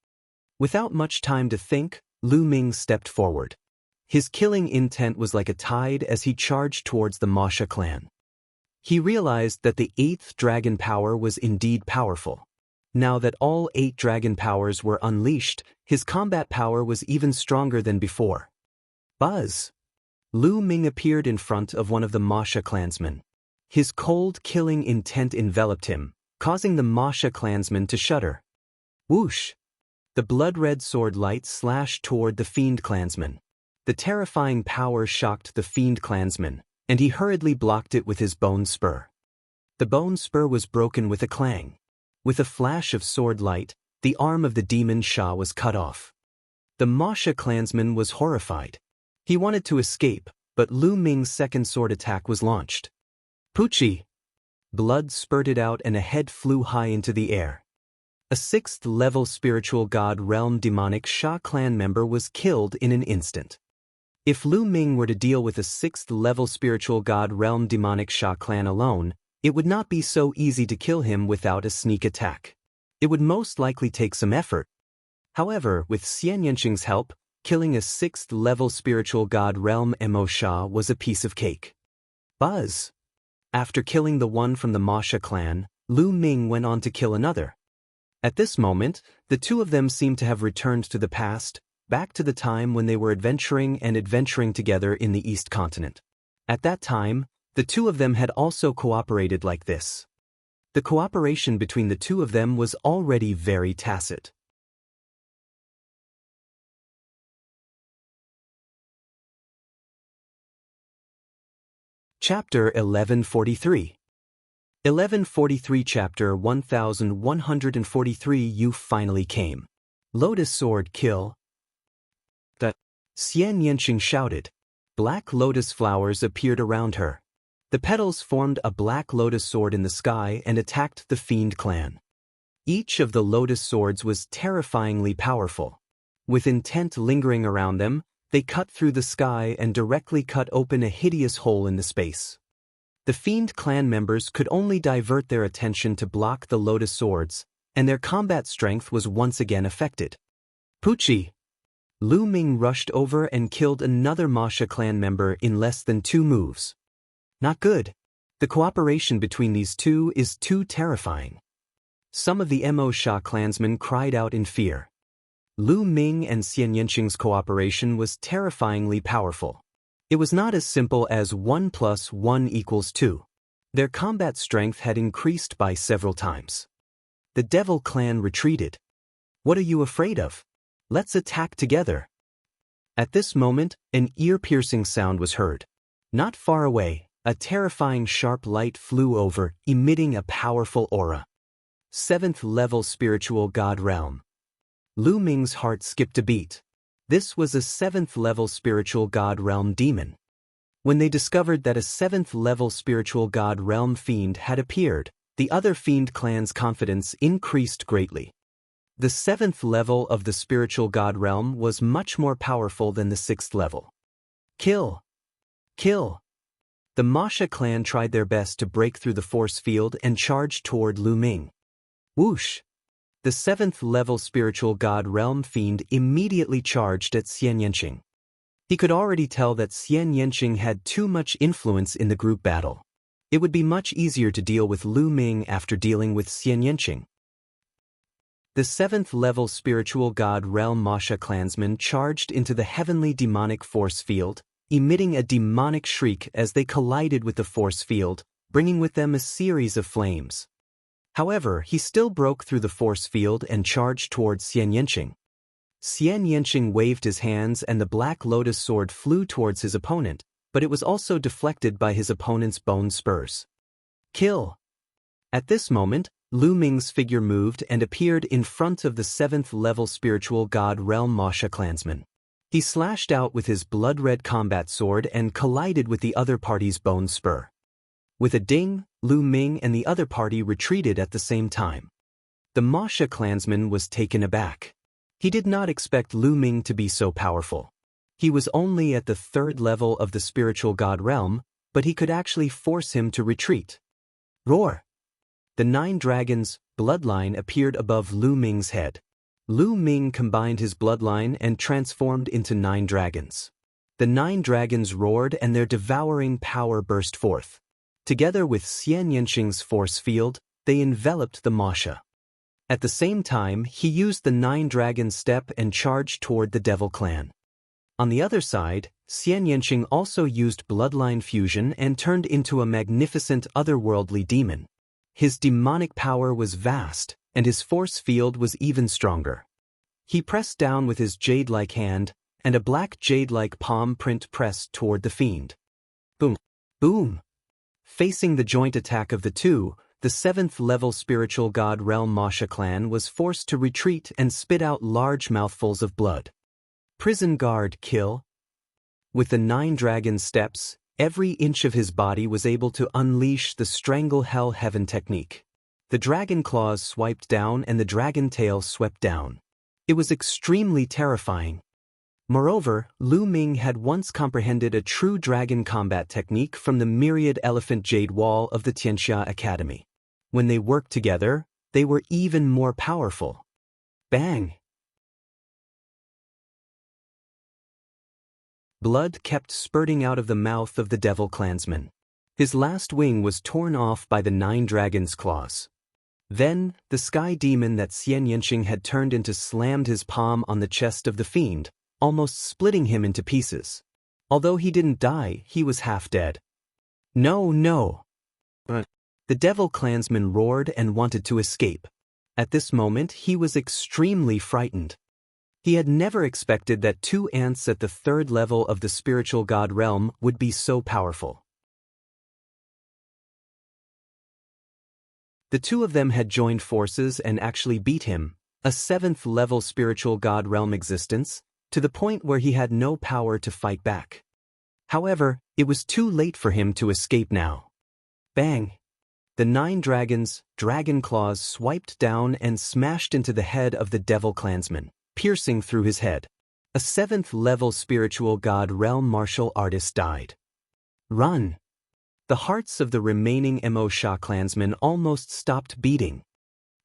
Without much time to think, Lu Ming stepped forward. His killing intent was like a tide as he charged towards the Masha clan. He realized that the 8th dragon power was indeed powerful. Now that all 8 dragon powers were unleashed, his combat power was even stronger than before. Buzz! Lu Ming appeared in front of one of the Masha clansmen. His cold, killing intent enveloped him, causing the Masha clansman to shudder. Whoosh! The blood-red sword light slashed toward the Fiend clansman. The terrifying power shocked the Fiend clansman, and he hurriedly blocked it with his bone spur. The bone spur was broken with a clang. With a flash of sword light, the arm of the demon Sha was cut off. The Masha clansman was horrified. He wanted to escape, but Lu Ming's 2nd sword attack was launched. Poochie! Blood spurted out and a head flew high into the air. A 6th-level spiritual god realm demonic Sha clan member was killed in an instant. If Lu Ming were to deal with a 6th-level spiritual god realm demonic Sha clan alone, it would not be so easy to kill him without a sneak attack. It would most likely take some effort. However, with Xianxia's help, killing a 6th-level spiritual god realm Emosha was a piece of cake. Buzz! After killing the one from the Masha clan, Lu Ming went on to kill another. At this moment, the two of them seemed to have returned to the past, back to the time when they were adventuring together in the East Continent. At that time, the two of them had also cooperated like this. The cooperation between the two of them was already very tacit. Chapter 1143. 1143 Chapter 1143 You finally came. Lotus Sword kill. The Xianxia shouted. Black lotus flowers appeared around her. The petals formed a black lotus sword in the sky and attacked the Fiend clan. Each of the lotus swords was terrifyingly powerful. With intent lingering around them, they cut through the sky and directly cut open a hideous hole in the space. The Fiend clan members could only divert their attention to block the lotus swords, and their combat strength was once again affected. Pucci! Lu Ming rushed over and killed another Masha clan member in less than 2 moves. Not good. The cooperation between these two is too terrifying. Some of the Emosha clansmen cried out in fear. Lu Ming and Xianxia's cooperation was terrifyingly powerful. It was not as simple as 1 + 1 = 2. Their combat strength had increased by several times. The Devil clan retreated. What are you afraid of? Let's attack together. At this moment, an ear-piercing sound was heard. Not far away, a terrifying sharp light flew over, emitting a powerful aura. 7th-level spiritual god realm. Lu Ming's heart skipped a beat. This was a 7th-level spiritual god realm demon. When they discovered that a 7th-level spiritual god realm fiend had appeared, the other Fiend clan's confidence increased greatly. The 7th level of the spiritual god realm was much more powerful than the 6th level. Kill! Kill! The Masha clan tried their best to break through the force field and charged toward Lu Ming. Whoosh! The 7th-level spiritual god realm fiend immediately charged at Xianxia. He could already tell that Xianxia had too much influence in the group battle. It would be much easier to deal with Lu Ming after dealing with Xianxia. The 7th-level spiritual god realm Masha clansmen charged into the heavenly demonic force field, emitting a demonic shriek as they collided with the force field, bringing with them a series of flames. However, he still broke through the force field and charged towards Xianxia. Xianxia waved his hands and the black lotus sword flew towards his opponent, but it was also deflected by his opponent's bone spurs. Kill! At this moment, Lu Ming's figure moved and appeared in front of the 7th-level spiritual god realm Masha clansman. He slashed out with his blood-red combat sword and collided with the other party's bone spur. With a ding, Lu Ming and the other party retreated at the same time. The Masha clansman was taken aback. He did not expect Lu Ming to be so powerful. He was only at the 3rd level of the spiritual god realm, but he could actually force him to retreat. Roar! The 9 dragons' bloodline appeared above Lu Ming's head. Lu Ming combined his bloodline and transformed into 9 dragons. The 9 dragons roared and their devouring power burst forth. Together with Xianxia's force field, they enveloped the Masha. At the same time, he used the 9 dragon step and charged toward the Devil clan. On the other side, Xianxia also used bloodline fusion and turned into a magnificent otherworldly demon. His demonic power was vast, and his force field was even stronger. He pressed down with his jade-like hand, and a black jade-like palm print pressed toward the fiend. Boom! Boom! Facing the joint attack of the two, the 7th-level spiritual god realm Masha clan was forced to retreat and spit out large mouthfuls of blood. Prison guard kill. With the 9 dragon steps, every inch of his body was able to unleash the Strangle Hell Heaven technique. The dragon claws swiped down and the dragon tail swept down. It was extremely terrifying. Moreover, Lu Ming had once comprehended a true dragon combat technique from the myriad elephant jade wall of the Xianxia Academy. When they worked together, they were even more powerful. Bang! blood kept spurting out of the mouth of the devil clansman. His last wing was torn off by the 9 dragons' claws. Then, the sky demon that Xianxia had turned into slammed his palm on the chest of the fiend, almost splitting him into pieces. Although he didn't die, he was half dead. No, no! The devil clansman roared and wanted to escape. At this moment, he was extremely frightened. He had never expected that 2 ants at the 3rd level of the spiritual god realm would be so powerful. The 2 of them had joined forces and actually beat him, a 7th level spiritual god realm existence, to the point where he had no power to fight back. However, it was too late for him to escape now. Bang! The 9 dragons' dragon claws swiped down and smashed into the head of the devil clansman, piercing through his head. A 7th level spiritual god realm martial artist died. Run! The hearts of the remaining Mo Sha clansmen almost stopped beating.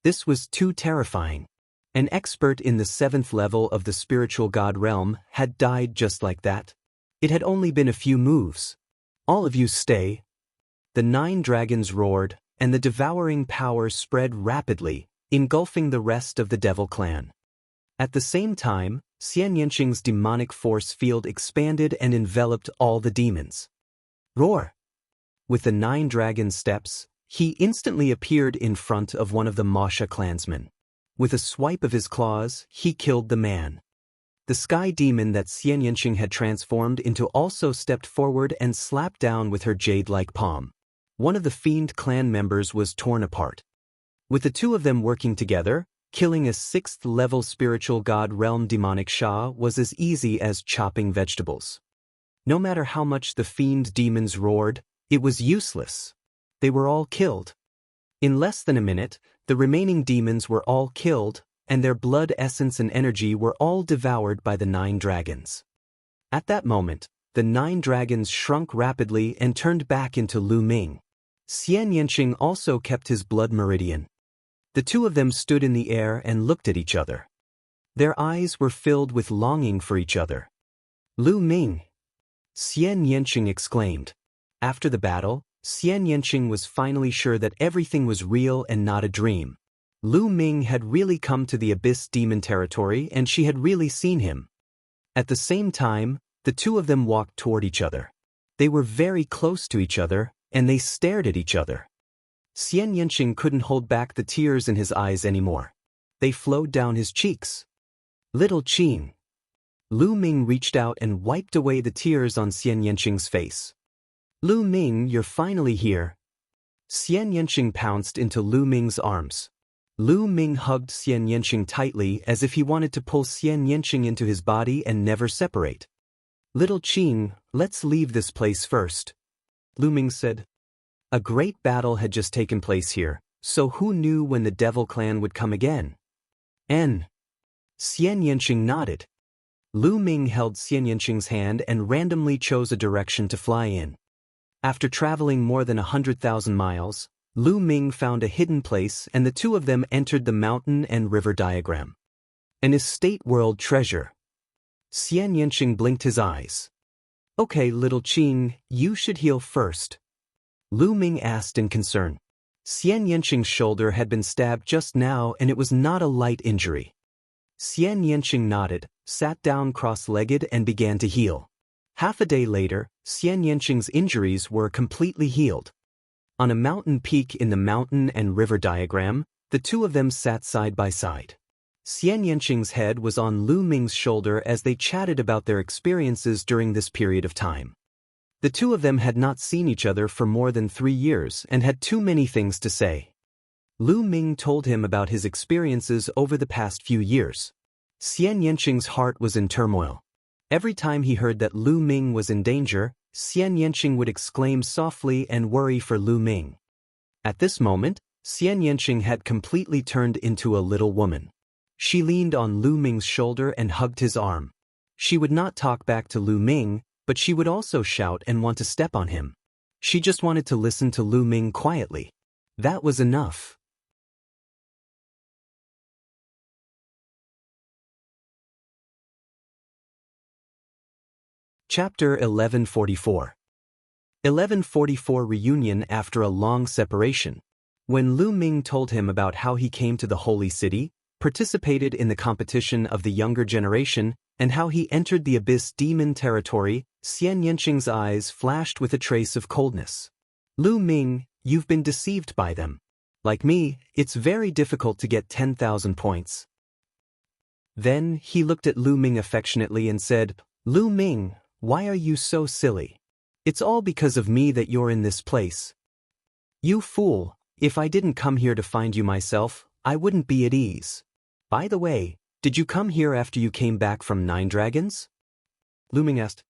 This was too terrifying. An expert in the 7th level of the spiritual god realm had died just like that. It had only been a few moves. All of you stay. The 9 dragons roared, and the devouring power spread rapidly, engulfing the rest of the devil clan. At the same time, Xianxia's demonic force field expanded and enveloped all the demons. Roar! With the 9 dragon steps, he instantly appeared in front of one of the Masha clansmen. With a swipe of his claws, he killed the man. The sky demon that Xianxia had transformed into also stepped forward and slapped down with her jade-like palm. One of the fiend clan members was torn apart. With the 2 of them working together, killing a 6th level spiritual god realm demonic Sha was as easy as chopping vegetables. No matter how much the fiend demons roared, it was useless. They were all killed. In less than a minute, the remaining demons were all killed, and their blood essence and energy were all devoured by the 9 dragons. At that moment, the 9 dragons shrunk rapidly and turned back into Lu Ming. Xianxia also kept his blood meridian. The 2 of them stood in the air and looked at each other. Their eyes were filled with longing for each other. Lu Ming! Xianxia exclaimed. After the battle, Xianxia was finally sure that everything was real and not a dream. Lu Ming had really come to the Abyss Demon territory and she had really seen him. At the same time, the 2 of them walked toward each other. They were very close to each other, and they stared at each other. Xianxia couldn't hold back the tears in his eyes anymore. They flowed down his cheeks. Little Qin. Lu Ming reached out and wiped away the tears on Xianxia's face. Lu Ming, you're finally here. Xianxia pounced into Lu Ming's arms. Lu Ming hugged Xianxia tightly as if he wanted to pull Xianxia into his body and never separate. Little Qin, let's leave this place first. Lu Ming said. A great battle had just taken place here, so who knew when the devil clan would come again? Xianxia nodded. Lu Ming held Xianxia's hand and randomly chose a direction to fly in. After traveling more than 100,000 miles, Lu Ming found a hidden place and the 2 of them entered the mountain and river diagram. An estate world treasure. Xianxia blinked his eyes. Okay, little Qin, you should heal first. Lu Ming asked in concern. Xianxia's shoulder had been stabbed just now and it was not a light injury. Xianxia nodded, sat down cross-legged and began to heal. Half a day later, Xianxia's injuries were completely healed. On a mountain peak in the mountain and river diagram, the 2 of them sat side by side. Xianxia's head was on Lu Ming's shoulder as they chatted about their experiences during this period of time. The 2 of them had not seen each other for more than 3 years and had too many things to say. Lu Ming told him about his experiences over the past few years. Xianxia's heart was in turmoil. Every time he heard that Lu Ming was in danger, Xianxia would exclaim softly and worry for Lu Ming. At this moment, Xianxia had completely turned into a little woman. She leaned on Lu Ming's shoulder and hugged his arm. She would not talk back to Lu Ming, but she would also shout and want to step on him. She just wanted to listen to Lu Ming quietly. That was enough. Chapter 1144. 1144 Reunion after a long separation. When Lu Ming told him about how he came to the Holy City, participated in the competition of the younger generation, and how he entered the Abyss Demon territory, Xianxia's eyes flashed with a trace of coldness. Lu Ming, you've been deceived by them. Like me, it's very difficult to get 10,000 points. Then he looked at Lu Ming affectionately and said, Lu Ming, why are you so silly? It's all because of me that you're in this place. You fool, if I didn't come here to find you myself, I wouldn't be at ease. By the way, did you come here after you came back from 9 Dragons? Lu Ming asked.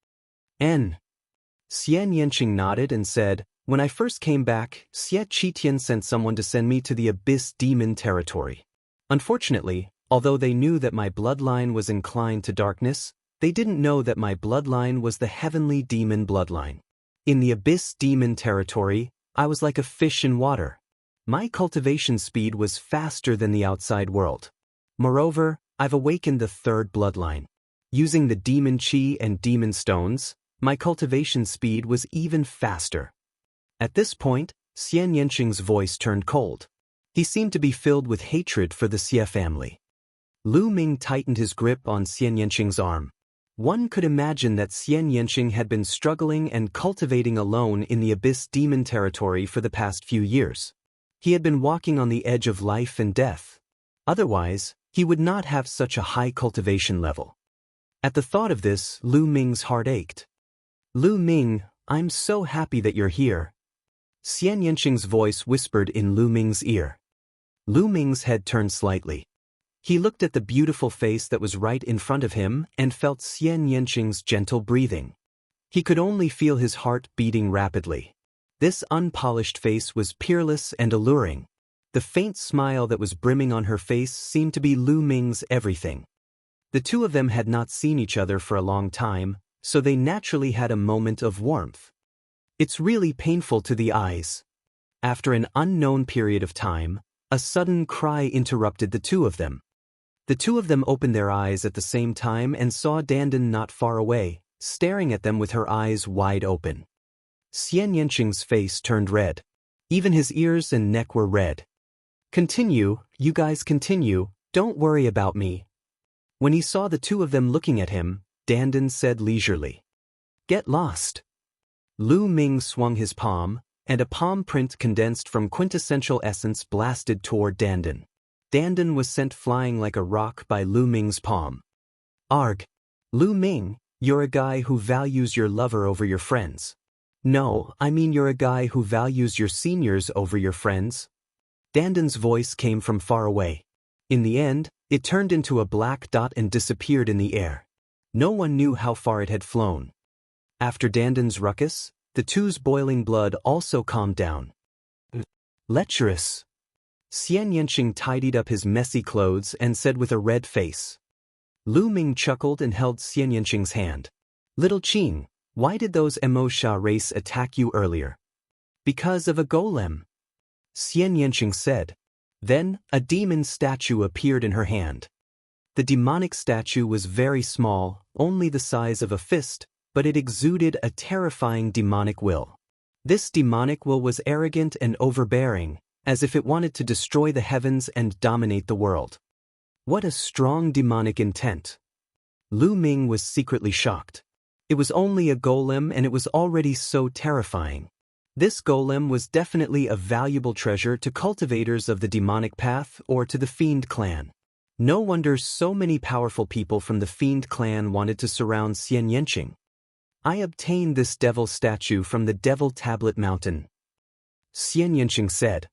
Xianxia nodded and said, when I first came back, Xie Qitian sent someone to send me to the Abyss Demon territory. Unfortunately, although they knew that my bloodline was inclined to darkness, they didn't know that my bloodline was the heavenly demon bloodline. In the Abyss Demon territory, I was like a fish in water. My cultivation speed was faster than the outside world. Moreover, I've awakened the 3rd bloodline. Using the demon chi and demon stones, my cultivation speed was even faster. At this point, Xianxia's voice turned cold. He seemed to be filled with hatred for the Xie family. Lu Ming tightened his grip on Xianxia's arm. One could imagine that Xianxia had been struggling and cultivating alone in the Abyss Demon territory for the past few years. He had been walking on the edge of life and death. Otherwise, he would not have such a high cultivation level. At the thought of this, Lu Ming's heart ached. Lu Ming, I'm so happy that you're here. Xianxia's voice whispered in Lu Ming's ear. Lu Ming's head turned slightly. He looked at the beautiful face that was right in front of him and felt Xianxia's gentle breathing. He could only feel his heart beating rapidly. This unpolished face was peerless and alluring. The faint smile that was brimming on her face seemed to be Lu Ming's everything. The two of them had not seen each other for a long time, so they naturally had a moment of warmth. It's really painful to the eyes. After an unknown period of time, a sudden cry interrupted the two of them. The two of them opened their eyes at the same time and saw Dandan not far away, staring at them with her eyes wide open. Xianxia's face turned red. Even his ears and neck were red. Continue, you guys continue, don't worry about me. When he saw the two of them looking at him, Dandan said leisurely. Get lost. Lu Ming swung his palm, and a palm print condensed from quintessential essence blasted toward Dandan. Dandan was sent flying like a rock by Lu Ming's palm. Arg. Lu Ming, you're a guy who values your lover over your friends. No, I mean you're a guy who values your seniors over your friends. Dandan's voice came from far away. In the end, it turned into a black dot and disappeared in the air. No one knew how far it had flown. After Dandan's ruckus, the two's boiling blood also calmed down. Lecherous. Xianxia tidied up his messy clothes and said with a red face. Lu Ming chuckled and held Xianxia's hand. Little Qing, why did those Emosha race attack you earlier? Because of a golem. Xianxia said. Then, a demon statue appeared in her hand. The demonic statue was very small, only the size of a fist, but it exuded a terrifying demonic will. This demonic will was arrogant and overbearing, as if it wanted to destroy the heavens and dominate the world. What a strong demonic intent. Lu Ming was secretly shocked. It was only a golem and it was already so terrifying. This golem was definitely a valuable treasure to cultivators of the demonic path or to the Fiend clan. No wonder so many powerful people from the Fiend clan wanted to surround Xianxia. I obtained this devil statue from the Devil Tablet Mountain. Xianxia said.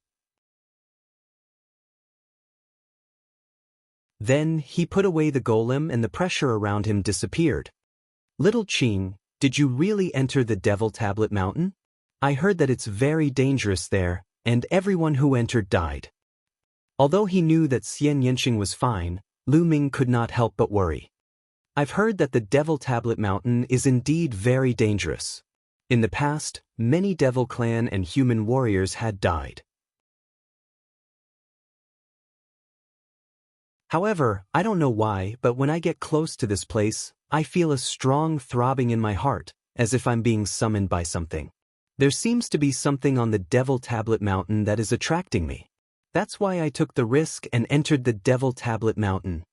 Then he put away the golem and the pressure around him disappeared. Little Qing, did you really enter the Devil Tablet Mountain? I heard that it's very dangerous there, and everyone who entered died. Although he knew that Xianxia was fine, Lu Ming could not help but worry. I've heard that the Devil Tablet Mountain is indeed very dangerous. In the past, many Devil Clan and human warriors had died. However, I don't know why, but when I get close to this place, I feel a strong throbbing in my heart, as if I'm being summoned by something. There seems to be something on the Devil Tablet Mountain that is attracting me. That's why I took the risk and entered the Devil Tablet Mountain.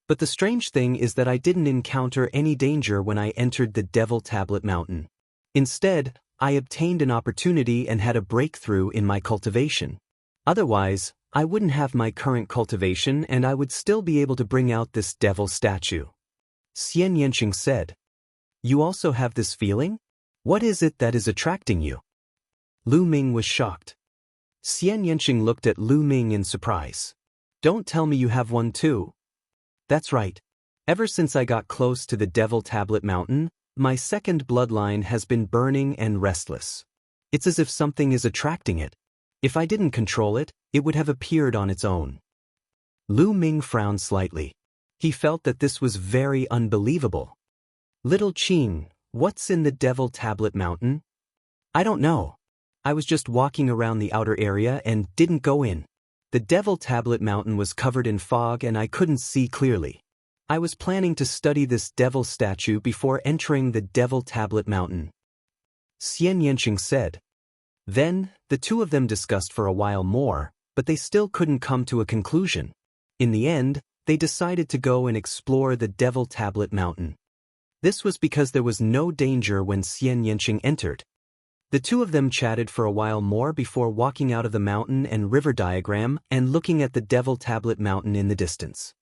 But the strange thing is that I didn't encounter any danger when I entered the Devil Tablet Mountain. Instead, I obtained an opportunity and had a breakthrough in my cultivation. Otherwise, I wouldn't have my current cultivation and I would still be able to bring out this devil statue. Xianxia said. You also have this feeling? What is it that is attracting you? Lu Ming was shocked. Xianxia looked at Lu Ming in surprise. Don't tell me you have one too. That's right. Ever since I got close to the Devil Tablet Mountain, my second bloodline has been burning and restless. It's as if something is attracting it. If I didn't control it, it would have appeared on its own. Lu Ming frowned slightly. He felt that this was very unbelievable. Little Qing, what's in the Devil Tablet Mountain? I don't know. I was just walking around the outer area and didn't go in. The Devil Tablet Mountain was covered in fog and I couldn't see clearly. I was planning to study this devil statue before entering the Devil Tablet Mountain. Xianxia said. Then, the two of them discussed for a while more, but they still couldn't come to a conclusion. In the end, they decided to go and explore the Devil Tablet Mountain. This was because there was no danger when Xianxia entered. The two of them chatted for a while more before walking out of the mountain and river diagram and looking at the Devil Tablet Mountain in the distance.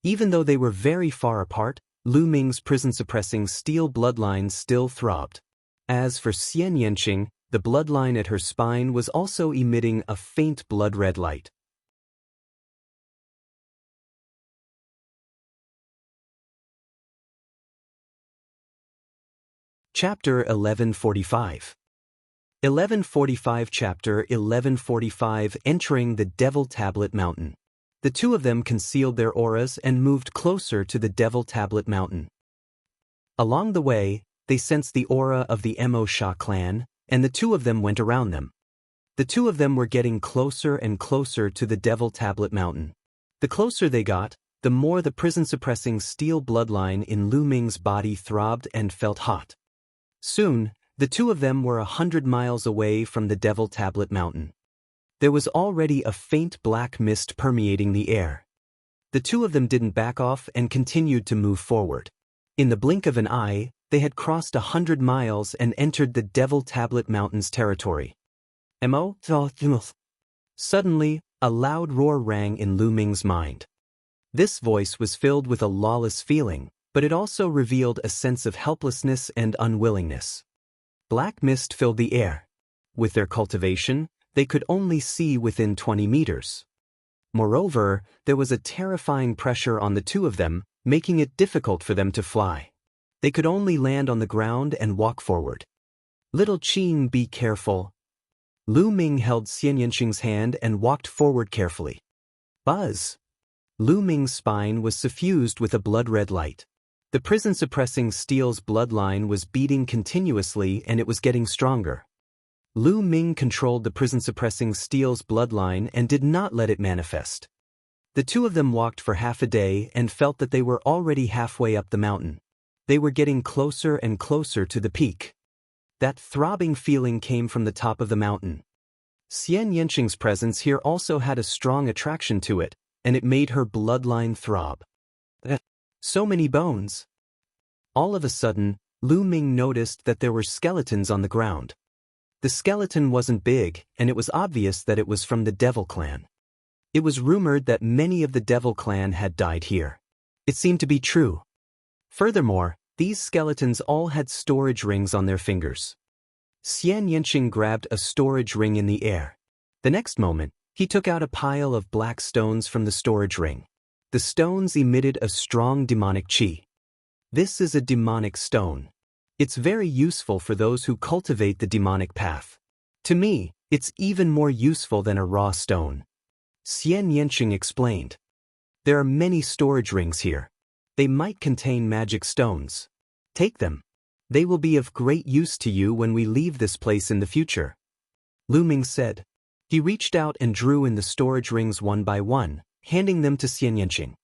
Even though they were very far apart, Lu Ming's prison-suppressing steel bloodline still throbbed. As for Xianxia, the bloodline at her spine was also emitting a faint blood-red light. Chapter 1145. 1145 Chapter 1145 Entering the Devil Tablet Mountain. The two of them concealed their auras and moved closer to the Devil Tablet Mountain. Along the way, they sensed the aura of the Mo Sha clan, and the two of them went around them. The two of them were getting closer and closer to the Devil Tablet Mountain. The closer they got, the more the prison-suppressing steel bloodline in Lu Ming's body throbbed and felt hot. Soon, the two of them were 100 miles away from the Devil Tablet Mountain. There was already a faint black mist permeating the air. The two of them didn't back off and continued to move forward. In the blink of an eye, they had crossed 100 miles and entered the Devil Tablet Mountain's territory. Suddenly, a loud roar rang in Lu Ming's mind. This voice was filled with a lawless feeling, but it also revealed a sense of helplessness and unwillingness. Black mist filled the air. With their cultivation, they could only see within 20 meters. Moreover, there was a terrifying pressure on the two of them, making it difficult for them to fly. They could only land on the ground and walk forward. Little Qing, be careful. Lu Ming held Xianxing's hand and walked forward carefully. Buzz! Lu Ming's spine was suffused with a blood-red light. The prison-suppressing steel's bloodline was beating continuously and it was getting stronger. Lu Ming controlled the prison-suppressing steel's bloodline and did not let it manifest. The two of them walked for half a day and felt that they were already halfway up the mountain. They were getting closer and closer to the peak. That throbbing feeling came from the top of the mountain. Xianxing's presence here also had a strong attraction to it, and it made her bloodline throb. So many bones. All of a sudden, Lu Ming noticed that there were skeletons on the ground. The skeleton wasn't big, and it was obvious that it was from the Devil Clan. It was rumored that many of the Devil Clan had died here. It seemed to be true. Furthermore, these skeletons all had storage rings on their fingers. Xianxia grabbed a storage ring in the air. The next moment, he took out a pile of black stones from the storage ring. The stones emitted a strong demonic qi. This is a demonic stone. It's very useful for those who cultivate the demonic path. To me, it's even more useful than a raw stone. Xianxia explained. There are many storage rings here. They might contain magic stones. Take them. They will be of great use to you when we leave this place in the future. Lu Ming said. He reached out and drew in the storage rings one by one, handing them to Xianxia.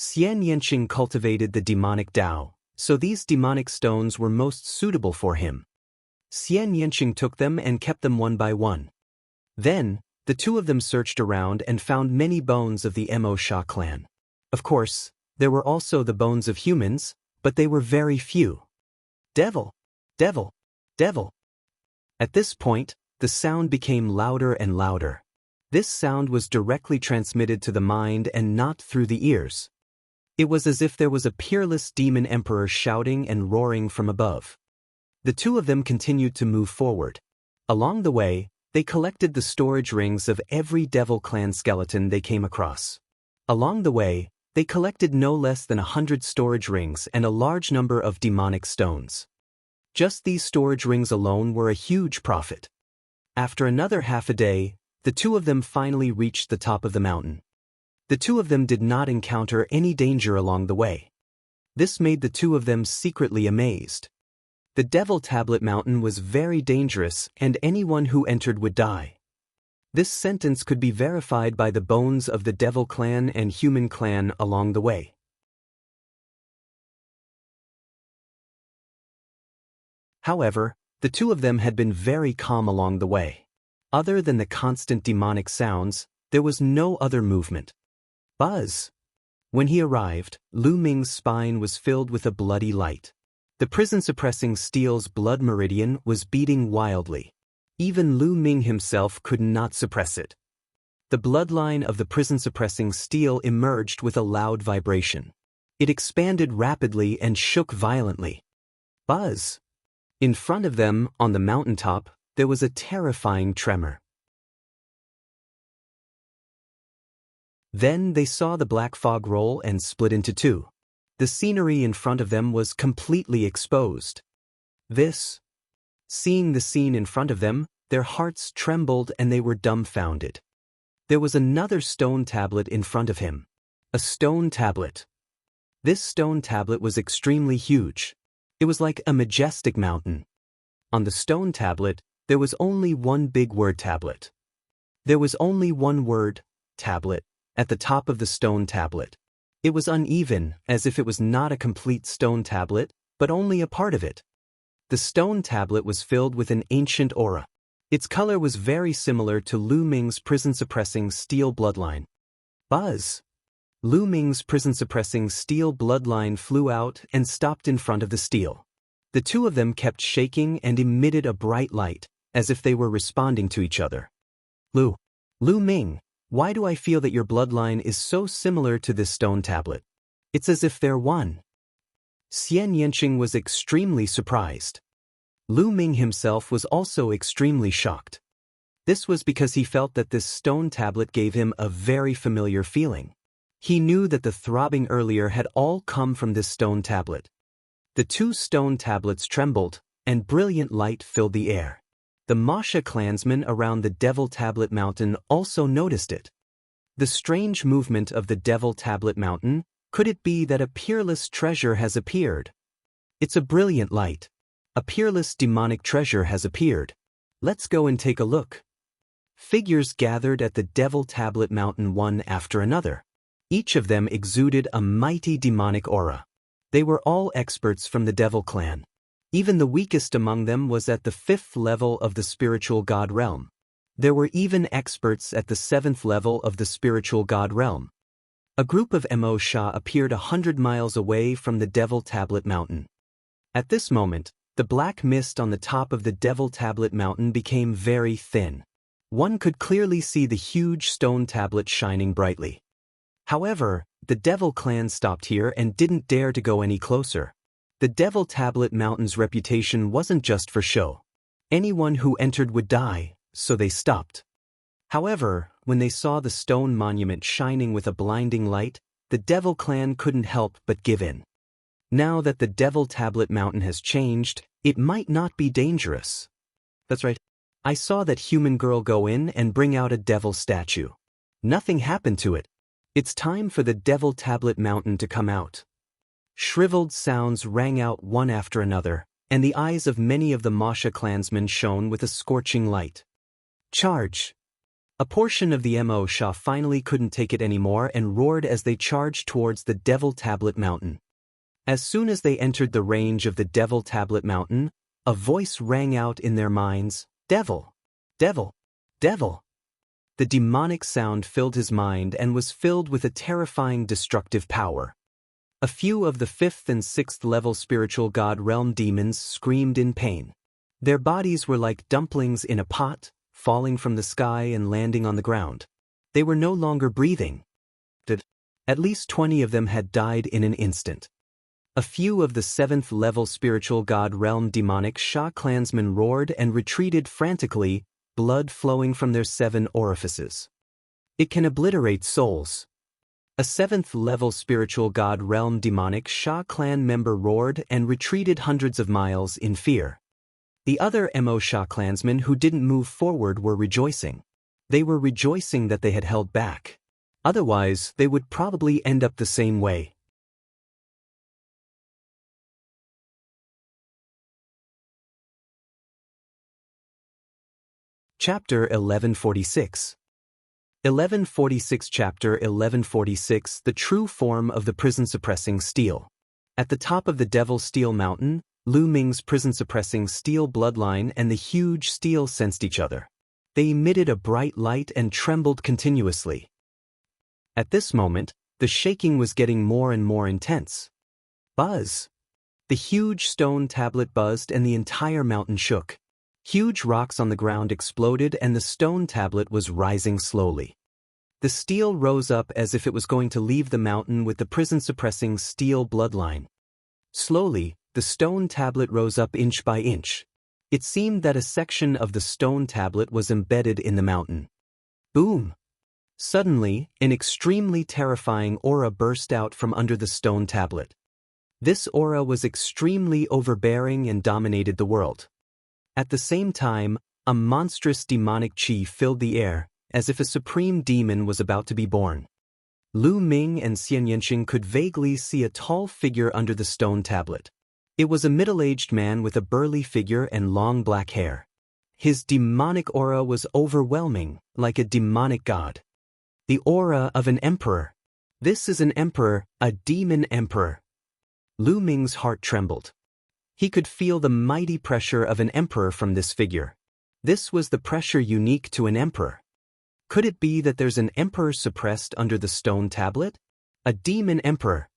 Xianxia cultivated the demonic Dao, so these demonic stones were most suitable for him. Xianxia took them and kept them one by one. Then, the two of them searched around and found many bones of the Mo Sha clan. Of course, there were also the bones of humans, but they were very few. Devil! Devil! Devil! At this point, the sound became louder and louder. This sound was directly transmitted to the mind and not through the ears. It was as if there was a peerless demon emperor shouting and roaring from above. The two of them continued to move forward. Along the way, they collected the storage rings of every Devil clan skeleton they came across. Along the way, they collected no less than 100 storage rings and a large number of demonic stones. Just these storage rings alone were a huge profit. After another half a day, the two of them finally reached the top of the mountain. The two of them did not encounter any danger along the way. This made the two of them secretly amazed. The Devil Tablet Mountain was very dangerous and anyone who entered would die. This sentence could be verified by the bones of the Devil clan and Human clan along the way. However, the two of them had been very calm along the way. Other than the constant demonic sounds, there was no other movement. Buzz! When he arrived, Lu Ming's spine was filled with a bloody light. The prison-suppressing steel's blood meridian was beating wildly. Even Lu Ming himself could not suppress it. The bloodline of the prison-suppressing steel emerged with a loud vibration. It expanded rapidly and shook violently. Buzz! In front of them, on the mountaintop, there was a terrifying tremor. Then they saw the black fog roll and split into two. The scenery in front of them was completely exposed. Seeing the scene in front of them, their hearts trembled and they were dumbfounded. There was another stone tablet in front of him. A stone tablet. This stone tablet was extremely huge. It was like a majestic mountain. On the stone tablet, there was only one big word tablet. There was only one word, tablet, at the top of the stone tablet. It was uneven, as if it was not a complete stone tablet, but only a part of it. The stone tablet was filled with an ancient aura. Its color was very similar to Lu Ming's prison-suppressing steel bloodline. Buzz! Lu Ming's prison-suppressing steel bloodline flew out and stopped in front of the steel. The two of them kept shaking and emitted a bright light, as if they were responding to each other. Lu Ming, why do I feel that your bloodline is so similar to this stone tablet? It's as if they're one. Xianxia was extremely surprised. Lu Ming himself was also extremely shocked. This was because he felt that this stone tablet gave him a very familiar feeling. He knew that the throbbing earlier had all come from this stone tablet. The two stone tablets trembled, and brilliant light filled the air. The Masha clansmen around the Devil Tablet Mountain also noticed it. The strange movement of the Devil Tablet Mountain, could it be that a peerless treasure has appeared? It's a brilliant light. A peerless demonic treasure has appeared. Let's go and take a look. Figures gathered at the Devil Tablet Mountain one after another. Each of them exuded a mighty demonic aura. They were all experts from the Devil clan. Even the weakest among them was at the 5th level of the spiritual god realm. There were even experts at the 7th level of the spiritual god realm. A group of Mo Sha appeared 100 miles away from the Devil Tablet Mountain. At this moment, the black mist on the top of the Devil Tablet Mountain became very thin. One could clearly see the huge stone tablet shining brightly. However, the Devil clan stopped here and didn't dare to go any closer. The Devil Tablet Mountain's reputation wasn't just for show. Anyone who entered would die, so they stopped. However, when they saw the stone monument shining with a blinding light, the Devil clan couldn't help but give in. Now that the Devil Tablet Mountain has changed, it might not be dangerous. That's right. I saw that human girl go in and bring out a devil statue. Nothing happened to it. It's time for the Devil Tablet Mountain to come out. Shriveled sounds rang out one after another, and the eyes of many of the Masha clansmen shone with a scorching light. Charge! A portion of the Mo Sha finally couldn't take it anymore and roared as they charged towards the Devil Tablet Mountain. As soon as they entered the range of the Devil Tablet Mountain, a voice rang out in their minds, "Devil! Devil! Devil!" The demonic sound filled his mind and was filled with a terrifying destructive power. A few of the 5th and 6th level spiritual god realm demons screamed in pain. Their bodies were like dumplings in a pot, falling from the sky and landing on the ground. They were no longer breathing. At least 20 of them had died in an instant. A few of the 7th level spiritual god realm demonic Sha clansmen roared and retreated frantically, blood flowing from their 7 orifices. It can obliterate souls. A 7th level spiritual god realm demonic Sha clan member roared and retreated hundreds of miles in fear. The other Mo Sha clansmen who didn't move forward were rejoicing. They were rejoicing that they had held back. Otherwise, they would probably end up the same way. Chapter 1146. 1146 Chapter 1146 The True Form of the Prison-Suppressing Steel. At the top of the Devil Steel Mountain, Lu Ming's prison-suppressing steel bloodline and the huge steel sensed each other. They emitted a bright light and trembled continuously. At this moment, the shaking was getting more and more intense. Buzz! The huge stone tablet buzzed and the entire mountain shook. Huge rocks on the ground exploded and the stone tablet was rising slowly. The steel rose up as if it was going to leave the mountain with the prison-suppressing steel bloodline. Slowly, the stone tablet rose up inch by inch. It seemed that a section of the stone tablet was embedded in the mountain. Boom! Suddenly, an extremely terrifying aura burst out from under the stone tablet. This aura was extremely overbearing and dominated the world. At the same time, a monstrous demonic chi filled the air, as if a supreme demon was about to be born. Lu Ming and Xianxia could vaguely see a tall figure under the stone tablet. It was a middle-aged man with a burly figure and long black hair. His demonic aura was overwhelming, like a demonic god. The aura of an emperor. This is an emperor, a demon emperor. Lu Ming's heart trembled. He could feel the mighty pressure of an emperor from this figure. This was the pressure unique to an emperor. Could it be that there's an emperor suppressed under the stone tablet? A demon emperor.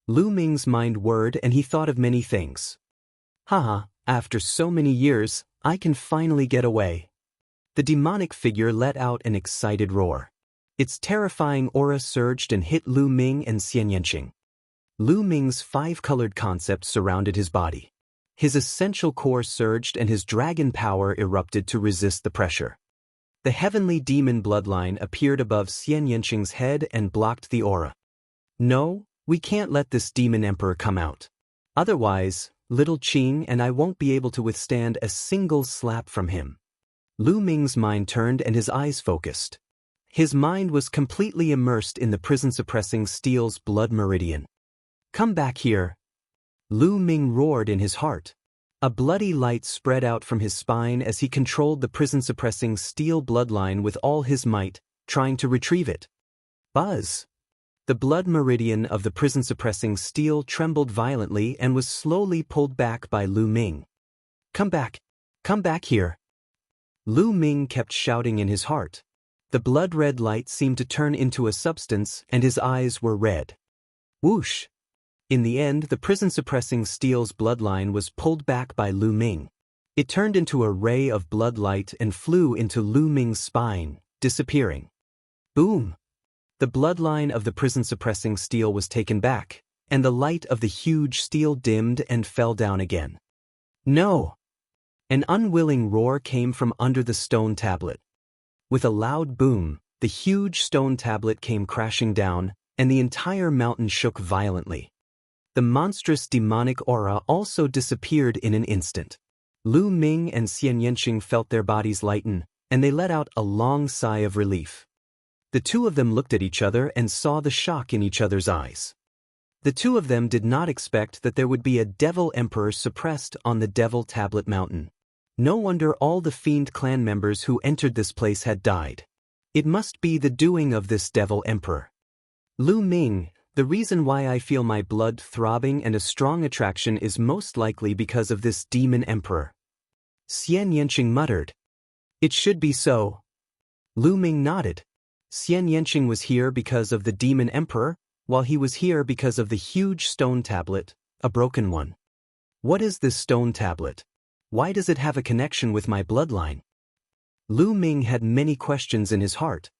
Lu Ming's mind whirred and he thought of many things. Haha, after so many years, I can finally get away. The demonic figure let out an excited roar. Its terrifying aura surged and hit Lu Ming and Xianxia. Lu Ming's 5-colored concept surrounded his body. His essential core surged and his dragon power erupted to resist the pressure. The heavenly demon bloodline appeared above Xianxia's head and blocked the aura. No, we can't let this demon emperor come out. Otherwise, little Qing and I won't be able to withstand a single slap from him. Lu Ming's mind turned and his eyes focused. His mind was completely immersed in the prison-suppressing steel's blood meridian. Come back here. Lu Ming roared in his heart. A bloody light spread out from his spine as he controlled the prison-suppressing steel bloodline with all his might, trying to retrieve it. Buzz! The blood meridian of the prison-suppressing steel trembled violently and was slowly pulled back by Lu Ming. Come back here. Lu Ming kept shouting in his heart. The blood-red light seemed to turn into a substance and his eyes were red. Whoosh! In the end, the prison-suppressing steel's bloodline was pulled back by Lu Ming. It turned into a ray of blood light and flew into Lu Ming's spine, disappearing. Boom! The bloodline of the prison-suppressing steel was taken back, and the light of the huge steel dimmed and fell down again. No! An unwilling roar came from under the stone tablet. With a loud boom, the huge stone tablet came crashing down, and the entire mountain shook violently. The monstrous demonic aura also disappeared in an instant. Lu Ming and Xianxia felt their bodies lighten, and they let out a long sigh of relief. The two of them looked at each other and saw the shock in each other's eyes. The two of them did not expect that there would be a devil emperor suppressed on the Devil Tablet Mountain. No wonder all the fiend clan members who entered this place had died. It must be the doing of this devil emperor. Lu Ming, the reason why I feel my blood throbbing and a strong attraction is most likely because of this demon emperor. Xianxia muttered. It should be so. Lu Ming nodded. Xianxia was here because of the demon emperor, while he was here because of the huge stone tablet, a broken one. What is this stone tablet? Why does it have a connection with my bloodline? Lu Ming had many questions in his heart.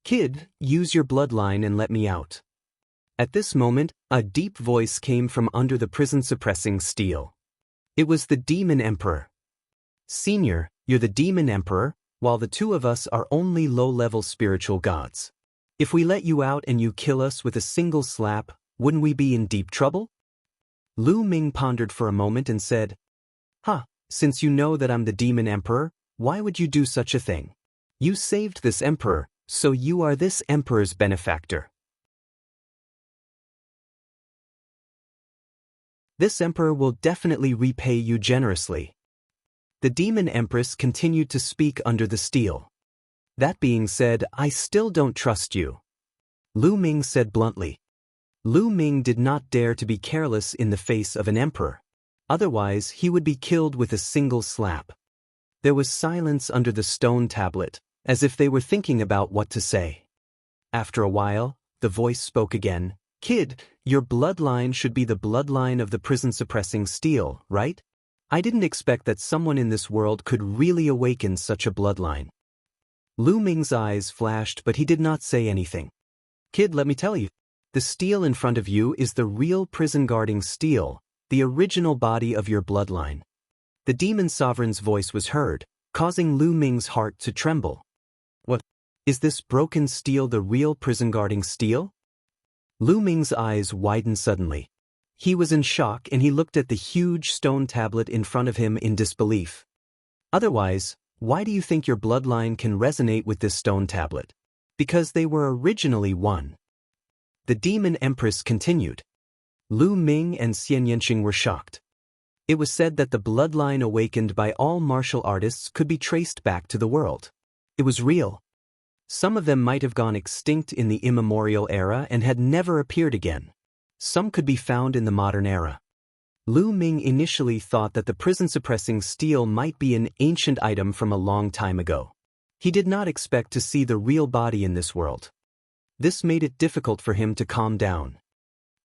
Kid, use your bloodline and let me out. At this moment, a deep voice came from under the prison-suppressing steel. It was the demon emperor. Senior, you're the demon emperor, while the two of us are only low-level spiritual gods. If we let you out and you kill us with a single slap, wouldn't we be in deep trouble? Lu Ming pondered for a moment and said, since you know that I'm the demon emperor, why would you do such a thing? You saved this emperor, so you are this emperor's benefactor. This emperor will definitely repay you generously. The demon empress continued to speak under the steel. That being said, I still don't trust you. Lu Ming said bluntly. Lu Ming did not dare to be careless in the face of an emperor. Otherwise, he would be killed with a single slap. There was silence under the stone tablet, as if they were thinking about what to say. After a while, the voice spoke again. Kid, your bloodline should be the bloodline of the prison-suppressing steel, right? I didn't expect that someone in this world could really awaken such a bloodline. Lu Ming's eyes flashed, but he did not say anything. Kid, let me tell you. The steel in front of you is the real prison-guarding steel, the original body of your bloodline. The demon sovereign's voice was heard, causing Lu Ming's heart to tremble. What? Is this broken steel the real prison-guarding steel? Lu Ming's eyes widened suddenly. He was in shock and he looked at the huge stone tablet in front of him in disbelief. Otherwise, why do you think your bloodline can resonate with this stone tablet? Because they were originally one. The demon empress continued. Lu Ming and Xianxia were shocked. It was said that the bloodline awakened by all martial artists could be traced back to the world. It was real. Some of them might have gone extinct in the immemorial era and had never appeared again. Some could be found in the modern era. Lu Ming initially thought that the prison-suppressing steel might be an ancient item from a long time ago. He did not expect to see the real body in this world. This made it difficult for him to calm down.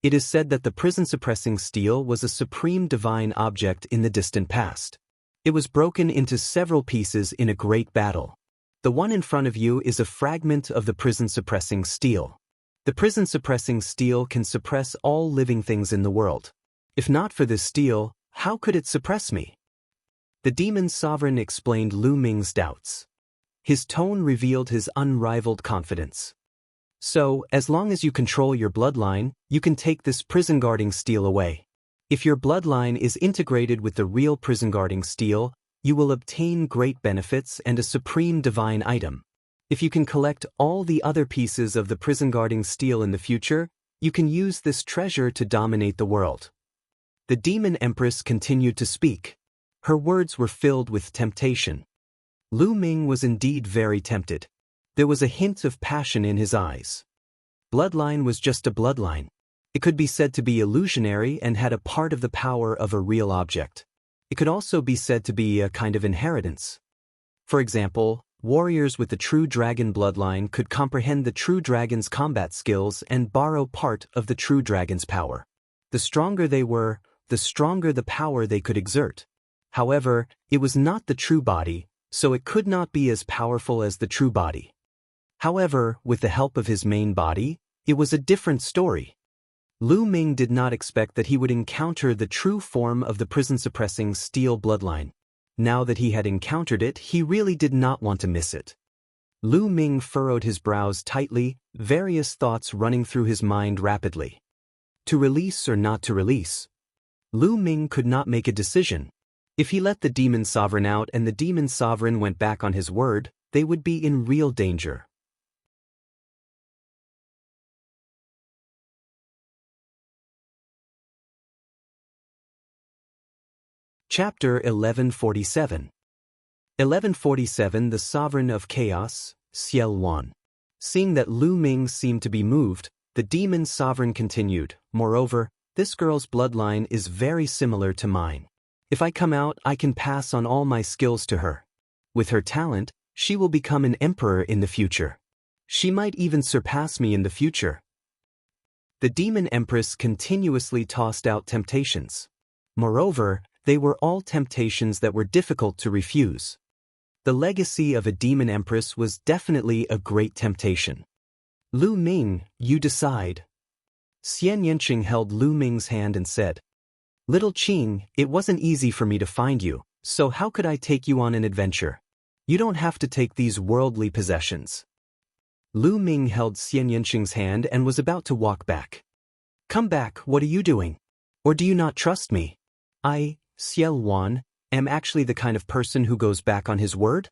It is said that the prison-suppressing steel was a supreme divine object in the distant past. It was broken into several pieces in a great battle. The one in front of you is a fragment of the prison-suppressing steel. The prison-suppressing steel can suppress all living things in the world. If not for this steel, how could it suppress me? The demon sovereign explained Lu Ming's doubts. His tone revealed his unrivaled confidence. So, as long as you control your bloodline, you can take this prison-guarding steel away. If your bloodline is integrated with the real prison-guarding steel, you will obtain great benefits and a supreme divine item. If you can collect all the other pieces of the prison-guarding steel in the future, you can use this treasure to dominate the world. The demon empress continued to speak. Her words were filled with temptation. Lu Ming was indeed very tempted. There was a hint of passion in his eyes. Bloodline was just a bloodline. It could be said to be illusionary and had a part of the power of a real object. It could also be said to be a kind of inheritance. For example, warriors with the true dragon bloodline could comprehend the true dragon's combat skills and borrow part of the true dragon's power. The stronger they were, the stronger the power they could exert. However, it was not the true body, so it could not be as powerful as the true body. However, with the help of his main body, it was a different story. Lu Ming did not expect that he would encounter the true form of the prison-suppressing steel bloodline. Now that he had encountered it, he really did not want to miss it. Lu Ming furrowed his brows tightly, various thoughts running through his mind rapidly. To release or not to release? Lu Ming could not make a decision. If he let the demon sovereign out and the demon sovereign went back on his word, they would be in real danger. Chapter 1147. 1147 The sovereign of chaos, Xiel Wan. Seeing that Lu Ming seemed to be moved, the demon sovereign continued, "Moreover, this girl's bloodline is very similar to mine. If I come out, I can pass on all my skills to her. With her talent, she will become an emperor in the future. She might even surpass me in the future." The demon empress continuously tossed out temptations. Moreover, they were all temptations that were difficult to refuse. The legacy of a demon empress was definitely a great temptation. "Lu Ming, you decide." Xianxia held Lu Ming's hand and said, "Little Qing, it wasn't easy for me to find you, so how could I take you on an adventure? You don't have to take these worldly possessions." Lu Ming held Xianxia's hand and was about to walk back. "Come back, what are you doing? Or do you not trust me? I, Xiel Wan, am actually the kind of person who goes back on his word?"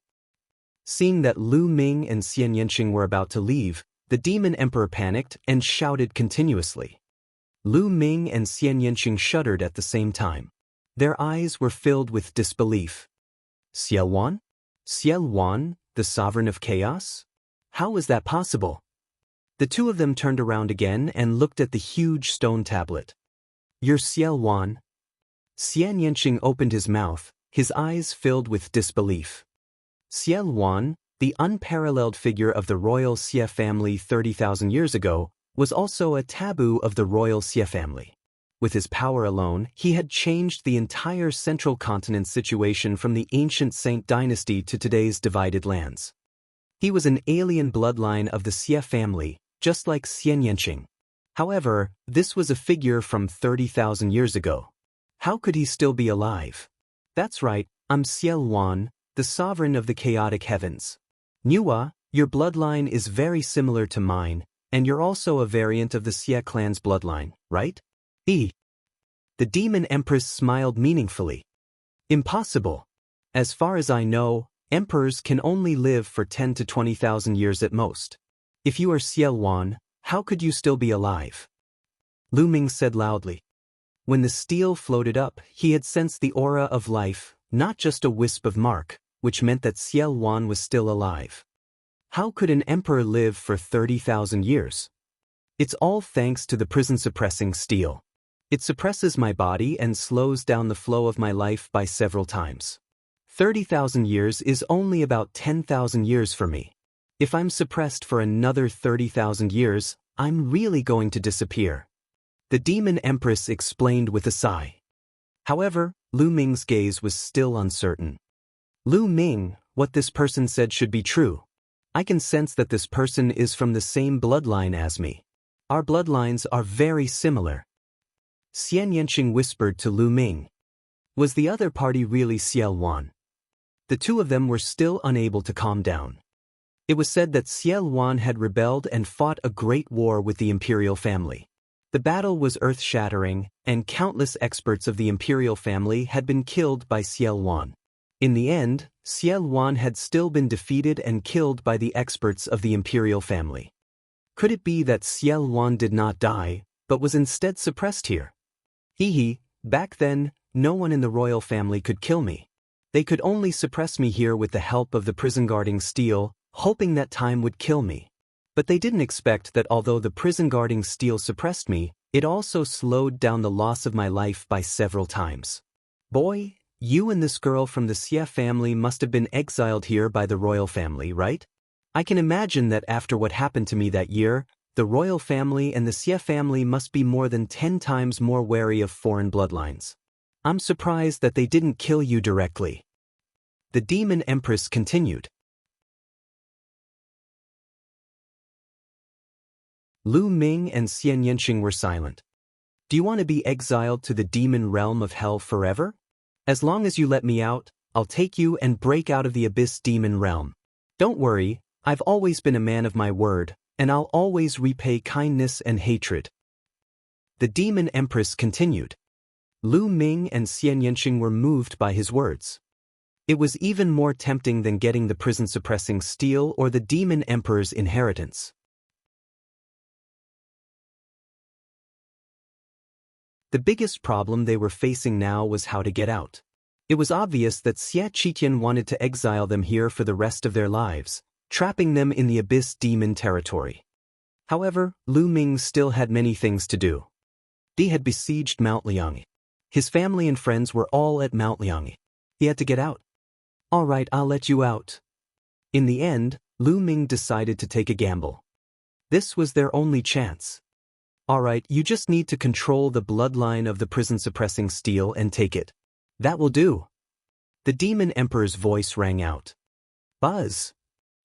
Seeing that Lu Ming and Xianxia were about to leave, the demon emperor panicked and shouted continuously. Lu Ming and Xianxia shuddered at the same time. Their eyes were filled with disbelief. "Xiel Wan? Xiel Wan, the sovereign of chaos? How is that possible?" The two of them turned around again and looked at the huge stone tablet. "You're Xiel Wan?" Xianxia opened his mouth, his eyes filled with disbelief. Xiel Wan, the unparalleled figure of the royal Xie family 30,000 years ago, was also a taboo of the royal Xie family. With his power alone, he had changed the entire central continent situation from the ancient Saint dynasty to today's divided lands. He was an alien bloodline of the Xie family, just like Xianxia. However, this was a figure from 30,000 years ago. How could he still be alive? "That's right, I'm Xiel Wan, the sovereign of the chaotic heavens. Nuwa, your bloodline is very similar to mine, and you're also a variant of the Xie clan's bloodline, right?" The demon empress smiled meaningfully. "Impossible. As far as I know, emperors can only live for 10 to 20,000 years at most. If you are Xiel Wan, how could you still be alive?" Lu Ming said loudly. When the steel floated up, he had sensed the aura of life, not just a wisp of mark, which meant that Xiel Wan was still alive. How could an emperor live for 30,000 years? "It's all thanks to the prison-suppressing steel. It suppresses my body and slows down the flow of my life by several times. 30,000 years is only about 10,000 years for me. If I'm suppressed for another 30,000 years, I'm really going to disappear," the demon empress explained with a sigh. However, Lu Ming's gaze was still uncertain. "Lu Ming, what this person said should be true. I can sense that this person is from the same bloodline as me. Our bloodlines are very similar." Xianxia whispered to Lu Ming. Was the other party really Xiel Wan? The two of them were still unable to calm down. It was said that Xiel Wan had rebelled and fought a great war with the imperial family. The battle was earth-shattering, and countless experts of the imperial family had been killed by Xiel Wan. In the end, Xiel Wan had still been defeated and killed by the experts of the imperial family. Could it be that Xiel Wan did not die, but was instead suppressed here? Back then, no one in the royal family could kill me. They could only suppress me here with the help of the prison-guarding steel, hoping that time would kill me. But they didn't expect that although the prison-guarding steel suppressed me, it also slowed down the loss of my life by several times. Boy, you and this girl from the Xie family must have been exiled here by the royal family, right? I can imagine that after what happened to me that year, the royal family and the Xie family must be more than 10 times more wary of foreign bloodlines. I'm surprised that they didn't kill you directly." The demon empress continued. Lu Ming and Xianxia were silent. "Do you want to be exiled to the demon realm of hell forever? As long as you let me out, I'll take you and break out of the abyss demon realm. Don't worry, I've always been a man of my word, and I'll always repay kindness and hatred." The demon empress continued. Lu Ming and Xianxia were moved by his words. It was even more tempting than getting the prison-suppressing steel or the demon emperor's inheritance. The biggest problem they were facing now was how to get out. It was obvious that Xie Qitian wanted to exile them here for the rest of their lives, trapping them in the abyss demon territory. However, Lu Ming still had many things to do. He had besieged Mount Liang. His family and friends were all at Mount Liang. He had to get out. All right, I'll let you out. In the end, Lu Ming decided to take a gamble. This was their only chance. All right, you just need to control the bloodline of the prison-suppressing steel and take it. That will do. The demon emperor's voice rang out. Buzz.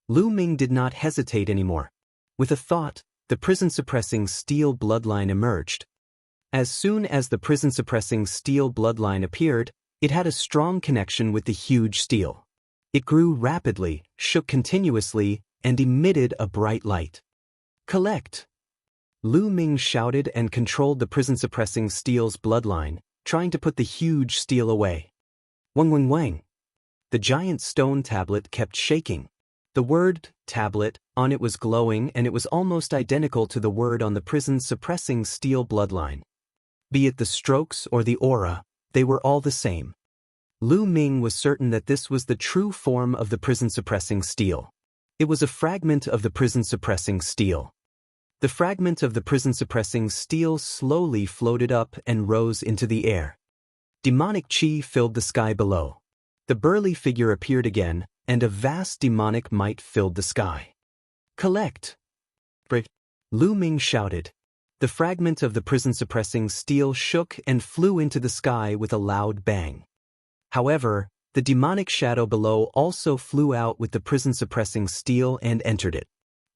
Lu Ming did not hesitate anymore. With a thought, the prison-suppressing steel bloodline emerged. As soon as the prison-suppressing steel bloodline appeared, it had a strong connection with the huge steel. It grew rapidly, shook continuously, and emitted a bright light. Collect! Lu Ming shouted and controlled the prison-suppressing steel's bloodline, trying to put the huge steel away. Wang Wang Wang! The giant stone tablet kept shaking. The word, tablet, on it was glowing and it was almost identical to the word on the prison-suppressing steel bloodline. Be it the strokes or the aura, they were all the same. Lu Ming was certain that this was the true form of the prison-suppressing steel. It was a fragment of the prison-suppressing steel. The fragment of the prison-suppressing steel slowly floated up and rose into the air. Demonic chi filled the sky below. The burly figure appeared again, and a vast demonic might filled the sky. Collect! Lu Ming shouted. The fragment of the prison-suppressing steel shook and flew into the sky with a loud bang. However, the demonic shadow below also flew out with the prison-suppressing steel and entered it.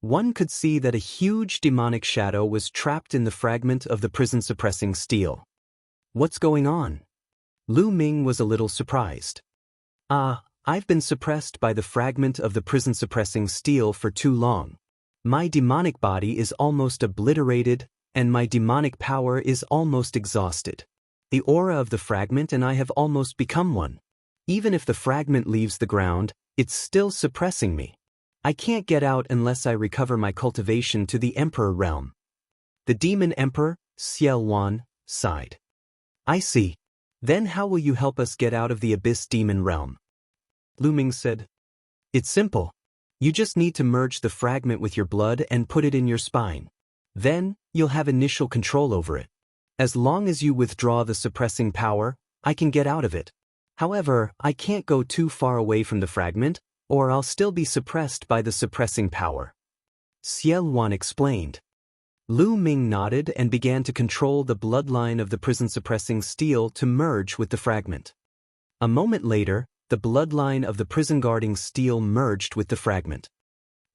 One could see that a huge demonic shadow was trapped in the fragment of the prison-suppressing steel. What's going on? Lu Ming was a little surprised. I've been suppressed by the fragment of the prison-suppressing steel for too long. My demonic body is almost obliterated, and my demonic power is almost exhausted. The aura of the fragment and I have almost become one. Even if the fragment leaves the ground, it's still suppressing me. I can't get out unless I recover my cultivation to the Emperor realm. The Demon Emperor, Xiao, sighed. I see. Then how will you help us get out of the Abyss Demon realm? Lu Ming said. It's simple. You just need to merge the fragment with your blood and put it in your spine. Then, you'll have initial control over it. As long as you withdraw the suppressing power, I can get out of it. However, I can't go too far away from the fragment, or I'll still be suppressed by the suppressing power. Xiao explained. Lu Ming nodded and began to control the bloodline of the prison-suppressing steel to merge with the fragment. A moment later, the bloodline of the prison-guarding steel merged with the fragment.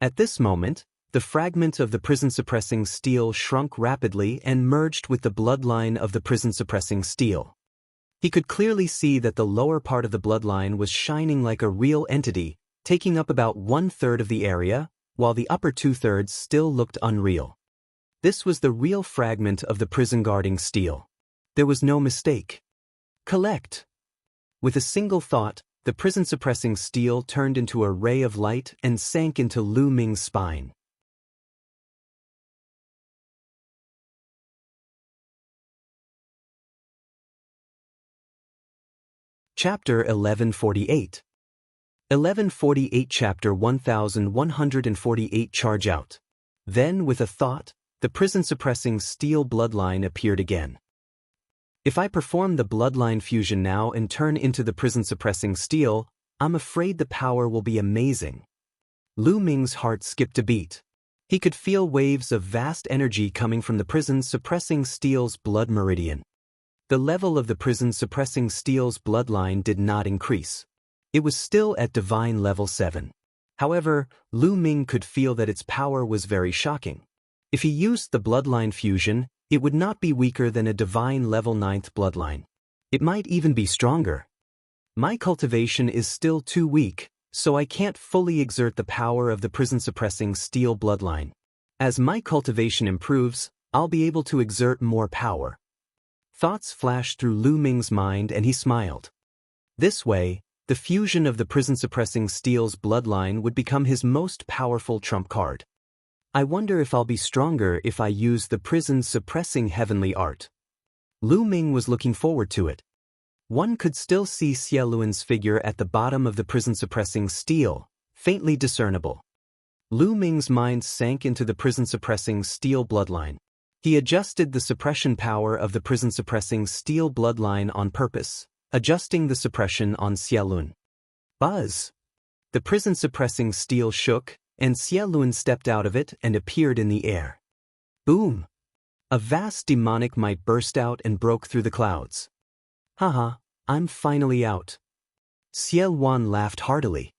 At this moment, the fragment of the prison-suppressing steel shrunk rapidly and merged with the bloodline of the prison-suppressing steel. He could clearly see that the lower part of the bloodline was shining like a real entity, taking up about 1/3 of the area, while the upper 2/3 still looked unreal. This was the real fragment of the prison-guarding steel. There was no mistake. Collect! With a single thought, the prison-suppressing steel turned into a ray of light and sank into Lu Ming's spine. Chapter 1148. 1148 Chapter 1148 Charge out. Then, with a thought, the prison-suppressing steel bloodline appeared again. If I perform the bloodline fusion now and turn into the prison-suppressing steel, I'm afraid the power will be amazing. Lu Ming's heart skipped a beat. He could feel waves of vast energy coming from the prison-suppressing steel's blood meridian. The level of the prison-suppressing steel's bloodline did not increase. It was still at divine level 7. However, Lu Ming could feel that its power was very shocking. If he used the bloodline fusion, it would not be weaker than a divine level 9th bloodline. It might even be stronger. My cultivation is still too weak, so I can't fully exert the power of the prison-suppressing steel bloodline. As my cultivation improves, I'll be able to exert more power. Thoughts flashed through Lu Ming's mind and he smiled. This way, the fusion of the prison-suppressing steel's bloodline would become his most powerful trump card. I wonder if I'll be stronger if I use the prison-suppressing heavenly art. Lu Ming was looking forward to it. One could still see Xie Luan's figure at the bottom of the prison-suppressing steel, faintly discernible. Lu Ming's mind sank into the prison-suppressing steel bloodline. He adjusted the suppression power of the prison-suppressing steel bloodline on purpose, adjusting the suppression on Xie Luan. Buzz! The prison-suppressing steel shook, and Xie Luan stepped out of it and appeared in the air. Boom! A vast demonic might burst out and broke through the clouds. Haha, I'm finally out. Xie Luan laughed heartily.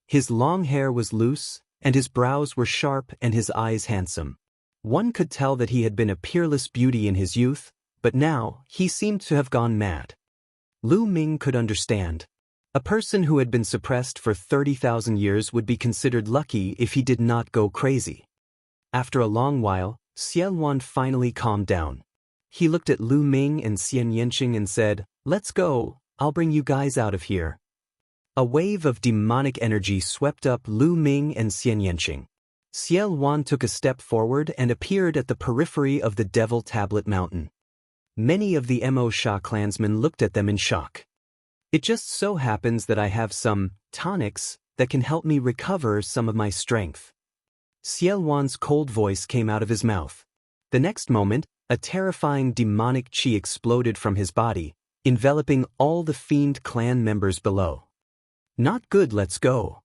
His long hair was loose, and his brows were sharp and his eyes handsome. One could tell that he had been a peerless beauty in his youth, but now he seemed to have gone mad. Lu Ming could understand. A person who had been suppressed for 30,000 years would be considered lucky if he did not go crazy. After a long while, Xie Luan finally calmed down. He looked at Lu Ming and Xianxia and said, "Let's go, I'll bring you guys out of here." A wave of demonic energy swept up Lu Ming and Xianxia. Xie Luan took a step forward and appeared at the periphery of the Devil Tablet Mountain. Many of the Mo Sha clansmen looked at them in shock. It just so happens that I have some tonics that can help me recover some of my strength. Xie Luan's cold voice came out of his mouth. The next moment, a terrifying demonic chi exploded from his body, enveloping all the fiend clan members below. Not good, let's go.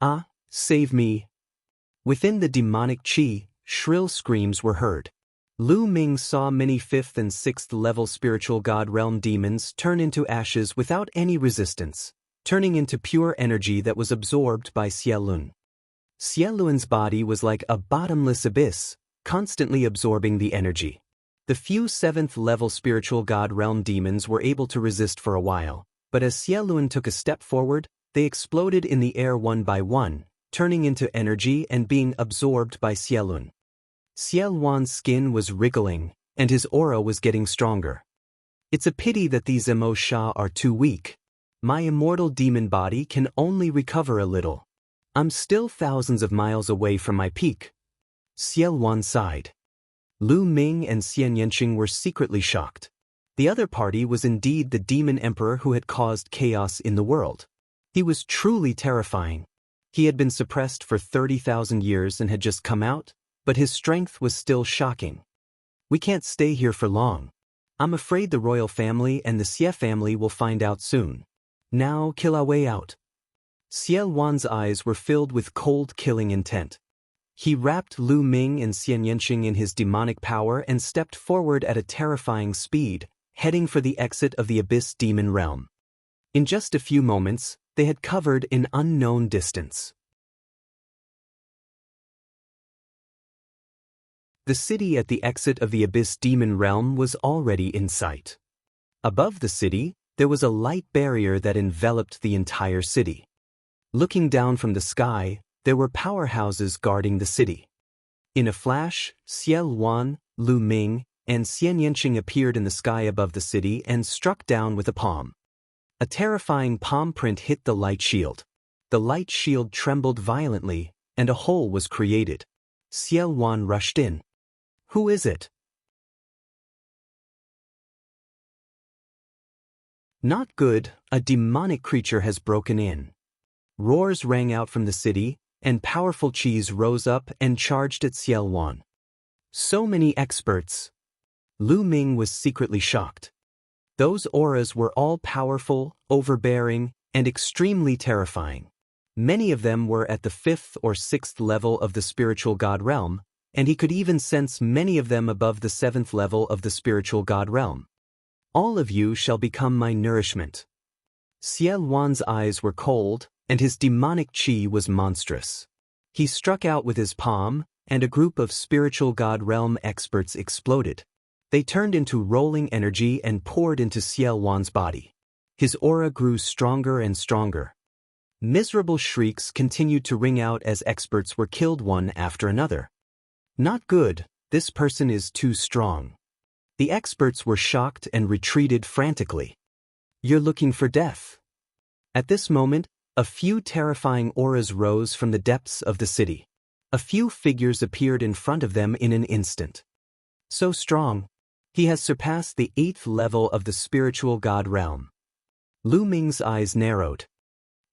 Ah, save me. Within the demonic chi, shrill screams were heard. Lu Ming saw many 5th and 6th level spiritual god realm demons turn into ashes without any resistance, turning into pure energy that was absorbed by Xie Luan. Xie Luan's body was like a bottomless abyss, constantly absorbing the energy. The few 7th level spiritual god realm demons were able to resist for a while, but as Xie Luan took a step forward, they exploded in the air one by one, turning into energy and being absorbed by Xie Luan. Xie Luan's skin was wriggling, and his aura was getting stronger. It's a pity that these Mo Sha are too weak. My immortal demon body can only recover a little. I'm still thousands of miles away from my peak. Xie Luan sighed. Lu Ming and Xianxia were secretly shocked. The other party was indeed the demon emperor who had caused chaos in the world. He was truly terrifying. He had been suppressed for 30,000 years and had just come out, but his strength was still shocking. We can't stay here for long. I'm afraid the royal family and the Xie family will find out soon. Now kill our way out. Xie Luan's eyes were filled with cold killing intent. He wrapped Lu Ming and Xianxia in his demonic power and stepped forward at a terrifying speed, heading for the exit of the Abyss Demon Realm. In just a few moments, they had covered an unknown distance. The city at the exit of the Abyss Demon Realm was already in sight. Above the city, there was a light barrier that enveloped the entire city. Looking down from the sky, there were powerhouses guarding the city. In a flash, Xie Luan, Lu Ming, and Xianxia appeared in the sky above the city and struck down with a palm. A terrifying palm print hit the light shield. The light shield trembled violently, and a hole was created. Xie Luan rushed in. Who is it? Not good, a demonic creature has broken in. Roars rang out from the city, and powerful chis rose up and charged at Xie Luan. So many experts. Lu Ming was secretly shocked. Those auras were all powerful, overbearing, and extremely terrifying. Many of them were at the 5th or 6th level of the spiritual god realm, and he could even sense many of them above the 7th level of the spiritual god realm. All of you shall become my nourishment. Xie Luan's eyes were cold, and his demonic chi was monstrous. He struck out with his palm, and a group of spiritual god realm experts exploded. They turned into rolling energy and poured into Xie Luan's body. His aura grew stronger and stronger. Miserable shrieks continued to ring out as experts were killed one after another. Not good, this person is too strong. The experts were shocked and retreated frantically. You're looking for death. At this moment, a few terrifying auras rose from the depths of the city. A few figures appeared in front of them in an instant. So strong. He has surpassed the 8th level of the spiritual god realm. Lu Ming's eyes narrowed.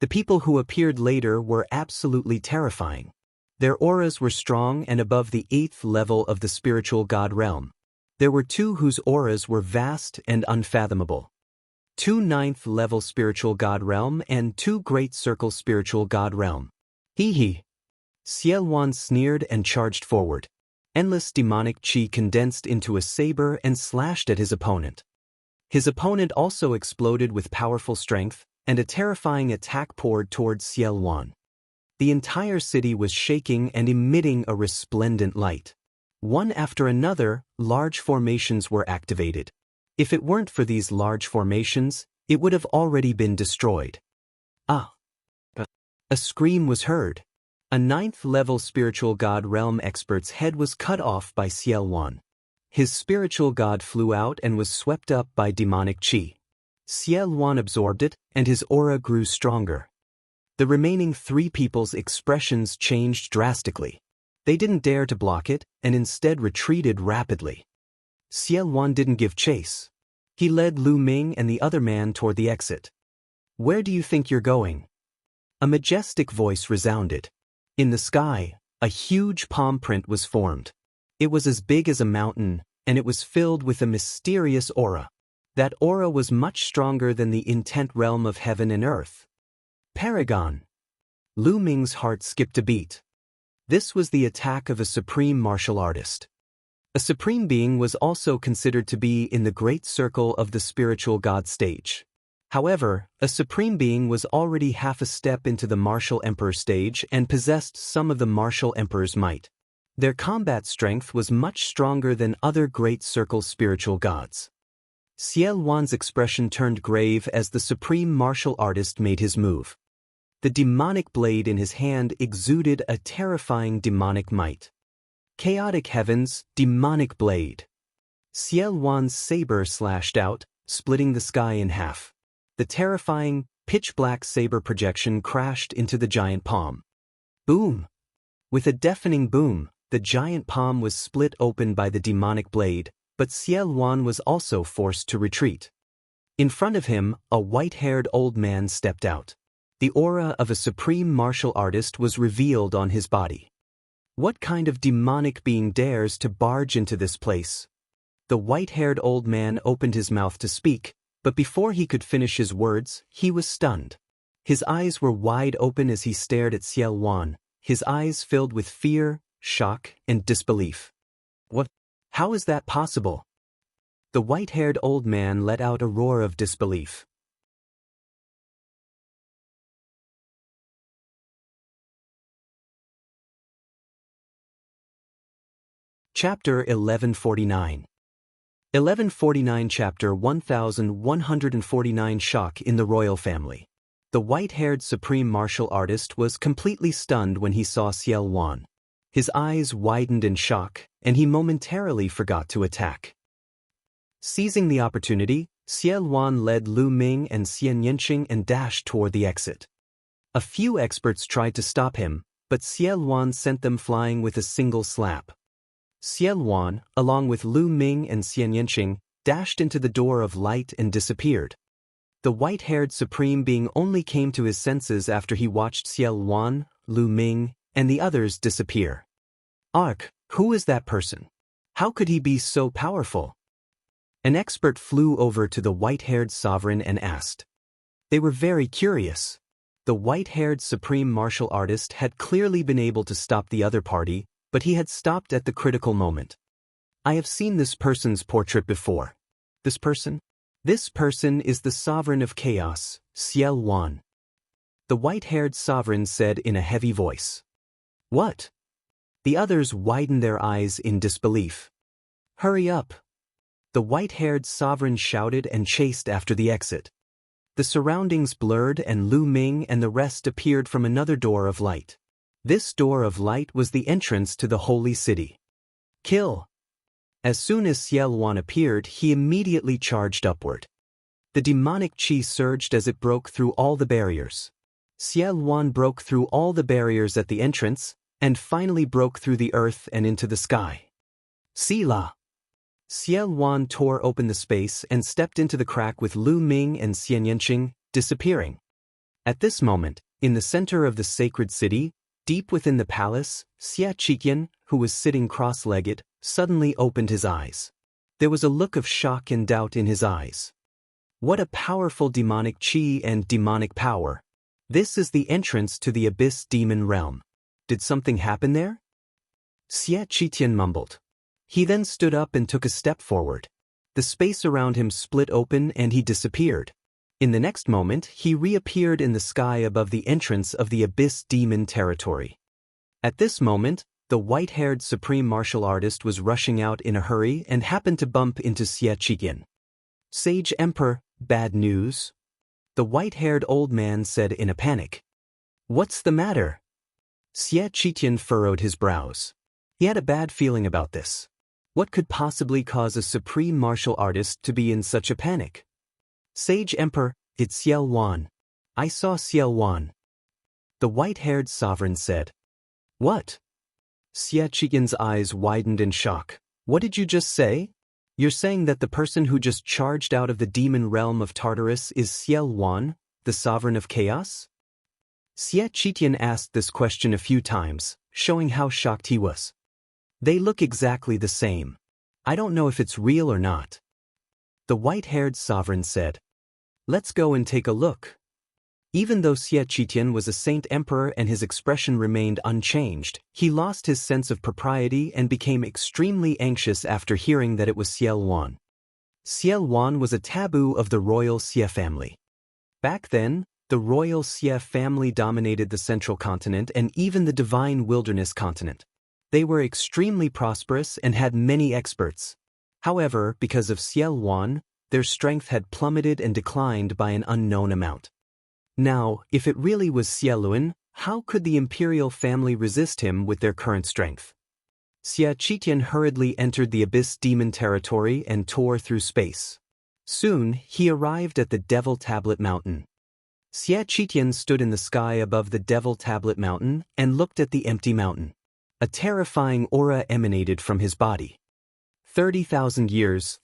The people who appeared later were absolutely terrifying. Their auras were strong and above the 8th level of the spiritual god realm. There were 2 whose auras were vast and unfathomable. 2 9th level spiritual god realm and 2 great circle spiritual god realm. Hee. Xiaowan sneered and charged forward. Endless demonic chi condensed into a saber and slashed at his opponent. His opponent also exploded with powerful strength, and a terrifying attack poured towards Xiaowan. The entire city was shaking and emitting a resplendent light. One after another, large formations were activated. If it weren't for these large formations, it would have already been destroyed. Ah! A scream was heard. A 9th level spiritual god realm expert's head was cut off by Xiaowan. His spiritual god flew out and was swept up by demonic chi. Xiaowan absorbed it, and his aura grew stronger. The remaining 3 people's expressions changed drastically. They didn't dare to block it, and instead retreated rapidly. Xiaowan didn't give chase. He led Lu Ming and the other man toward the exit. "Where do you think you're going?" A majestic voice resounded. In the sky, a huge palm print was formed. It was as big as a mountain, and it was filled with a mysterious aura. That aura was much stronger than the intent realm of heaven and earth. Paragon. Lu Ming's heart skipped a beat. This was the attack of a supreme martial artist. A supreme being was also considered to be in the great circle of the spiritual god stage. However, a supreme being was already half a step into the martial emperor stage and possessed some of the martial emperor's might. Their combat strength was much stronger than other great circle spiritual gods. Xiaowan's expression turned grave as the supreme martial artist made his move. The demonic blade in his hand exuded a terrifying demonic might. Chaotic heavens, demonic blade. Xiaowan's saber slashed out, splitting the sky in half. The terrifying, pitch-black saber projection crashed into the giant palm. Boom! With a deafening boom, the giant palm was split open by the demonic blade, but Xiaowan was also forced to retreat. In front of him, a white-haired old man stepped out. The aura of a supreme martial artist was revealed on his body. What kind of demonic being dares to barge into this place? The white-haired old man opened his mouth to speak, but before he could finish his words, he was stunned. His eyes were wide open as he stared at Xiaowan, his eyes filled with fear, shock, and disbelief. What? How is that possible? The white-haired old man let out a roar of disbelief. Chapter 1149. 1149 Chapter 1149 Shock in the royal family. The white-haired supreme martial artist was completely stunned when he saw Xiaowan. His eyes widened in shock, and he momentarily forgot to attack. Seizing the opportunity, Xiaowan led Lu Ming and Xianxia and dashed toward the exit. A few experts tried to stop him, but Xiaowan sent them flying with a single slap. Xiaowan, along with Lu Ming and Xianxia, dashed into the door of light and disappeared. The white-haired supreme being only came to his senses after he watched Xiaowan, Lu Ming, and the others disappear. Ark, who is that person? How could he be so powerful? An expert flew over to the white-haired sovereign and asked. They were very curious. The white-haired supreme martial artist had clearly been able to stop the other party, but he had stopped at the critical moment. I have seen this person's portrait before. This person? This person is the sovereign of chaos, Xiaowan. The white-haired sovereign said in a heavy voice. What? The others widened their eyes in disbelief. Hurry up! The white-haired sovereign shouted and chased after the exit. The surroundings blurred and Lu Ming and the rest appeared from another door of light. This door of light was the entrance to the holy city. Kill! As soon as Xiaowan appeared, he immediately charged upward. The demonic chi surged as it broke through all the barriers. Xiaowan broke through all the barriers at the entrance, and finally broke through the earth and into the sky. Sila! Xiaowan tore open the space and stepped into the crack with Lu Ming and Xianxia, disappearing. At this moment, in the center of the sacred city, deep within the palace, Xiaqian, who was sitting cross-legged, suddenly opened his eyes. There was a look of shock and doubt in his eyes. What a powerful demonic qi and demonic power. This is the entrance to the abyss demon realm. Did something happen there? Xiaqian mumbled. He then stood up and took a step forward. The space around him split open and he disappeared. In the next moment, he reappeared in the sky above the entrance of the abyss demon territory. At this moment, the white-haired supreme martial artist was rushing out in a hurry and happened to bump into Xiaqian. Sage Emperor, bad news? The white-haired old man said in a panic. What's the matter? Xiaqian furrowed his brows. He had a bad feeling about this. What could possibly cause a supreme martial artist to be in such a panic? Sage Emperor, it's Xiao Wan. I saw Xiao Wan. The white-haired sovereign said. What? Xiaqian's eyes widened in shock. What did you just say? You're saying that the person who just charged out of the demon realm of Tartarus is Xiao Wan, the sovereign of chaos? Xiaqian asked this question a few times, showing how shocked he was. They look exactly the same. I don't know if it's real or not. The white-haired sovereign said. Let's go and take a look. Even though Xiaqian was a saint emperor and his expression remained unchanged, he lost his sense of propriety and became extremely anxious after hearing that it was Xiao Wan. Xiao Wan was a taboo of the royal Xia family. Back then, the royal Xia family dominated the central continent and even the divine wilderness continent. They were extremely prosperous and had many experts. However, because of Xiao Wan, their strength had plummeted and declined by an unknown amount. Now, if it really was Xiaolun, how could the imperial family resist him with their current strength? Xiaqian hurriedly entered the abyss demon territory and tore through space. Soon, he arrived at the Devil Tablet Mountain. Xiaqian stood in the sky above the Devil Tablet Mountain and looked at the empty mountain. A terrifying aura emanated from his body. 30,000 years,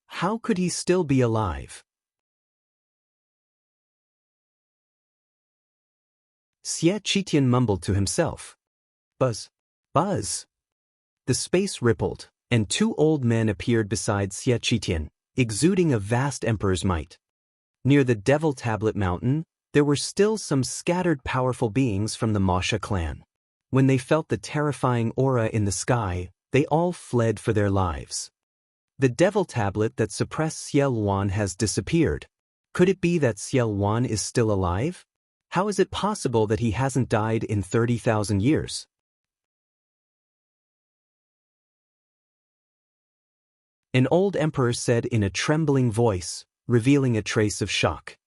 how could he still be alive? Xiaqian mumbled to himself. Buzz. Buzz. The space rippled, and two old men appeared beside Xiaqian, exuding a vast emperor's might. Near the Devil Tablet Mountain, there were still some scattered powerful beings from the Masha clan. When they felt the terrifying aura in the sky, they all fled for their lives. The Devil Tablet that suppressed Xiao Wan has disappeared. Could it be that Xiao Wan is still alive? How is it possible that he hasn't died in 30,000 years? An old emperor said in a trembling voice, revealing a trace of shock.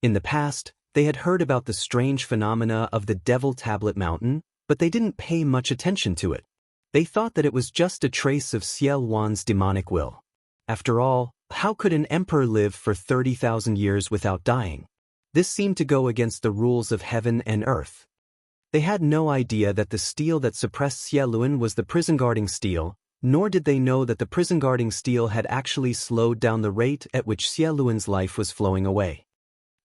In the past, they had heard about the strange phenomena of the Devil Tablet Mountain, but they didn't pay much attention to it. They thought that it was just a trace of Xiao Wan's demonic will. After all, how could an emperor live for 30,000 years without dying? This seemed to go against the rules of heaven and earth. They had no idea that the steel that suppressed Xiaolun was the prison-guarding steel, nor did they know that the prison-guarding steel had actually slowed down the rate at which Xiaolun's life was flowing away.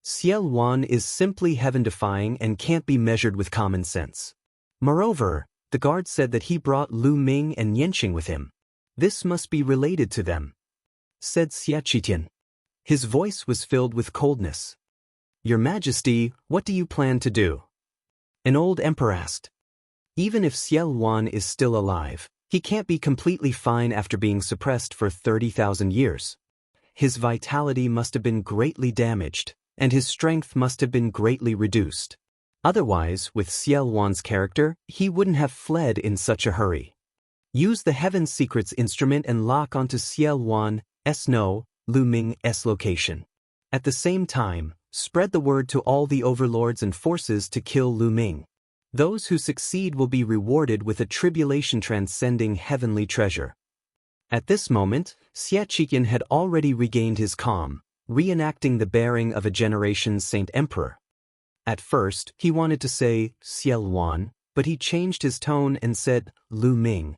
Xiao Wan is simply heaven-defying and can't be measured with common sense. Moreover, the guard said that he brought Lu Ming and Yanqing with him. This must be related to them, said Xiaqian. His voice was filled with coldness. Your Majesty, what do you plan to do? An old emperor asked. Even if Xiao Wan is still alive, he can't be completely fine after being suppressed for 30,000 years. His vitality must have been greatly damaged, and his strength must have been greatly reduced. Otherwise, with Xiao Wan's character, he wouldn't have fled in such a hurry. Use the Heaven Secrets instrument and lock onto Xiao Wan's Lu Ming's location. At the same time, spread the word to all the overlords and forces to kill Lu Ming. Those who succeed will be rewarded with a tribulation transcending heavenly treasure. At this moment, Xiaqian had already regained his calm, reenacting the bearing of a generation's saint emperor. At first, he wanted to say Xiao Wan, but he changed his tone and said Lu Ming.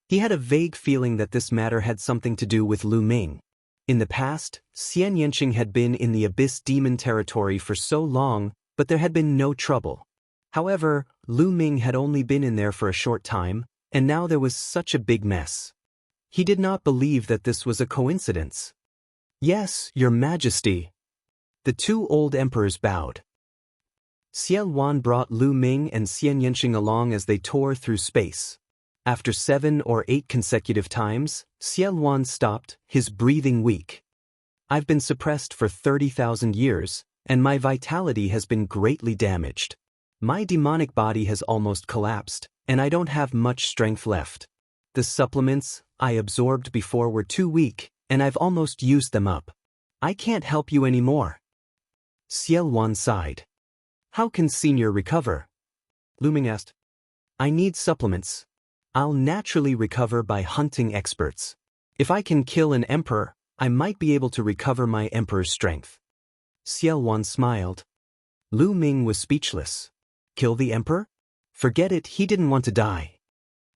He had a vague feeling that this matter had something to do with Lu Ming. In the past, Xianxia had been in the Abyss Demon territory for so long, but there had been no trouble. However, Lu Ming had only been in there for a short time, and now there was such a big mess. He did not believe that this was a coincidence. "Yes, Your Majesty." The two old emperors bowed. Xie Wan brought Lu Ming and Xianxia along as they tore through space. After 7 or 8 consecutive times, Xie Wan stopped, his breathing weak. "I've been suppressed for 30,000 years, and my vitality has been greatly damaged. My demonic body has almost collapsed, and I don't have much strength left. The supplements I absorbed before were too weak, and I've almost used them up. I can't help you anymore." Xie Wan sighed. "How can Senior recover?" Lu Ming asked. "I need supplements. I'll naturally recover by hunting experts. If I can kill an emperor, I might be able to recover my emperor's strength." Xie Wan smiled. Lu Ming was speechless. Kill the emperor? Forget it, he didn't want to die.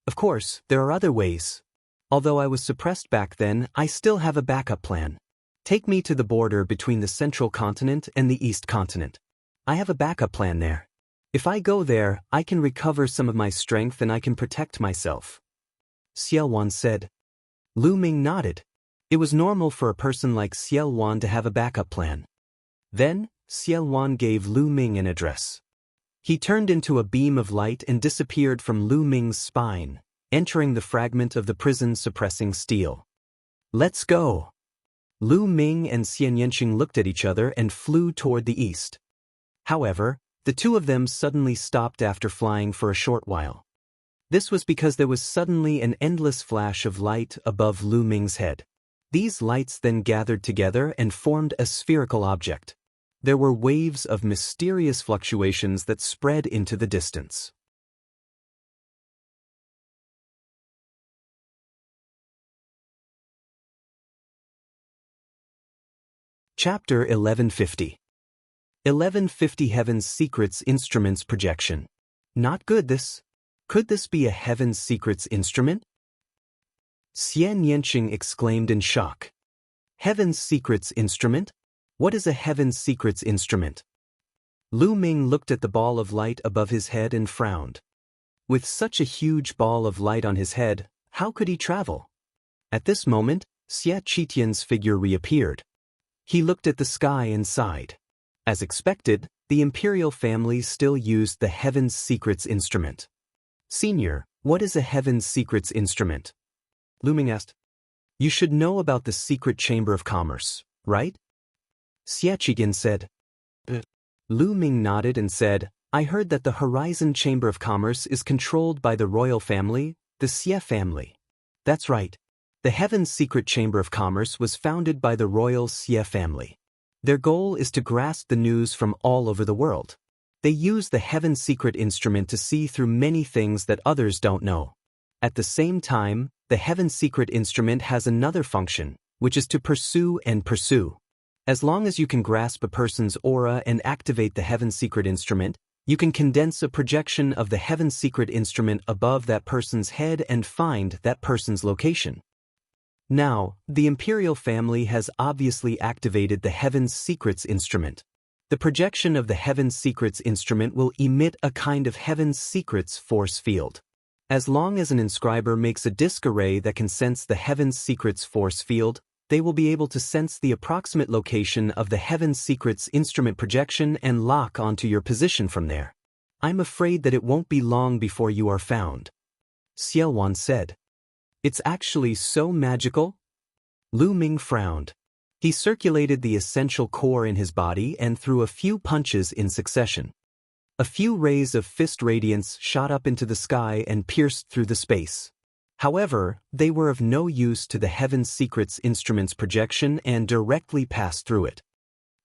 "Of course, there are other ways. Although I was suppressed back then, I still have a backup plan. Take me to the border between the Central Continent and the East Continent. I have a backup plan there. If I go there, I can recover some of my strength and I can protect myself." Xie Wan said. Lu Ming nodded. It was normal for a person like Xie Wan to have a backup plan. Then, Xie Wan gave Lu Ming an address. He turned into a beam of light and disappeared from Lu Ming's spine, entering the fragment of the prison suppressing steel. "Let's go." Lu Ming and Xianxia looked at each other and flew toward the east. However, the two of them suddenly stopped after flying for a short while. This was because there was suddenly an endless flash of light above Lu Ming's head. These lights then gathered together and formed a spherical object. There were waves of mysterious fluctuations that spread into the distance. Chapter 1150. 1150 Heaven's Secrets Instruments Projection. Not good this. Could this be a Heaven's Secrets instrument? Xianxia exclaimed in shock. Heaven's Secrets instrument? What is a Heaven's Secrets instrument? Lu Ming looked at the ball of light above his head and frowned. With such a huge ball of light on his head, how could he travel? At this moment, Xia Qitian's figure reappeared. He looked at the sky and sighed. As expected, the imperial family still used the Heaven's Secrets instrument. "Senior, what is a Heaven's Secrets instrument?" Lu Ming asked. "You should know about the secret chamber of commerce, right?" Xia Qitian said. Lu Ming nodded and said, "I heard that the Horizon Chamber of Commerce is controlled by the royal family, the Xie family." "That's right. The Heaven's Secret Chamber of Commerce was founded by the royal Xie family. Their goal is to grasp the news from all over the world. They use the Heaven's Secret instrument to see through many things that others don't know. At the same time, the Heaven's Secret instrument has another function, which is to pursue and pursue. As long as you can grasp a person's aura and activate the Heaven's Secret instrument, you can condense a projection of the Heaven's Secret instrument above that person's head and find that person's location. Now, the imperial family has obviously activated the Heaven's Secrets instrument. The projection of the Heaven's Secrets instrument will emit a kind of Heaven's Secrets force field. As long as an inscriber makes a disk array that can sense the Heaven's Secrets force field, they will be able to sense the approximate location of the Heaven's Secrets instrument projection and lock onto your position from there. I'm afraid that it won't be long before you are found. Xie Wan said. It's actually so magical? Lu Ming frowned. He circulated the essential core in his body and threw a few punches in succession. A few rays of fist radiance shot up into the sky and pierced through the space. However, they were of no use to the Heaven's Secrets instrument's projection and directly passed through it.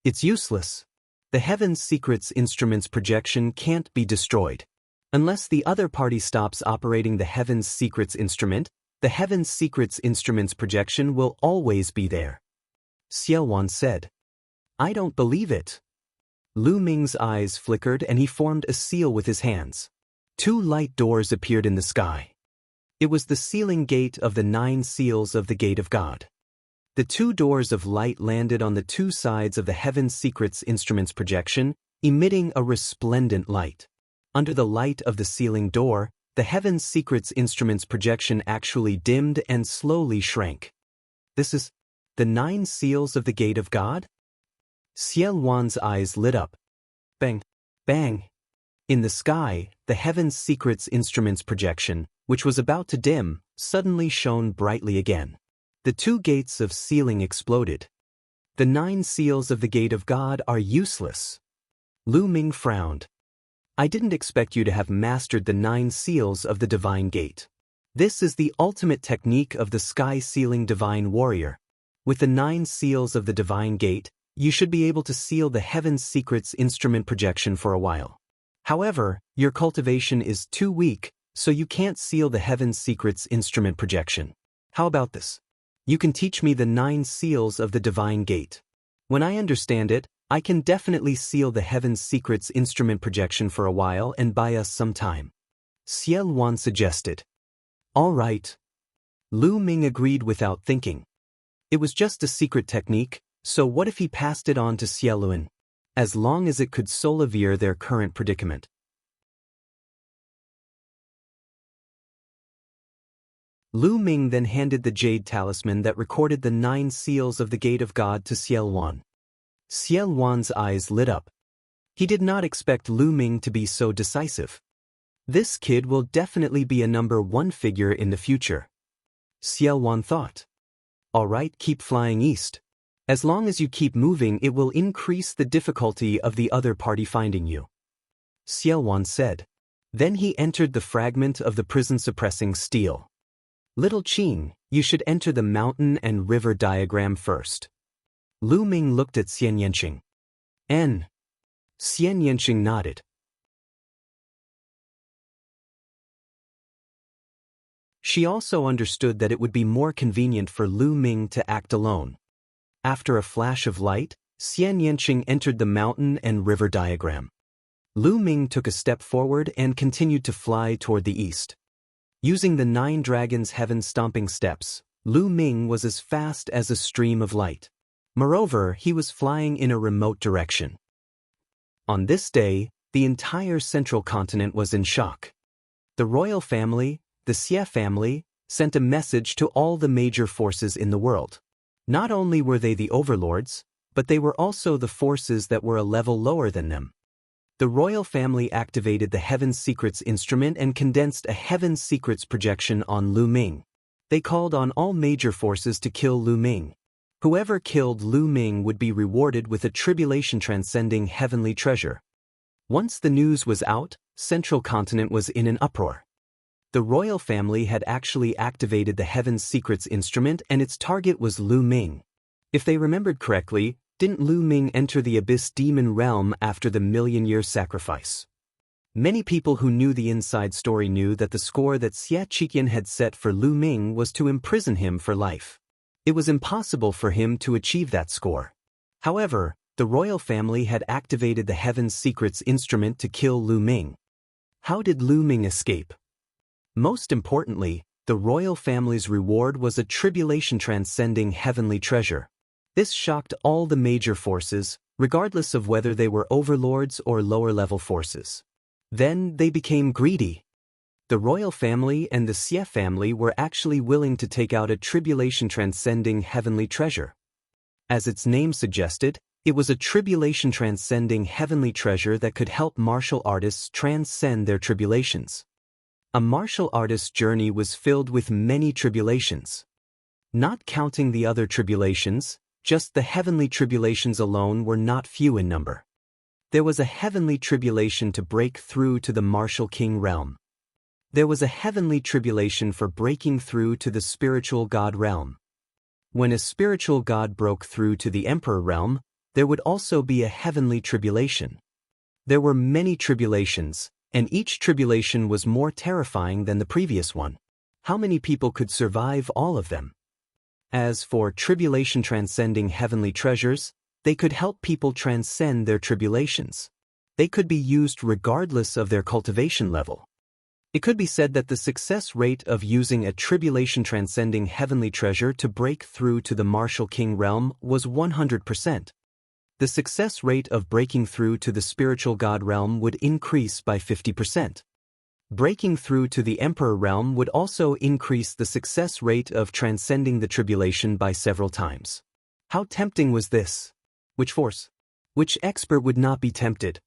It's useless. The Heaven's Secrets instrument's projection can't be destroyed. Unless the other party stops operating the Heaven's Secrets instrument, the Heaven's Secrets instrument's projection will always be there. Xie Wan said. I don't believe it. Lu Ming's eyes flickered and he formed a seal with his hands. 2 light doors appeared in the sky. It was the sealing gate of the 9 seals of the Gate of God. The two doors of light landed on the two sides of the Heaven's Secrets instrument's projection, emitting a resplendent light. Under the light of the ceiling door, the Heaven's Secrets instrument's projection actually dimmed and slowly shrank. This is the 9 seals of the Gate of God? Xianxua's eyes lit up. Bang! Bang! In the sky, the Heaven's Secrets instrument's projection, which was about to dim, suddenly shone brightly again. The 2 gates of sealing exploded. The 9 seals of the Gate of God are useless. Lu Ming frowned. I didn't expect you to have mastered the 9 seals of the Divine Gate. This is the ultimate technique of the sky-sealing Divine Warrior. With the 9 seals of the Divine Gate, you should be able to seal the Heaven's Secrets instrument projection for a while. However, your cultivation is too weak, so you can't seal the Heaven's Secrets instrument projection. How about this? You can teach me the 9 seals of the Divine Gate. When I understand it, I can definitely seal the Heaven's Secrets instrument projection for a while and buy us some time. Xianxua suggested. All right. Lu Ming agreed without thinking. It was just a secret technique, so what if he passed it on to Xiaolun? As long as it could solvier their current predicament. Lu Ming then handed the jade talisman that recorded the 9 seals of the Gate of God to Xiaolun. Xiaolun's eyes lit up. He did not expect Lu Ming to be so decisive. This kid will definitely be a number 1 figure in the future. Xiaolun thought. All right, keep flying east. As long as you keep moving, it will increase the difficulty of the other party finding you. Xiaolun said. Then he entered the fragment of the prison-suppressing steel. Little Qing, you should enter the mountain and river diagram first. Lu Ming looked at Xianxia. Xianxia nodded. She also understood that it would be more convenient for Lu Ming to act alone. After a flash of light, Xianxia entered the mountain and river diagram. Lu Ming took a step forward and continued to fly toward the east. Using the 9 dragons' heaven-stomping steps, Lu Ming was as fast as a stream of light. Moreover, he was flying in a remote direction. On this day, the entire central continent was in shock. The royal family, the Xie family, sent a message to all the major forces in the world. Not only were they the overlords, but they were also the forces that were a level lower than them. The royal family activated the Heaven's Secrets instrument and condensed a Heaven's Secrets projection on Lu Ming. They called on all major forces to kill Lu Ming. Whoever killed Lu Ming would be rewarded with a tribulation-transcending heavenly treasure. Once the news was out, Central Continent was in an uproar. The royal family had actually activated the Heaven's Secrets instrument and its target was Lu Ming. If they remembered correctly, didn't Lu Ming enter the Abyss Demon realm after the million-year sacrifice? Many people who knew the inside story knew that the score that Xie Qiqian had set for Lu Ming was to imprison him for life. It was impossible for him to achieve that score. However, the royal family had activated the Heaven's Secrets instrument to kill Lu Ming. How did Lu Ming escape? Most importantly, the royal family's reward was a tribulation-transcending heavenly treasure. This shocked all the major forces, regardless of whether they were overlords or lower-level forces. Then they became greedy. The royal family and the Xie family were actually willing to take out a tribulation-transcending heavenly treasure. As its name suggested, it was a tribulation-transcending heavenly treasure that could help martial artists transcend their tribulations. A martial artist's journey was filled with many tribulations. Not counting the other tribulations, just the heavenly tribulations alone were not few in number. There was a heavenly tribulation to break through to the martial king realm. There was a heavenly tribulation for breaking through to the spiritual god realm. When a spiritual god broke through to the emperor realm, there would also be a heavenly tribulation. There were many tribulations, and each tribulation was more terrifying than the previous one. How many people could survive all of them? As for tribulation-transcending heavenly treasures, they could help people transcend their tribulations. They could be used regardless of their cultivation level. It could be said that the success rate of using a tribulation-transcending heavenly treasure to break through to the martial king realm was 100%. The success rate of breaking through to the spiritual god realm would increase by 50%. Breaking through to the emperor realm would also increase the success rate of transcending the tribulation by several times. How tempting was this? Which force? Which expert would not be tempted?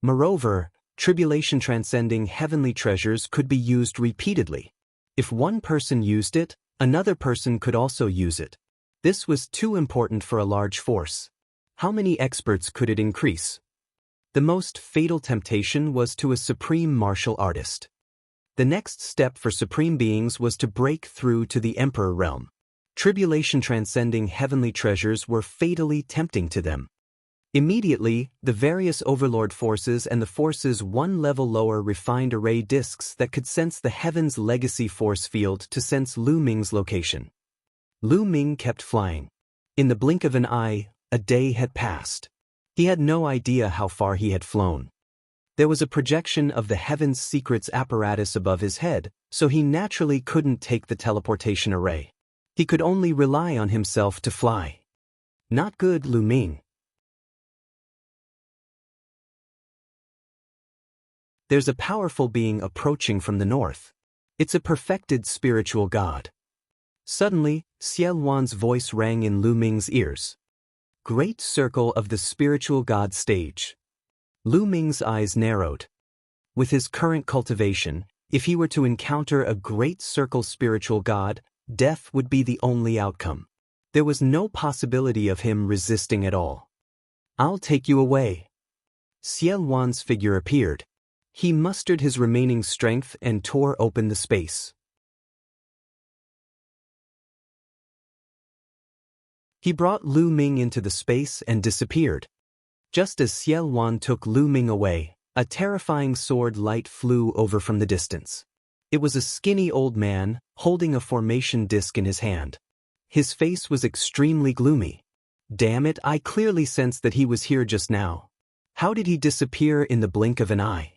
Moreover, tribulation-transcending heavenly treasures could be used repeatedly. If one person used it, another person could also use it. This was too important for a large force. How many experts could it increase? The most fatal temptation was to a supreme martial artist. The next step for supreme beings was to break through to the emperor realm. Tribulation-transcending heavenly treasures were fatally tempting to them. Immediately, the various overlord forces and the forces one level lower refined array disks that could sense the heaven's legacy force field to sense Lu Ming's location. Lu Ming kept flying. In the blink of an eye, a day had passed. He had no idea how far he had flown. There was a projection of the heaven's secrets apparatus above his head, so he naturally couldn't take the teleportation array. He could only rely on himself to fly. Not good, Lu Ming. There's a powerful being approaching from the north. It's a perfected spiritual god. Suddenly, Xiaowan's voice rang in Lu Ming's ears. Great circle of the spiritual god stage. Lu Ming's eyes narrowed. With his current cultivation, if he were to encounter a great circle spiritual god, death would be the only outcome. There was no possibility of him resisting at all. I'll take you away. Xiaowan's figure appeared. He mustered his remaining strength and tore open the space. He brought Lu Ming into the space and disappeared. Just as Xiaowan took Lu Ming away, a terrifying sword light flew over from the distance. It was a skinny old man, holding a formation disc in his hand. His face was extremely gloomy. Damn it, I clearly sensed that he was here just now. How did he disappear in the blink of an eye?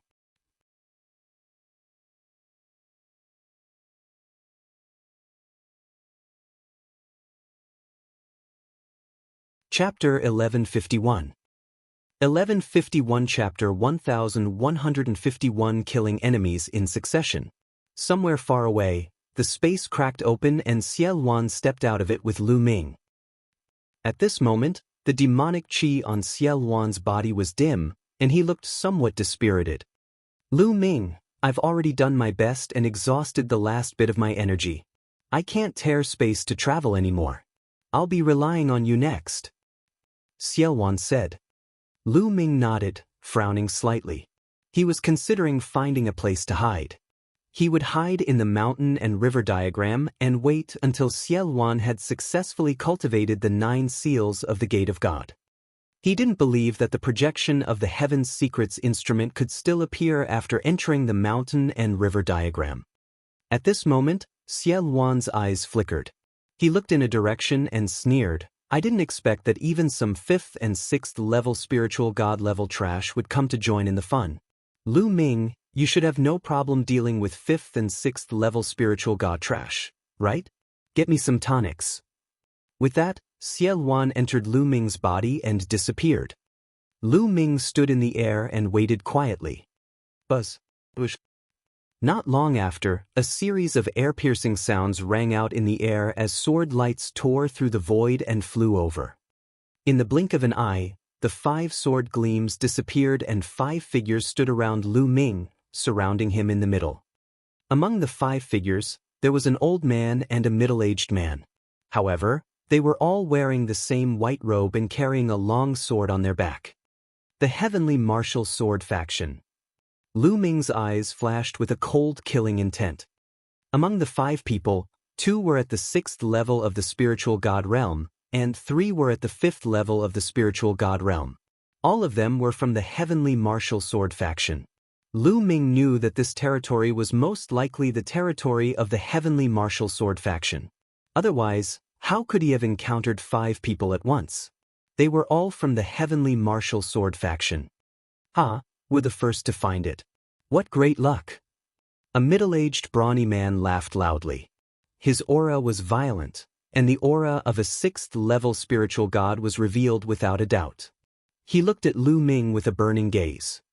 Chapter 1151. 1151 Chapter 1151 Killing enemies in succession. Somewhere far away, the space cracked open and Xiaowan stepped out of it with Lu Ming. At this moment, the demonic qi on Xiaowan's body was dim, and he looked somewhat dispirited. Lu Ming, I've already done my best and exhausted the last bit of my energy. I can't tear space to travel anymore. I'll be relying on you next. Xiaowan said. Lu Ming nodded, frowning slightly. He was considering finding a place to hide. He would hide in the mountain and river diagram and wait until Xiaowan had successfully cultivated the 9 seals of the Gate of God. He didn't believe that the projection of the Heaven's Secrets instrument could still appear after entering the mountain and river diagram. At this moment, Xiaowan's eyes flickered. He looked in a direction and sneered. I didn't expect that even some 5th and 6th level spiritual god level trash would come to join in the fun. Lu Ming, you should have no problem dealing with 5th and 6th level spiritual god trash, right? Get me some tonics. With that, Xiaowan entered Lu Ming's body and disappeared. Lu Ming stood in the air and waited quietly. Buzz. Whoosh. Not long after, a series of air-piercing sounds rang out in the air as sword lights tore through the void and flew over. In the blink of an eye, the 5 sword gleams disappeared and 5 figures stood around Lu Ming, surrounding him in the middle. Among the 5 figures, there was an old man and a middle-aged man. However, they were all wearing the same white robe and carrying a long sword on their back. The Heavenly Martial Sword Faction. Lu Ming's eyes flashed with a cold killing intent. Among the 5 people, 2 were at the 6th level of the spiritual god realm, and 3 were at the 5th level of the spiritual god realm. All of them were from the Heavenly Martial Sword Faction. Lu Ming knew that this territory was most likely the territory of the Heavenly Martial Sword Faction. Otherwise, how could he have encountered 5 people at once? They were all from the Heavenly Martial Sword Faction. We're the first to find it. What great luck! A middle-aged brawny man laughed loudly. His aura was violent, and the aura of a 6th-level spiritual god was revealed without a doubt. He looked at Lu Ming with a burning gaze.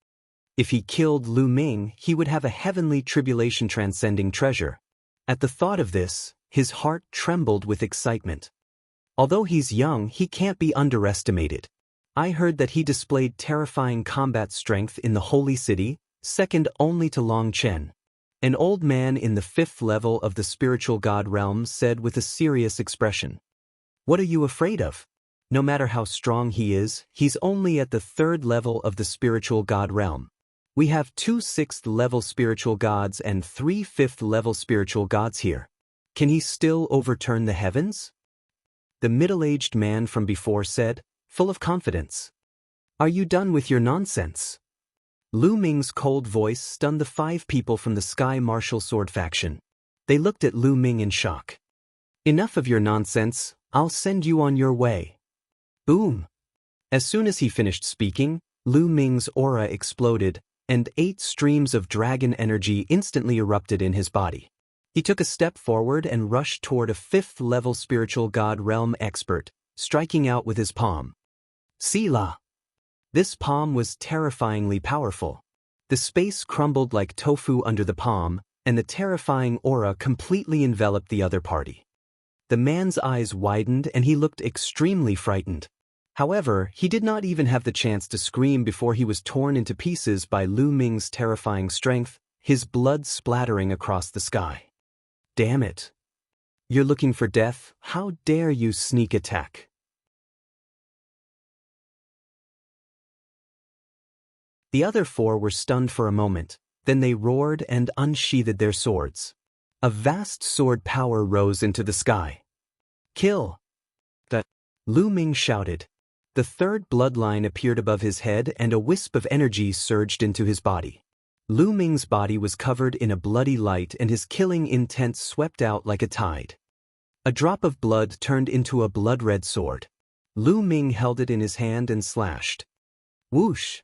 If he killed Lu Ming, he would have a heavenly tribulation-transcending treasure. At the thought of this, his heart trembled with excitement. Although he's young, he can't be underestimated. I heard that he displayed terrifying combat strength in the Holy City, second only to Long Chen. An old man in the 5th level of the spiritual god realm said with a serious expression. What are you afraid of? No matter how strong he is, he's only at the 3rd level of the spiritual god realm. We have 2 6th-level spiritual gods and 3 5th-level spiritual gods here. Can he still overturn the heavens? The middle-aged man from before said, full of confidence. Are you done with your nonsense? Lu Ming's cold voice stunned the 5 people from the Sky Martial Sword faction. They looked at Lu Ming in shock. Enough of your nonsense, I'll send you on your way. Boom! As soon as he finished speaking, Lu Ming's aura exploded, and 8 streams of dragon energy instantly erupted in his body. He took a step forward and rushed toward a 5th-level spiritual god realm expert, striking out with his palm. Sila! This palm was terrifyingly powerful. The space crumbled like tofu under the palm, and the terrifying aura completely enveloped the other party. The man's eyes widened and he looked extremely frightened. However, he did not even have the chance to scream before he was torn into pieces by Lu Ming's terrifying strength, his blood splattering across the sky. Damn it! You're looking for death? How dare you sneak attack? The other 4 were stunned for a moment, then they roared and unsheathed their swords. A vast sword power rose into the sky. Kill! Lu Ming shouted. The 3rd bloodline appeared above his head and a wisp of energy surged into his body. Lu Ming's body was covered in a bloody light and his killing intent swept out like a tide. A drop of blood turned into a blood-red sword. Lu Ming held it in his hand and slashed. Whoosh!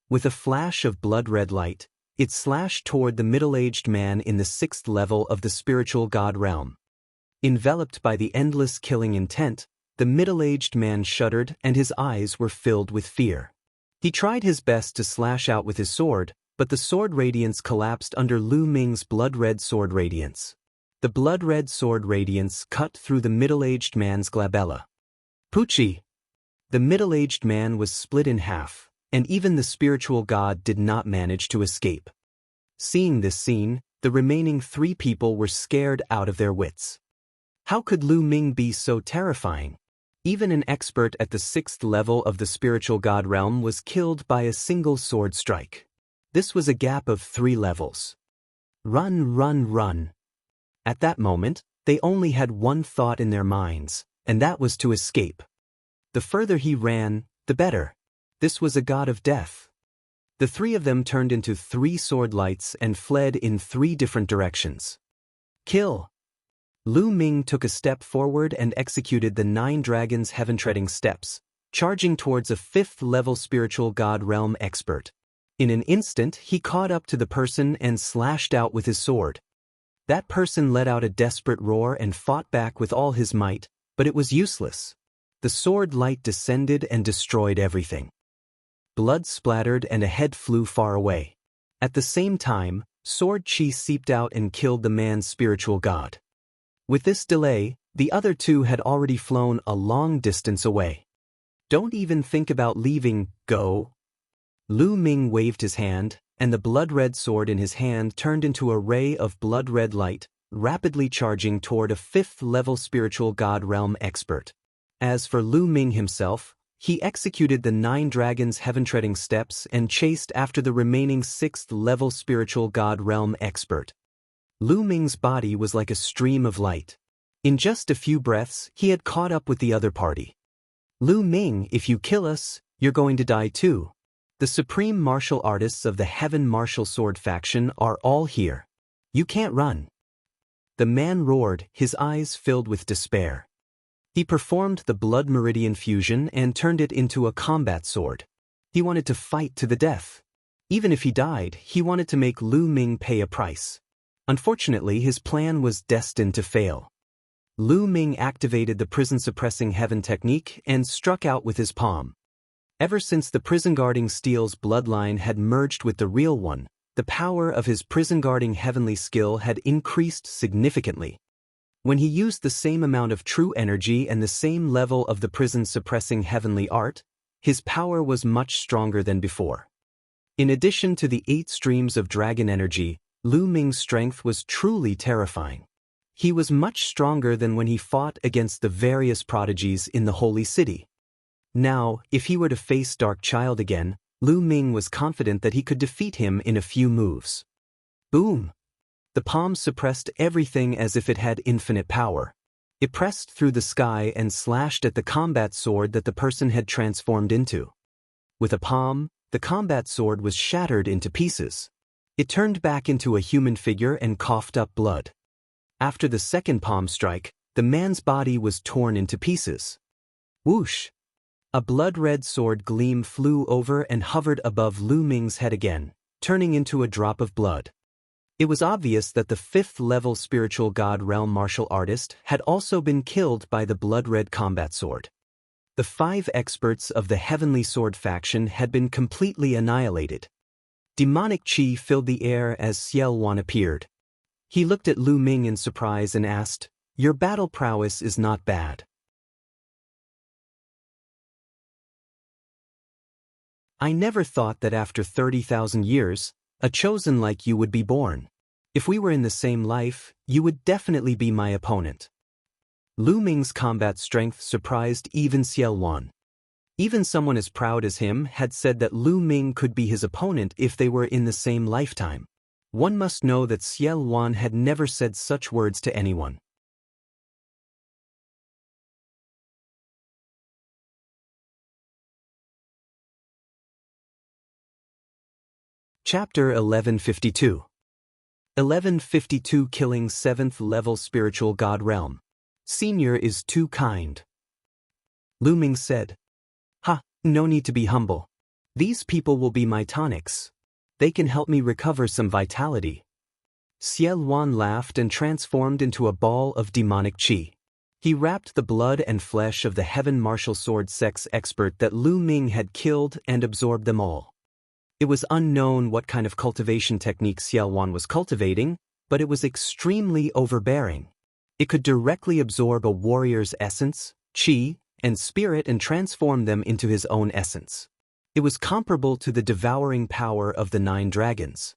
With a flash of blood-red light, it slashed toward the middle-aged man in the 6th level of the spiritual god realm. Enveloped by the endless killing intent, the middle-aged man shuddered and his eyes were filled with fear. He tried his best to slash out with his sword, but the sword radiance collapsed under Lu Ming's blood-red sword radiance. The blood-red sword radiance cut through the middle-aged man's glabella. Poochie! The middle-aged man was split in half, and even the spiritual god did not manage to escape. Seeing this scene, the remaining 3 people were scared out of their wits. How could Lu Ming be so terrifying? Even an expert at the 6th level of the spiritual god realm was killed by a single sword strike. This was a gap of 3 levels. Run, run, run. At that moment, they only had one thought in their minds, and that was to escape. The further he ran, the better. This was a god of death. The 3 of them turned into 3 sword lights and fled in 3 different directions. Kill! Lu Ming took a step forward and executed the 9 dragons' heaven-treading steps, charging towards a 5th-level spiritual god realm expert. In an instant, he caught up to the person and slashed out with his sword. That person let out a desperate roar and fought back with all his might, but it was useless. The sword light descended and destroyed everything. Blood splattered and a head flew far away. At the same time, sword chi seeped out and killed the man's spiritual god. With this delay, the other 2 had already flown a long distance away. Don't even think about leaving, go! Lu Ming waved his hand, and the blood-red sword in his hand turned into a ray of blood-red light, rapidly charging toward a 5th-level spiritual god realm expert. As for Lu Ming himself, he executed the 9 dragons' heaven-treading steps and chased after the remaining 6th-level spiritual god realm expert. Lu Ming's body was like a stream of light. In just a few breaths, he had caught up with the other party. Lu Ming, if you kill us, you're going to die too. The supreme martial artists of the Heaven Martial Sword faction are all here. You can't run. The man roared, his eyes filled with despair. He performed the blood meridian fusion and turned it into a combat sword. He wanted to fight to the death. Even if he died, he wanted to make Lu Ming pay a price. Unfortunately, his plan was destined to fail. Lu Ming activated the prison-suppressing heaven technique and struck out with his palm. Ever since the prison-guarding steel's bloodline had merged with the real one, the power of his prison-guarding heavenly skill had increased significantly. When he used the same amount of true energy and the same level of the prison-suppressing heavenly art, his power was much stronger than before. In addition to the 8 streams of dragon energy, Lu Ming's strength was truly terrifying. He was much stronger than when he fought against the various prodigies in the Holy City. Now, if he were to face Dark Child again, Lu Ming was confident that he could defeat him in a few moves. Boom! The palm suppressed everything as if it had infinite power. It pressed through the sky and slashed at the combat sword that the person had transformed into. With a palm, the combat sword was shattered into pieces. It turned back into a human figure and coughed up blood. After the second palm strike, the man's body was torn into pieces. Whoosh! A blood-red sword gleam flew over and hovered above Lu Ming's head again, turning into a drop of blood. It was obvious that the 5th-level spiritual god realm martial artist had also been killed by the blood-red combat sword. The 5 experts of the Heavenly Sword faction had been completely annihilated. Demonic chi filled the air as Xiaowan appeared. He looked at Lu Ming in surprise and asked, "Your battle prowess is not bad." "I never thought that after 30,000 years, a chosen like you would be born. If we were in the same life, you would definitely be my opponent." Lu Ming's combat strength surprised even Xiaowan. Even someone as proud as him had said that Lu Ming could be his opponent if they were in the same lifetime. One must know that Xiaowan had never said such words to anyone. Chapter 1152. 1152 Killing 7th-level spiritual god realm. Senior is too kind. Lu Ming said, "Ha, no need to be humble. These people will be my tonics. They can help me recover some vitality." Xiaowan laughed and transformed into a ball of demonic chi. He wrapped the blood and flesh of the heaven martial sword sex expert that Lu Ming had killed and absorbed them all. It was unknown what kind of cultivation technique Xiaowan was cultivating, but it was extremely overbearing. It could directly absorb a warrior's essence, chi, and spirit and transform them into his own essence. It was comparable to the devouring power of the 9 dragons.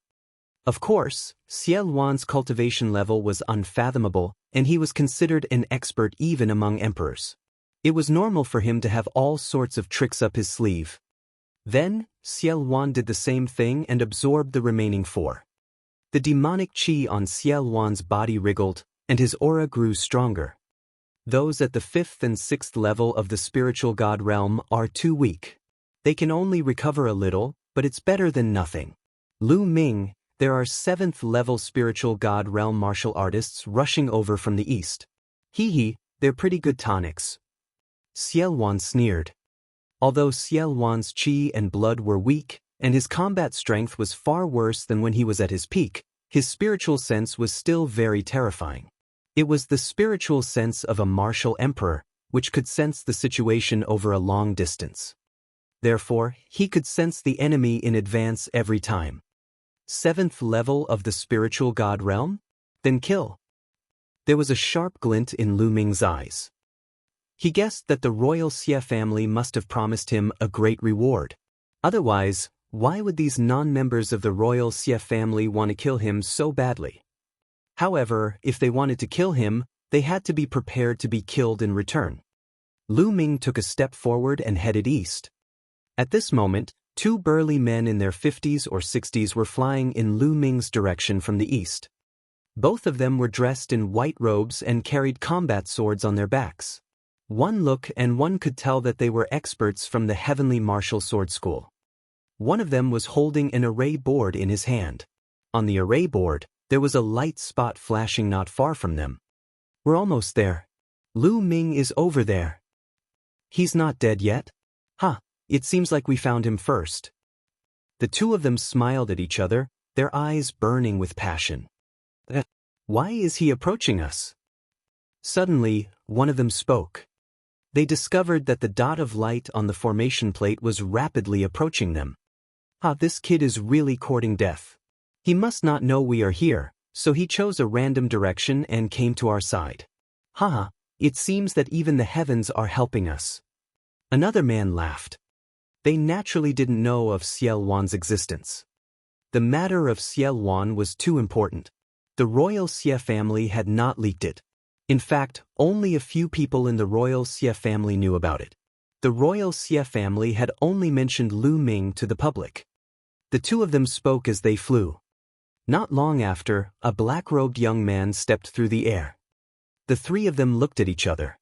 Of course, Xiaowan's cultivation level was unfathomable, and he was considered an expert even among emperors. It was normal for him to have all sorts of tricks up his sleeve. Then, Xiaowan did the same thing and absorbed the remaining 4. The demonic chi on Xiaowan's body wriggled, and his aura grew stronger. Those at the 5th and 6th level of the spiritual god realm are too weak. They can only recover a little, but it's better than nothing. Lu Ming, there are 7th-level spiritual god realm martial artists rushing over from the east. Hee, they're pretty good tonics. Xiaowan sneered. Although Xiaowan's chi and blood were weak, and his combat strength was far worse than when he was at his peak, his spiritual sense was still very terrifying. It was the spiritual sense of a martial emperor, which could sense the situation over a long distance. Therefore, he could sense the enemy in advance every time. 7th level of the spiritual god realm? Then kill. There was a sharp glint in Lu Ming's eyes. He guessed that the royal Xie family must have promised him a great reward. Otherwise, why would these non-members of the royal Xie family want to kill him so badly? However, if they wanted to kill him, they had to be prepared to be killed in return. Lu Ming took a step forward and headed east. At this moment, 2 burly men in their 50s or 60s were flying in Lu Ming's direction from the east. Both of them were dressed in white robes and carried combat swords on their backs. One look and one could tell that they were experts from the Heavenly Martial Sword School. One of them was holding an array board in his hand. On the array board, there was a light spot flashing not far from them. "We're almost there. Lu Ming is over there. He's not dead yet? Ha, it seems like we found him first. The two of them smiled at each other, their eyes burning with passion. Why is he approaching us? Suddenly, one of them spoke. They discovered that the dot of light on the formation plate was rapidly approaching them. This kid is really courting death. He must not know we are here, so he chose a random direction and came to our side. It seems that even the heavens are helping us. Another man laughed. They naturally didn't know of Xiel Wan's existence. The matter of Xiel Wan was too important. The royal Xie family had not leaked it. In fact, only a few people in the royal Xie family knew about it. The royal Xie family had only mentioned Lu Ming to the public. The two of them spoke as they flew. Not long after, a black-robed young man stepped through the air. The three of them looked at each other.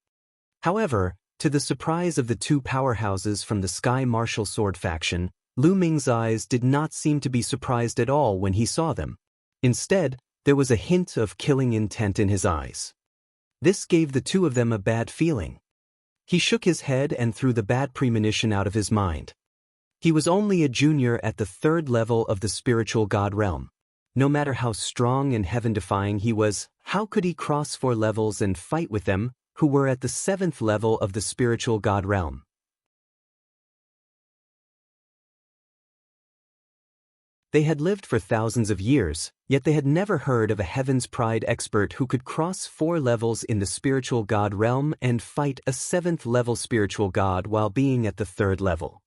However, to the surprise of the two powerhouses from the Sky Martial Sword faction, Lu Ming's eyes did not seem to be surprised at all when he saw them. Instead, there was a hint of killing intent in his eyes. This gave the two of them a bad feeling. He shook his head and threw the bad premonition out of his mind. He was only a junior at the 3rd level of the spiritual god realm. No matter how strong and heaven-defying he was, how could he cross 4 levels and fight with them, who were at the 7th level of the spiritual god realm? They had lived for thousands of years, yet they had never heard of a Heaven's Pride expert who could cross 4 levels in the spiritual god realm and fight a 7th-level spiritual god while being at the 3rd level.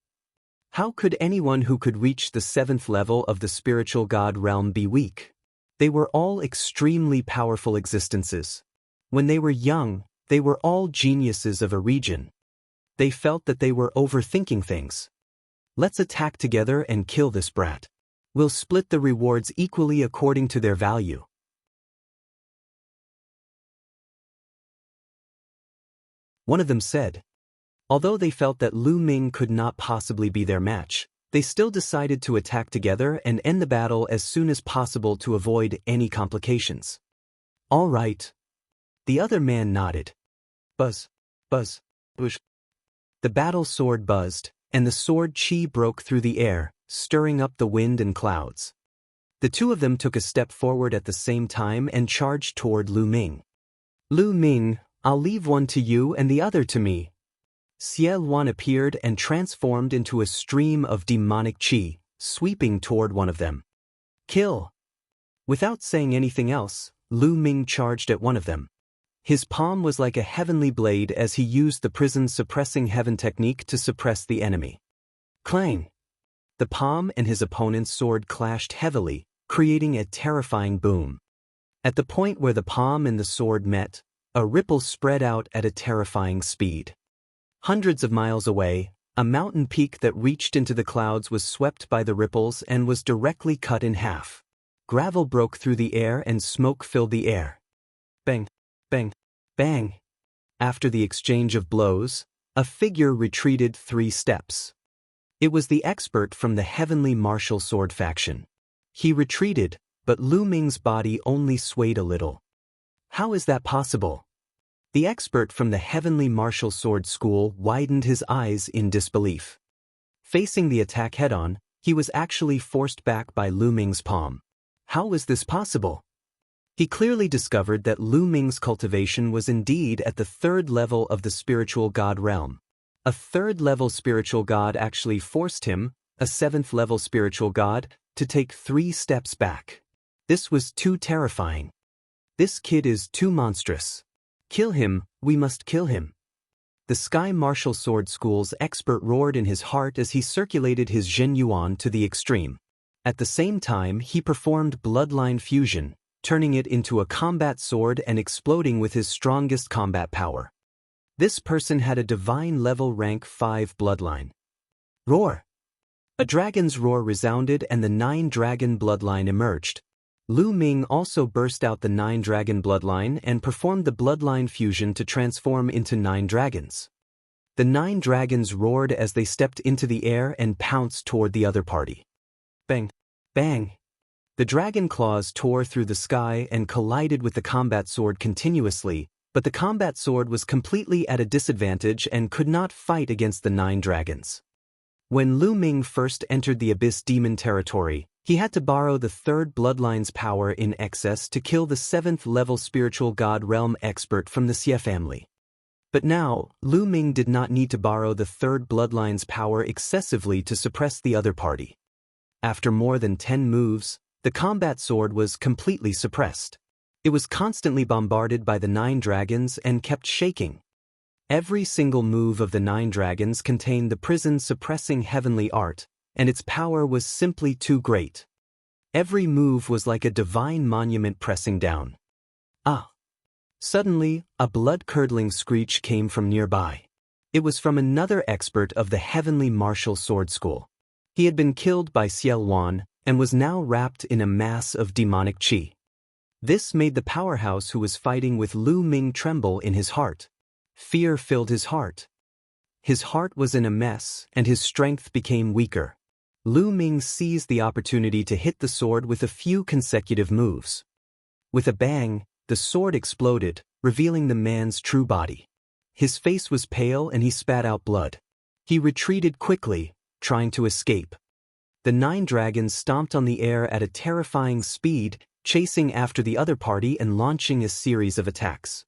How could anyone who could reach the 7th level of the spiritual god realm be weak? They were all extremely powerful existences. When they were young, they were all geniuses of a region. They felt that they were overthinking things. Let's attack together and kill this brat. We'll split the rewards equally according to their value. One of them said. Although they felt that Lu Ming could not possibly be their match, they still decided to attack together and end the battle as soon as possible to avoid any complications. All right. The other man nodded. Buzz, buzz, bush. The battle sword buzzed, and the sword chi broke through the air, stirring up the wind and clouds. The two of them took a step forward at the same time and charged toward Lu Ming. Lu Ming, I'll leave one to you and the other to me. Xiel Wan appeared and transformed into a stream of demonic chi, sweeping toward one of them. Kill! Without saying anything else, Lu Ming charged at one of them. His palm was like a heavenly blade as he used the prison suppressing heaven technique to suppress the enemy. Clang! The palm and his opponent's sword clashed heavily, creating a terrifying boom. At the point where the palm and the sword met, a ripple spread out at a terrifying speed. Hundreds of miles away, a mountain peak that reached into the clouds was swept by the ripples and was directly cut in half. Gravel broke through the air and smoke filled the air. Bang, bang, bang. After the exchange of blows, a figure retreated 3 steps. It was the expert from the Heavenly Martial Sword faction. He retreated, but Lu Ming's body only swayed a little. How is that possible? The expert from the Heavenly Martial Sword School widened his eyes in disbelief. Facing the attack head-on, he was actually forced back by Lu Ming's palm. How was this possible? He clearly discovered that Lu Ming's cultivation was indeed at the 3rd level of the spiritual god realm. A 3rd-level spiritual god actually forced him, a 7th-level spiritual god, to take 3 steps back. This was too terrifying. This kid is too monstrous. Kill him, we must kill him. The Sky Martial Sword School's expert roared in his heart as he circulated his Zhen Yuan to the extreme. At the same time, he performed bloodline fusion, turning it into a combat sword and exploding with his strongest combat power. This person had a divine level rank 5 bloodline. Roar! A dragon's roar resounded and the 9-dragon bloodline emerged. Lu Ming also burst out the 9-dragon bloodline and performed the bloodline fusion to transform into 9 dragons. The 9 dragons roared as they stepped into the air and pounced toward the other party. Bang! Bang! The dragon claws tore through the sky and collided with the combat sword continuously, but the combat sword was completely at a disadvantage and could not fight against the 9 dragons. When Lu Ming first entered the Abyss Demon territory, he had to borrow the third bloodline's power in excess to kill the 7th level spiritual god realm expert from the Xie family. But now, Lu Ming did not need to borrow the third bloodline's power excessively to suppress the other party. After more than 10 moves, the combat sword was completely suppressed. It was constantly bombarded by the 9 dragons and kept shaking. Every single move of the 9 dragons contained the prison-suppressing heavenly art, and its power was simply too great. Every move was like a divine monument pressing down. Ah! Suddenly, a blood-curdling screech came from nearby. It was from another expert of the heavenly martial sword school. He had been killed by Xiel Wan and was now wrapped in a mass of demonic qi. This made the powerhouse who was fighting with Lu Ming tremble in his heart. Fear filled his heart. His heart was in a mess, and his strength became weaker. Lu Ming seized the opportunity to hit the sword with a few consecutive moves. With a bang, the sword exploded, revealing the man's true body. His face was pale and he spat out blood. He retreated quickly, trying to escape. The 9 dragons stomped on the air at a terrifying speed, chasing after the other party and launching a series of attacks.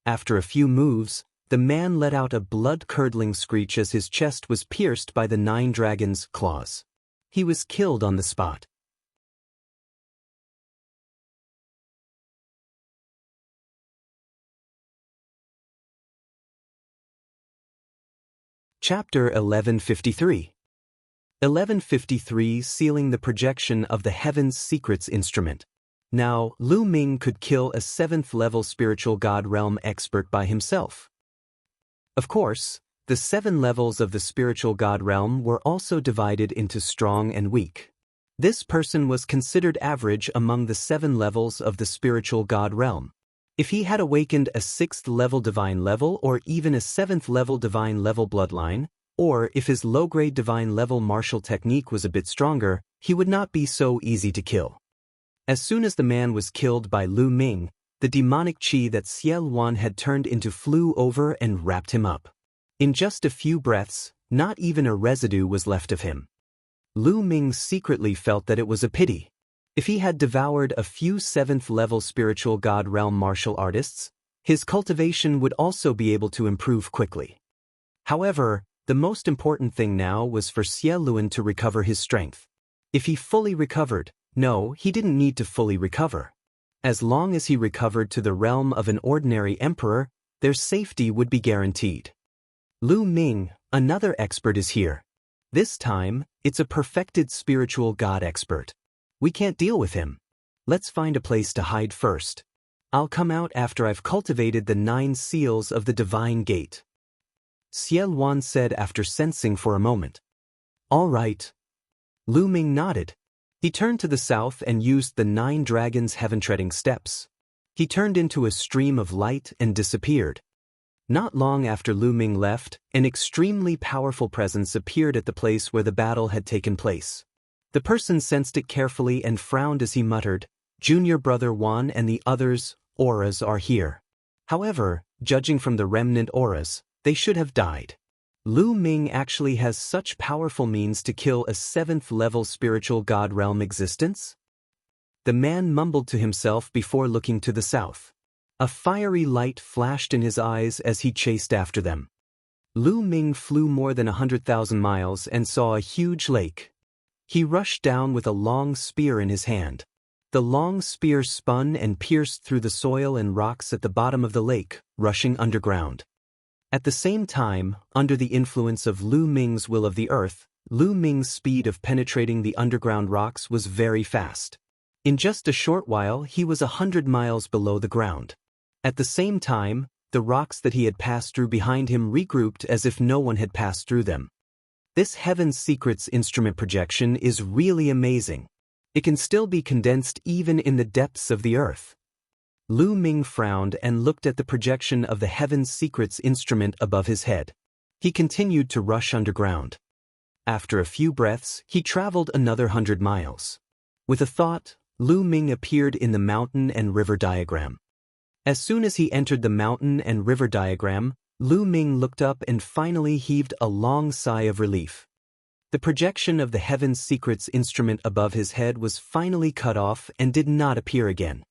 After a few moves, the man let out a blood-curdling screech as his chest was pierced by the 9 dragons' claws. He was killed on the spot. Chapter 1153. 1153 Sealing the Projection of the Heaven's Secrets Instrument. Now, Lu Ming could kill a 7th level spiritual god realm expert by himself. Of course, the 7 levels of the spiritual god realm were also divided into strong and weak. This person was considered average among the 7 levels of the spiritual god realm. If he had awakened a 6th level divine level or even a 7th level divine level bloodline, or if his low-grade divine level martial technique was a bit stronger, he would not be so easy to kill. As soon as the man was killed by Lu Ming, the demonic qi that Xiel Wan had turned into flew over and wrapped him up. In just a few breaths, not even a residue was left of him. Lu Ming secretly felt that it was a pity. If he had devoured a few 7th level spiritual god realm martial artists, his cultivation would also be able to improve quickly. However, the most important thing now was for Xie Luan to recover his strength. If he fully recovered, no, he didn't need to fully recover. As long as he recovered to the realm of an ordinary emperor, their safety would be guaranteed. Lu Ming, another expert, is here. This time, it's a perfected spiritual god expert. We can't deal with him. Let's find a place to hide first. I'll come out after I've cultivated the 9 seals of the divine gate. Xiel Wan said after sensing for a moment. All right. Lu Ming nodded. He turned to the south and used the 9 dragons' heaven-treading steps. He turned into a stream of light and disappeared. Not long after Lu Ming left, an extremely powerful presence appeared at the place where the battle had taken place. The person sensed it carefully and frowned as he muttered, "Junior brother Wan and the others' auras are here. However, judging from the remnant auras, they should have died." Lu Ming actually has such powerful means to kill a 7th level spiritual god realm existence? The man mumbled to himself before looking to the south. A fiery light flashed in his eyes as he chased after them. Lu Ming flew more than 100,000 miles and saw a huge lake. He rushed down with a long spear in his hand. The long spear spun and pierced through the soil and rocks at the bottom of the lake, rushing underground. At the same time, under the influence of Lu Ming's will of the earth, Lu Ming's speed of penetrating the underground rocks was very fast. In just a short while he was 100 miles below the ground. At the same time, the rocks that he had passed through behind him regrouped as if no one had passed through them. This Heaven's Secrets instrument projection is really amazing. It can still be condensed even in the depths of the earth. Lu Ming frowned and looked at the projection of the Heaven's Secrets instrument above his head. He continued to rush underground. After a few breaths, he traveled another 100 miles. With a thought, Lu Ming appeared in the mountain and river diagram. As soon as he entered the mountain and river diagram, Lu Ming looked up and finally heaved a long sigh of relief. The projection of the Heaven's Secrets instrument above his head was finally cut off and did not appear again.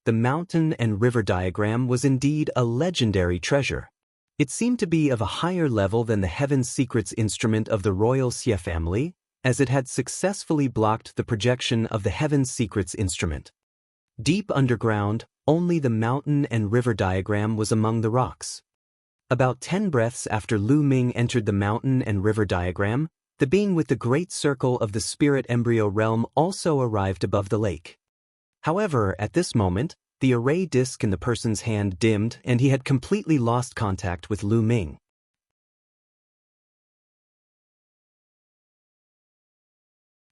The mountain and river diagram was indeed a legendary treasure. It seemed to be of a higher level than the Heaven's Secrets instrument of the royal Xie family, as it had successfully blocked the projection of the Heaven's Secrets instrument. Deep underground, only the mountain and river diagram was among the rocks. About 10 breaths after Lu Ming entered the mountain and river diagram, the being with the great circle of the spirit embryo realm also arrived above the lake. However, at this moment, the array disc in the person's hand dimmed and he had completely lost contact with Lu Ming.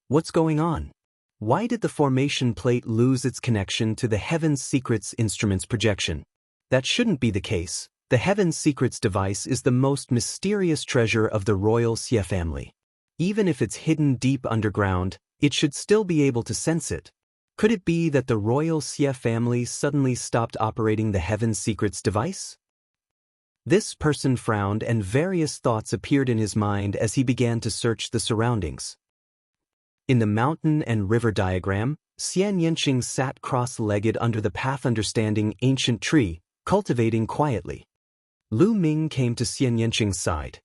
What's going on? Why did the formation plate lose its connection to the Heaven's Secrets instrument's projection? That shouldn't be the case. The Heaven's Secrets device is the most mysterious treasure of the royal Xie family. Even if it's hidden deep underground, it should still be able to sense it. Could it be that the royal Xie family suddenly stopped operating the Heaven's Secrets device? This person frowned and various thoughts appeared in his mind as he began to search the surroundings. In the mountain and river diagram, Xianxia sat cross-legged under the path-understanding ancient tree, cultivating quietly. Lu Ming came to Xianxia's side.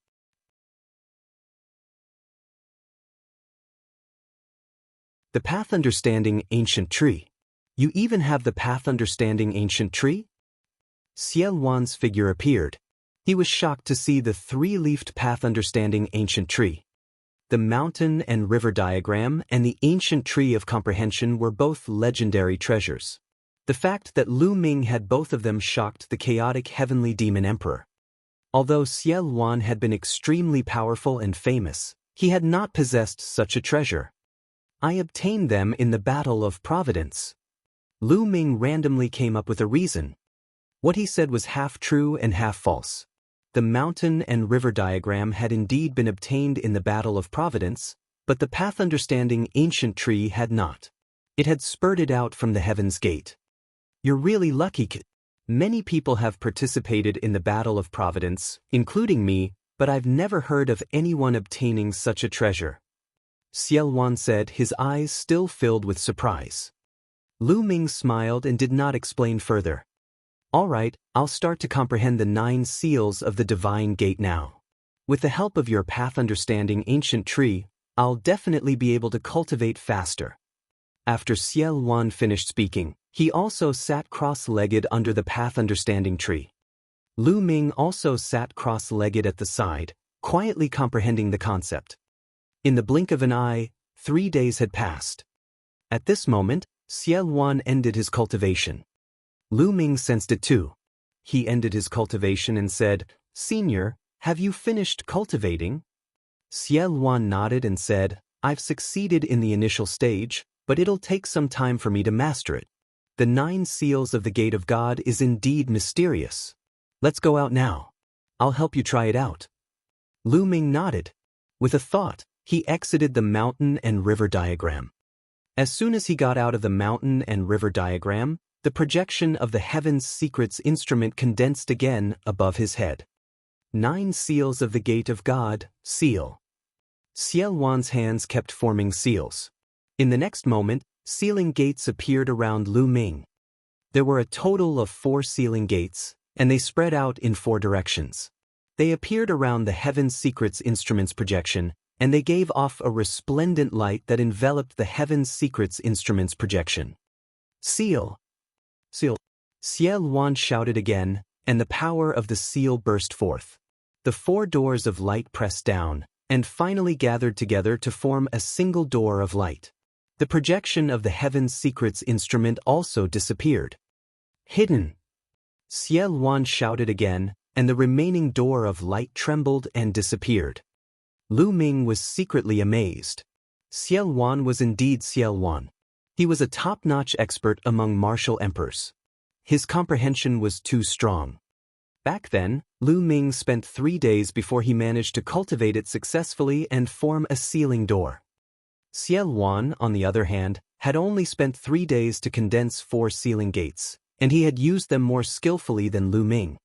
The path-understanding ancient tree. You even have the path-understanding ancient tree? Xie Wan's figure appeared. He was shocked to see the three-leafed path-understanding ancient tree. The mountain and river diagram and the ancient tree of comprehension were both legendary treasures. The fact that Lu Ming had both of them shocked the chaotic heavenly demon emperor. Although Xie Wan had been extremely powerful and famous, he had not possessed such a treasure. I obtained them in the Battle of Providence. Lu Ming randomly came up with a reason. What he said was half true and half false. The mountain and river diagram had indeed been obtained in the Battle of Providence, but the path-understanding ancient tree had not. It had spurted out from the Heaven's Gate. You're really lucky, kid. Many people have participated in the Battle of Providence, including me, but I've never heard of anyone obtaining such a treasure. Xie Wan said, his eyes still filled with surprise. Lu Ming smiled and did not explain further. All right, I'll start to comprehend the 9 seals of the Divine Gate now. With the help of your path-understanding ancient tree, I'll definitely be able to cultivate faster. After Xie Wan finished speaking, he also sat cross-legged under the path-understanding tree. Lu Ming also sat cross-legged at the side, quietly comprehending the concept. In the blink of an eye, 3 days had passed. At this moment, Xie Wan ended his cultivation. Lu Ming sensed it too. He ended his cultivation and said, "Senior, have you finished cultivating?" Xie Wan nodded and said, "I've succeeded in the initial stage, but it'll take some time for me to master it. The 9 seals of the Gate of God is indeed mysterious. Let's go out now. I'll help you try it out." Lu Ming nodded. With a thought, he exited the mountain and river diagram. As soon as he got out of the mountain and river diagram, the projection of the Heaven's Secrets instrument condensed again above his head. 9 seals of the Gate of God, seal. Xie Wan's hands kept forming seals. In the next moment, sealing gates appeared around Lu Ming. There were a total of 4 sealing gates, and they spread out in 4 directions. They appeared around the Heaven's Secrets instrument's projection, and they gave off a resplendent light that enveloped the Heaven's Secrets instrument's projection. Seal! Seal! Xie Wan shouted again, and the power of the seal burst forth. The 4 doors of light pressed down, and finally gathered together to form a single door of light. The projection of the Heaven's Secrets instrument also disappeared. Hidden! Xie Wan shouted again, and the remaining door of light trembled and disappeared. Lu Ming was secretly amazed. Xie Wan was indeed Xie Wan. He was a top-notch expert among martial emperors. His comprehension was too strong. Back then, Lu Ming spent 3 days before he managed to cultivate it successfully and form a sealing door. Xie Wan, on the other hand, had only spent 3 days to condense 4 sealing gates, and he had used them more skillfully than Lu Ming.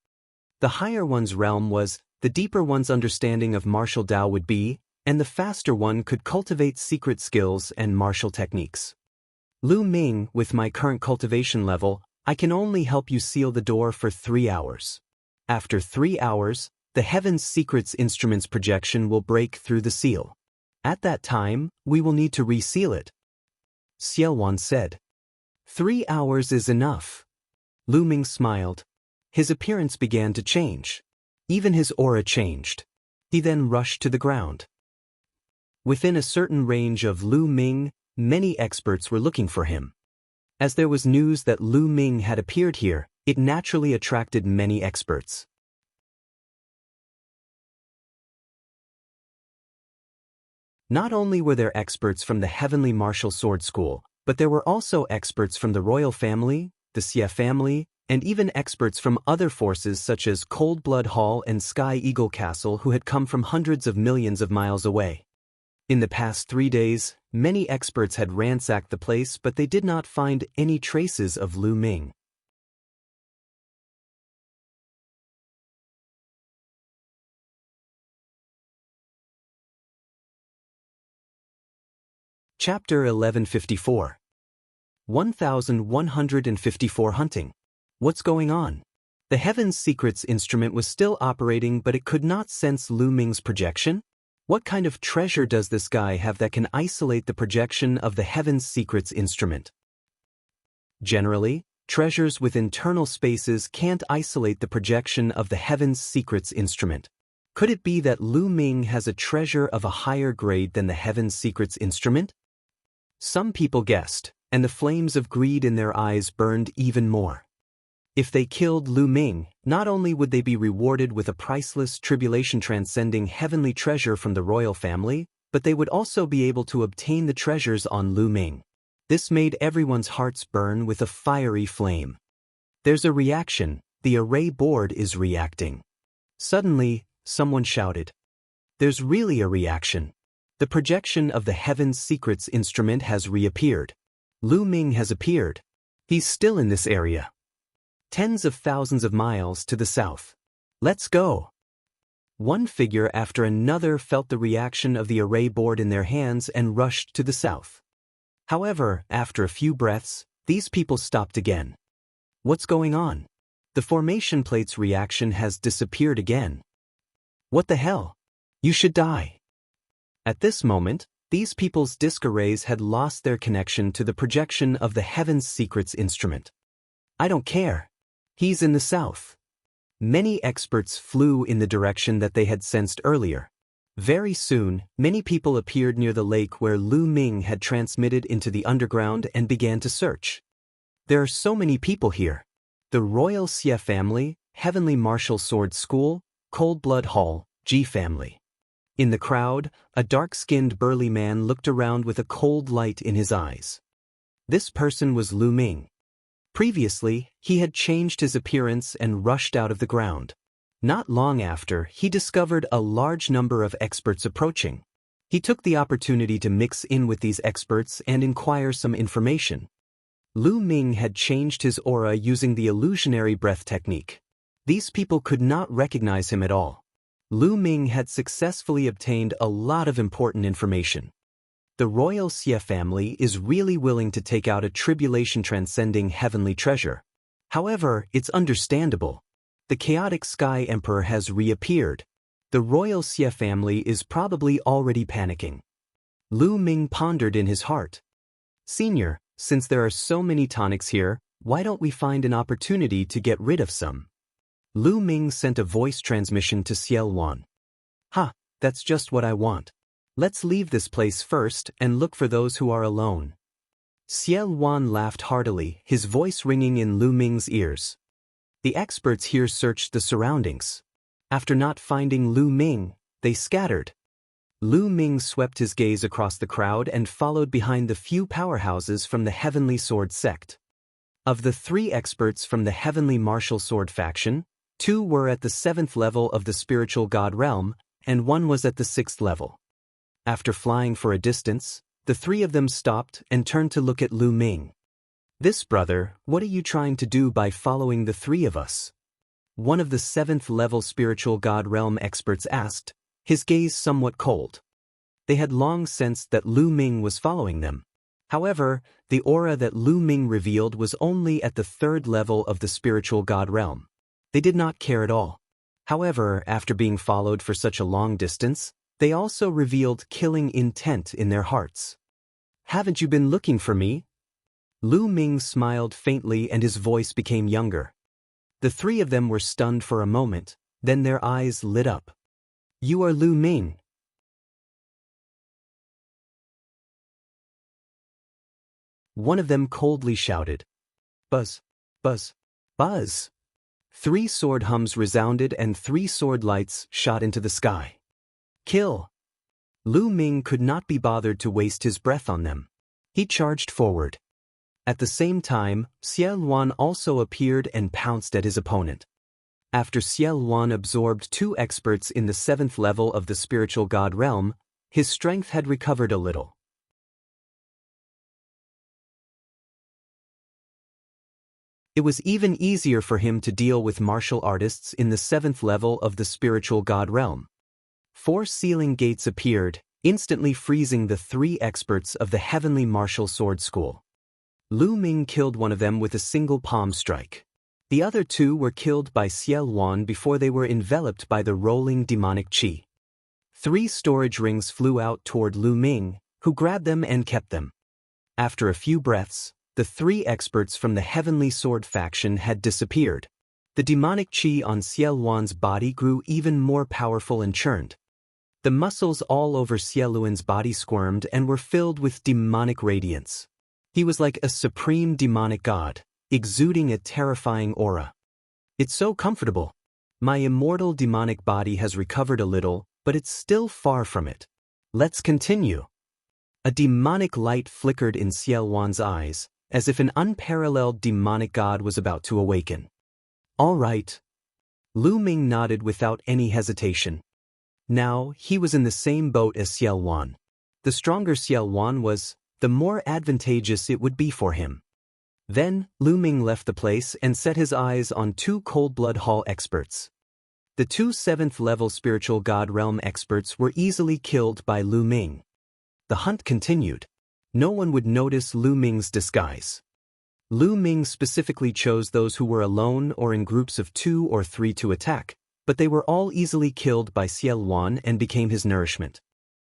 The higher one's realm was, the deeper one's understanding of martial Dao would be, and the faster one could cultivate secret skills and martial techniques. Lu Ming, with my current cultivation level, I can only help you seal the door for 3 hours. After 3 hours, the Heaven's Secrets instrument's projection will break through the seal. At that time, we will need to reseal it. Xiaowan said. 3 hours is enough. Lu Ming smiled. His appearance began to change. Even his aura changed. He then rushed to the ground. Within a certain range of Lu Ming, many experts were looking for him. As there was news that Lu Ming had appeared here, it naturally attracted many experts. Not only were there experts from the Heavenly Martial Sword School, but there were also experts from the royal family, the Xie family, and even experts from other forces such as Cold Blood Hall and Sky Eagle Castle who had come from hundreds of millions of miles away. In the past 3 days, many experts had ransacked the place, but they did not find any traces of Lu Ming. Chapter 1154. 1154 Hunting. What's going on? The Heaven's Secrets instrument was still operating, but it could not sense Lu Ming's projection? What kind of treasure does this guy have that can isolate the projection of the Heaven's Secrets instrument? Generally, treasures with internal spaces can't isolate the projection of the Heaven's Secrets instrument. Could it be that Lu Ming has a treasure of a higher grade than the Heaven's Secrets instrument? Some people guessed, and the flames of greed in their eyes burned even more. If they killed Lu Ming, not only would they be rewarded with a priceless tribulation-transcending heavenly treasure from the royal family, but they would also be able to obtain the treasures on Lu Ming. This made everyone's hearts burn with a fiery flame. There's a reaction, the array board is reacting. Suddenly, someone shouted. There's really a reaction. The projection of the Heaven's Secrets instrument has reappeared. Lu Ming has appeared. He's still in this area. Tens of thousands of miles to the south. Let's go. One figure after another felt the reaction of the array board in their hands and rushed to the south. However, after a few breaths, these people stopped again. What's going on? The formation plate's reaction has disappeared again. What the hell? You should die. At this moment, these people's disc arrays had lost their connection to the projection of the Heaven's Secrets instrument. I don't care. He's in the south. Many experts flew in the direction that they had sensed earlier. Very soon, many people appeared near the lake where Lu Ming had transmitted into the underground and began to search. There are so many people here. The Royal Xie family, Heavenly Martial Sword School, Cold Blood Hall, Ji family. In the crowd, a dark-skinned burly man looked around with a cold light in his eyes. This person was Lu Ming. Previously, he had changed his appearance and rushed out of the ground. Not long after, he discovered a large number of experts approaching. He took the opportunity to mix in with these experts and inquire some information. Lu Ming had changed his aura using the illusionary breath technique. These people could not recognize him at all. Lu Ming had successfully obtained a lot of important information. The Royal Xie family is really willing to take out a tribulation-transcending heavenly treasure. However, it's understandable. The chaotic Sky Emperor has reappeared. The Royal Xie family is probably already panicking. Lu Ming pondered in his heart. Senior, since there are so many tonics here, why don't we find an opportunity to get rid of some? Lu Ming sent a voice transmission to Xiaowan. Ha, that's just what I want. Let's leave this place first and look for those who are alone. Xiaowan laughed heartily, his voice ringing in Lu Ming's ears. The experts here searched the surroundings. After not finding Lu Ming, they scattered. Lu Ming swept his gaze across the crowd and followed behind the few powerhouses from the Heavenly Sword sect. Of the 3 experts from the Heavenly Martial Sword faction, 2 were at the 7th level of the spiritual god realm, and 1 was at the 6th level. After flying for a distance, the 3 of them stopped and turned to look at Lu Ming. "This, brother, what are you trying to do by following the three of us?" one of the 7th-level spiritual god realm experts asked, his gaze somewhat cold. They had long sensed that Lu Ming was following them. However, the aura that Lu Ming revealed was only at the 3rd level of the spiritual god realm. They did not care at all. However, after being followed for such a long distance, they also revealed killing intent in their hearts. "Haven't you been looking for me?" Lu Ming smiled faintly and his voice became younger. The three of them were stunned for a moment, then their eyes lit up. "You are Lu Ming." One of them coldly shouted. "Buzz, buzz, buzz." 3 sword hums resounded and 3 sword lights shot into the sky. "Kill!" Lu Ming could not be bothered to waste his breath on them. He charged forward. At the same time, Xie Luan also appeared and pounced at his opponent. After Xie Luan absorbed 2 experts in the 7th level of the spiritual god realm, his strength had recovered a little. It was even easier for him to deal with martial artists in the 7th level of the spiritual god realm. 4 sealing gates appeared, instantly freezing the 3 experts of the heavenly martial sword school. Lu Ming killed one of them with a single palm strike. The other 2 were killed by Xie Luan before they were enveloped by the rolling demonic qi. 3 storage rings flew out toward Lu Ming, who grabbed them and kept them. After a few breaths, the 3 experts from the heavenly sword faction had disappeared. The demonic qi on Xie Luan's body grew even more powerful and churned. The muscles all over Xie Luan's body squirmed and were filled with demonic radiance. He was like a supreme demonic god, exuding a terrifying aura. "It's so comfortable. My immortal demonic body has recovered a little, but it's still far from it. Let's continue." A demonic light flickered in Xie Luan's eyes, as if an unparalleled demonic god was about to awaken. "All right." Lu Ming nodded without any hesitation. Now, he was in the same boat as Xie Luan. The stronger Xie Luan was, the more advantageous it would be for him. Then, Lu Ming left the place and set his eyes on 2 Cold Blood Hall experts. The 2 7th-level spiritual god realm experts were easily killed by Lu Ming. The hunt continued. No one would notice Lu Ming's disguise. Lu Ming specifically chose those who were alone or in groups of 2 or 3 to attack, but they were all easily killed by Xie Luan and became his nourishment.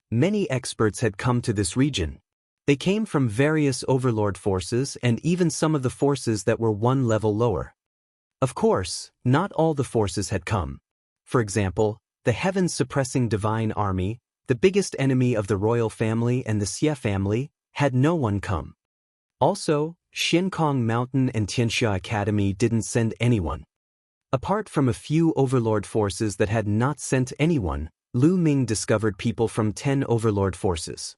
Many experts had come to this region. They came from various overlord forces and even some of the forces that were 1 level lower. Of course, not all the forces had come. For example, the heaven-suppressing divine army, the biggest enemy of the royal family and the Xie family, had no one come. Also, Xinkong Mountain and Xianxia Academy didn't send anyone. Apart from a few overlord forces that had not sent anyone, Lu Ming discovered people from 10 overlord forces.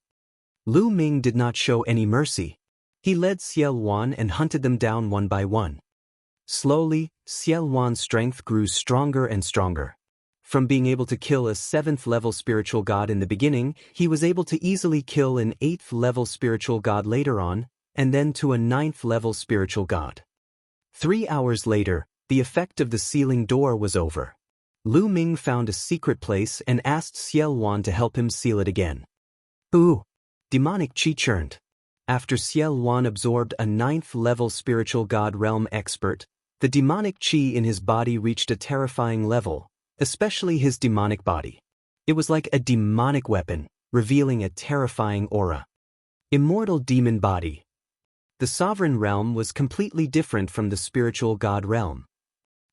Lu Ming did not show any mercy. He led Xie Luan and hunted them down one by one. Slowly, Xie Luan's strength grew stronger and stronger. From being able to kill a 7th-level spiritual god in the beginning, he was able to easily kill an 8th-level spiritual god later on, and then to a 9th-level spiritual god. 3 hours later, the effect of the sealing door was over. Lu Ming found a secret place and asked Xie Luan to help him seal it again. Ooh! Demonic qi churned. After Xie Luan absorbed a 9th-level spiritual god realm expert, the demonic qi in his body reached a terrifying level, especially his demonic body. It was like a demonic weapon, revealing a terrifying aura. Immortal demon body. The sovereign realm was completely different from the spiritual god realm.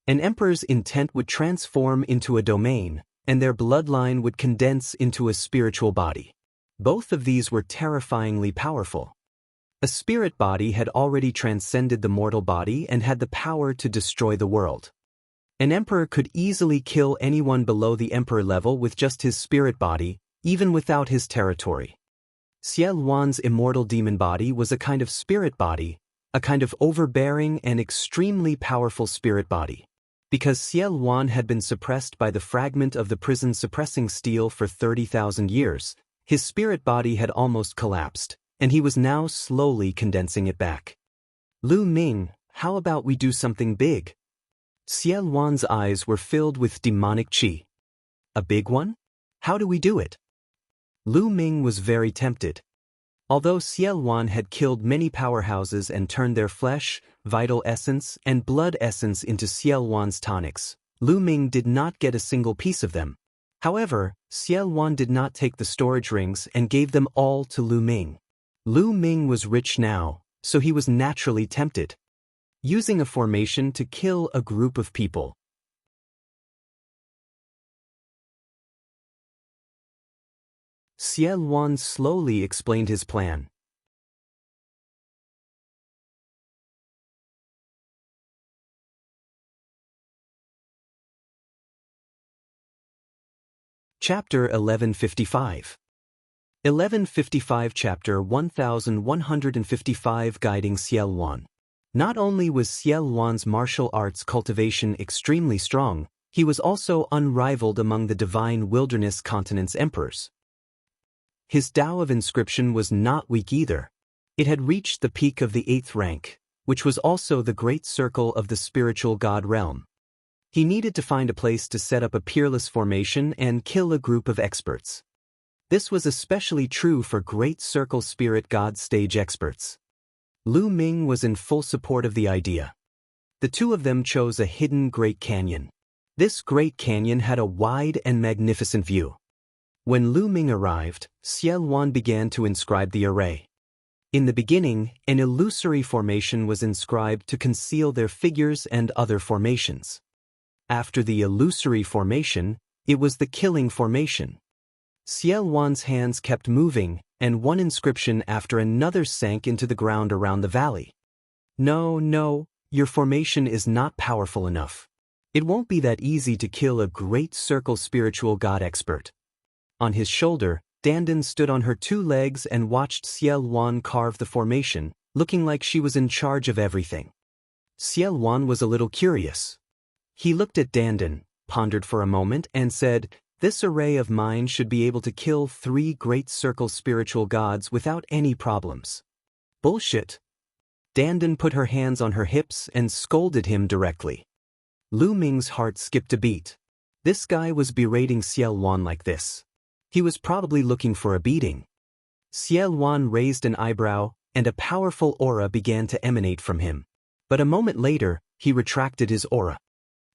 An emperor's intent would transform into a domain, and their bloodline would condense into a spiritual body. Both of these were terrifyingly powerful. A spirit body had already transcended the mortal body and had the power to destroy the world. An emperor could easily kill anyone below the emperor level with just his spirit body, even without his territory. Xie Luan's immortal demon body was a kind of spirit body, a kind of overbearing and extremely powerful spirit body. Because Xie Luan had been suppressed by the fragment of the prison suppressing steel for 30,000 years, his spirit body had almost collapsed, and he was now slowly condensing it back. Lu Ming, how about we do something big? Xie Wan's eyes were filled with demonic qi. A big one? How do we do it? Lu Ming was very tempted. Although Xie Wan had killed many powerhouses and turned their flesh, vital essence, and blood essence into Xie Wan's tonics, Lu Ming did not get a single piece of them. However, Xie Wan did not take the storage rings and gave them all to Lu Ming. Lu Ming was rich now, so he was naturally tempted. Using a formation to kill a group of people. Xie Wan slowly explained his plan. Chapter 1155. 1155 Chapter 1155 Guiding Xie Wan. Not only was Xie Wan's martial arts cultivation extremely strong, he was also unrivaled among the divine wilderness continent's emperors. His Tao of inscription was not weak either. It had reached the peak of the 8th rank, which was also the great circle of the spiritual god realm. He needed to find a place to set up a peerless formation and kill a group of experts. This was especially true for Great Circle Spirit God stage experts. Lu Ming was in full support of the idea. The two of them chose a hidden Great Canyon. This Great Canyon had a wide and magnificent view. When Lu Ming arrived, Xie Wan began to inscribe the array. In the beginning, an illusory formation was inscribed to conceal their figures and other formations. After the illusory formation, it was the killing formation. Xie Wan's hands kept moving, and one inscription after another sank into the ground around the valley. No, your formation is not powerful enough. It won't be that easy to kill a Great Circle spiritual god expert. On his shoulder, Dandan stood on her 2 legs and watched Xie Wan carve the formation, looking like she was in charge of everything. Xie Wan was a little curious. He looked at Dandan, pondered for a moment, and said, "This array of mine should be able to kill 3 Great Circle spiritual gods without any problems." Bullshit. Dandan put her hands on her hips and scolded him directly. Lu Ming's heart skipped a beat. This guy was berating Xie Wan like this. He was probably looking for a beating. Xie Wan raised an eyebrow, and a powerful aura began to emanate from him. But a moment later, he retracted his aura.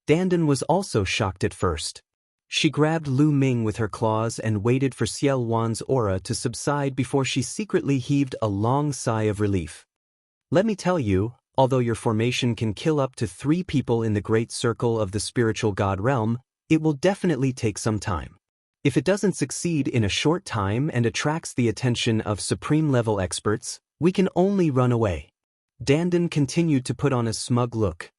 Dandan was also shocked at first. She grabbed Lu Ming with her claws and waited for Xie Wan's aura to subside before she secretly heaved a long sigh of relief. "Let me tell you, although your formation can kill up to 3 people in the Great Circle of the spiritual god realm, it will definitely take some time. If it doesn't succeed in a short time and attracts the attention of supreme-level experts, we can only run away." Dandan continued to put on a smug look.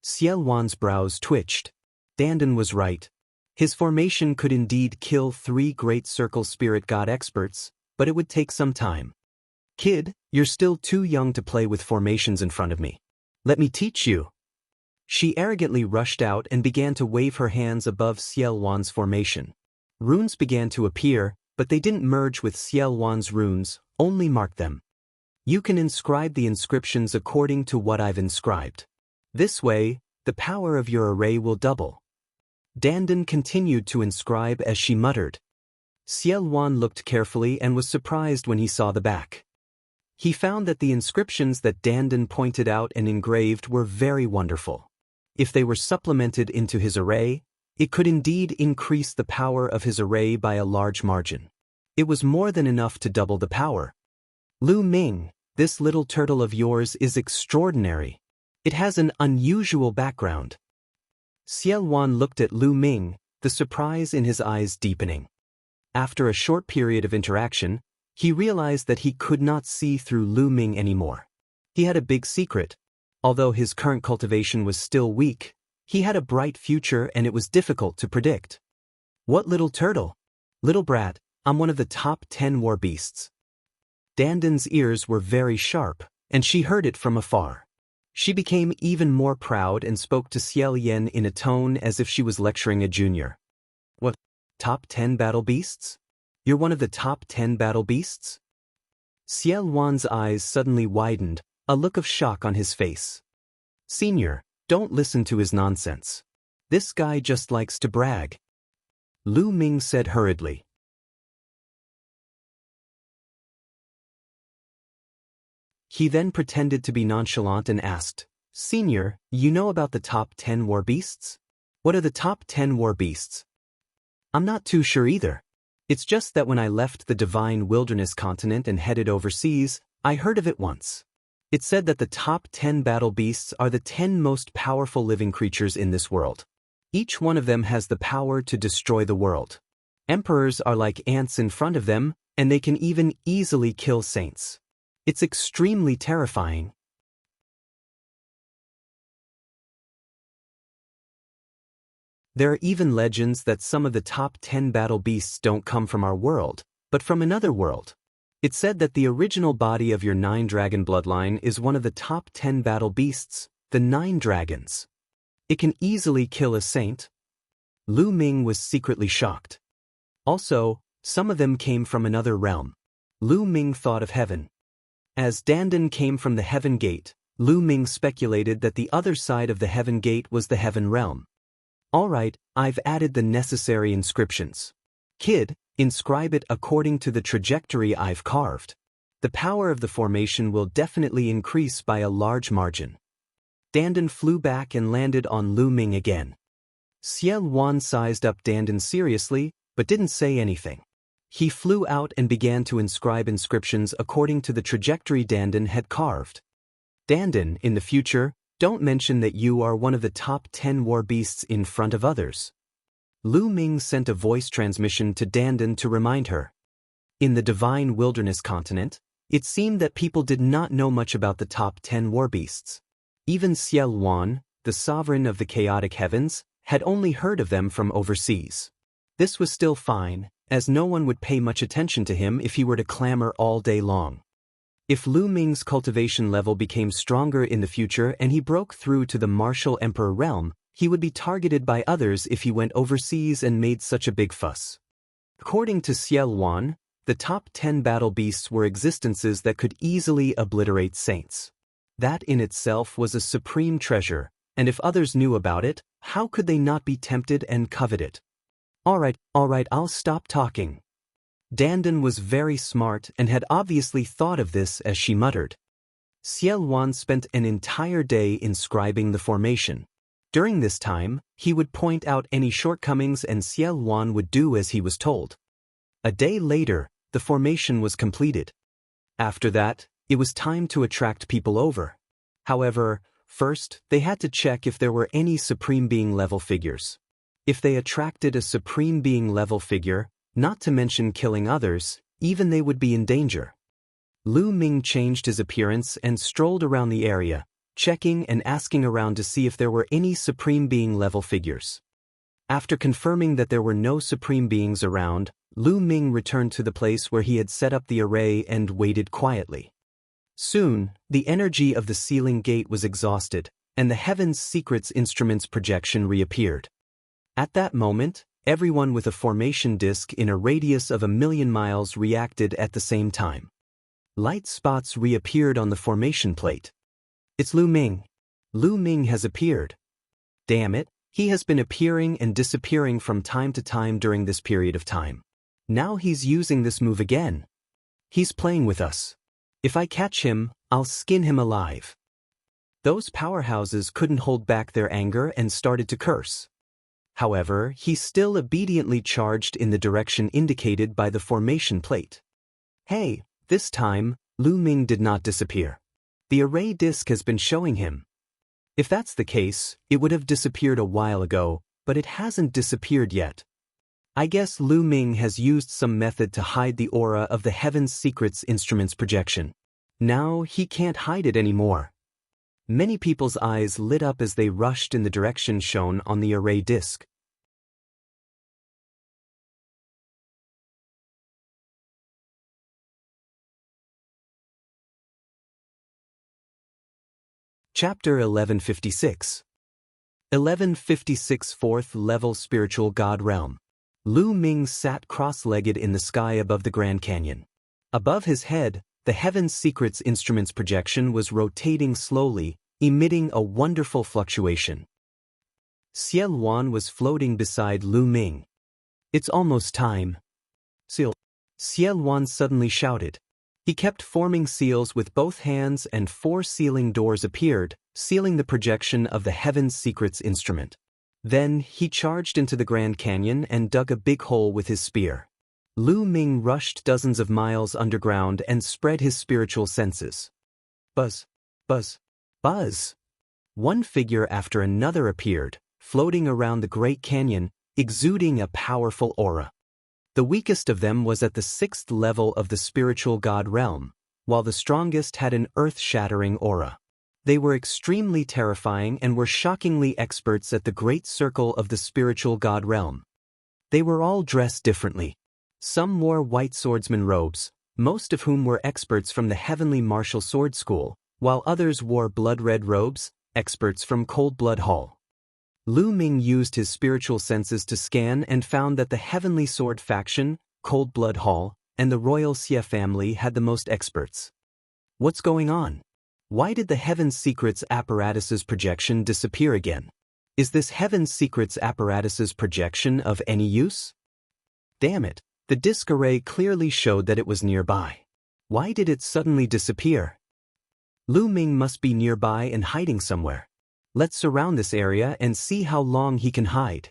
Xie Wan's brows twitched. Dandan was right. His formation could indeed kill 3 Great Circle Spirit God experts, but it would take some time. "Kid, you're still too young to play with formations in front of me. Let me teach you." She arrogantly rushed out and began to wave her hands above Xie Wan's formation. Runes began to appear, but they didn't merge with Xie Wan's runes, only marked them. "You can inscribe the inscriptions according to what I've inscribed. This way, the power of your array will double." Dandan continued to inscribe as she muttered. Xie Wan looked carefully and was surprised when he saw the back. He found that the inscriptions that Dandan pointed out and engraved were very wonderful. If they were supplemented into his array, it could indeed increase the power of his array by a large margin. It was more than enough to double the power. "Lu Ming, this little turtle of yours is extraordinary. It has an unusual background." Xie Wan looked at Lu Ming, the surprise in his eyes deepening. After a short period of interaction, he realized that he could not see through Lu Ming anymore. He had a big secret. Although his current cultivation was still weak, he had a bright future and it was difficult to predict. "What little turtle? Little brat, I'm one of the top 10 war beasts." Dandan's ears were very sharp, and she heard it from afar. She became even more proud and spoke to Xiao Yan in a tone as if she was lecturing a junior. "What? Top 10 battle beasts? You're one of the top 10 battle beasts?" Xiao Wan's eyes suddenly widened, a look of shock on his face. "Senior, don't listen to his nonsense. This guy just likes to brag," Lu Ming said hurriedly. He then pretended to be nonchalant and asked, "Senior, you know about the top 10 war beasts? What are the top 10 war beasts?" "I'm not too sure either. It's just that when I left the divine wilderness continent and headed overseas, I heard of it once. It said that the top 10 battle beasts are the 10 most powerful living creatures in this world. Each one of them has the power to destroy the world. Emperors are like ants in front of them, and they can even easily kill saints. It's extremely terrifying." There are even legends that some of the top 10 battle beasts don't come from our world, but from another world. It said that the original body of your 9-dragon bloodline is one of the top 10 battle beasts, the 9 dragons. It can easily kill a saint. Lu Ming was secretly shocked. Also, some of them came from another realm. Lu Ming thought of heaven. As Dandan came from the heaven gate, Lu Ming speculated that the other side of the heaven gate was the heaven realm. "Alright, I've added the necessary inscriptions. Kid, inscribe it according to the trajectory I've carved. The power of the formation will definitely increase by a large margin." Dandan flew back and landed on Lu Ming again. Xie Wan sized up Dandan seriously, but didn't say anything. He flew out and began to inscribe inscriptions according to the trajectory Dandan had carved. "Dandan, in the future, don't mention that you are one of the top 10 war beasts in front of others." Lu Ming sent a voice transmission to Dandan to remind her. In the divine wilderness continent, it seemed that people did not know much about the top 10 war beasts. Even Xie Wan, the sovereign of the chaotic heavens, had only heard of them from overseas. This was still fine, as no one would pay much attention to him if he were to clamor all day long. If Lu Ming's cultivation level became stronger in the future and he broke through to the martial emperor realm, he would be targeted by others if he went overseas and made such a big fuss. According to Xie Wan, the top 10 battle beasts were existences that could easily obliterate saints. That in itself was a supreme treasure, and if others knew about it, how could they not be tempted and covet it? Alright, I'll stop talking." Dandan was very smart and had obviously thought of this as she muttered. Xie Wan spent an entire day inscribing the formation. During this time, he would point out any shortcomings and Xie Wan would do as he was told. A day later, the formation was completed. After that, it was time to attract people over. However, first, they had to check if there were any Supreme Being level figures. If they attracted a Supreme Being level figure, not to mention killing others, even they would be in danger. Lu Ming changed his appearance and strolled around the area, checking and asking around to see if there were any Supreme Being level figures. After confirming that there were no Supreme Beings around, Lu Ming returned to the place where he had set up the array and waited quietly. Soon, the energy of the ceiling gate was exhausted, and the Heaven's Secrets Instruments projection reappeared. At that moment, everyone with a formation disk in a radius of 1,000,000 miles reacted at the same time. Light spots reappeared on the formation plate. "It's Lu Ming. Lu Ming has appeared. Damn it, he has been appearing and disappearing from time to time during this period of time. Now he's using this move again. He's playing with us. If I catch him, I'll skin him alive." Those powerhouses couldn't hold back their anger and started to curse. However, he still obediently charged in the direction indicated by the formation plate. Hey, this time, Lu Ming did not disappear. The array disk has been showing him. If that's the case, it would have disappeared a while ago, but it hasn't disappeared yet. I guess Lu Ming has used some method to hide the aura of the Heaven's Secrets Instruments projection. Now he can't hide it anymore. Many people's eyes lit up as they rushed in the direction shown on the array disk. Chapter 1156. 1156 Fourth Level Spiritual God Realm. Lu Ming sat cross-legged in the sky above the Grand Canyon. Above his head, the Heaven's Secrets instrument's projection was rotating slowly, emitting a wonderful fluctuation. Xie Luan was floating beside Lu Ming. "It's almost time." "Seal!" Xie Luan suddenly shouted. He kept forming seals with both hands and 4 sealing doors appeared, sealing the projection of the Heaven's Secrets instrument. Then he charged into the Grand Canyon and dug a big hole with his spear. Lu Ming rushed dozens of miles underground and spread his spiritual senses. Buzz! Buzz! Buzz! One figure after another appeared, floating around the Great Canyon, exuding a powerful aura. The weakest of them was at the 6th level of the spiritual god realm, while the strongest had an earth-shattering aura. They were extremely terrifying and were shockingly experts at the great circle of the spiritual god realm. They were all dressed differently. Some wore white swordsman robes, most of whom were experts from the Heavenly Martial Sword School, while others wore blood-red robes, experts from Cold Blood Hall. Lu Ming used his spiritual senses to scan and found that the Heavenly Sword faction, Cold Blood Hall, and the Royal Xie family had the most experts. What's going on? Why did the Heaven's Secrets apparatus's projection disappear again? Is this Heaven's Secrets apparatus's projection of any use? Damn it, the disk array clearly showed that it was nearby. Why did it suddenly disappear? Lu Ming must be nearby and hiding somewhere. Let's surround this area and see how long he can hide.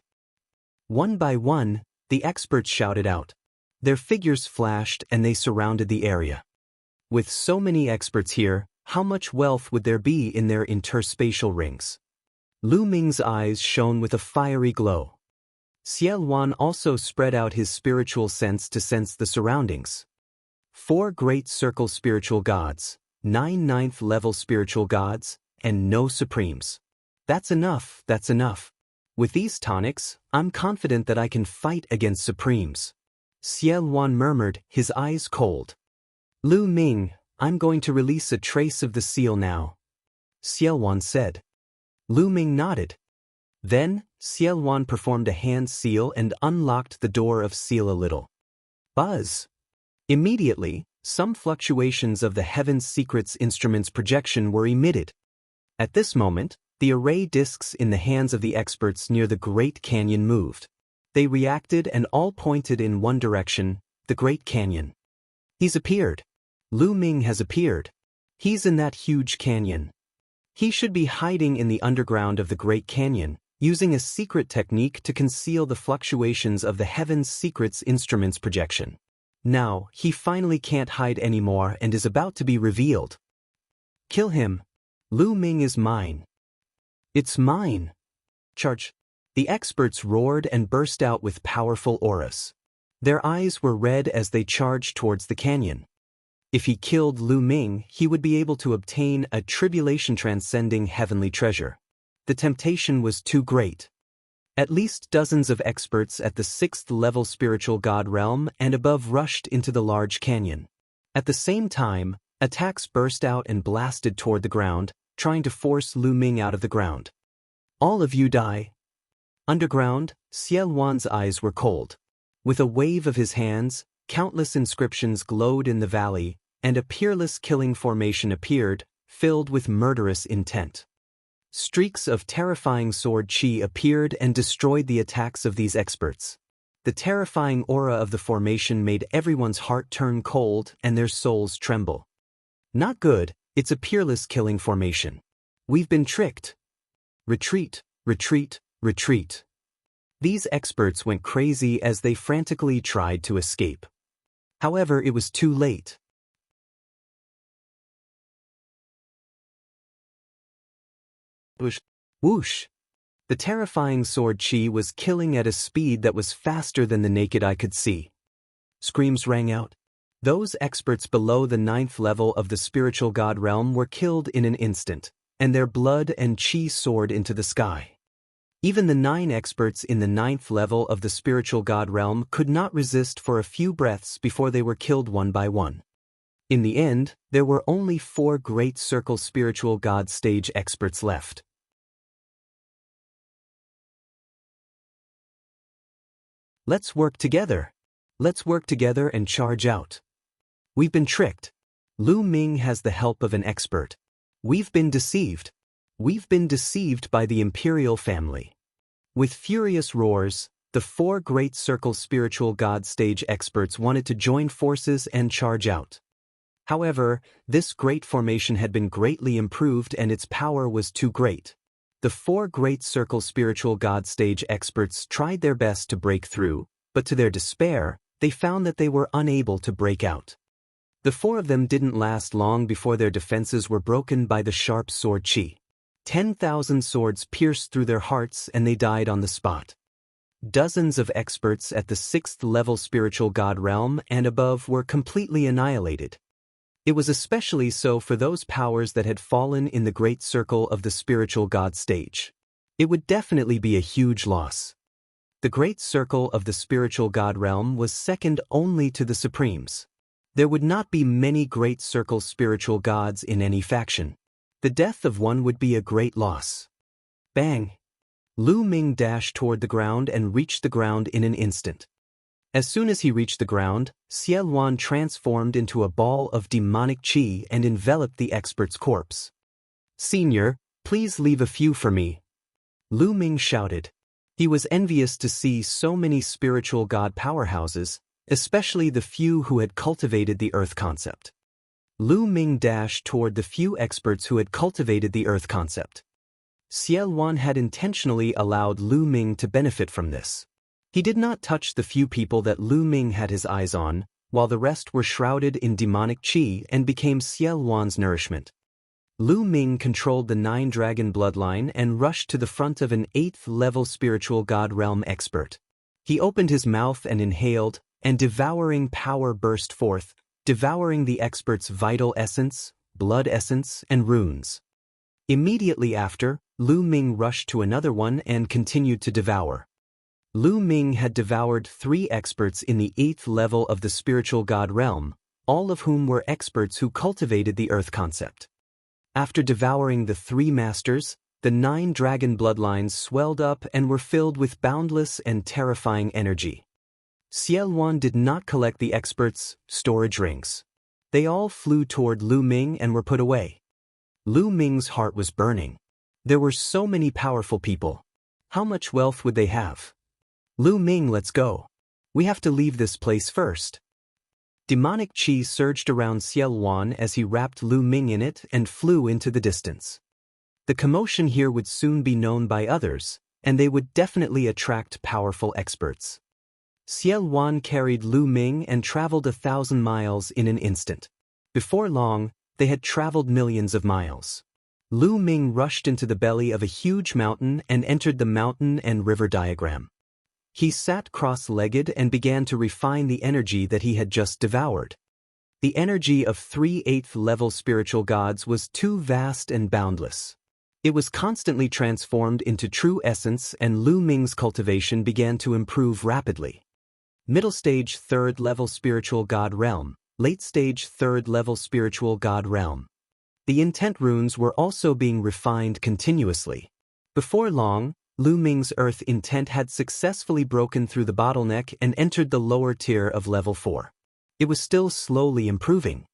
One by one, the experts shouted out. Their figures flashed and they surrounded the area. With so many experts here, how much wealth would there be in their interspatial rings? Lu Ming's eyes shone with a fiery glow. Xie Luan also spread out his spiritual sense to sense the surroundings. 4 great circle spiritual gods, 9 9th-level spiritual gods, and no supremes. That's enough, that's enough. With these tonics, I'm confident that I can fight against supremes. Xie Luan murmured, his eyes cold. Lu Ming, I'm going to release a trace of the seal now. Xie Luan said. Lu Ming nodded. Then, Xie Luan performed a hand seal and unlocked the door of seal a little. Buzz! Immediately, some fluctuations of the Heaven's Secrets instrument's projection were emitted. At this moment, the array discs in the hands of the experts near the Great Canyon moved. They reacted and all pointed in one direction, the Great Canyon. He's appeared. Lu Ming has appeared. He's in that huge canyon. He should be hiding in the underground of the Great Canyon, using a secret technique to conceal the fluctuations of the Heaven's Secrets instrument's projection. Now, he finally can't hide anymore and is about to be revealed. Kill him. Lu Ming is mine. It's mine. Charge. The experts roared and burst out with powerful auras. Their eyes were red as they charged towards the canyon. If he killed Lu Ming, he would be able to obtain a tribulation-transcending heavenly treasure. The temptation was too great. At least dozens of experts at the 6th-level spiritual god realm and above rushed into the large canyon. At the same time, attacks burst out and blasted toward the ground, trying to force Lu Ming out of the ground. All of you die. Underground, Xie Luan's eyes were cold. With a wave of his hands, countless inscriptions glowed in the valley, and a peerless killing formation appeared, filled with murderous intent. Streaks of terrifying sword chi appeared and destroyed the attacks of these experts. The terrifying aura of the formation made everyone's heart turn cold and their souls tremble. Not good, it's a peerless killing formation. We've been tricked. Retreat, retreat, retreat. These experts went crazy as they frantically tried to escape. However, it was too late. Whoosh! Whoosh! The terrifying sword chi was killing at a speed that was faster than the naked eye could see. Screams rang out. Those experts below the 9th level of the spiritual god realm were killed in an instant, and their blood and chi soared into the sky. Even the 9 experts in the 9th level of the spiritual god realm could not resist for a few breaths before they were killed one by one. In the end, there were only 4 great circle spiritual god stage experts left. Let's work together. Let's work together and charge out. We've been tricked. Lu Ming has the help of an expert. We've been deceived. We've been deceived by the imperial family. With furious roars, the 4 Great Circle spiritual god stage experts wanted to join forces and charge out. However, this great formation had been greatly improved and its power was too great. The 4 Great Circle spiritual god stage experts tried their best to break through, but to their despair, they found that they were unable to break out. The 4 of them didn't last long before their defenses were broken by the sharp sword qi. 10,000 swords pierced through their hearts and they died on the spot. Dozens of experts at the 6th level spiritual god realm and above were completely annihilated. It was especially so for those powers that had fallen in the Great Circle of the spiritual god stage. It would definitely be a huge loss. The Great Circle of the spiritual god realm was second only to the Supremes. There would not be many Great Circle spiritual gods in any faction. The death of one would be a great loss. Bang! Lu Ming dashed toward the ground and reached the ground in an instant. As soon as he reached the ground, Xie Luan transformed into a ball of demonic qi and enveloped the expert's corpse. "Senior, please leave a few for me," Lu Ming shouted. He was envious to see so many spiritual god powerhouses, especially the few who had cultivated the earth concept. Lu Ming dashed toward the few experts who had cultivated the earth concept. Xie Luan had intentionally allowed Lu Ming to benefit from this. He did not touch the few people that Lu Ming had his eyes on, while the rest were shrouded in demonic qi and became Xie Luan's nourishment. Lu Ming controlled the 9-dragon bloodline and rushed to the front of an 8th-level spiritual god realm expert. He opened his mouth and inhaled, and devouring power burst forth, devouring the expert's vital essence, blood essence, and runes. Immediately after, Lu Ming rushed to another one and continued to devour. Lu Ming had devoured 3 experts in the 8th level of the spiritual god realm, all of whom were experts who cultivated the earth concept. After devouring the 3 masters, the 9-dragon bloodlines swelled up and were filled with boundless and terrifying energy. Xie Luan did not collect the experts' storage rings. They all flew toward Lu Ming and were put away. Lu Ming's heart was burning. There were so many powerful people. How much wealth would they have? Lu Ming, let's go. We have to leave this place first. Demonic qi surged around Xie Luan as he wrapped Lu Ming in it and flew into the distance. The commotion here would soon be known by others, and they would definitely attract powerful experts. Xie Luan carried Lu Ming and traveled 1,000 miles in an instant. Before long, they had traveled millions of miles. Lu Ming rushed into the belly of a huge mountain and entered the mountain and river diagram. He sat cross-legged and began to refine the energy that he had just devoured. The energy of 3 8th-level spiritual gods was too vast and boundless. It was constantly transformed into true essence, and Lu Ming's cultivation began to improve rapidly. Middle stage 3rd level spiritual god realm, late stage 3rd level spiritual god realm. The intent runes were also being refined continuously. Before long, Lu Ming's earth intent had successfully broken through the bottleneck and entered the lower tier of level 4. It was still slowly improving.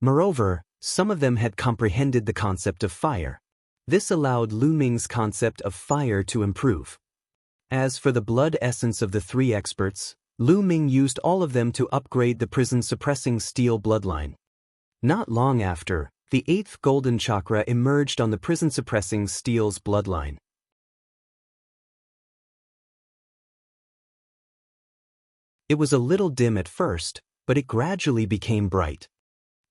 Moreover, some of them had comprehended the concept of fire. This allowed Lu Ming's concept of fire to improve. As for the blood essence of the 3 experts, Lu Ming used all of them to upgrade the prison-suppressing steel bloodline. Not long after, the 8th golden chakra emerged on the prison-suppressing steel's bloodline. It was a little dim at first, but it gradually became bright.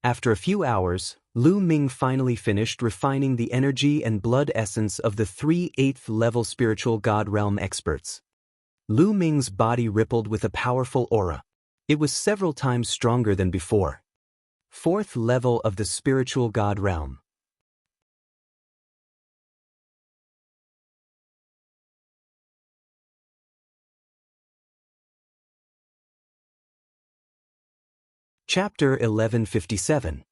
After a few hours, Lu Ming finally finished refining the energy and blood essence of the 3 8th-level spiritual god realm experts. Lu Ming's body rippled with a powerful aura. It was several times stronger than before. 4th level of the spiritual god realm. Chapter 1157.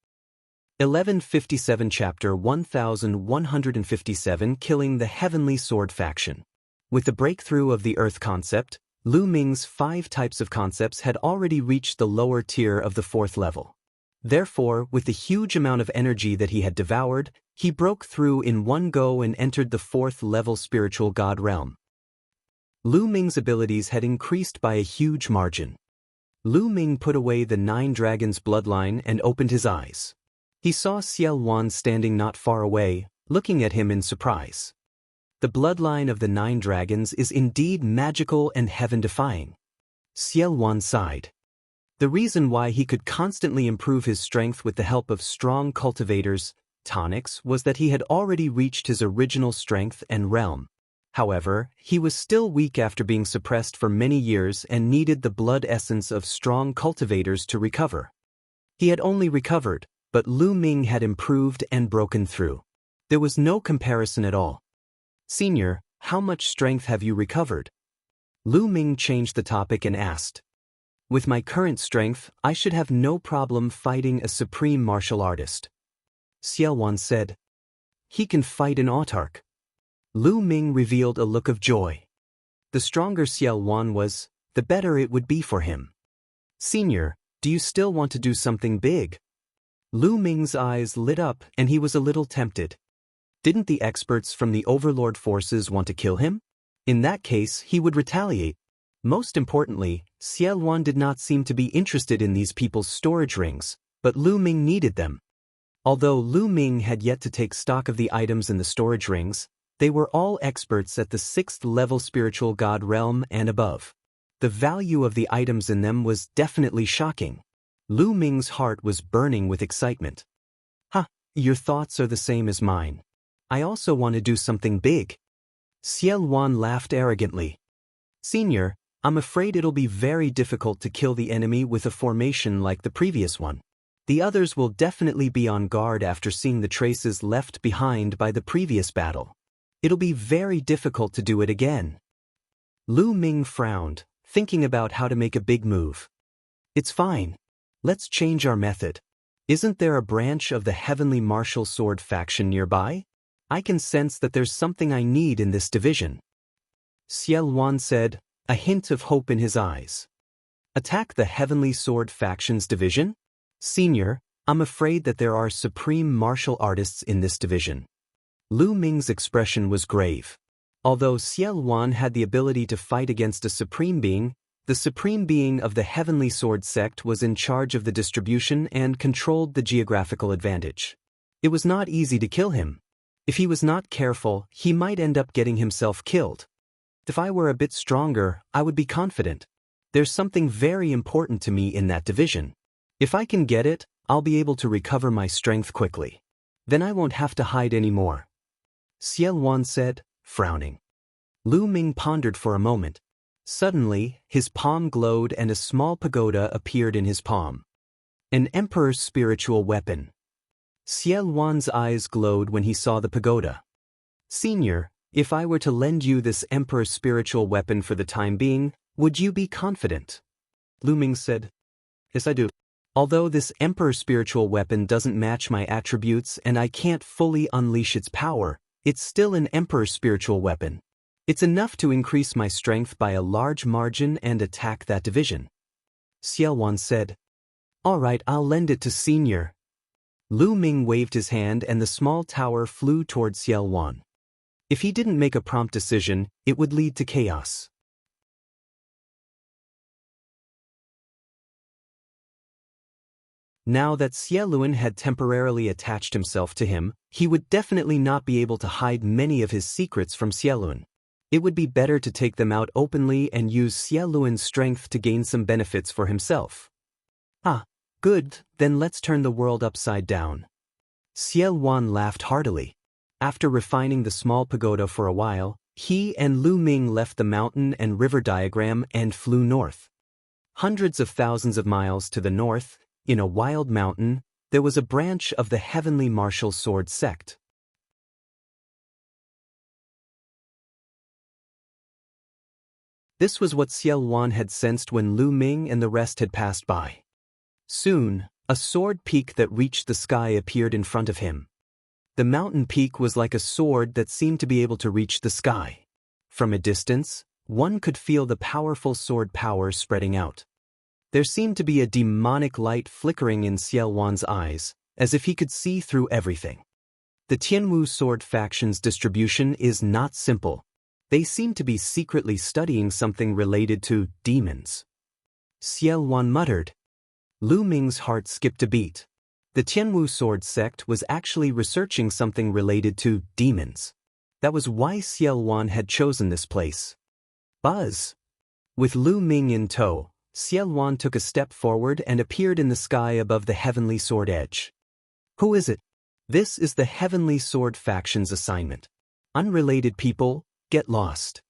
1157 Chapter 1157 Killing the Heavenly Sword Faction. With the breakthrough of the Earth concept, Lu Ming's 5 types of concepts had already reached the lower tier of the 4th level. Therefore, with the huge amount of energy that he had devoured, he broke through in one go and entered the 4th-level spiritual god realm. Lu Ming's abilities had increased by a huge margin. Lu Ming put away the 9 dragons' bloodline and opened his eyes. He saw Xiao Wan standing not far away, looking at him in surprise. The bloodline of the 9 dragons is indeed magical and heaven-defying. Xiao Wan sighed. The reason why he could constantly improve his strength with the help of strong cultivators, tonics, was that he had already reached his original strength and realm. However, he was still weak after being suppressed for many years and needed the blood essence of strong cultivators to recover. He had only recovered, but Lu Ming had improved and broken through. There was no comparison at all. "Senior, how much strength have you recovered?" Lu Ming changed the topic and asked. "With my current strength, I should have no problem fighting a supreme martial artist." Xiao Wan said. "He can fight an autarch." Lu Ming revealed a look of joy. The stronger Xiao Wan was, the better it would be for him. "Senior, do you still want to do something big?" Lu Ming's eyes lit up and he was a little tempted. Didn't the experts from the Overlord forces want to kill him? In that case, he would retaliate. Most importantly, Xiao Wan did not seem to be interested in these people's storage rings, but Lu Ming needed them. Although Lu Ming had yet to take stock of the items in the storage rings, they were all experts at the 6th-level spiritual god realm and above. The value of the items in them was definitely shocking. Lu Ming's heart was burning with excitement. "Ha, your thoughts are the same as mine. I also want to do something big." Xiao Wan laughed arrogantly. "Senior, I'm afraid it'll be very difficult to kill the enemy with a formation like the previous one. The others will definitely be on guard after seeing the traces left behind by the previous battle. It'll be very difficult to do it again." Lu Ming frowned, thinking about how to make a big move. "It's fine. Let's change our method. Isn't there a branch of the Heavenly Martial Sword faction nearby? I can sense that there's something I need in this division." Xiao Wan said, a hint of hope in his eyes. "Attack the Heavenly Sword faction's division? Senior, I'm afraid that there are supreme martial artists in this division." Lu Ming's expression was grave. Although Xiao Wan had the ability to fight against a supreme being, the supreme being of the Heavenly Sword sect was in charge of the distribution and controlled the geographical advantage. It was not easy to kill him. If he was not careful, he might end up getting himself killed. If I were a bit stronger, I would be confident. There's something very important to me in that division. If I can get it, I'll be able to recover my strength quickly. Then I won't have to hide anymore." Xiao Wan said, frowning. Lu Ming pondered for a moment. Suddenly, his palm glowed and a small pagoda appeared in his palm. An emperor's spiritual weapon. Xiao Wan's eyes glowed when he saw the pagoda. "Senior, if I were to lend you this emperor's spiritual weapon for the time being, would you be confident?" Lu Ming said. "Yes, I do. Although this emperor's spiritual weapon doesn't match my attributes and I can't fully unleash its power, it's still an emperor's spiritual weapon. It's enough to increase my strength by a large margin and attack that division." Xiao Wan said. "All right, I'll lend it to Senior." Lu Ming waved his hand and the small tower flew toward Xiao Wan. If he didn't make a prompt decision, it would lead to chaos. Now that Xiaolun had temporarily attached himself to him, he would definitely not be able to hide many of his secrets from Xiaolun. It would be better to take them out openly and use Xiaolun's strength to gain some benefits for himself. "Ah, good, then let's turn the world upside down." Xiao Wan laughed heartily. After refining the small pagoda for a while, he and Lu Ming left the mountain and river diagram and flew north. Hundreds of thousands of miles to the north, in a wild mountain, there was a branch of the Heavenly Martial Sword sect. This was what Xiao Wan had sensed when Lu Ming and the rest had passed by. Soon, a sword peak that reached the sky appeared in front of him. The mountain peak was like a sword that seemed to be able to reach the sky. From a distance, one could feel the powerful sword power spreading out. There seemed to be a demonic light flickering in Xiao Wan's eyes, as if he could see through everything. The Tianwu sword faction's distribution is not simple. They seem to be secretly studying something related to demons. Xiao Wan muttered. Lu Ming's heart skipped a beat. The Tianwu sword sect was actually researching something related to demons. That was why Xiao Wan had chosen this place. Buzz! With Lu Ming in tow, Xiao Wan took a step forward and appeared in the sky above the heavenly sword edge. Who is it? This is the Heavenly Sword faction's assignment. Unrelated people, get lost.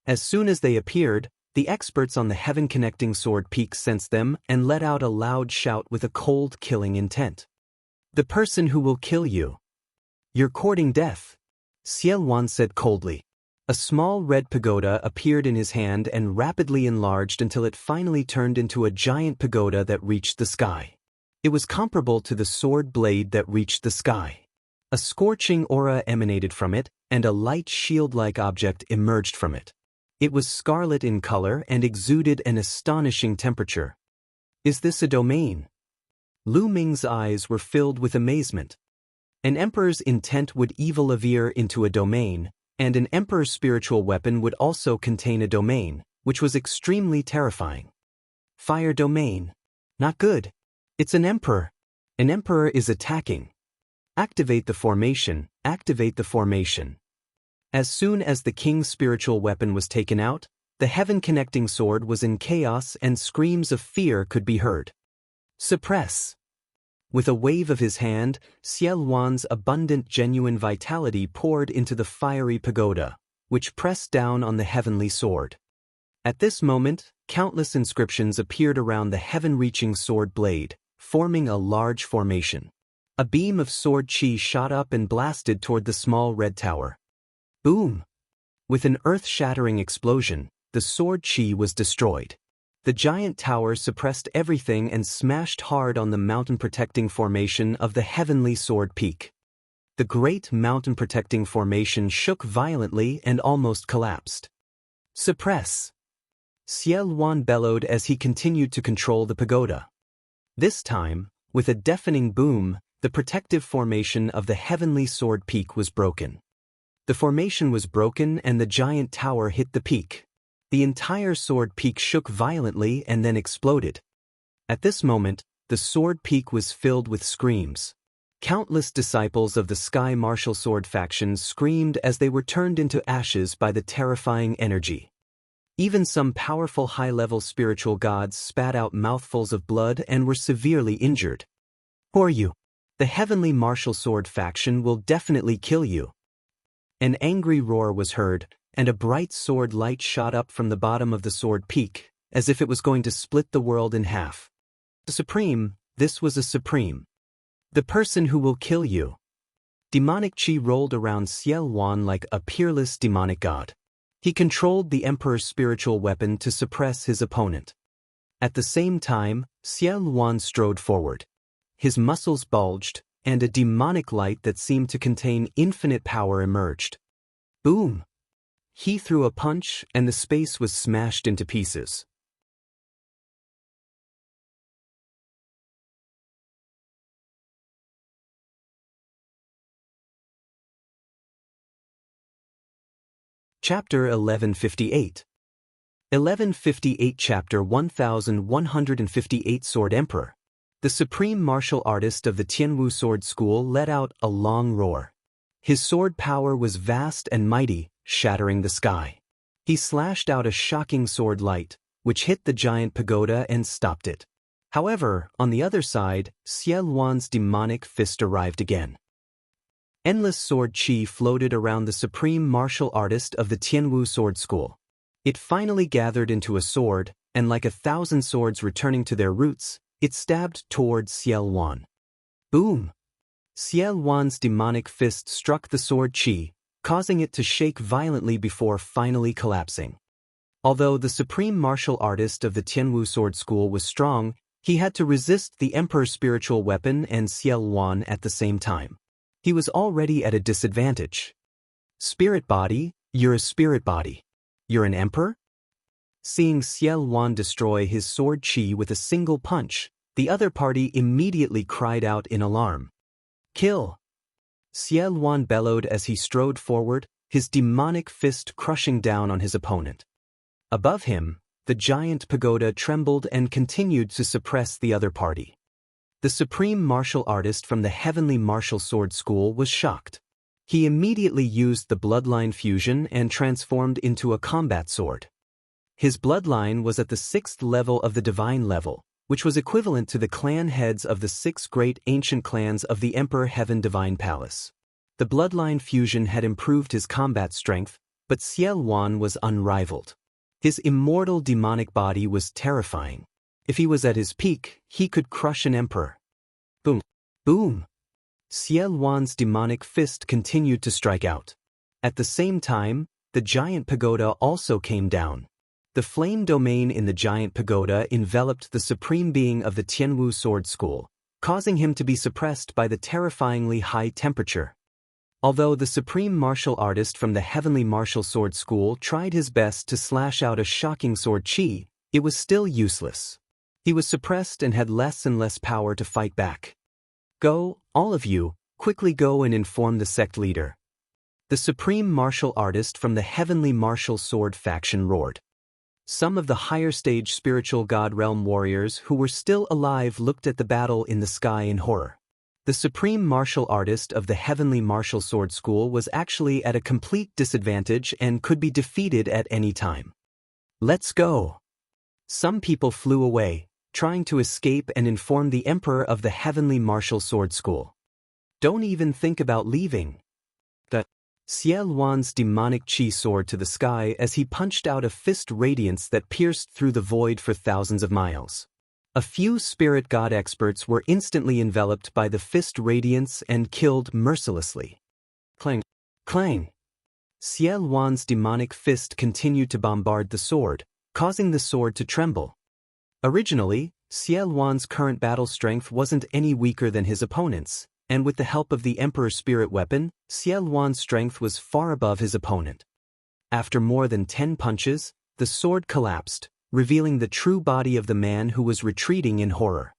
As soon as they appeared, the experts on the heaven-connecting sword peak sensed them and let out a loud shout with a cold, killing intent. The person who will kill you. You're courting death, Xiao Wan said coldly. A small red pagoda appeared in his hand and rapidly enlarged until it finally turned into a giant pagoda that reached the sky. It was comparable to the sword blade that reached the sky. A scorching aura emanated from it, and a light shield-like object emerged from it. It was scarlet in color and exuded an astonishing temperature. Is this a domain? Lu Ming's eyes were filled with amazement. An emperor's intent would evil into a domain, and an emperor's spiritual weapon would also contain a domain, which was extremely terrifying. Fire domain. Not good. It's an emperor. An emperor is attacking. Activate the formation, activate the formation. As soon as the king's spiritual weapon was taken out, the heaven-connecting sword was in chaos and screams of fear could be heard. Suppress. With a wave of his hand, Xiao Wan's abundant genuine vitality poured into the fiery pagoda, which pressed down on the heavenly sword. At this moment, countless inscriptions appeared around the heaven-reaching sword blade, forming a large formation. A beam of sword chi shot up and blasted toward the small red tower. Boom! With an earth-shattering explosion, the sword chi was destroyed. The giant tower suppressed everything and smashed hard on the mountain-protecting formation of the heavenly sword peak. The great mountain-protecting formation shook violently and almost collapsed. Suppress! Xiao Wan bellowed as he continued to control the pagoda. This time, with a deafening boom, the protective formation of the heavenly sword peak was broken. The formation was broken and the giant tower hit the peak. The entire sword peak shook violently and then exploded. At this moment, the sword peak was filled with screams. Countless disciples of the Sky Martial Sword faction screamed as they were turned into ashes by the terrifying energy. Even some powerful high-level spiritual gods spat out mouthfuls of blood and were severely injured. Who are you? The Heavenly Martial Sword faction will definitely kill you. An angry roar was heard, and a bright sword light shot up from the bottom of the sword peak, as if it was going to split the world in half. The Supreme, this was a Supreme. The person who will kill you. Demonic chi rolled around Xiao Wan like a peerless demonic god. He controlled the Emperor's spiritual weapon to suppress his opponent. At the same time, Xiao Wan strode forward. His muscles bulged, and a demonic light that seemed to contain infinite power emerged. Boom! He threw a punch, and the space was smashed into pieces. Chapter 1158. 1158 Chapter 1158 Sword Emperor. The supreme martial artist of the Tianwu Sword School let out a long roar. His sword power was vast and mighty, shattering the sky. He slashed out a shocking sword light, which hit the giant pagoda and stopped it. However, on the other side, Xiao Wan's demonic fist arrived again. Endless sword chi floated around the supreme martial artist of the Tianwu Sword School. It finally gathered into a sword, and like 1,000 swords returning to their roots, it stabbed toward Xiao Wan. Boom! Xiao Wan's demonic fist struck the sword chi, causing it to shake violently before finally collapsing. Although the supreme martial artist of the Tianwu Sword School was strong, he had to resist the Emperor's spiritual weapon and Xiao Wan at the same time. He was already at a disadvantage. Spirit body, you're a spirit body. You're an emperor? Seeing Xie Wan destroy his sword chi with a single punch, the other party immediately cried out in alarm. Kill! Xie Wan bellowed as he strode forward, his demonic fist crushing down on his opponent. Above him, the giant pagoda trembled and continued to suppress the other party. The supreme martial artist from the heavenly martial sword school was shocked. He immediately used the bloodline fusion and transformed into a combat sword. His bloodline was at the 6th level of the divine level, which was equivalent to the clan heads of the 6 great ancient clans of the Emperor Heaven Divine Palace. The bloodline fusion had improved his combat strength, but Xie Wan was unrivaled. His immortal demonic body was terrifying. If he was at his peak, he could crush an emperor. Boom! Boom! Xie Wan's demonic fist continued to strike out. At the same time, the giant pagoda also came down. The flame domain in the giant pagoda enveloped the supreme being of the Tianwu sword school, causing him to be suppressed by the terrifyingly high temperature. Although the supreme martial artist from the heavenly martial sword school tried his best to slash out a shocking sword chi, it was still useless. He was suppressed and had less and less power to fight back. Go, all of you, quickly go and inform the sect leader. The supreme martial artist from the heavenly martial sword faction roared. Some of the higher stage spiritual god realm warriors who were still alive looked at the battle in the sky in horror. The supreme martial artist of the heavenly martial sword school was actually at a complete disadvantage and could be defeated at any time. Let's go! Some people flew away, trying to escape and inform the emperor of the heavenly martial sword school. Don't even think about leaving. Xie Wan's demonic chi soared to the sky as he punched out a fist radiance that pierced through the void for thousands of miles. A few spirit god experts were instantly enveloped by the fist radiance and killed mercilessly. Clang! Clang! Xie Wan's demonic fist continued to bombard the sword, causing the sword to tremble. Originally, Xie Wan's current battle strength wasn't any weaker than his opponent's, and with the help of the Emperor's spirit weapon, Xie Wan's strength was far above his opponent. After more than 10 punches, the sword collapsed, revealing the true body of the man who was retreating in horror.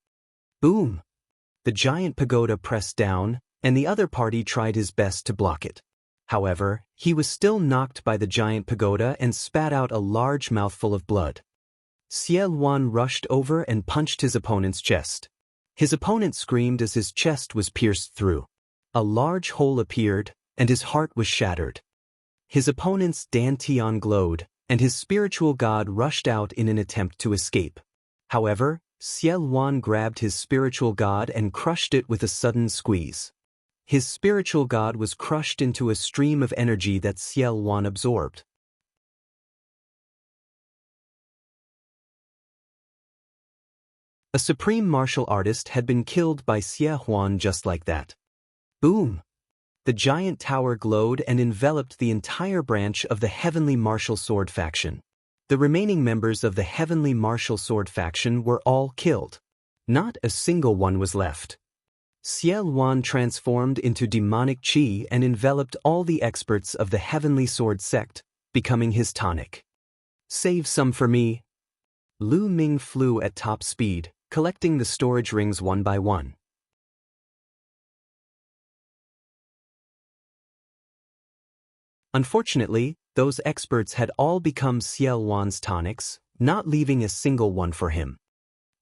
Boom! The giant pagoda pressed down, and the other party tried his best to block it. However, he was still knocked by the giant pagoda and spat out a large mouthful of blood. Xie Wan rushed over and punched his opponent's chest. His opponent screamed as his chest was pierced through. A large hole appeared, and his heart was shattered. His opponent's dantian glowed, and his spiritual god rushed out in an attempt to escape. However, Xie Wan grabbed his spiritual god and crushed it with a sudden squeeze. His spiritual god was crushed into a stream of energy that Xie Wan absorbed. A supreme martial artist had been killed by Xie Wan just like that. Boom! The giant tower glowed and enveloped the entire branch of the heavenly martial sword faction. The remaining members of the heavenly martial sword faction were all killed. Not a single one was left. Xie Wan transformed into demonic chi and enveloped all the experts of the heavenly sword sect, becoming his tonic. Save some for me. Lu Ming flew at top speed, collecting the storage rings one by one. Unfortunately, those experts had all become Xie Wan's tonics, not leaving a single one for him.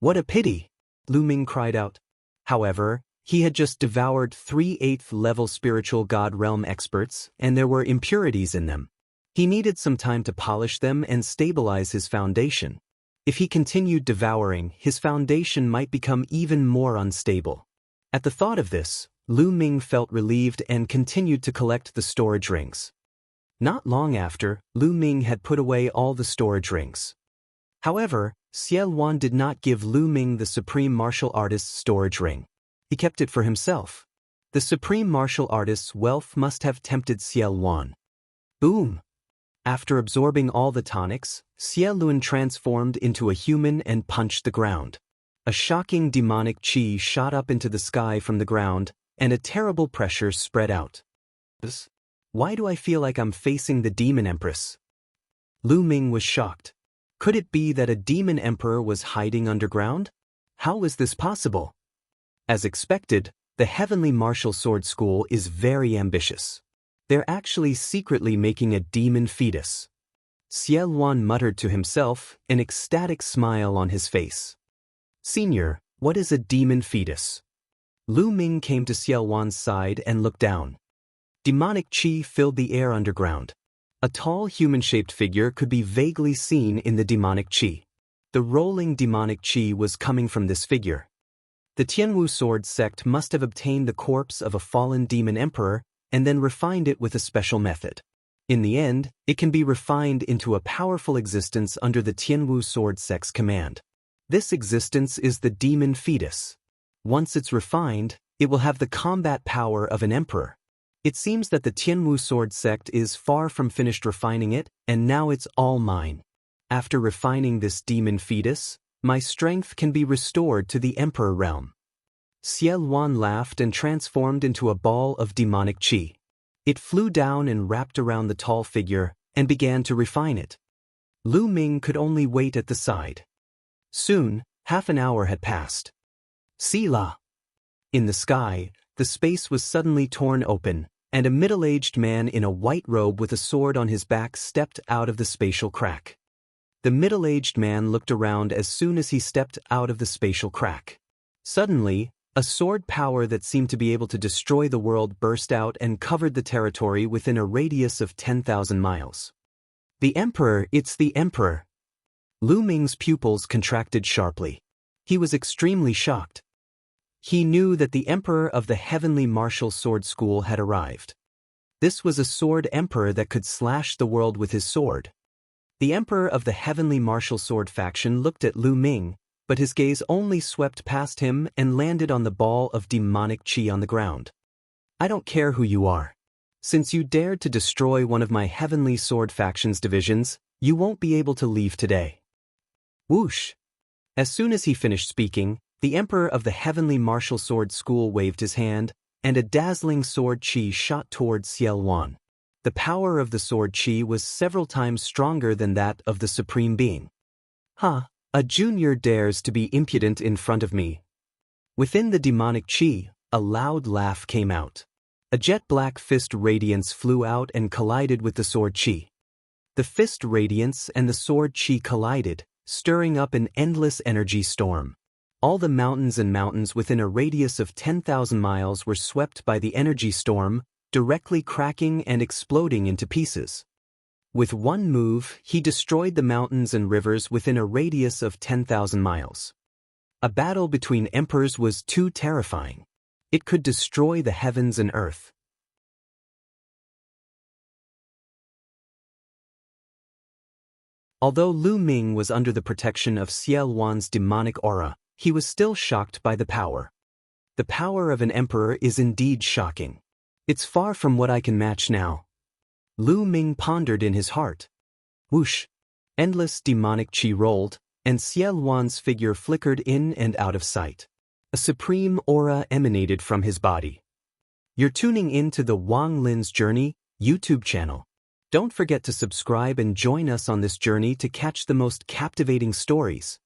What a pity! Lu Ming cried out. However, he had just devoured 3 8th-level spiritual god realm experts, and there were impurities in them. He needed some time to polish them and stabilize his foundation. If he continued devouring, his foundation might become even more unstable. At the thought of this, Lu Ming felt relieved and continued to collect the storage rings. Not long after, Lu Ming had put away all the storage rings. However, Xie Wan did not give Lu Ming the supreme martial artist's storage ring. He kept it for himself. The supreme martial artist's wealth must have tempted Xie Wan. Boom! After absorbing all the tonics, Xie Lun transformed into a human and punched the ground. A shocking demonic chi shot up into the sky from the ground, and a terrible pressure spread out. Why do I feel like I'm facing the demon empress? Lu Ming was shocked. Could it be that a demon emperor was hiding underground? How was this possible? As expected, the Heavenly Martial Sword School is very ambitious. They're actually secretly making a demon fetus. Xiaoluan muttered to himself, an ecstatic smile on his face. Senior, what is a demon fetus? Lu Ming came to Xiaoluan's side and looked down. Demonic qi filled the air underground. A tall human-shaped figure could be vaguely seen in the demonic qi. The rolling demonic qi was coming from this figure. The Tianwu sword sect must have obtained the corpse of a fallen demon emperor and then refined it with a special method. In the end, it can be refined into a powerful existence under the Tianwu sword sect's command. This existence is the demon fetus. Once it's refined, it will have the combat power of an emperor. It seems that the Tianwu sword sect is far from finished refining it, and now it's all mine. After refining this demon fetus, my strength can be restored to the emperor realm. Xiaoluan laughed and transformed into a ball of demonic qi. It flew down and wrapped around the tall figure and began to refine it. Lu Ming could only wait at the side. Soon, half an hour had passed. Sila! In the sky, the space was suddenly torn open, and a middle-aged man in a white robe with a sword on his back stepped out of the spatial crack. The middle-aged man looked around as soon as he stepped out of the spatial crack. Suddenly, a sword power that seemed to be able to destroy the world burst out and covered the territory within a radius of 10,000 miles. The Emperor, it's the Emperor! Lu Ming's pupils contracted sharply. He was extremely shocked. He knew that the Emperor of the Heavenly Martial Sword School had arrived. This was a sword emperor that could slash the world with his sword. The Emperor of the Heavenly Martial Sword faction looked at Lu Ming, but his gaze only swept past him and landed on the ball of demonic qi on the ground. I don't care who you are. Since you dared to destroy one of my Heavenly Sword faction's divisions, you won't be able to leave today. Whoosh! As soon as he finished speaking, the Emperor of the Heavenly Martial Sword School waved his hand, and a dazzling sword qi shot towards Xiaoluan. The power of the sword qi was several times stronger than that of the Supreme Being. A junior dares to be impudent in front of me. Within the demonic qi, a loud laugh came out. A jet-black fist radiance flew out and collided with the sword qi. The fist radiance and the sword qi collided, stirring up an endless energy storm. All the mountains and mountains within a radius of 10,000 miles were swept by the energy storm, directly cracking and exploding into pieces. With one move, he destroyed the mountains and rivers within a radius of 10,000 miles. A battle between emperors was too terrifying. It could destroy the heavens and earth. Although Lu Ming was under the protection of Xiaoluan's demonic aura, he was still shocked by the power. The power of an emperor is indeed shocking. It's far from what I can match now. Lu Ming pondered in his heart. Whoosh! Endless demonic qi rolled, and Xiaoluan's figure flickered in and out of sight. A supreme aura emanated from his body. You're tuning in to the Wang Lin's Journey YouTube channel. Don't forget to subscribe and join us on this journey to catch the most captivating stories.